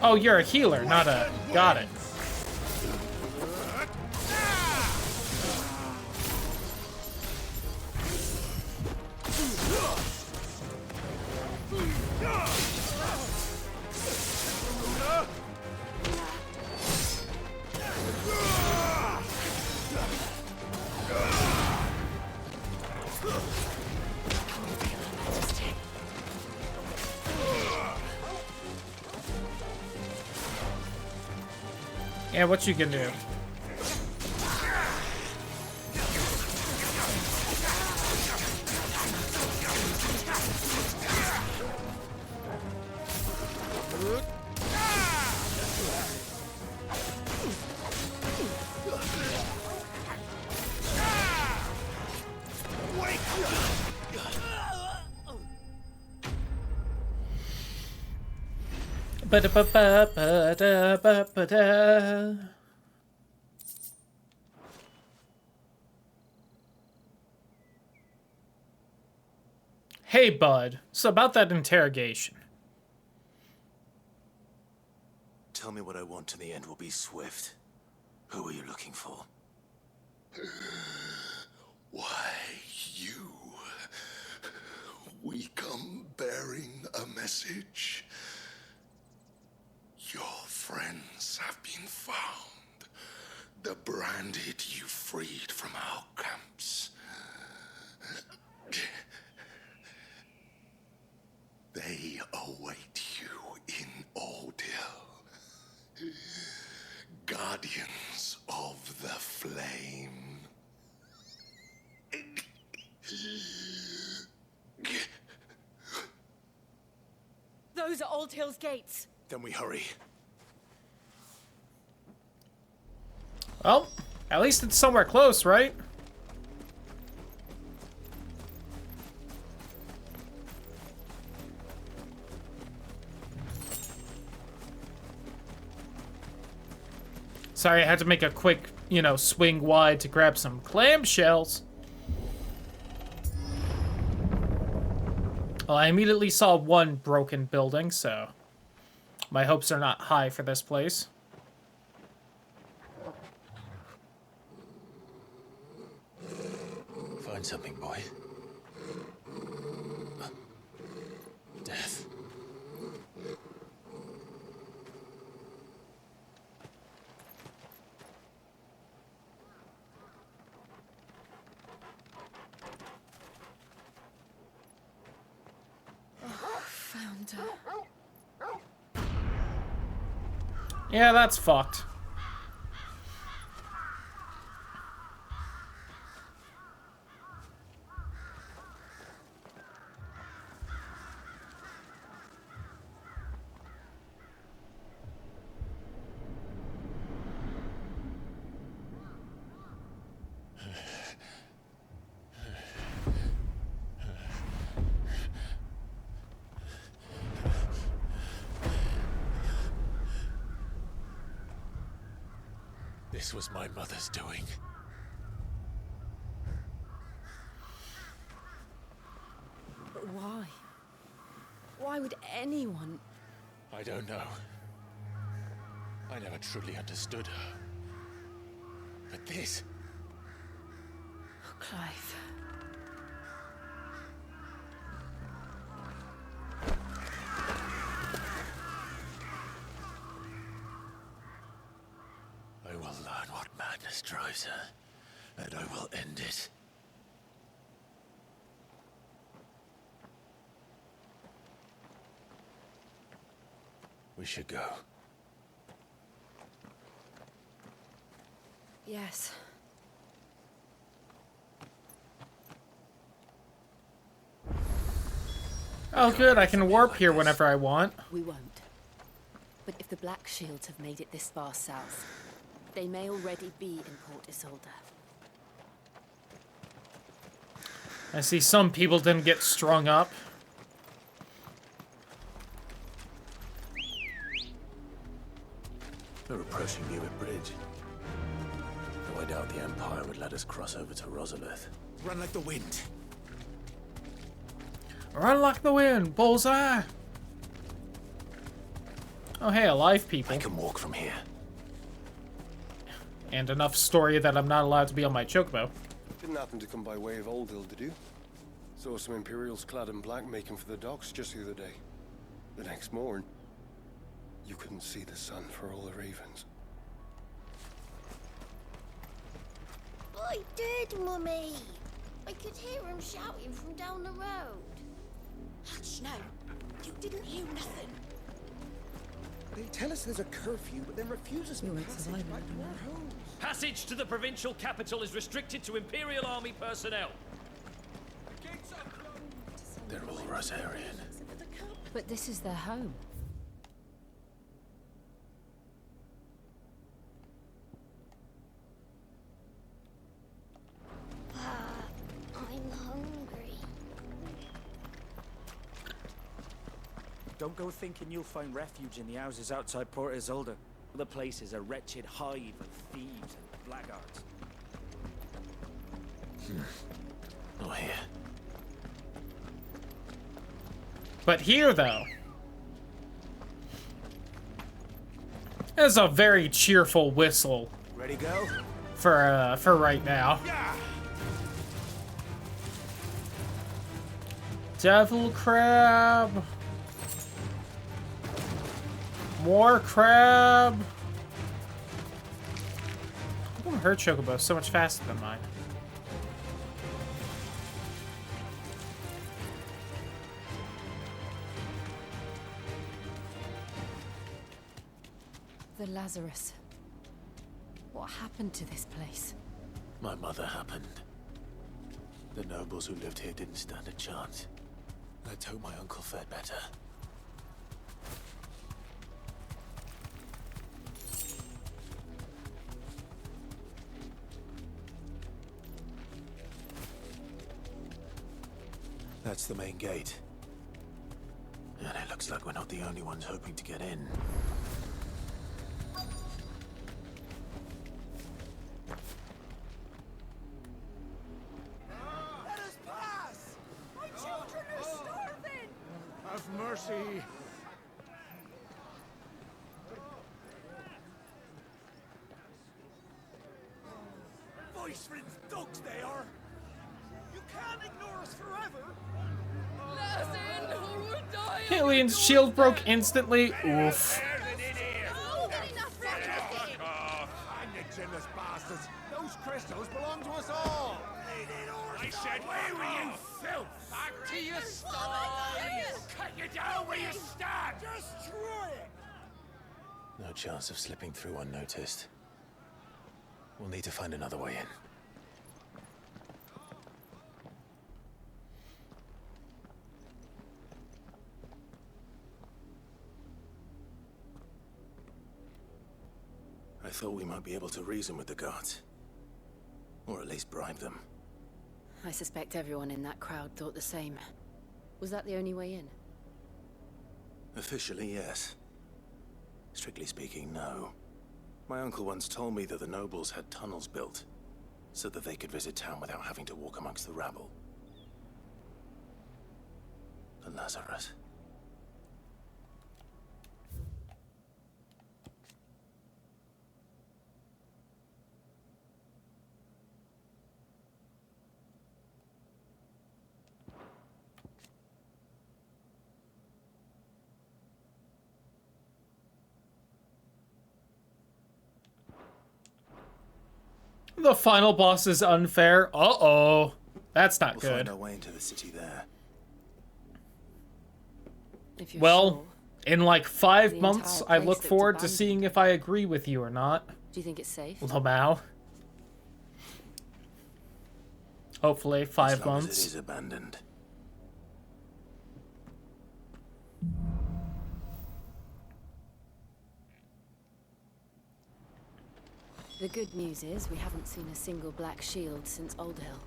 Oh, you're a healer, not a... Got it. Yeah, what you can do? Ba-da-ba-ba-ba-da-ba-ba-da. Hey, bud. So about that interrogation. Tell me what I want and the end will be swift. Who are you looking for? Why, you. We come bearing a message. Your friends have been found. The branded you freed from our camps. They await you in Oldhill. Guardians of the Flame. Those are Old Hill's gates. Then we hurry. Well, at least it's somewhere close, right? Sorry, I had to make a quick, you know, swing wide to grab some clamshells. Well, I immediately saw one broken building, so my hopes are not high for this place. Find something, boy. Death. Found her. Yeah, that's fucked. This was my mother's doing. But why? Why would anyone? I don't know. I never truly understood her. But this... Oh, Clive. I will learn what madness drives her, and I will end it. We should go. Yes. Oh, good. I can warp here whenever I want. We won't. But if the Black Shields have made it this far south, they may already be in Port Isolde. I see some people didn't get strung up. We're approaching Newick Bridge. Though I doubt the Empire would let us cross over to Rosalith. Run like the wind. Run like the wind, bullseye! Oh, hey, alive people. I can walk from here. And enough story that I'm not allowed to be on my chocobo. Didn't happen to come by way of Old Hill, did you? Saw some Imperials clad in black making for the docks just the other day. The next morn, you couldn't see the sun for all the ravens. I did, Mummy. I could hear him shouting from down the road. Hush now. You didn't hear nothing. They tell us there's a curfew, but then refuse us passage back to our homes. Passage to the provincial capital is restricted to Imperial Army personnel. They're all Rosarian. But this is their home. I'm hungry. Don't go thinking you'll find refuge in the houses outside Port Isolde. The place is a wretched hive of thieves and blackguards. Not here. But here, though, there's a very cheerful whistle. Ready, go? For right now. Devil crab. More crab. come her chocobo is so much faster than mine? The Lazarus. What happened to this place? My mother happened. The nobles who lived here didn't stand a chance. Let's hope my uncle fared better. That's the main gate. And it looks like we're not the only ones hoping to get in. Let us pass! My children are starving! Have mercy! Voice friends dogs they are! You can't ignore us forever! Killian's shield broke instantly. Oof. And the jealous bastards! Those crystals belong to us all! I said, where were you, filth? Back to your style! Cut you down where you stand! Destroy it! No chance of slipping through unnoticed. We'll need to find another way in. I thought we might be able to reason with the guards. Or at least bribe them. I suspect everyone in that crowd thought the same. Was that the only way in? Officially, yes. Strictly speaking, no. My uncle once told me that the nobles had tunnels built, so that they could visit town without having to walk amongst the rabble. The Lazarus. The final boss is unfair. Uh-oh. That's not We'll good. find our way into the city there. If you're Well, sure, in like 5 the months, entire I place look looked forward to abandoned. seeing if I agree with you or not. do you think it's safe? Lamau. Hopefully, 5 As long as months. it is abandoned. The good news is we haven't seen a single black shield since Old Hill.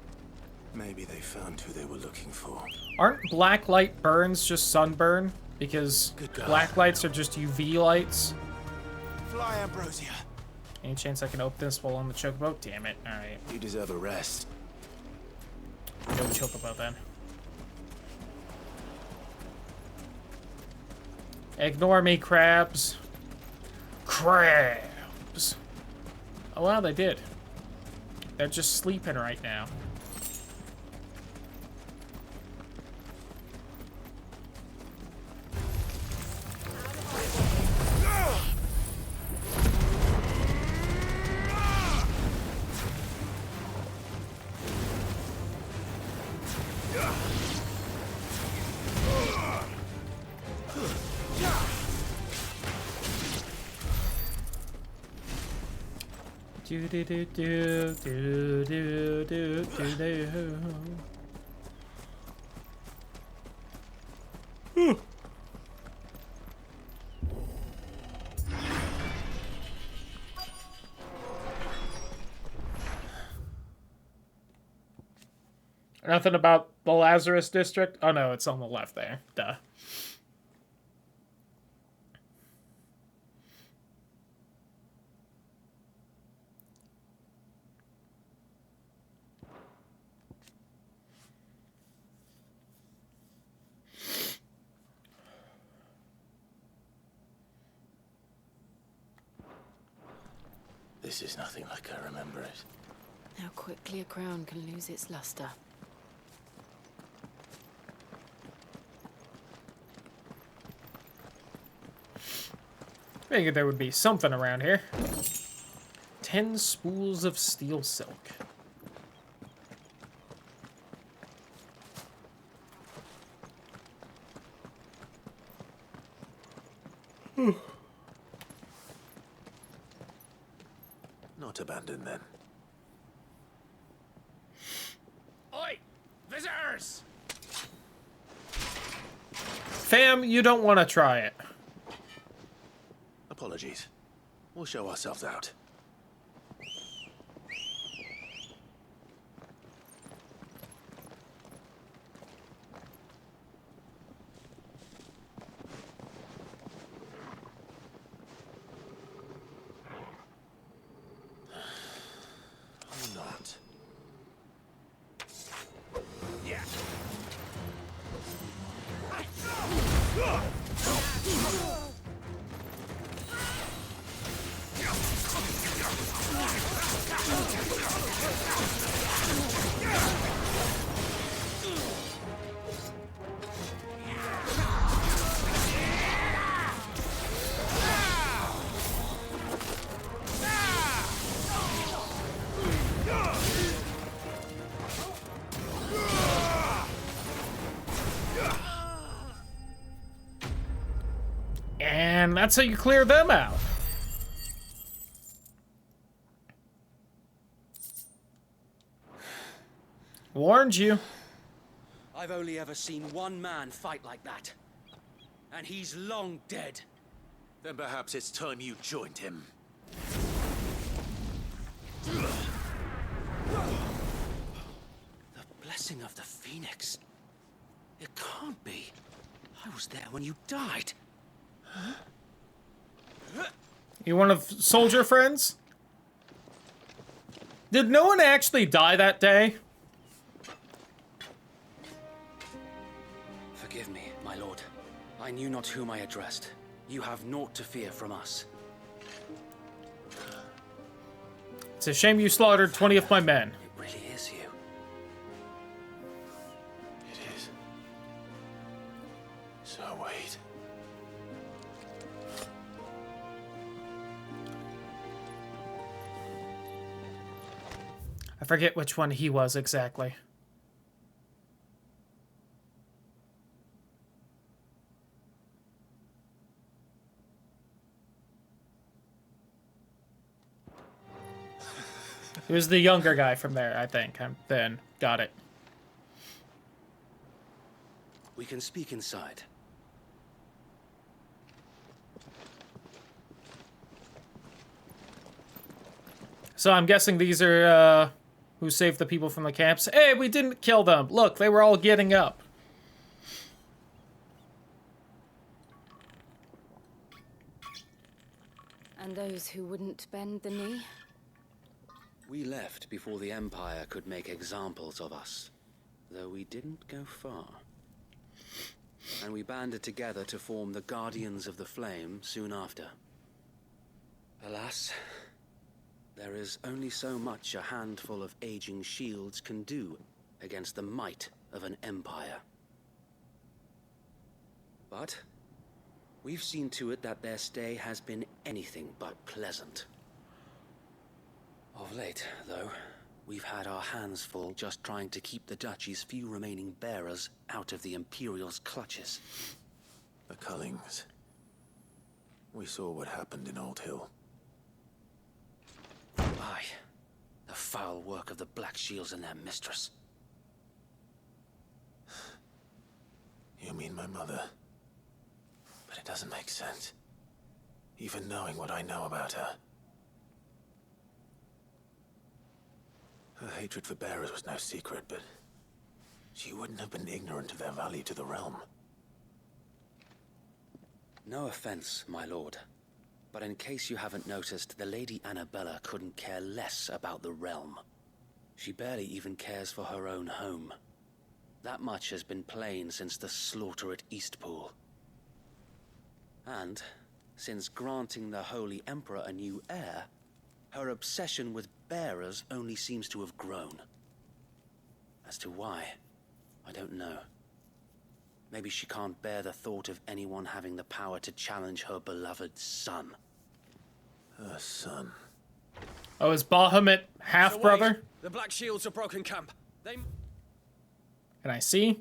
Maybe they found who they were looking for. Aren't black light burns just sunburn? Because God. black lights are just UV lights. Fly, Ambrosia! Any chance I can open this while on the chocobo? Damn it. Alright. You deserve a rest. No chocobo then. Ignore me, crabs. Crabs. Oh wow, they did. They're just sleeping right now. Do do do do do do do do do. Nothing about the Lazarus district? Oh no, it's on the left there. Duh. This is nothing like I remember it. How quickly a crown can lose its luster. Figured there would be something around here. 10 spools of steel silk. Not abandoned then. Oi! Visitors! Fam, you don't want to try it. Apologies. We'll show ourselves out. Or not. Yeah. And that's how you clear them out. Warned you. I've only ever seen one man fight like that. And he's long dead. Then perhaps it's time you joined him. The blessing of the Phoenix. It can't be. I was there when you died. You one of soldier friends? Did no one actually die that day? Forgive me, my lord. I knew not whom I addressed. You have naught to fear from us. It's a shame you slaughtered 20 of my men. It really is you. It is. So wait. I forget which one he was exactly. He was the younger guy from there, I think. Then got it. We can speak inside. So I'm guessing these are who saved the people from the camps. Hey, we didn't kill them. Look, they were all getting up. And those who wouldn't bend the knee? We left before the Empire could make examples of us, though we didn't go far. And we banded together to form the Guardians of the Flame soon after. Alas, there is only so much a handful of aging shields can do against the might of an empire. But we've seen to it that their stay has been anything but pleasant. Of late, though, we've had our hands full just trying to keep the Duchy's few remaining bearers out of the Imperial's clutches. The Cullings. We saw what happened in Old Hill. Aye. The foul work of the Black Shields and their mistress. You mean my mother? But it doesn't make sense. Even knowing what I know about her. Her hatred for bearers was no secret, but she wouldn't have been ignorant of their value to the realm. No offense, my lord. But in case you haven't noticed, the Lady Annabella couldn't care less about the realm. She barely even cares for her own home. That much has been plain since the slaughter at Eastpool. And, since granting the Holy Emperor a new heir, her obsession with bearers only seems to have grown. As to why, I don't know. Maybe she can't bear the thought of anyone having the power to challenge her beloved son. Her son. Oh, is Bahamut half-brother? The Black Shields have broken camp. They... Can I see?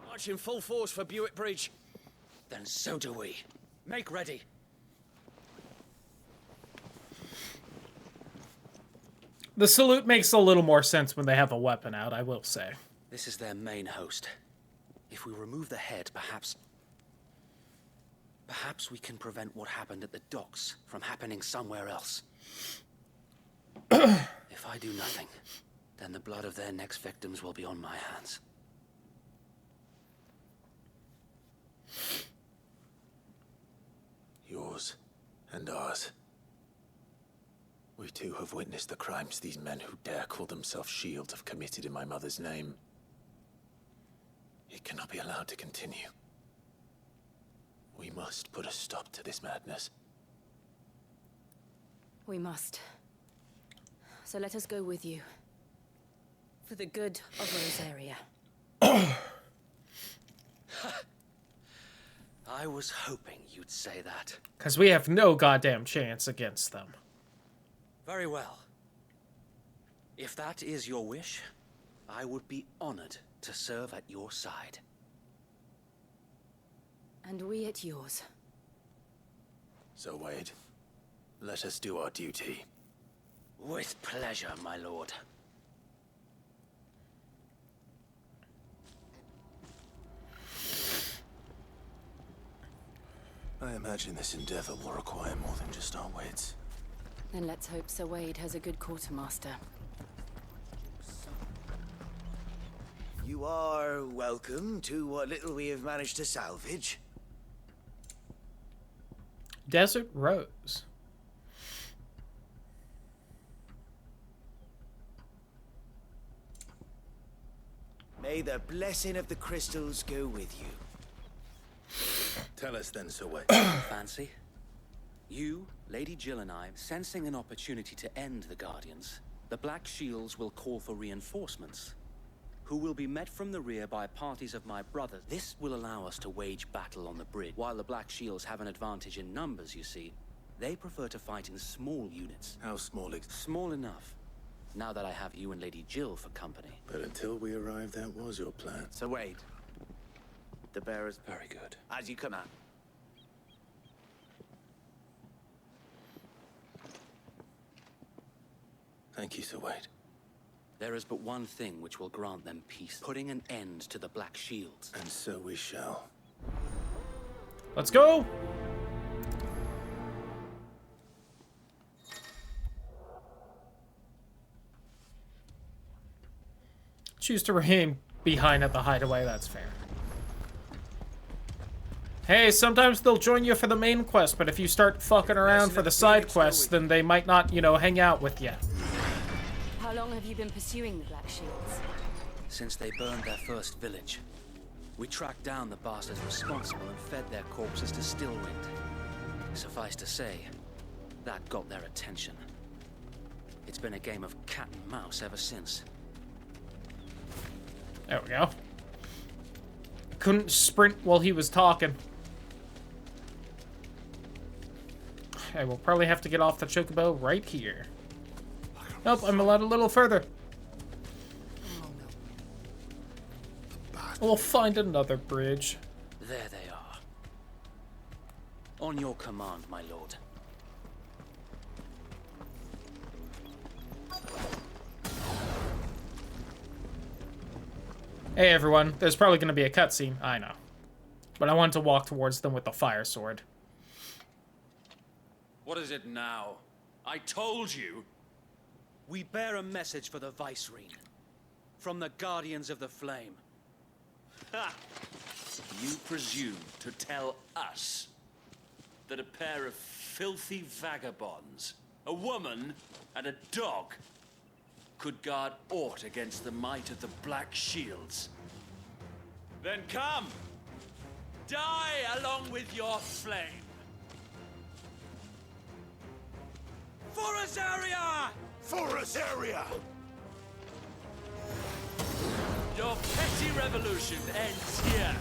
March in full force for Buick Bridge. Then so do we. Make ready. The salute makes a little more sense when they have a weapon out, I will say. This is their main host. If we remove the head, perhaps we can prevent what happened at the docks from happening somewhere else. If I do nothing, then the blood of their next victims will be on my hands. Yours and ours. We too have witnessed the crimes these men who dare call themselves Shield have committed in my mother's name. It cannot be allowed to continue. We must put a stop to this madness. We must. So let us go with you. For the good of Rosaria. I was hoping you'd say that. Because we have no goddamn chance against them. Very well. If that is your wish, I would be honored to serve at your side. And we at yours. So, Wade, let us do our duty. With pleasure, my lord. I imagine this endeavor will require more than just our wits. Then let's hope Sir Wade has a good quartermaster. You are welcome to what little we have managed to salvage. Desert Rose. May the blessing of the crystals go with you. Tell us then, Sir Wade. Fancy? You, Lady Jill and I, sensing an opportunity to end the Guardians, the Black Shields will call for reinforcements, who will be met from the rear by parties of my brothers. This will allow us to wage battle on the bridge. While the Black Shields have an advantage in numbers, you see, they prefer to fight in small units. How small? Small enough. Now that I have you and Lady Jill for company. But until we arrived, that was your plan. Sir Wade, the bearers... Very good. As you command. Thank you, Sir Wade. There is but one thing which will grant them peace. Putting an end to the Black Shields. And so we shall. Let's go! Choose to remain behind at the hideaway, that's fair. Hey, sometimes they'll join you for the main quest, but if you start fucking around for the side quests, then they might not, you know, hang out with you. How long have you been pursuing the Black Shields? Since they burned their first village. We tracked down the bastards responsible and fed their corpses to Stillwind. Suffice to say, that got their attention. It's been a game of cat and mouse ever since. There we go. Couldn't sprint while he was talking. Okay, we'll probably have to get off the chocobo right here. Nope, I'm allowed a little further. We'll find another bridge. There they are. On your command, my lord. Hey everyone, there's probably going to be a cutscene, I know. But I want to walk towards them with the fire sword. What is it now? I told you. We bear a message for the Vicereine. From the Guardians of the Flame. Ha! You presume to tell us that a pair of filthy vagabonds, a woman and a dog, could guard aught against the might of the Black Shields. Then come! Die along with your flame! For Azaria! For Azaria! Your petty revolution ends here.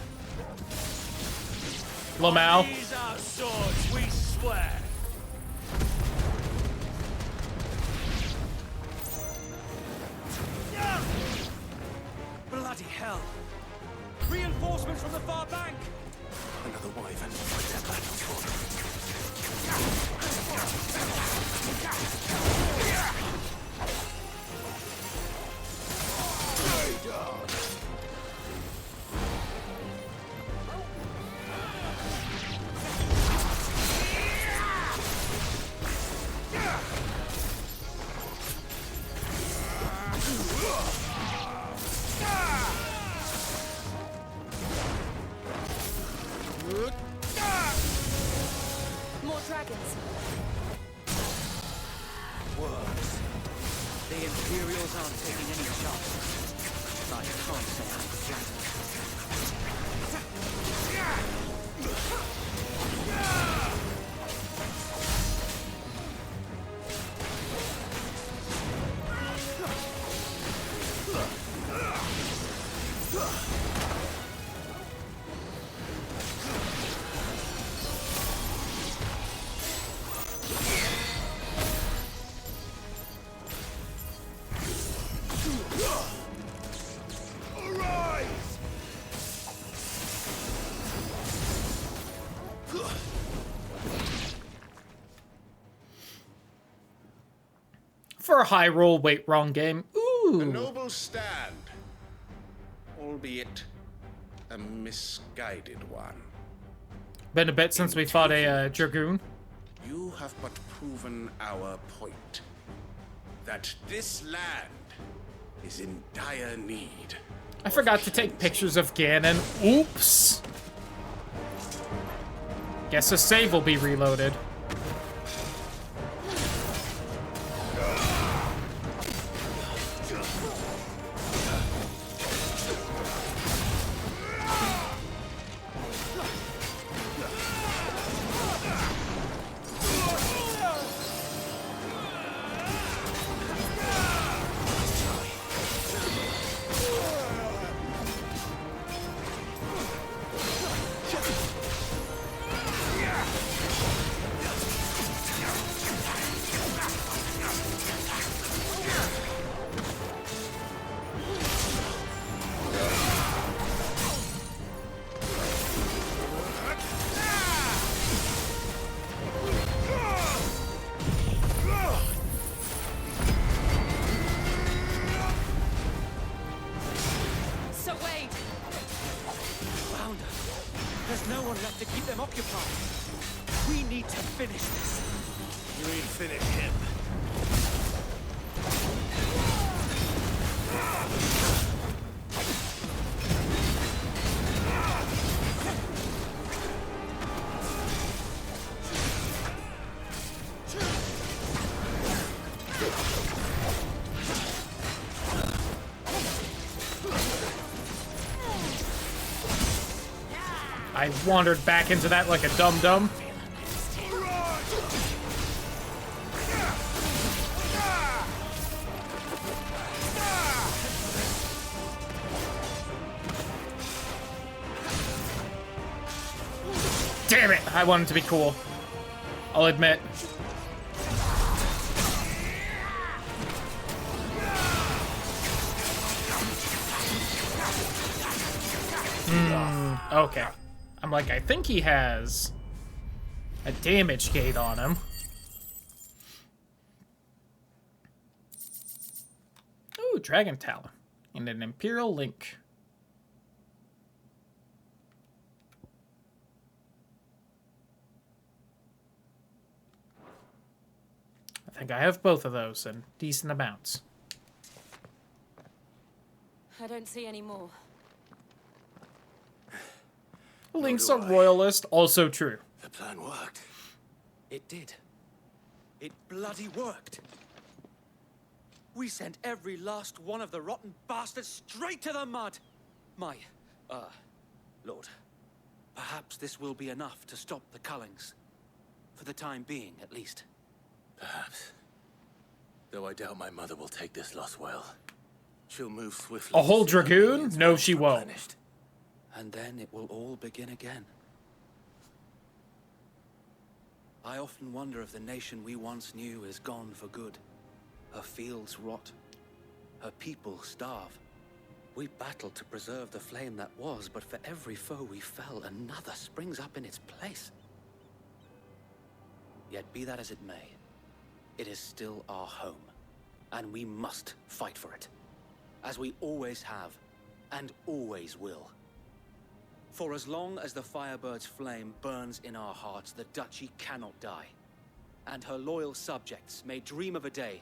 Lamau. These our swords, we swear. Bloody hell! Reinforcements from the far bank! Another wyvern. Fight their battles for More dragons. Works. The Imperials aren't taking any chances. I can't say I'm flattered. For a high roll, wait, wrong game. Ooh. A noble stand, albeit a misguided one. Been a bit since we fought a Dragoon. You have but proven our point. That this land is in dire need. I forgot to take pictures of Ganon. Oops. Guess a save will be reloaded. So Wade! Found her. There's no one left to keep them occupied. We need to finish this. You ain't finished him. I wandered back into that like a dum-dum. Damn it! I wanted to be cool. I'll admit. Okay. I'm like, I think he has a damage gate on him. Ooh, Dragon Talon. And an Imperial Link. I think I have both of those in decent amounts. I don't see any more. Link's a royalist, also true. The plan worked. It did. It bloody worked. We sent every last one of the rotten bastards straight to the mud! My, Lord, perhaps this will be enough to stop the Cullings. For the time being, at least. Perhaps. Though I doubt my mother will take this loss well. She'll move swiftly. A whole dragoon? No, she won't. And then it will all begin again. I often wonder if the nation we once knew is gone for good. Her fields rot. Her people starve. We battled to preserve the flame that was, but for every foe we fell, another springs up in its place. Yet be that as it may, it is still our home, and we must fight for it, as we always have, and always will. For as long as the Firebird's flame burns in our hearts, the Duchy cannot die, and her loyal subjects may dream of a day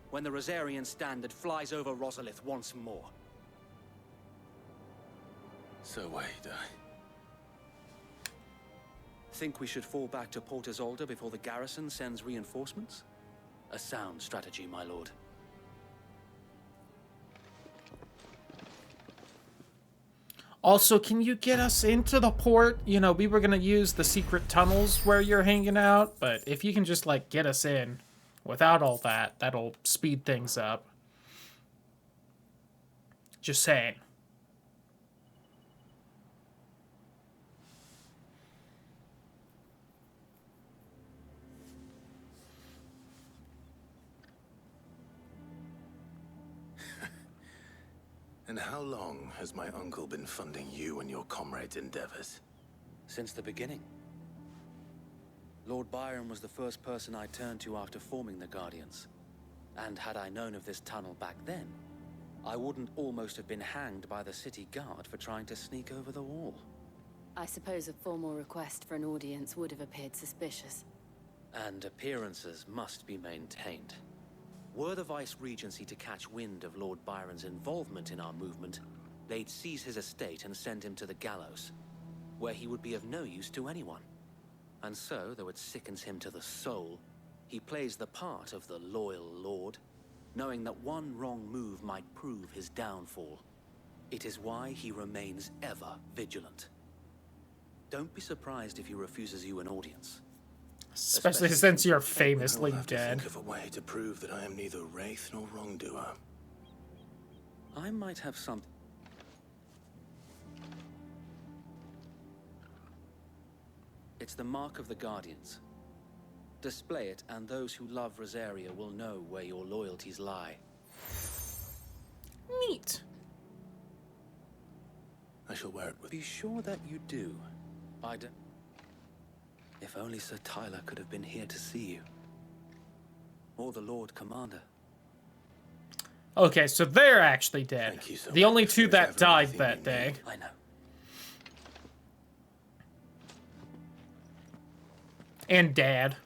when the Rosarian standard flies over Rosalith once more. So wait, Think we should fall back to Port Isolde before the garrison sends reinforcements? A sound strategy, my lord. Also, can you get us into the port? You know, we were gonna use the secret tunnels where you're hanging out, but if you can just, like, get us in without all that, that'll speed things up. Just saying. And how long has my uncle been funding you and your comrades' endeavors? Since the beginning. Lord Byron was the first person I turned to after forming the Guardians. And had I known of this tunnel back then, I wouldn't almost have been hanged by the city guard for trying to sneak over the wall. I suppose a formal request for an audience would have appeared suspicious. And appearances must be maintained. Were the Vice-Regency to catch wind of Lord Byron's involvement in our movement, they'd seize his estate and send him to the gallows, where he would be of no use to anyone. And so, though it sickens him to the soul, he plays the part of the loyal lord, knowing that one wrong move might prove his downfall. It is why he remains ever vigilant. Don't be surprised if he refuses you an audience. Especially since you're famously We'll have to dead. think of a way to prove that I am neither wraith nor wrongdoer. I might have some... It's the mark of the Guardians. Display it, and those who love Rosaria will know where your loyalties lie. Neat. I shall wear it with... Be sure that you do. I don't... If only Sir Tyler could have been here to see you. Or the Lord Commander. Okay, so they're actually dead. Thank you so The much only for two that everything died you that need. day. I know. And Dad.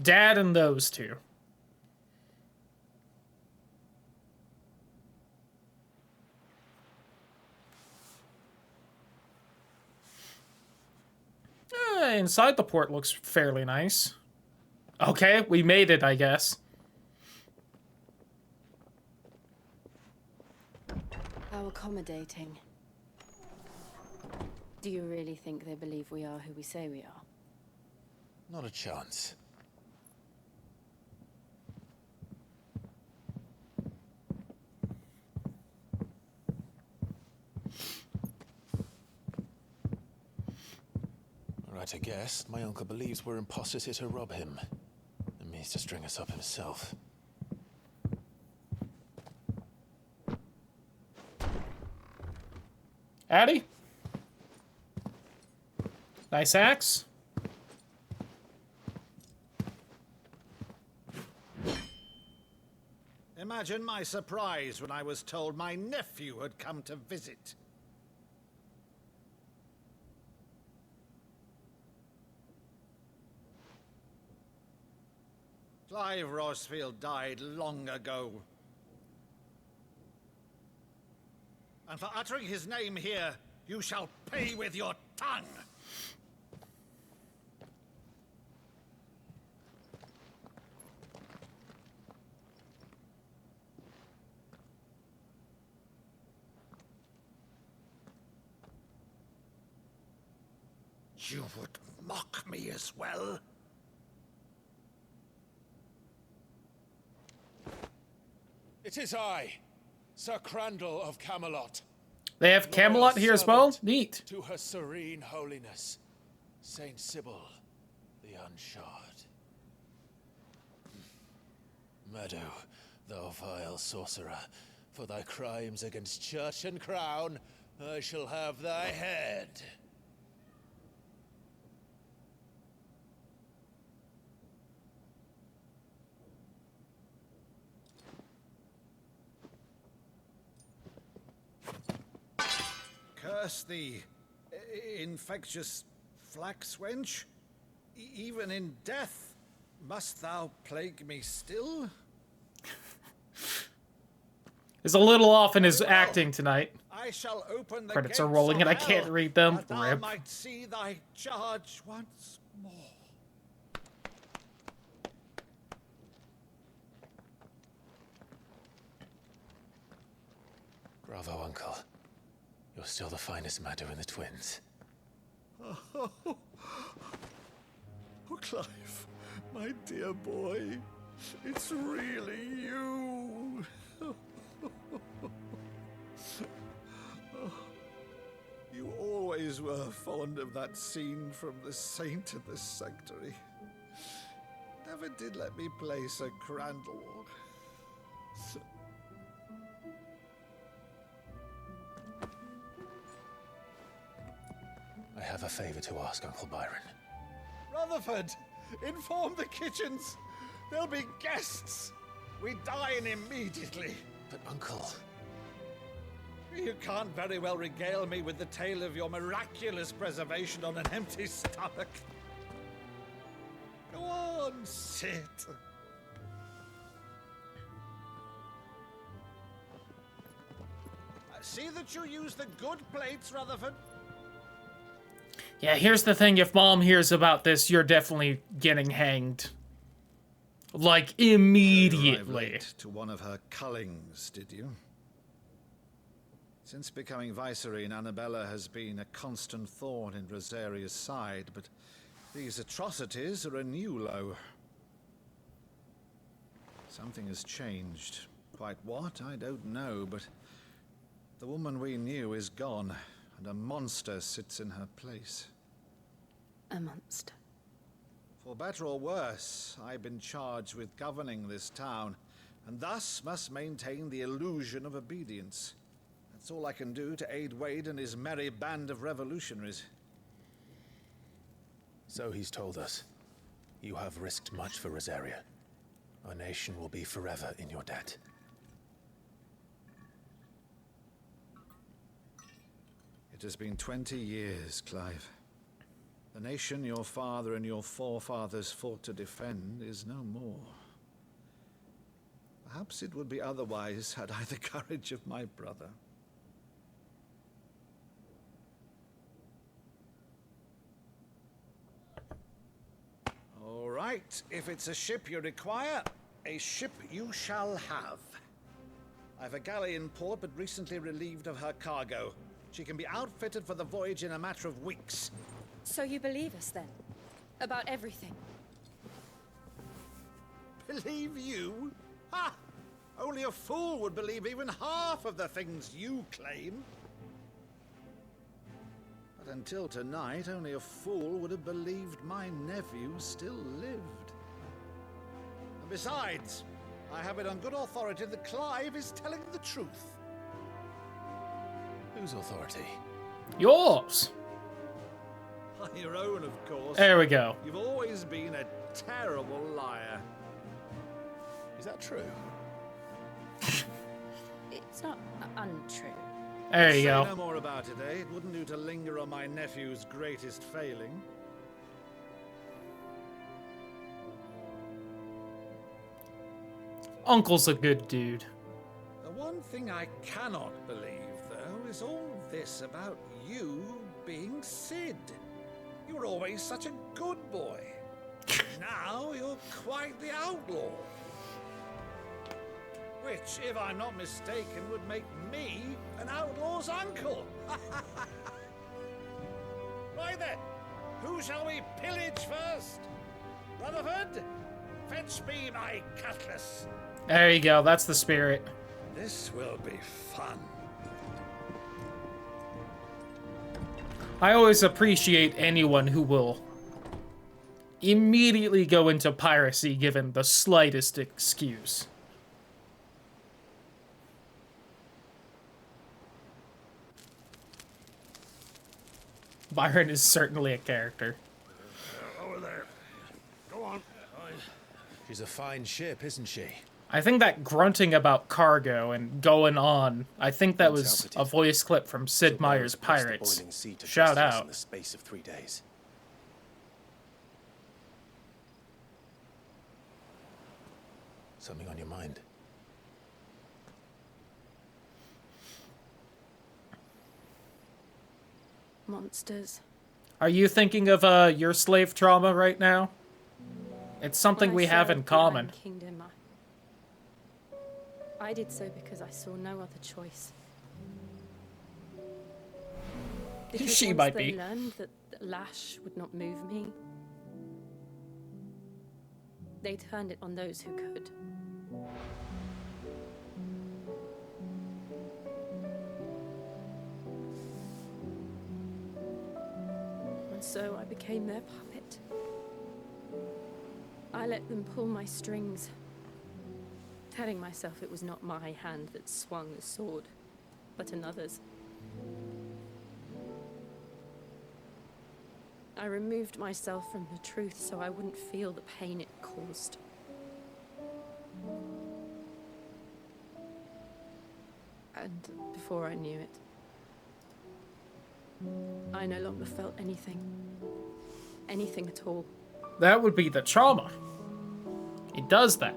Dad and those two. Inside the port looks fairly nice. Okay, we made it, I guess. How accommodating. Do you really think they believe we are who we say we are? Not a chance. Right, I guess. My uncle believes we're imposters here to rob him. And means to string us up himself. Addy? Nice axe. Imagine my surprise when I was told my nephew had come to visit. Clive Rosfield died long ago. And for uttering his name here, you shall pay with your tongue! You would mock me as well? It is I, Sir Crandall of Camelot. They have Camelot here as well? Neat. To her serene holiness, Saint Sybil, the Unshod. Meadow, thou vile sorcerer, for thy crimes against church and crown, I shall have thy head. Curse thee, infectious flax wench. Even in death, must thou plague me still? Is a little off in his acting tonight. I shall open the Credits are gates rolling of and I can't hell, read them. that thou Rip. might see thy charge once more. Bravo, Uncle. You're still the finest Meadow in the twins. Oh, Clive, my dear boy, it's really you. You always were fond of that scene from The Saint of the Sanctuary. Never did let me play Sir Crandall. I have a favor to ask, Uncle Byron. Rutherford, inform the kitchens. There'll be guests. We dine immediately. But, Uncle... You can't very well regale me with the tale of your miraculous preservation on an empty stomach. Go on, sit. See that you use the good plates, Rutherford. Yeah, here's the thing. If Mom hears about this, you're definitely getting hanged. Like, immediately. You arrived to one of her cullings, did you? Since becoming Vicereine, Annabella has been a constant thorn in Rosaria's side, but these atrocities are a new low. Something has changed. Quite what, I don't know, but the woman we knew is gone, and a monster sits in her place. A monster. For better or worse, I've been charged with governing this town, and thus must maintain the illusion of obedience. That's all I can do to aid Wade and his merry band of revolutionaries. So he's told us. You have risked much for Rosaria. Our nation will be forever in your debt. It has been 20 years, Clive. The nation your father and your forefathers fought to defend is no more. Perhaps it would be otherwise had I the courage of my brother. All right, if it's a ship you require, a ship you shall have. I've a galley in port, but recently relieved of her cargo. She can be outfitted for the voyage in a matter of weeks. So you believe us then? About everything? Believe you? Ha! Only a fool would believe even half of the things you claim. But until tonight, only a fool would have believed my nephew still lived. And besides, I have it on good authority that Clive is telling the truth. Whose authority? Yours. Your own, of course. There we go. You've always been a terrible liar. Is that true? It's not untrue. There you Say go. no more about it, eh? It wouldn't do to linger on my nephew's greatest failing. Uncle's a good dude. The one thing I cannot believe, though, is all this about you being Sid. You were always such a good boy. Now you're quite the outlaw. Which, if I'm not mistaken, would make me an outlaw's uncle. Right then, Who shall we pillage first? Rutherford, fetch me my cutlass. There you go, that's the spirit. This will be fun. I always appreciate anyone who will immediately go into piracy given the slightest excuse. Byron is certainly a character. Over there. Go on. She's a fine ship, isn't she? I think that grunting about cargo and going on, I think that was a voice clip from Sid Meier's Pirates. Shout out. In the space of 3 days. Something on your mind? Monsters. Are you thinking of your slave trauma right now? It's something When I we have in served the common. Iron Kingdom, I did so because I saw no other choice. Because She once might they be. learned that the lash would not move me, they turned it on those who could. And so I became their puppet. I let them pull my strings, telling myself it was not my hand that swung the sword, but another's. I removed myself from the truth so I wouldn't feel the pain it caused. And before I knew it, I no longer felt anything. Anything at all. That would be the trauma. It does that.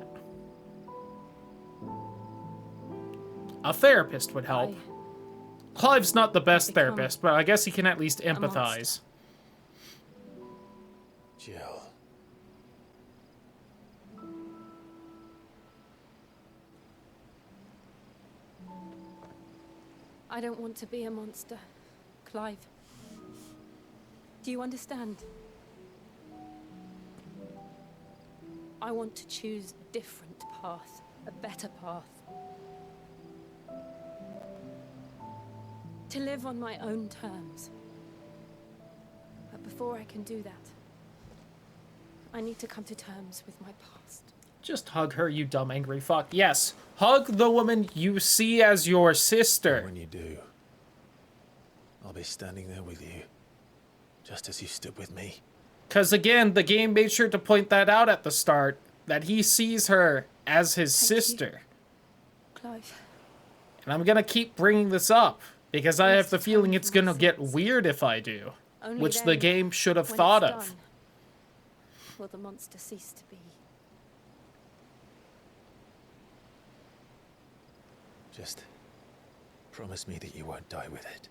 A therapist would help. Clive's not the best therapist, but I guess he can at least empathize. Jill. I don't want to be a monster, Clive. Do you understand? I want to choose a different path, a better path. To live on my own terms. But before I can do that, I need to come to terms with my past. Just hug her, you dumb angry fuck. Yes, hug the woman you see as your sister. When you do, I'll be standing there with you, just as you stood with me. Because again, the game made sure to point that out at the start, that he sees her as his sister. Clive. And I'm going to keep bringing this up, because I have the feeling it's going to get weird if I do. Only Which the then, game should have when thought it's of. done, will the monster cease to be? Just promise me that you won't die with it.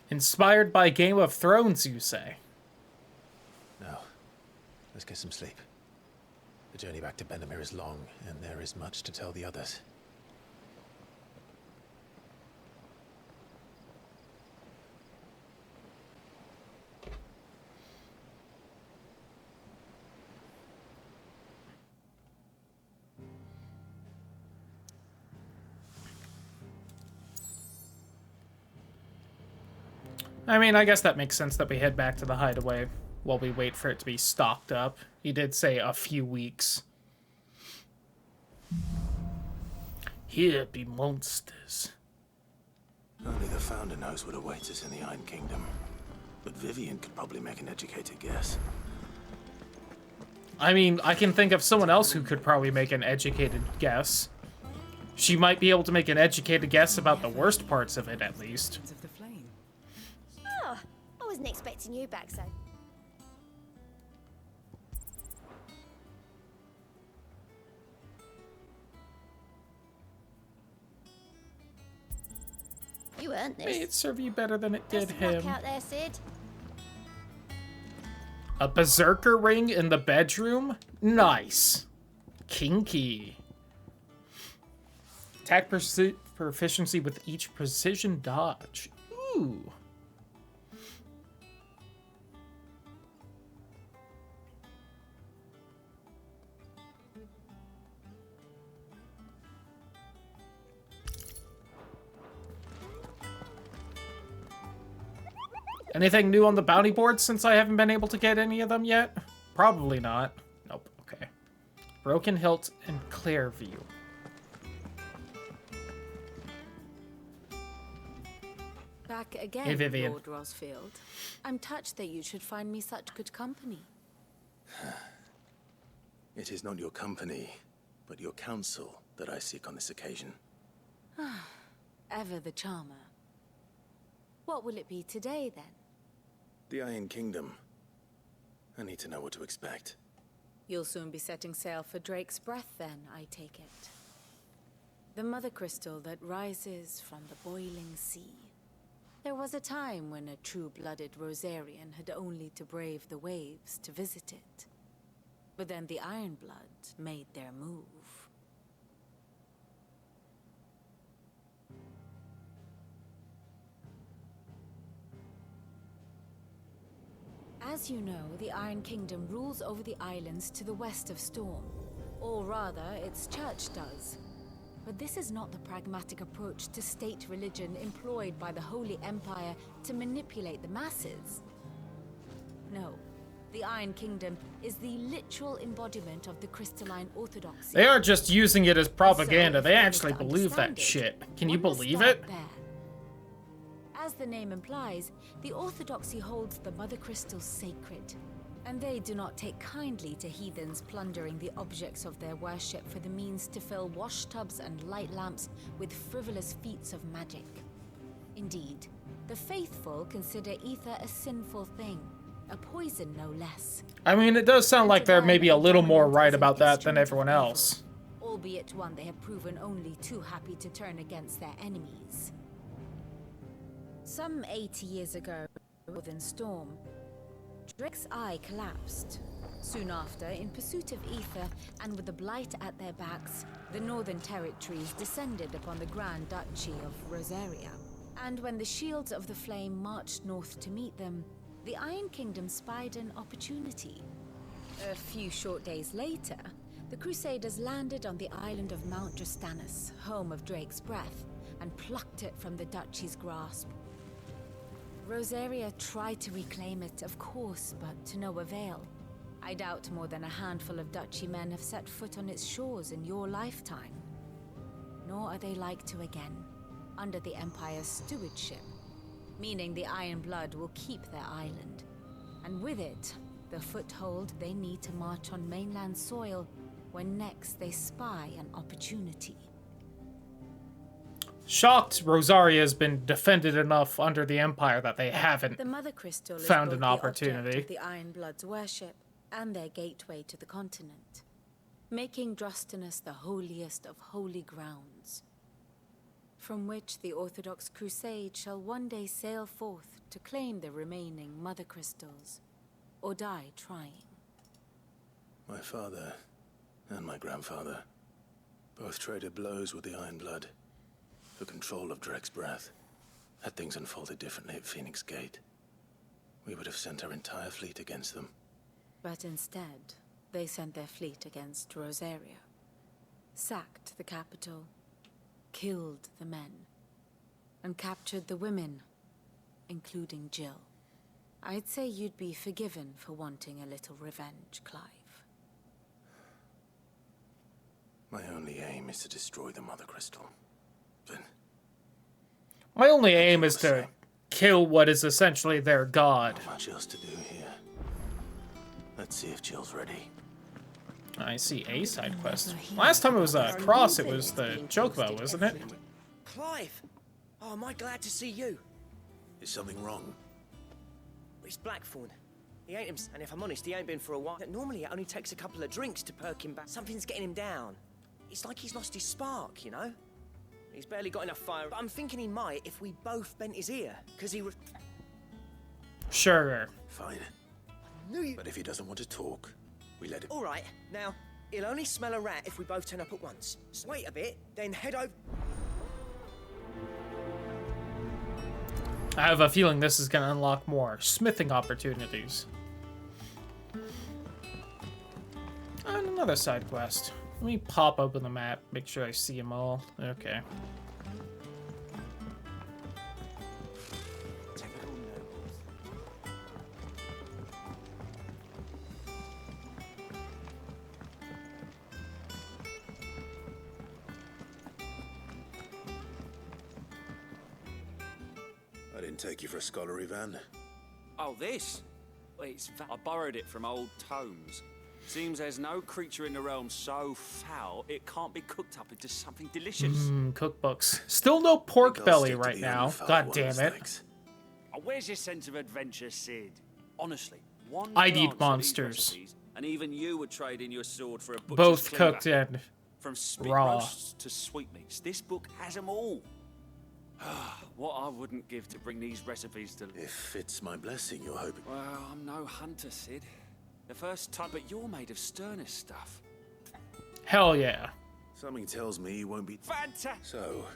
Inspired by Game of Thrones, you say? Now, let's get some sleep. The journey back to Benamir is long, and there is much to tell the others. I mean, I guess that makes sense that we head back to the hideaway while we wait for it to be stocked up. He did say a few weeks. Here be monsters. Only the Founder knows what awaits us in the Iron Kingdom. But Vivian could probably make an educated guess. I mean, I can think of someone else who could probably make an educated guess. She might be able to make an educated guess about the worst parts of it, at least. Oh, I wasn't expecting you back so. You earned this. May it serve you better than it did Best of luck him. out there, Sid. A berserker ring in the bedroom? Nice. Kinky. Attack proficiency with each precision dodge. Ooh. Anything new on the bounty board since I haven't been able to get any of them yet? Probably not. Nope, okay. Broken Hilt and Clairview. Back again, Hey, Vivian. Lord Rosfield. I'm touched that you should find me such good company. It is not your company, but your counsel that I seek on this occasion. Ever the charmer. What will it be today, then? The Iron Kingdom. I need to know what to expect. You'll soon be setting sail for Drake's Breath, then, I take it. The mother crystal that rises from the boiling sea. There was a time when a true-blooded Rosarian had only to brave the waves to visit it. But then the Ironblood made their move. As you know, the Iron Kingdom rules over the islands to the west of Storm. Or rather, its church does. But this is not the pragmatic approach to state religion employed by the Holy Empire to manipulate the masses. No, the Iron Kingdom is the literal embodiment of the crystalline orthodoxy. They aren't just using it as propaganda, So, they actually to believe that understand it, shit. Can you one must believe start it? there. As the name implies, the orthodoxy holds the Mother Crystal sacred, and they do not take kindly to heathens plundering the objects of their worship for the means to fill washtubs and light lamps with frivolous feats of magic. Indeed, the faithful consider ether a sinful thing, a poison no less. I mean, it does sound like they're maybe a little more right about that than everyone else. Albeit one they have proven only too happy to turn against their enemies. Some 80 years ago, within Storm, Drake's eye collapsed. Soon after, in pursuit of ether and with the blight at their backs, the Northern Territories descended upon the Grand Duchy of Rosaria. And when the Shields of the Flame marched north to meet them, the Iron Kingdom spied an opportunity. A few short days later, the Crusaders landed on the island of Mount Drastanus, home of Drake's Breath, and plucked it from the Duchy's grasp. Rosaria tried to reclaim it, of course, but to no avail. I doubt more than a handful of Duchy men have set foot on its shores in your lifetime. Nor are they like to again, under the Empire's stewardship, meaning the Iron Blood will keep their island, and with it, the foothold they need to march on mainland soil when next they spy an opportunity. Shocked Rosaria has been defended enough under the Empire that they haven't The Mother Crystal is found both an the opportunity. object of the Iron Blood's worship and their gateway to the continent, making Drastanus the holiest of holy grounds, from which the Orthodox Crusade shall one day sail forth to claim the remaining Mother Crystals, or die trying. My father and my grandfather both traded blows with the Iron Blood for control of Drake's Breath. Had things unfolded differently at Phoenix Gate, we would have sent our entire fleet against them. But instead, they sent their fleet against Rosaria, sacked the capital, killed the men, and captured the women, including Jill. I'd say you'd be forgiven for wanting a little revenge, Clive. My only aim is to destroy the Mother Crystal. But My only aim is to kill what is essentially their god. not much else to do here. Let's see if Jill's ready. I see a side quest. Last time it was a cross, it was the Chocobo, wasn't it? Clive! Oh, am I glad to see you? Is something wrong? It's Blackthorn. He ain't him, and if I'm honest, he ain't been for a while. Normally, it only takes a couple of drinks to perk him back. Something's getting him down. It's like he's lost his spark, you know? He's barely got enough fire. But I'm thinking he might if we both bent his ear, because he was... Sure. Fine. Knew you... But if he doesn't want to talk, we let him. All right, now, he'll only smell a rat if we both turn up at once. So wait a bit, then head over... I have a feeling this is going to unlock more smithing opportunities. And another side quest. Let me pop open the map, make sure I see them all. Okay. Didn't take you for a scholarly van. Oh, this? Well, I borrowed it from old tomes. Seems there's no creature in the realm so foul it can't be cooked up into something delicious. Cookbooks. Still no pork belly right now. God damn it. Oh, where's your sense of adventure, Sid? Honestly, one I'd glance eat at these monsters. recipes, and even you would trade in your sword for a butcher's Both cleaver. cooked and From spit raw. roasts to sweetmeats, this book has them all. What I wouldn't give to bring these recipes to... If it's my blessing you're hoping... Well, I'm no hunter, Sid. The first time, but you're made of sterner stuff. Hell yeah. Something tells me you won't be... Fantastic! So...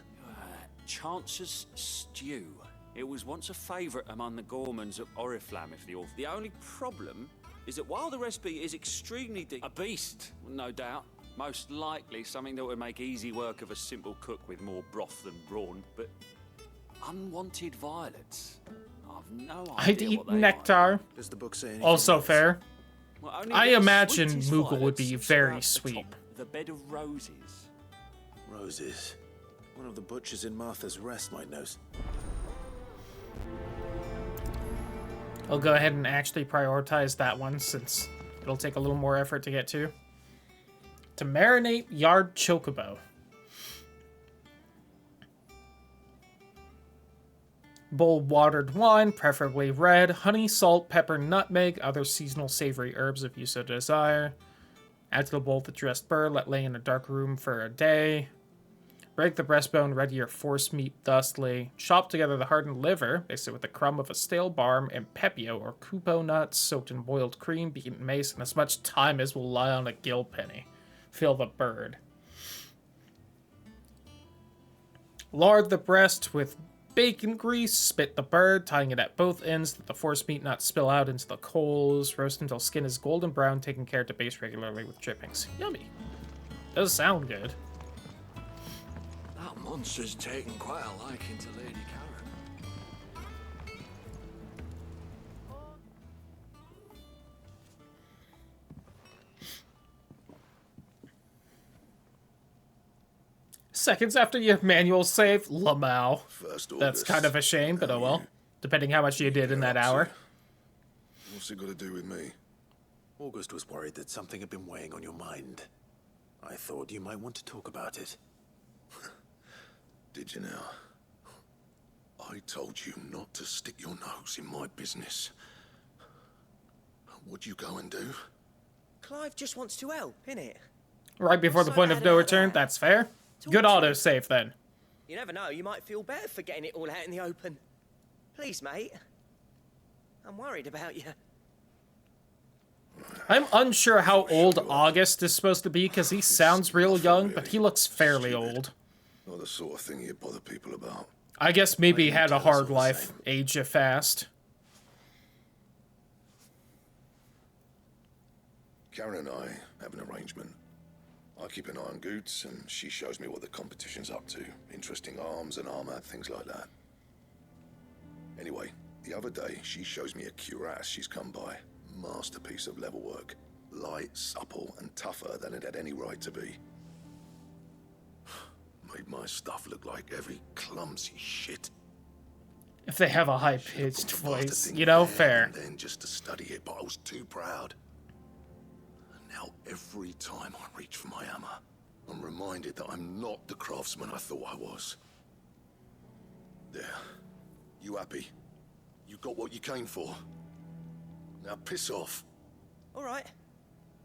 Chance's Stew. It was once a favourite among the gourmands of Oriflamme, if the author... The only problem is that while the recipe is extremely deep... A beast, no doubt. Most likely something that would make easy work of a simple cook with more broth than brawn, but... Unwanted violets. I've no idea I'd eat what they nectar. Does the book say anything Also else? fair. Well, only I the imagine sweetest Moogle would be violets very sprout sweet. atop the bed of roses. Roses. One of the butchers in Martha's Rest might know. I'll go ahead and actually prioritize that one since it'll take a little more effort to get to. To marinate yard chocobo. Bowl watered wine, preferably red, honey, salt, pepper, nutmeg, other seasonal savory herbs if you so desire. Add to the bowl the dressed bird, let lay in a dark room for a day. Break the breastbone, ready your force meat thusly. Chop together the hardened liver, mix it with a crumb of a stale barm and pepio or kupo nuts, soaked in boiled cream, beaten mace, and as much thyme as will lie on a gill penny. Fill the bird. Lard the breast with bacon grease, spit the bird, tying it at both ends that the force meat not spill out into the coals. Roast until skin is golden brown, taking care to baste regularly with drippings. Yummy. Does sound good. That monster's taken quite a liking to Lady Karen. Seconds after your manual save, Lamau. First That's August. kind of a shame, but oh well. Depending how much you did in that hour. What's it got to do with me? August was worried that something had been weighing on your mind. I thought you might want to talk about it. Did you now? I told you not to stick your nose in my business. What'd you go and do? Clive just wants to help, innit? Right before the point of no return, that's fair. Good autosave then. You never know, you might feel better for getting it all out in the open. Please, mate. I'm worried about you. I'm unsure how old August is supposed to be because he sounds real young, but he looks fairly old. Not the sort of thing you bother people about. I guess maybe he had a hard life, age you fast. Karen and I have an arrangement. I keep an eye on Goots, and she shows me what the competition's up to. Interesting arms and armor, things like that. Anyway, the other day, she shows me a cuirass she's come by. Masterpiece of level work. Light, supple, and tougher than it had any right to be. Made my stuff look like every clumsy shit. If they have a high-pitched voice, you know, fair. And then just to study it, but I was too proud. And now every time I reach for my hammer, I'm reminded that I'm not the craftsman I thought I was. There. You happy? You got what you came for. Now piss off. All right,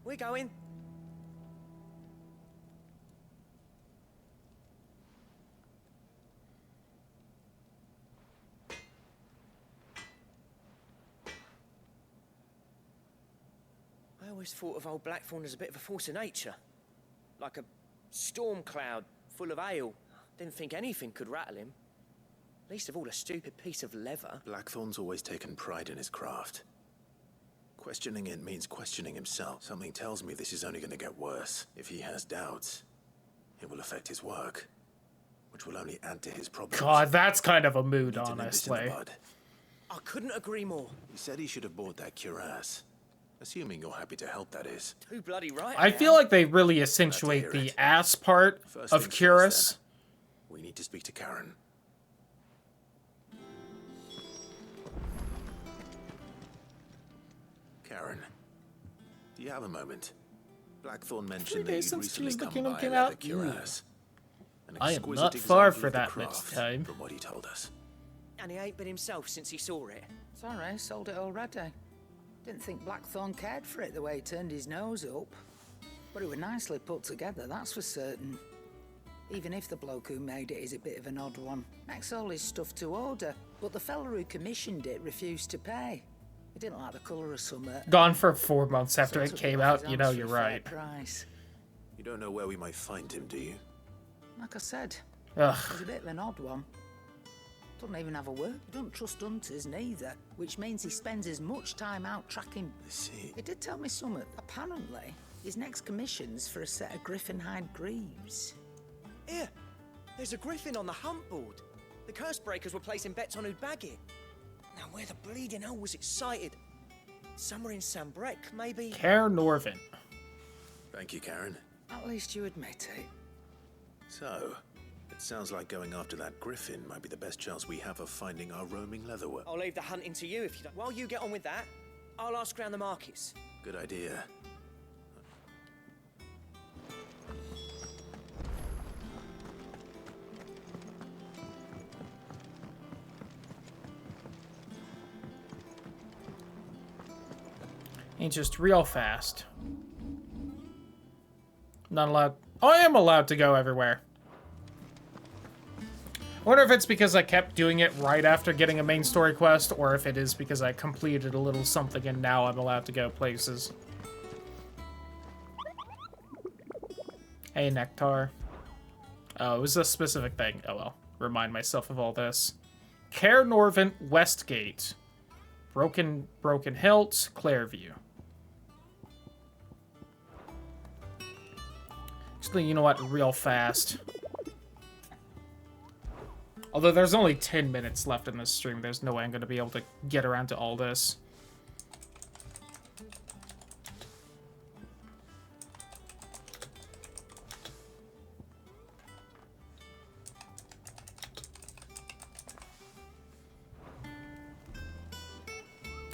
we're going. I always thought of old Blackthorn as a bit of a force of nature. Like a storm cloud full of ale. Didn't think anything could rattle him. Least of all a stupid piece of leather. Blackthorn's always taken pride in his craft. Questioning it means questioning himself. Something tells me this is only going to get worse. If he has doubts, it will affect his work, which will only add to his problems. God, that's kind of a mood, honestly. I couldn't agree more. He said he should have bought that cuirass. Assuming you're happy to help, that is. Too bloody right. I feel like they really accentuate the ass part of Cuirass. We need to speak to Karen. Karen, do you have a moment? Blackthorn 3 mentioned that days you'd since recently Tears of the come Kingdom by came a leather out. cuirass. An I am exquisite not far example for of the that next craft, time. from what he told us. And he ain't been himself since he saw it. Sorry, sold it already. Didn't think Blackthorn cared for it the way he turned his nose up. But it was nicely put together, that's for certain. Even if the bloke who made it is a bit of an odd one. Makes all his stuff to order, but the fella who commissioned it refused to pay. He didn't like the colour of summer. Gone for 4 months after So it took came off out, his you know hands you're for a fair right. price. You don't know where we might find him, do you? Like I said, Ugh. he's a bit of an odd one. Doesn't even have a word. He don't trust hunters neither, which means he spends as much time out tracking. I see. He did tell me something. Apparently, his next commission's for a set of griffin hide greaves. Here, there's a griffin on the hunt board. The curse breakers were placing bets on who'd bag it. Now, where the bleeding hell was it sighted? Somewhere in Sambrec, maybe? Care Norvin. Thank you, Karen. At least you admit it. So, it sounds like going after that griffin might be the best chance we have of finding our roaming leatherwork. I'll leave the hunting to you if you don't. While you get on with that, I'll ask around the markets. Good idea. Ain't just real fast. Not allowed. Oh, I am allowed to go everywhere. I wonder if it's because I kept doing it right after getting a main story quest, or if it is because I completed a little something and now I'm allowed to go places. Hey, Nectar. Oh, it was a specific thing. Oh well. Remind myself of all this. Care Norvin Westgate. Broken Hilt, Clairview. Actually, you know what? Real fast. Although there's only 10 minutes left in this stream, there's no way I'm going to be able to get around to all this.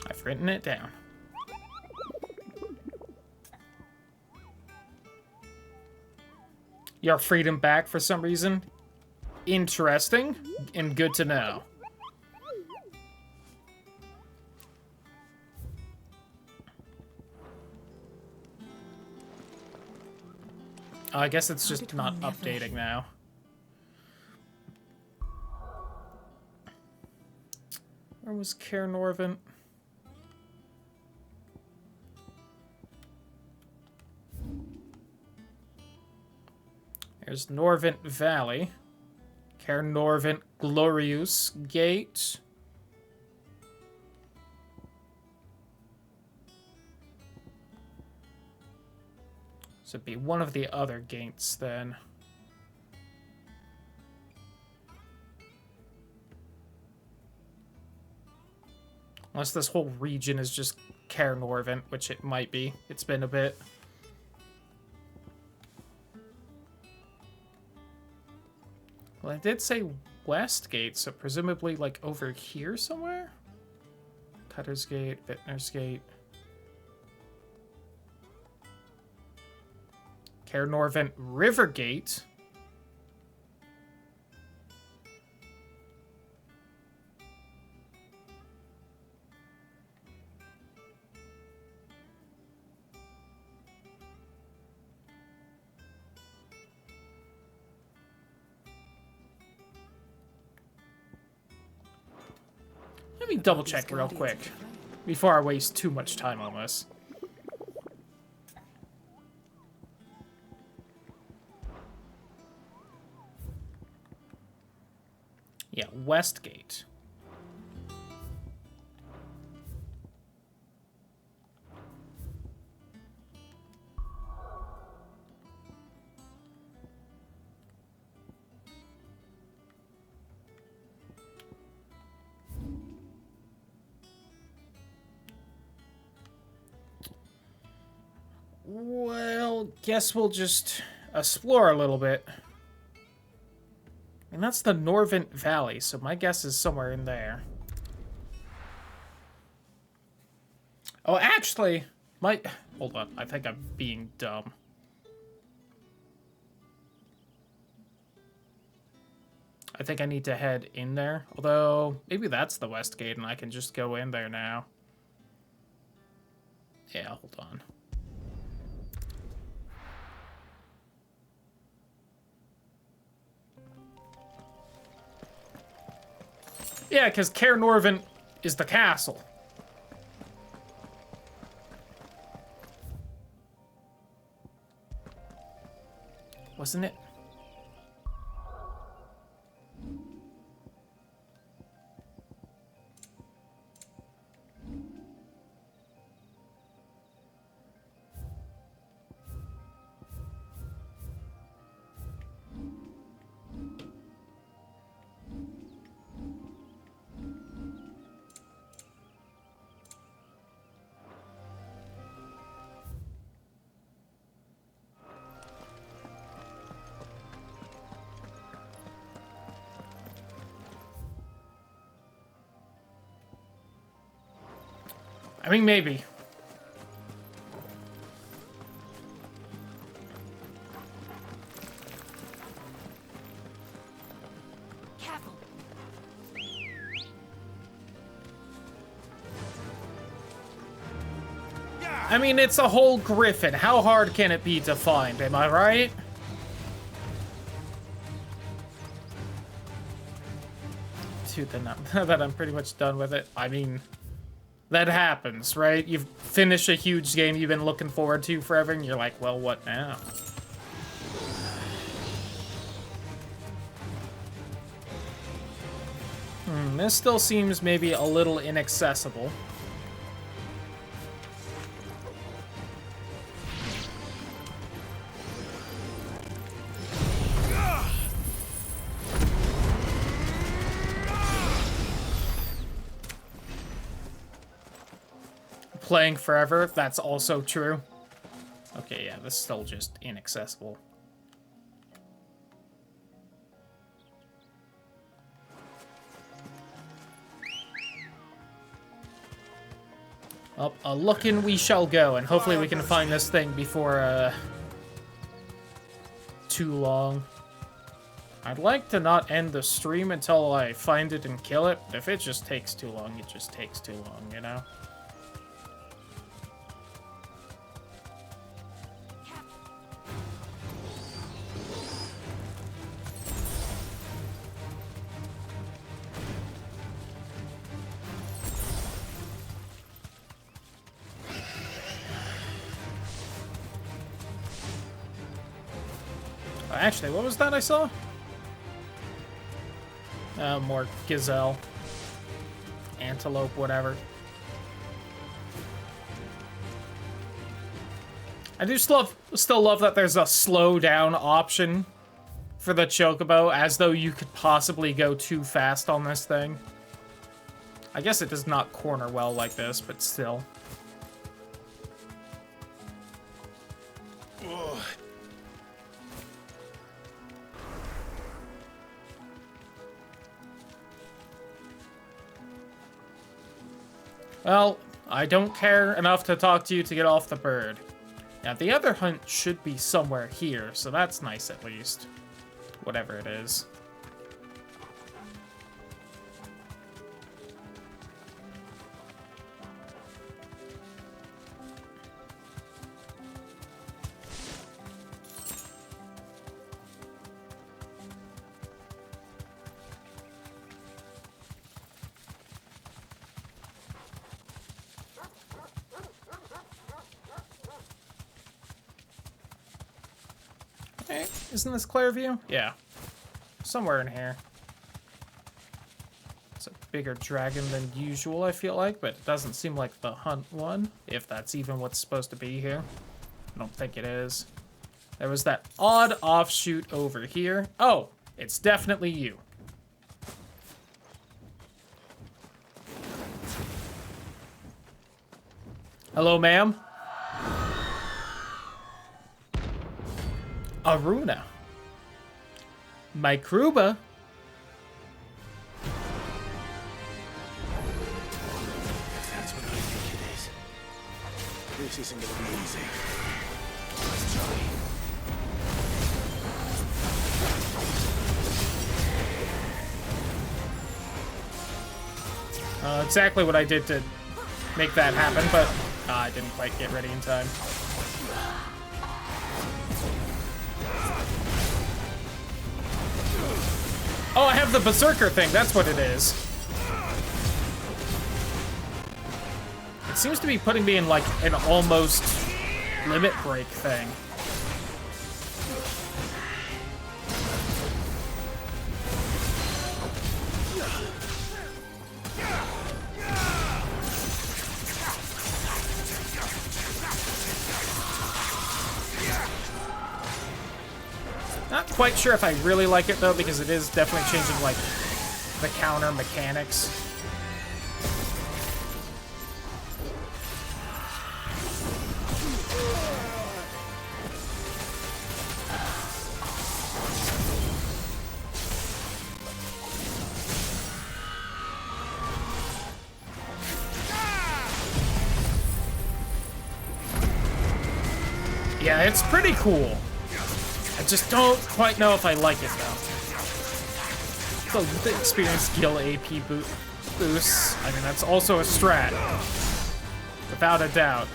I've written it down. Your freedom back for some reason? Interesting and good to know. I guess it's just not updating now. Where was Care Norvin? There's Norvent Valley. Care Norvent Glorious Gate. So it'd be one of the other gates then. Unless this whole region is just Care Norvent, which it might be. It's been a bit. Well, I did say Westgate, so presumably, like, over here somewhere? Cutter's Gate, Vintner's Gate. Care Norvent River Gate. Let me double check real quick before I waste too much time on this. Yeah, Westgate. Well, guess we'll just explore a little bit. And that's the Norvent Valley, so my guess is somewhere in there. Oh, actually, hold on. I think I'm being dumb. I think I need to head in there. Although, maybe that's the west gate and I can just go in there now. Yeah, hold on. Yeah, because Caer Norvin is the castle. Wasn't it? I mean, maybe. Careful. I mean, it's a whole griffin. How hard can it be to find? Am I right? Dude, then now that I'm pretty much done with it, I mean, that happens, right? You've finished a huge game you've been looking forward to forever, and you're like, well, what now? This still seems maybe a little inaccessible. Playing forever, that's also true. Okay, yeah, this is still just inaccessible. Up a looking we shall go, and hopefully we can find this thing before too long. I'd like to not end the stream until I find it and kill it. If it just takes too long, it just takes too long, you know? Actually, what was that I saw? More gazelle. Antelope, whatever. I do still love that there's a slow down option for the chocobo, as though you could possibly go too fast on this thing. I guess it does not corner well like this, but still. Ugh. Well, I don't care enough to talk to you to get off the bird. Now, the other hunt should be somewhere here, so that's nice at least. Whatever it is. Hey, isn't this Clairview? Yeah. Somewhere in here. It's a bigger dragon than usual, I feel like, but it doesn't seem like the hunt one, if that's even what's supposed to be here. I don't think it is. There was that odd offshoot over here. Oh, it's definitely you. Hello, ma'am. Aruna. Micruba. That's what I think it is. This isn't gonna be easy. Let's try. Exactly what I did to make that happen, but I didn't quite get ready in time. Oh, I have the Berserker thing. That's what it is. It seems to be putting me in, like, an almost limit break thing. Not quite sure if I really like it, though, because it is definitely changing, like, the counter mechanics. Yeah, it's pretty cool. I just don't quite know if I like it, though. The experience skill AP boosts. I mean, that's also a strat. Without a doubt.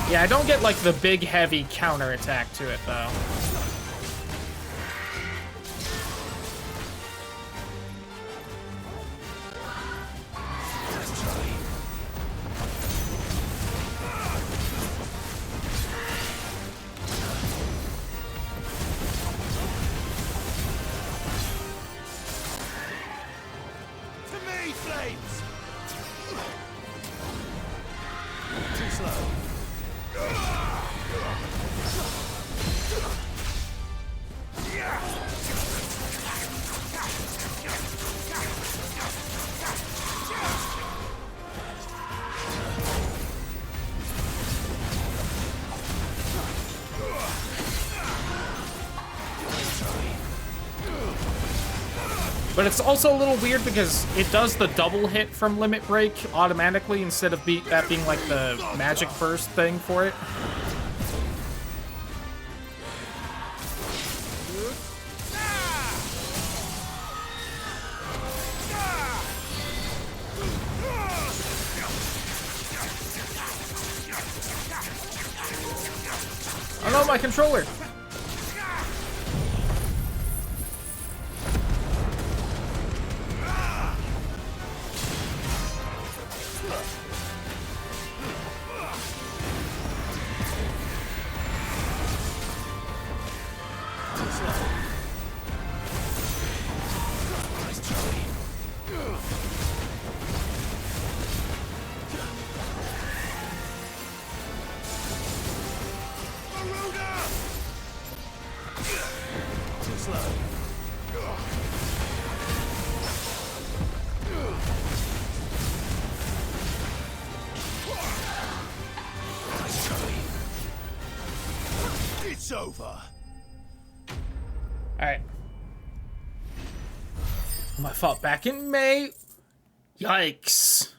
Yeah, I don't get, like, the big, heavy counterattack to it, though. To me, flames! Too slow. But it's also a little weird because it does the double hit from Limit Break automatically instead of that being like the magic burst thing for it. Oh no, my controller! It's over. Alright. I fought back in May. Yikes.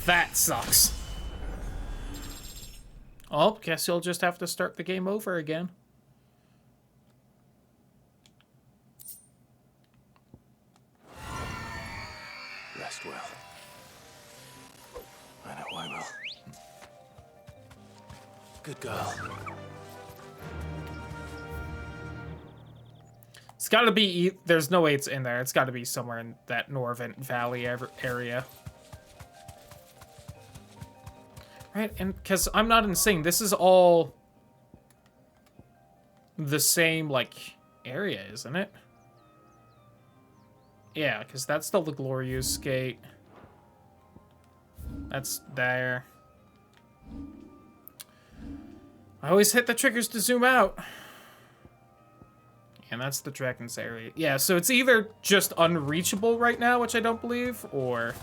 That sucks. Oh, guess you'll just have to start the game over again. Rest well. I know I will. Good girl. It's gotta be, there's no way it's in there. It's gotta be somewhere in that Norvent Valley area. Right, and because I'm not insane, this is all the same, like, area, isn't it? Yeah, because that's the Glorious Gate. That's there. I always hit the triggers to zoom out. And that's the Dragon's area. Yeah, so it's either just unreachable right now, which I don't believe, or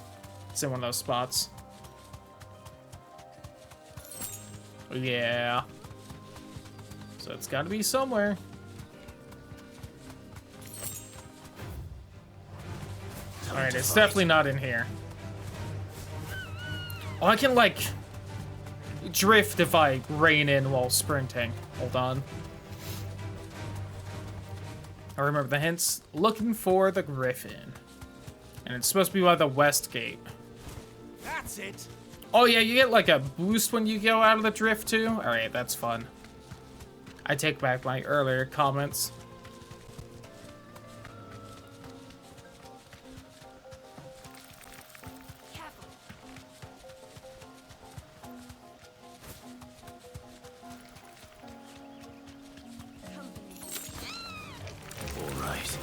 it's in one of those spots. Yeah. So it's got to be somewhere. Alright, it's definitely not in here. Oh, I can, like, drift if I rein in while sprinting. Hold on. I remember the hints. Looking for the griffin. And it's supposed to be by the west gate. That's it. Oh, yeah, you get, like, a boost when you go out of the drift, too? Alright, that's fun. I take back my earlier comments. Alright.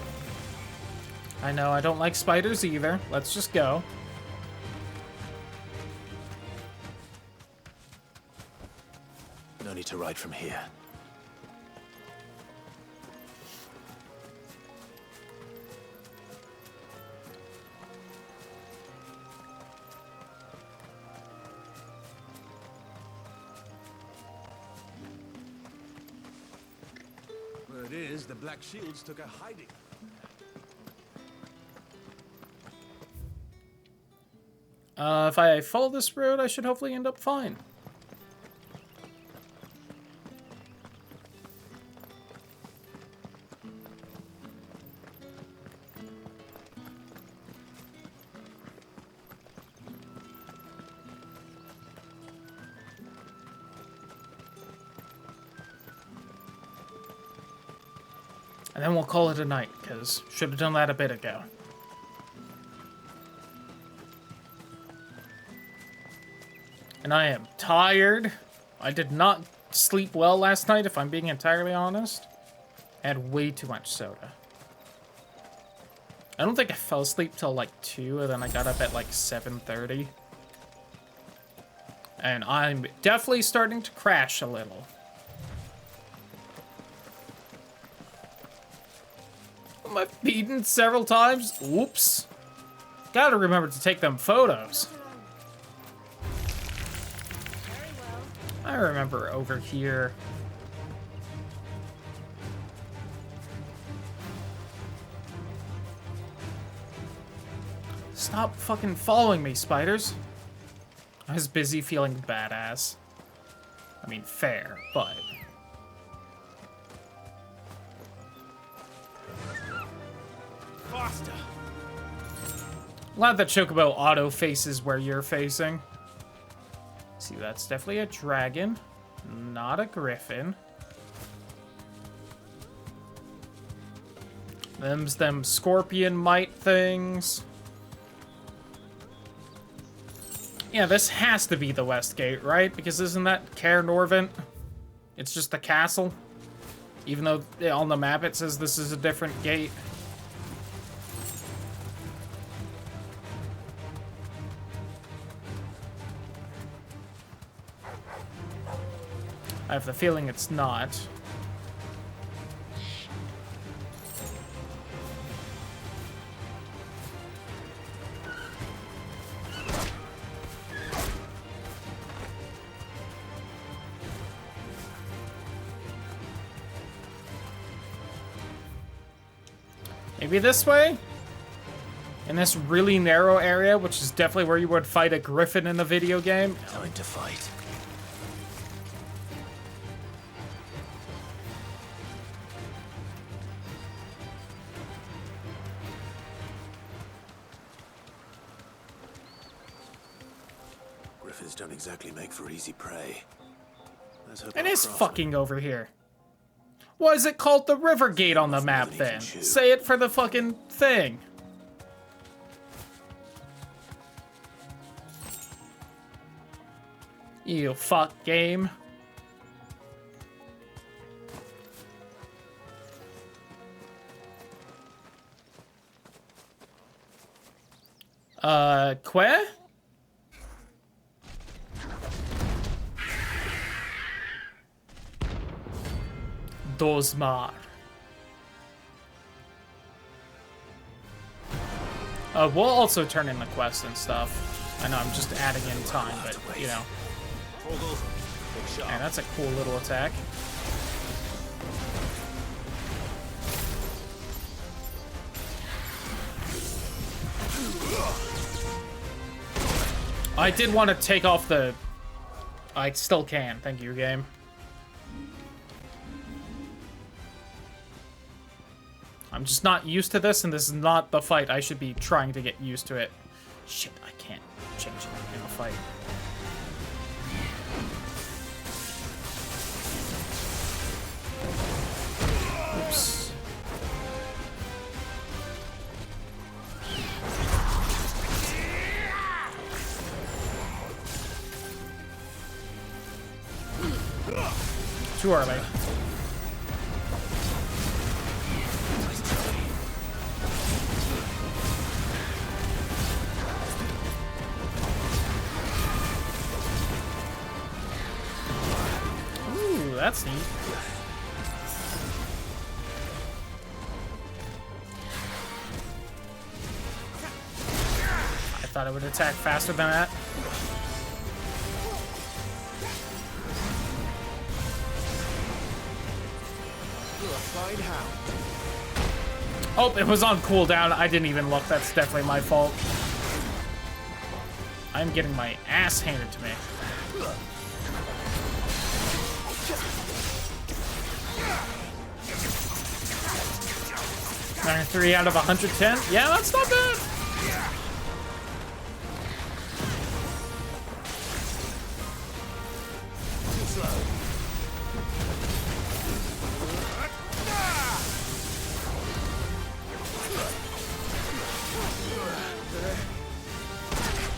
I know, I don't like spiders either. Let's just go. No need to ride from here. Word is, the Black Shields took a hiding. If I follow this road, I should hopefully end up fine. And then we'll call it a night, because should have done that a bit ago. And I am tired. I did not sleep well last night, if I'm being entirely honest. I had way too much soda. I don't think I fell asleep till like 2, and then I got up at like 7:30. And I'm definitely starting to crash a little. Am I beaten several times? Oops. Gotta remember to take them photos. I remember over here. Stop fucking following me, spiders. I was busy feeling badass. I mean, fair, but... Faster. Glad that Chocobo auto faces where you're facing. See, that's definitely a dragon, not a griffin. Them's them scorpion mite things. Yeah, this has to be the west gate, right? Because isn't that Caer Norvent? It's just the castle. Even though on the map it says this is a different gate. I have the feeling it's not. Maybe this way? In this really narrow area, which is definitely where you would fight a griffin in a video game. Time to fight. Griffins don't exactly make for easy prey. Let's hope It our is craft- fucking over here. Why is it called the River Gate on the map then? Say it for the fucking thing. You fuck game. Que? Dosmar. We'll also turn in the quest and stuff. I know I'm just adding in time, but you know. Hold over. And that's a cool little attack. I did want to take off the... I still can. Thank you, game. I'm just not used to this, and this is not the fight. I should be trying to get used to it. Shit, I can't change it in a fight. Oops. Too early. Ooh, that's neat. I thought it would attack faster than that. Oh, it was on cooldown. I didn't even look. That's definitely my fault. I'm getting my ass handed to me. 93 out of 110. Yeah, that's not bad.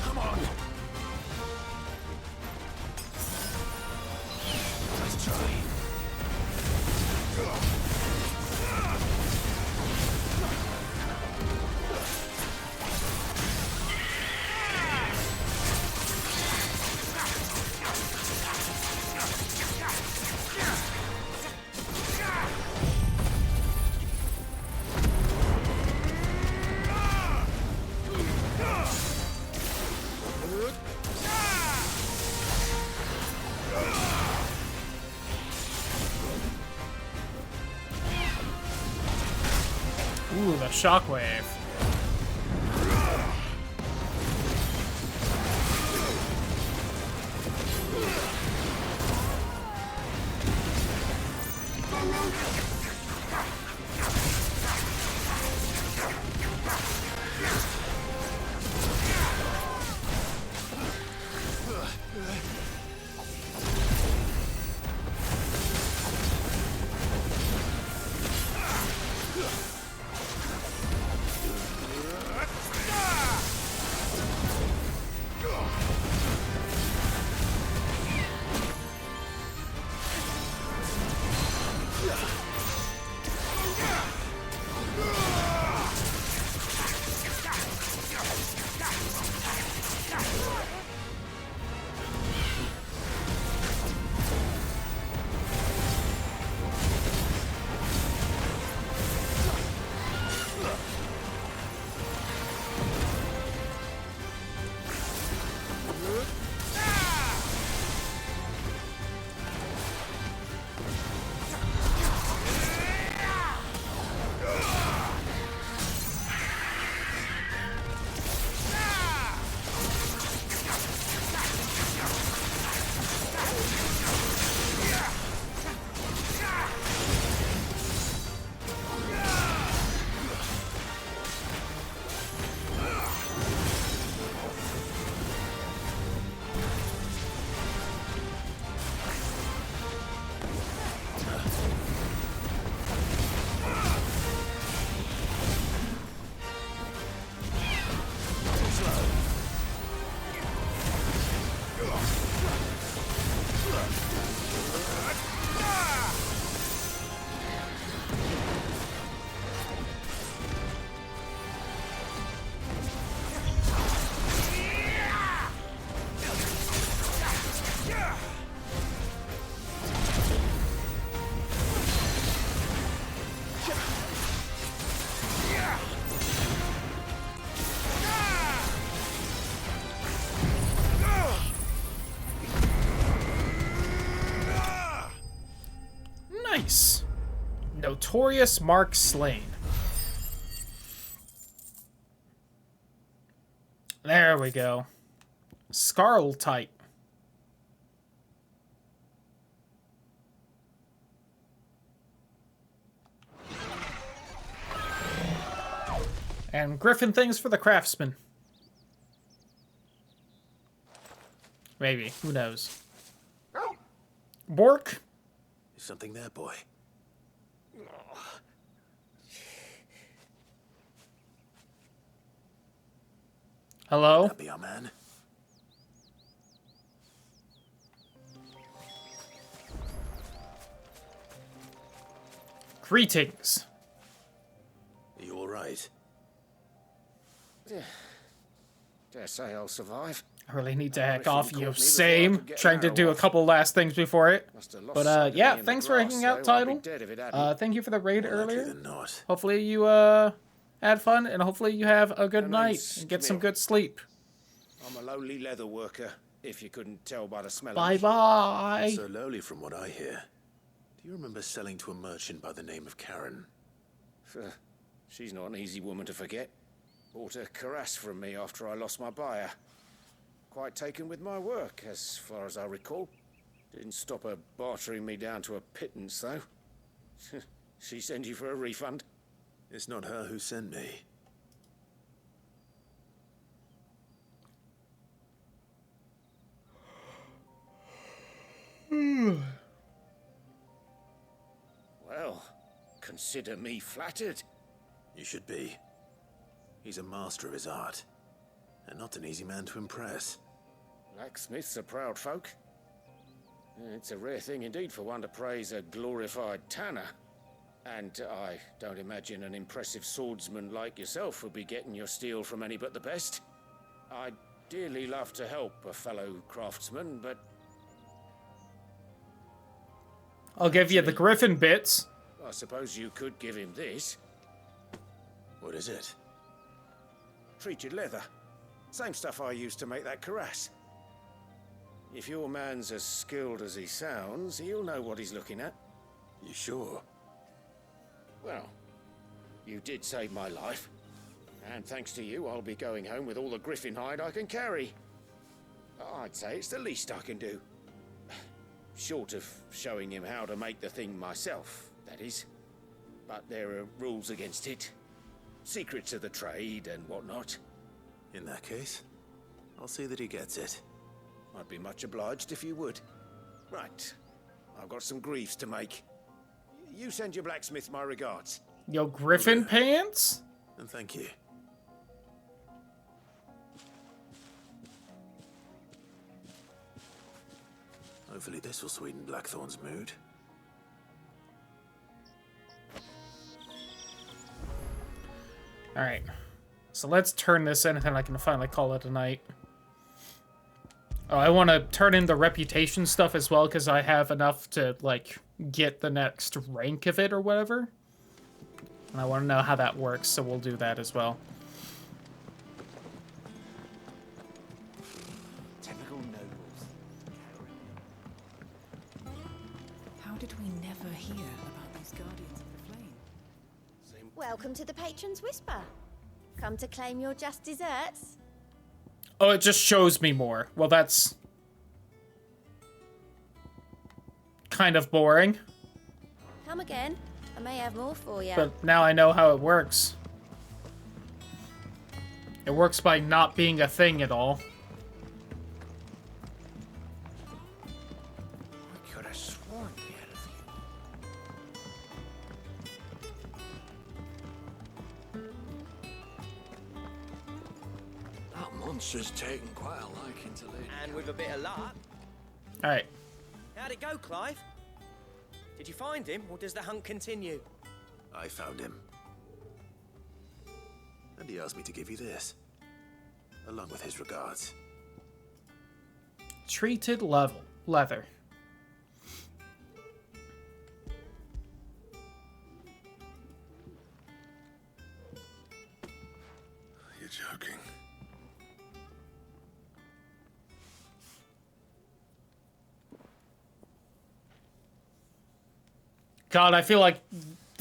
Come on. Nice try. Ooh, the shockwave. Notorious Mark slain. There we go. Scarl type. And Griffin things for the craftsman. Maybe. Who knows? Bork? Is something there, boy? Hello? That be our man? Greetings. Are you all right? Dare say I'll survive. I really need to hack Griffin off caught you. me before I Same. could get an Trying to arrow do a off. couple last things before it. Must have lost But sight of yeah, me in the thanks for grass, hanging out, though. I'd be Title. dead if it hadn't. Thank you for the raid More likely earlier. than not. Hopefully you had fun, and hopefully you have a good night and get some good sleep. I'm a lowly leather worker, if you couldn't tell by the smell Bye of me. bye. So lowly from what I hear. Do you remember selling to a merchant by the name of Karen? She's not an easy woman to forget. Bought a cuirass from me after I lost my buyer. Quite taken with my work, as far as I recall. Didn't stop her bartering me down to a pittance, though. She send you for a refund? It's not her who sent me. Well, consider me flattered. You should be. He's a master of his art, and not an easy man to impress. Blacksmiths are proud folk. It's a rare thing indeed for one to praise a glorified tanner. And I don't imagine an impressive swordsman like yourself would be getting your steel from any but the best. I'd dearly love to help a fellow craftsman, but... I'll give you the Griffin bits. I suppose you could give him this. What is it? Treated leather. Same stuff I used to make that cuirass. If your man's as skilled as he sounds, he'll know what he's looking at. You sure? Well, you did save my life. And thanks to you, I'll be going home with all the griffin hide I can carry. I'd say it's the least I can do. Short of showing him how to make the thing myself, that is. But there are rules against it. Secrets of the trade and whatnot. In that case, I'll see that he gets it. I'd be much obliged if you would. Right. I've got some greaves to make. You send your blacksmith my regards. Yo, Griffin pants? And thank you. Hopefully this will sweeten Blackthorn's mood. Alright. So let's turn this in and then I can finally call it a night. Oh, I want to turn in the reputation stuff as well because I have enough to, like, get the next rank of it or whatever. And I want to know how that works, so we'll do that as well. Typical nobles. How did we never hear about these Guardians of the Flame? Welcome to the Patron's Whisper. Come to claim your just desserts? Oh, it just shows me more. Well, that's kind of boring. Come again. I may have more for you. But now I know how it works. It works by not being a thing at all. I could have sworn we had a few. That monster's taken quite a liking to Lady. And with a bit of luck. Alright. How'd it go, Clive? Did you find him, or does the hunt continue? I found him. And he asked me to give you this, along with his regards. Treated leather. You're joking. God, I feel like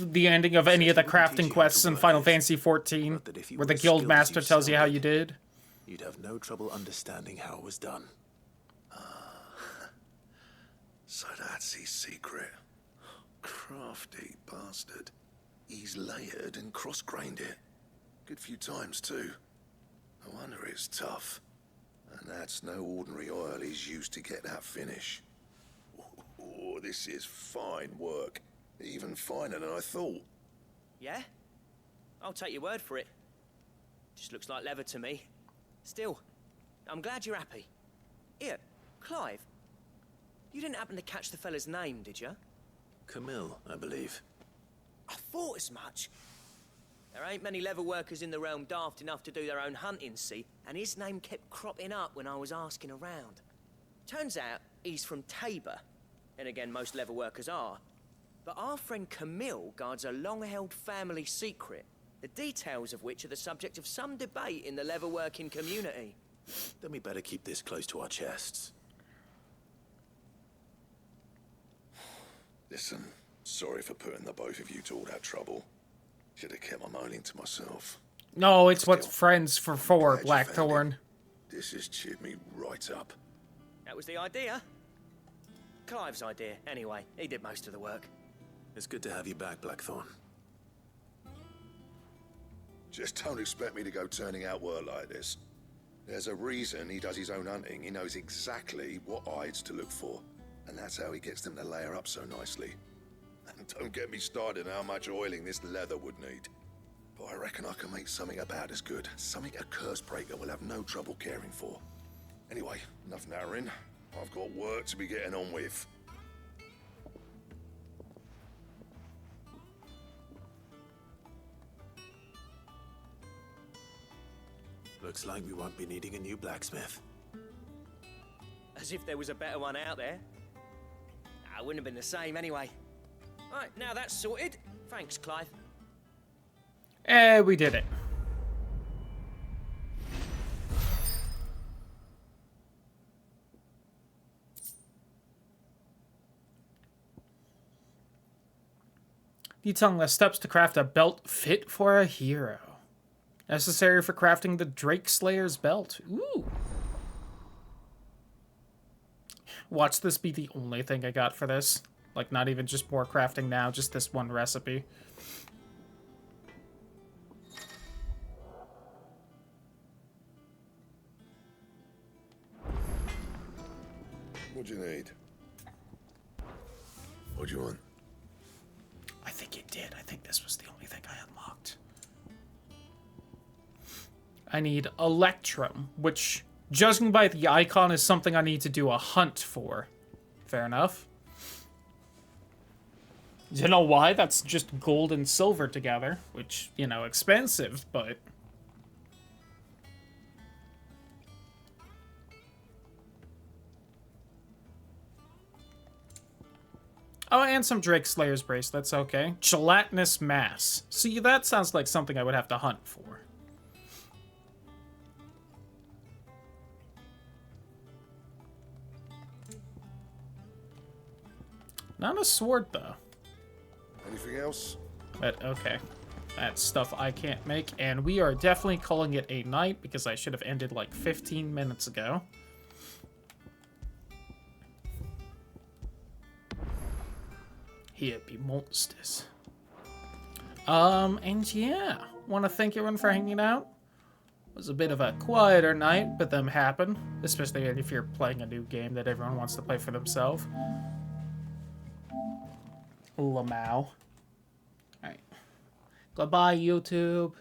the ending of any of the crafting quests in Final Fantasy XIV, where the guild master tells you how you did. You'd have no trouble understanding how it was done. So that's his secret. Crafty bastard. He's layered and cross-grained it. Good few times, too. No wonder it's tough. And that's no ordinary oil he's used to get that finish. Oh, this is fine work. Even finer than I thought. Yeah? I'll take your word for it. Just looks like leather to me. Still, I'm glad you're happy. Here, Clive. You didn't happen to catch the fella's name, did you? Camille, I believe. I thought as much. There ain't many leather workers in the realm daft enough to do their own hunting, see? And his name kept cropping up when I was asking around. Turns out he's from Tabor. And again, most leather workers are. But our friend Camille guards a long-held family secret, the details of which are the subject of some debate in the leather-working community. Then we better keep this close to our chests. Listen, sorry for putting the both of you to all that trouble. Should have kept my moaning to myself. No, it's what's friends for, Blackthorn. This has cheered me right up. That was the idea. Clive's idea, anyway. He did most of the work. It's good to have you back, Blackthorn. Just don't expect me to go turning out work like this. There's a reason he does his own hunting. He knows exactly what hides to look for. And that's how he gets them to layer up so nicely. And don't get me started on how much oiling this leather would need. But I reckon I can make something about as good. Something a curse breaker will have no trouble caring for. Anyway, enough narrowing. I've got work to be getting on with. Looks like we won't be needing a new blacksmith. As if there was a better one out there. It wouldn't have been the same anyway. Right, now that's sorted. Thanks, Clive. We did it. Detailing the steps to craft a belt fit for a hero. Necessary for crafting the Drake Slayer's belt. Ooh. Watch this be the only thing I got for this. Like, not even just more crafting now, just this one recipe. What do you need? What do you want? I think it did. I think this was the only thing I unlocked. I need Electrum, which, judging by the icon, is something I need to do a hunt for. Fair enough. You know why? That's just gold and silver together, which, you know, expensive, but... Oh, and some Drake Slayer's bracelets, okay. Gelatinous mass. See, that sounds like something I would have to hunt for. Not a sword, though. Anything else? But, okay. That's stuff I can't make, and we are definitely calling it a night, because I should have ended like 15 minutes ago. Here be monsters. And yeah, want to thank everyone for hanging out. It was a bit of a quieter night, but them happen, especially if you're playing a new game that everyone wants to play for themselves. Lamau. Alright. Goodbye, YouTube.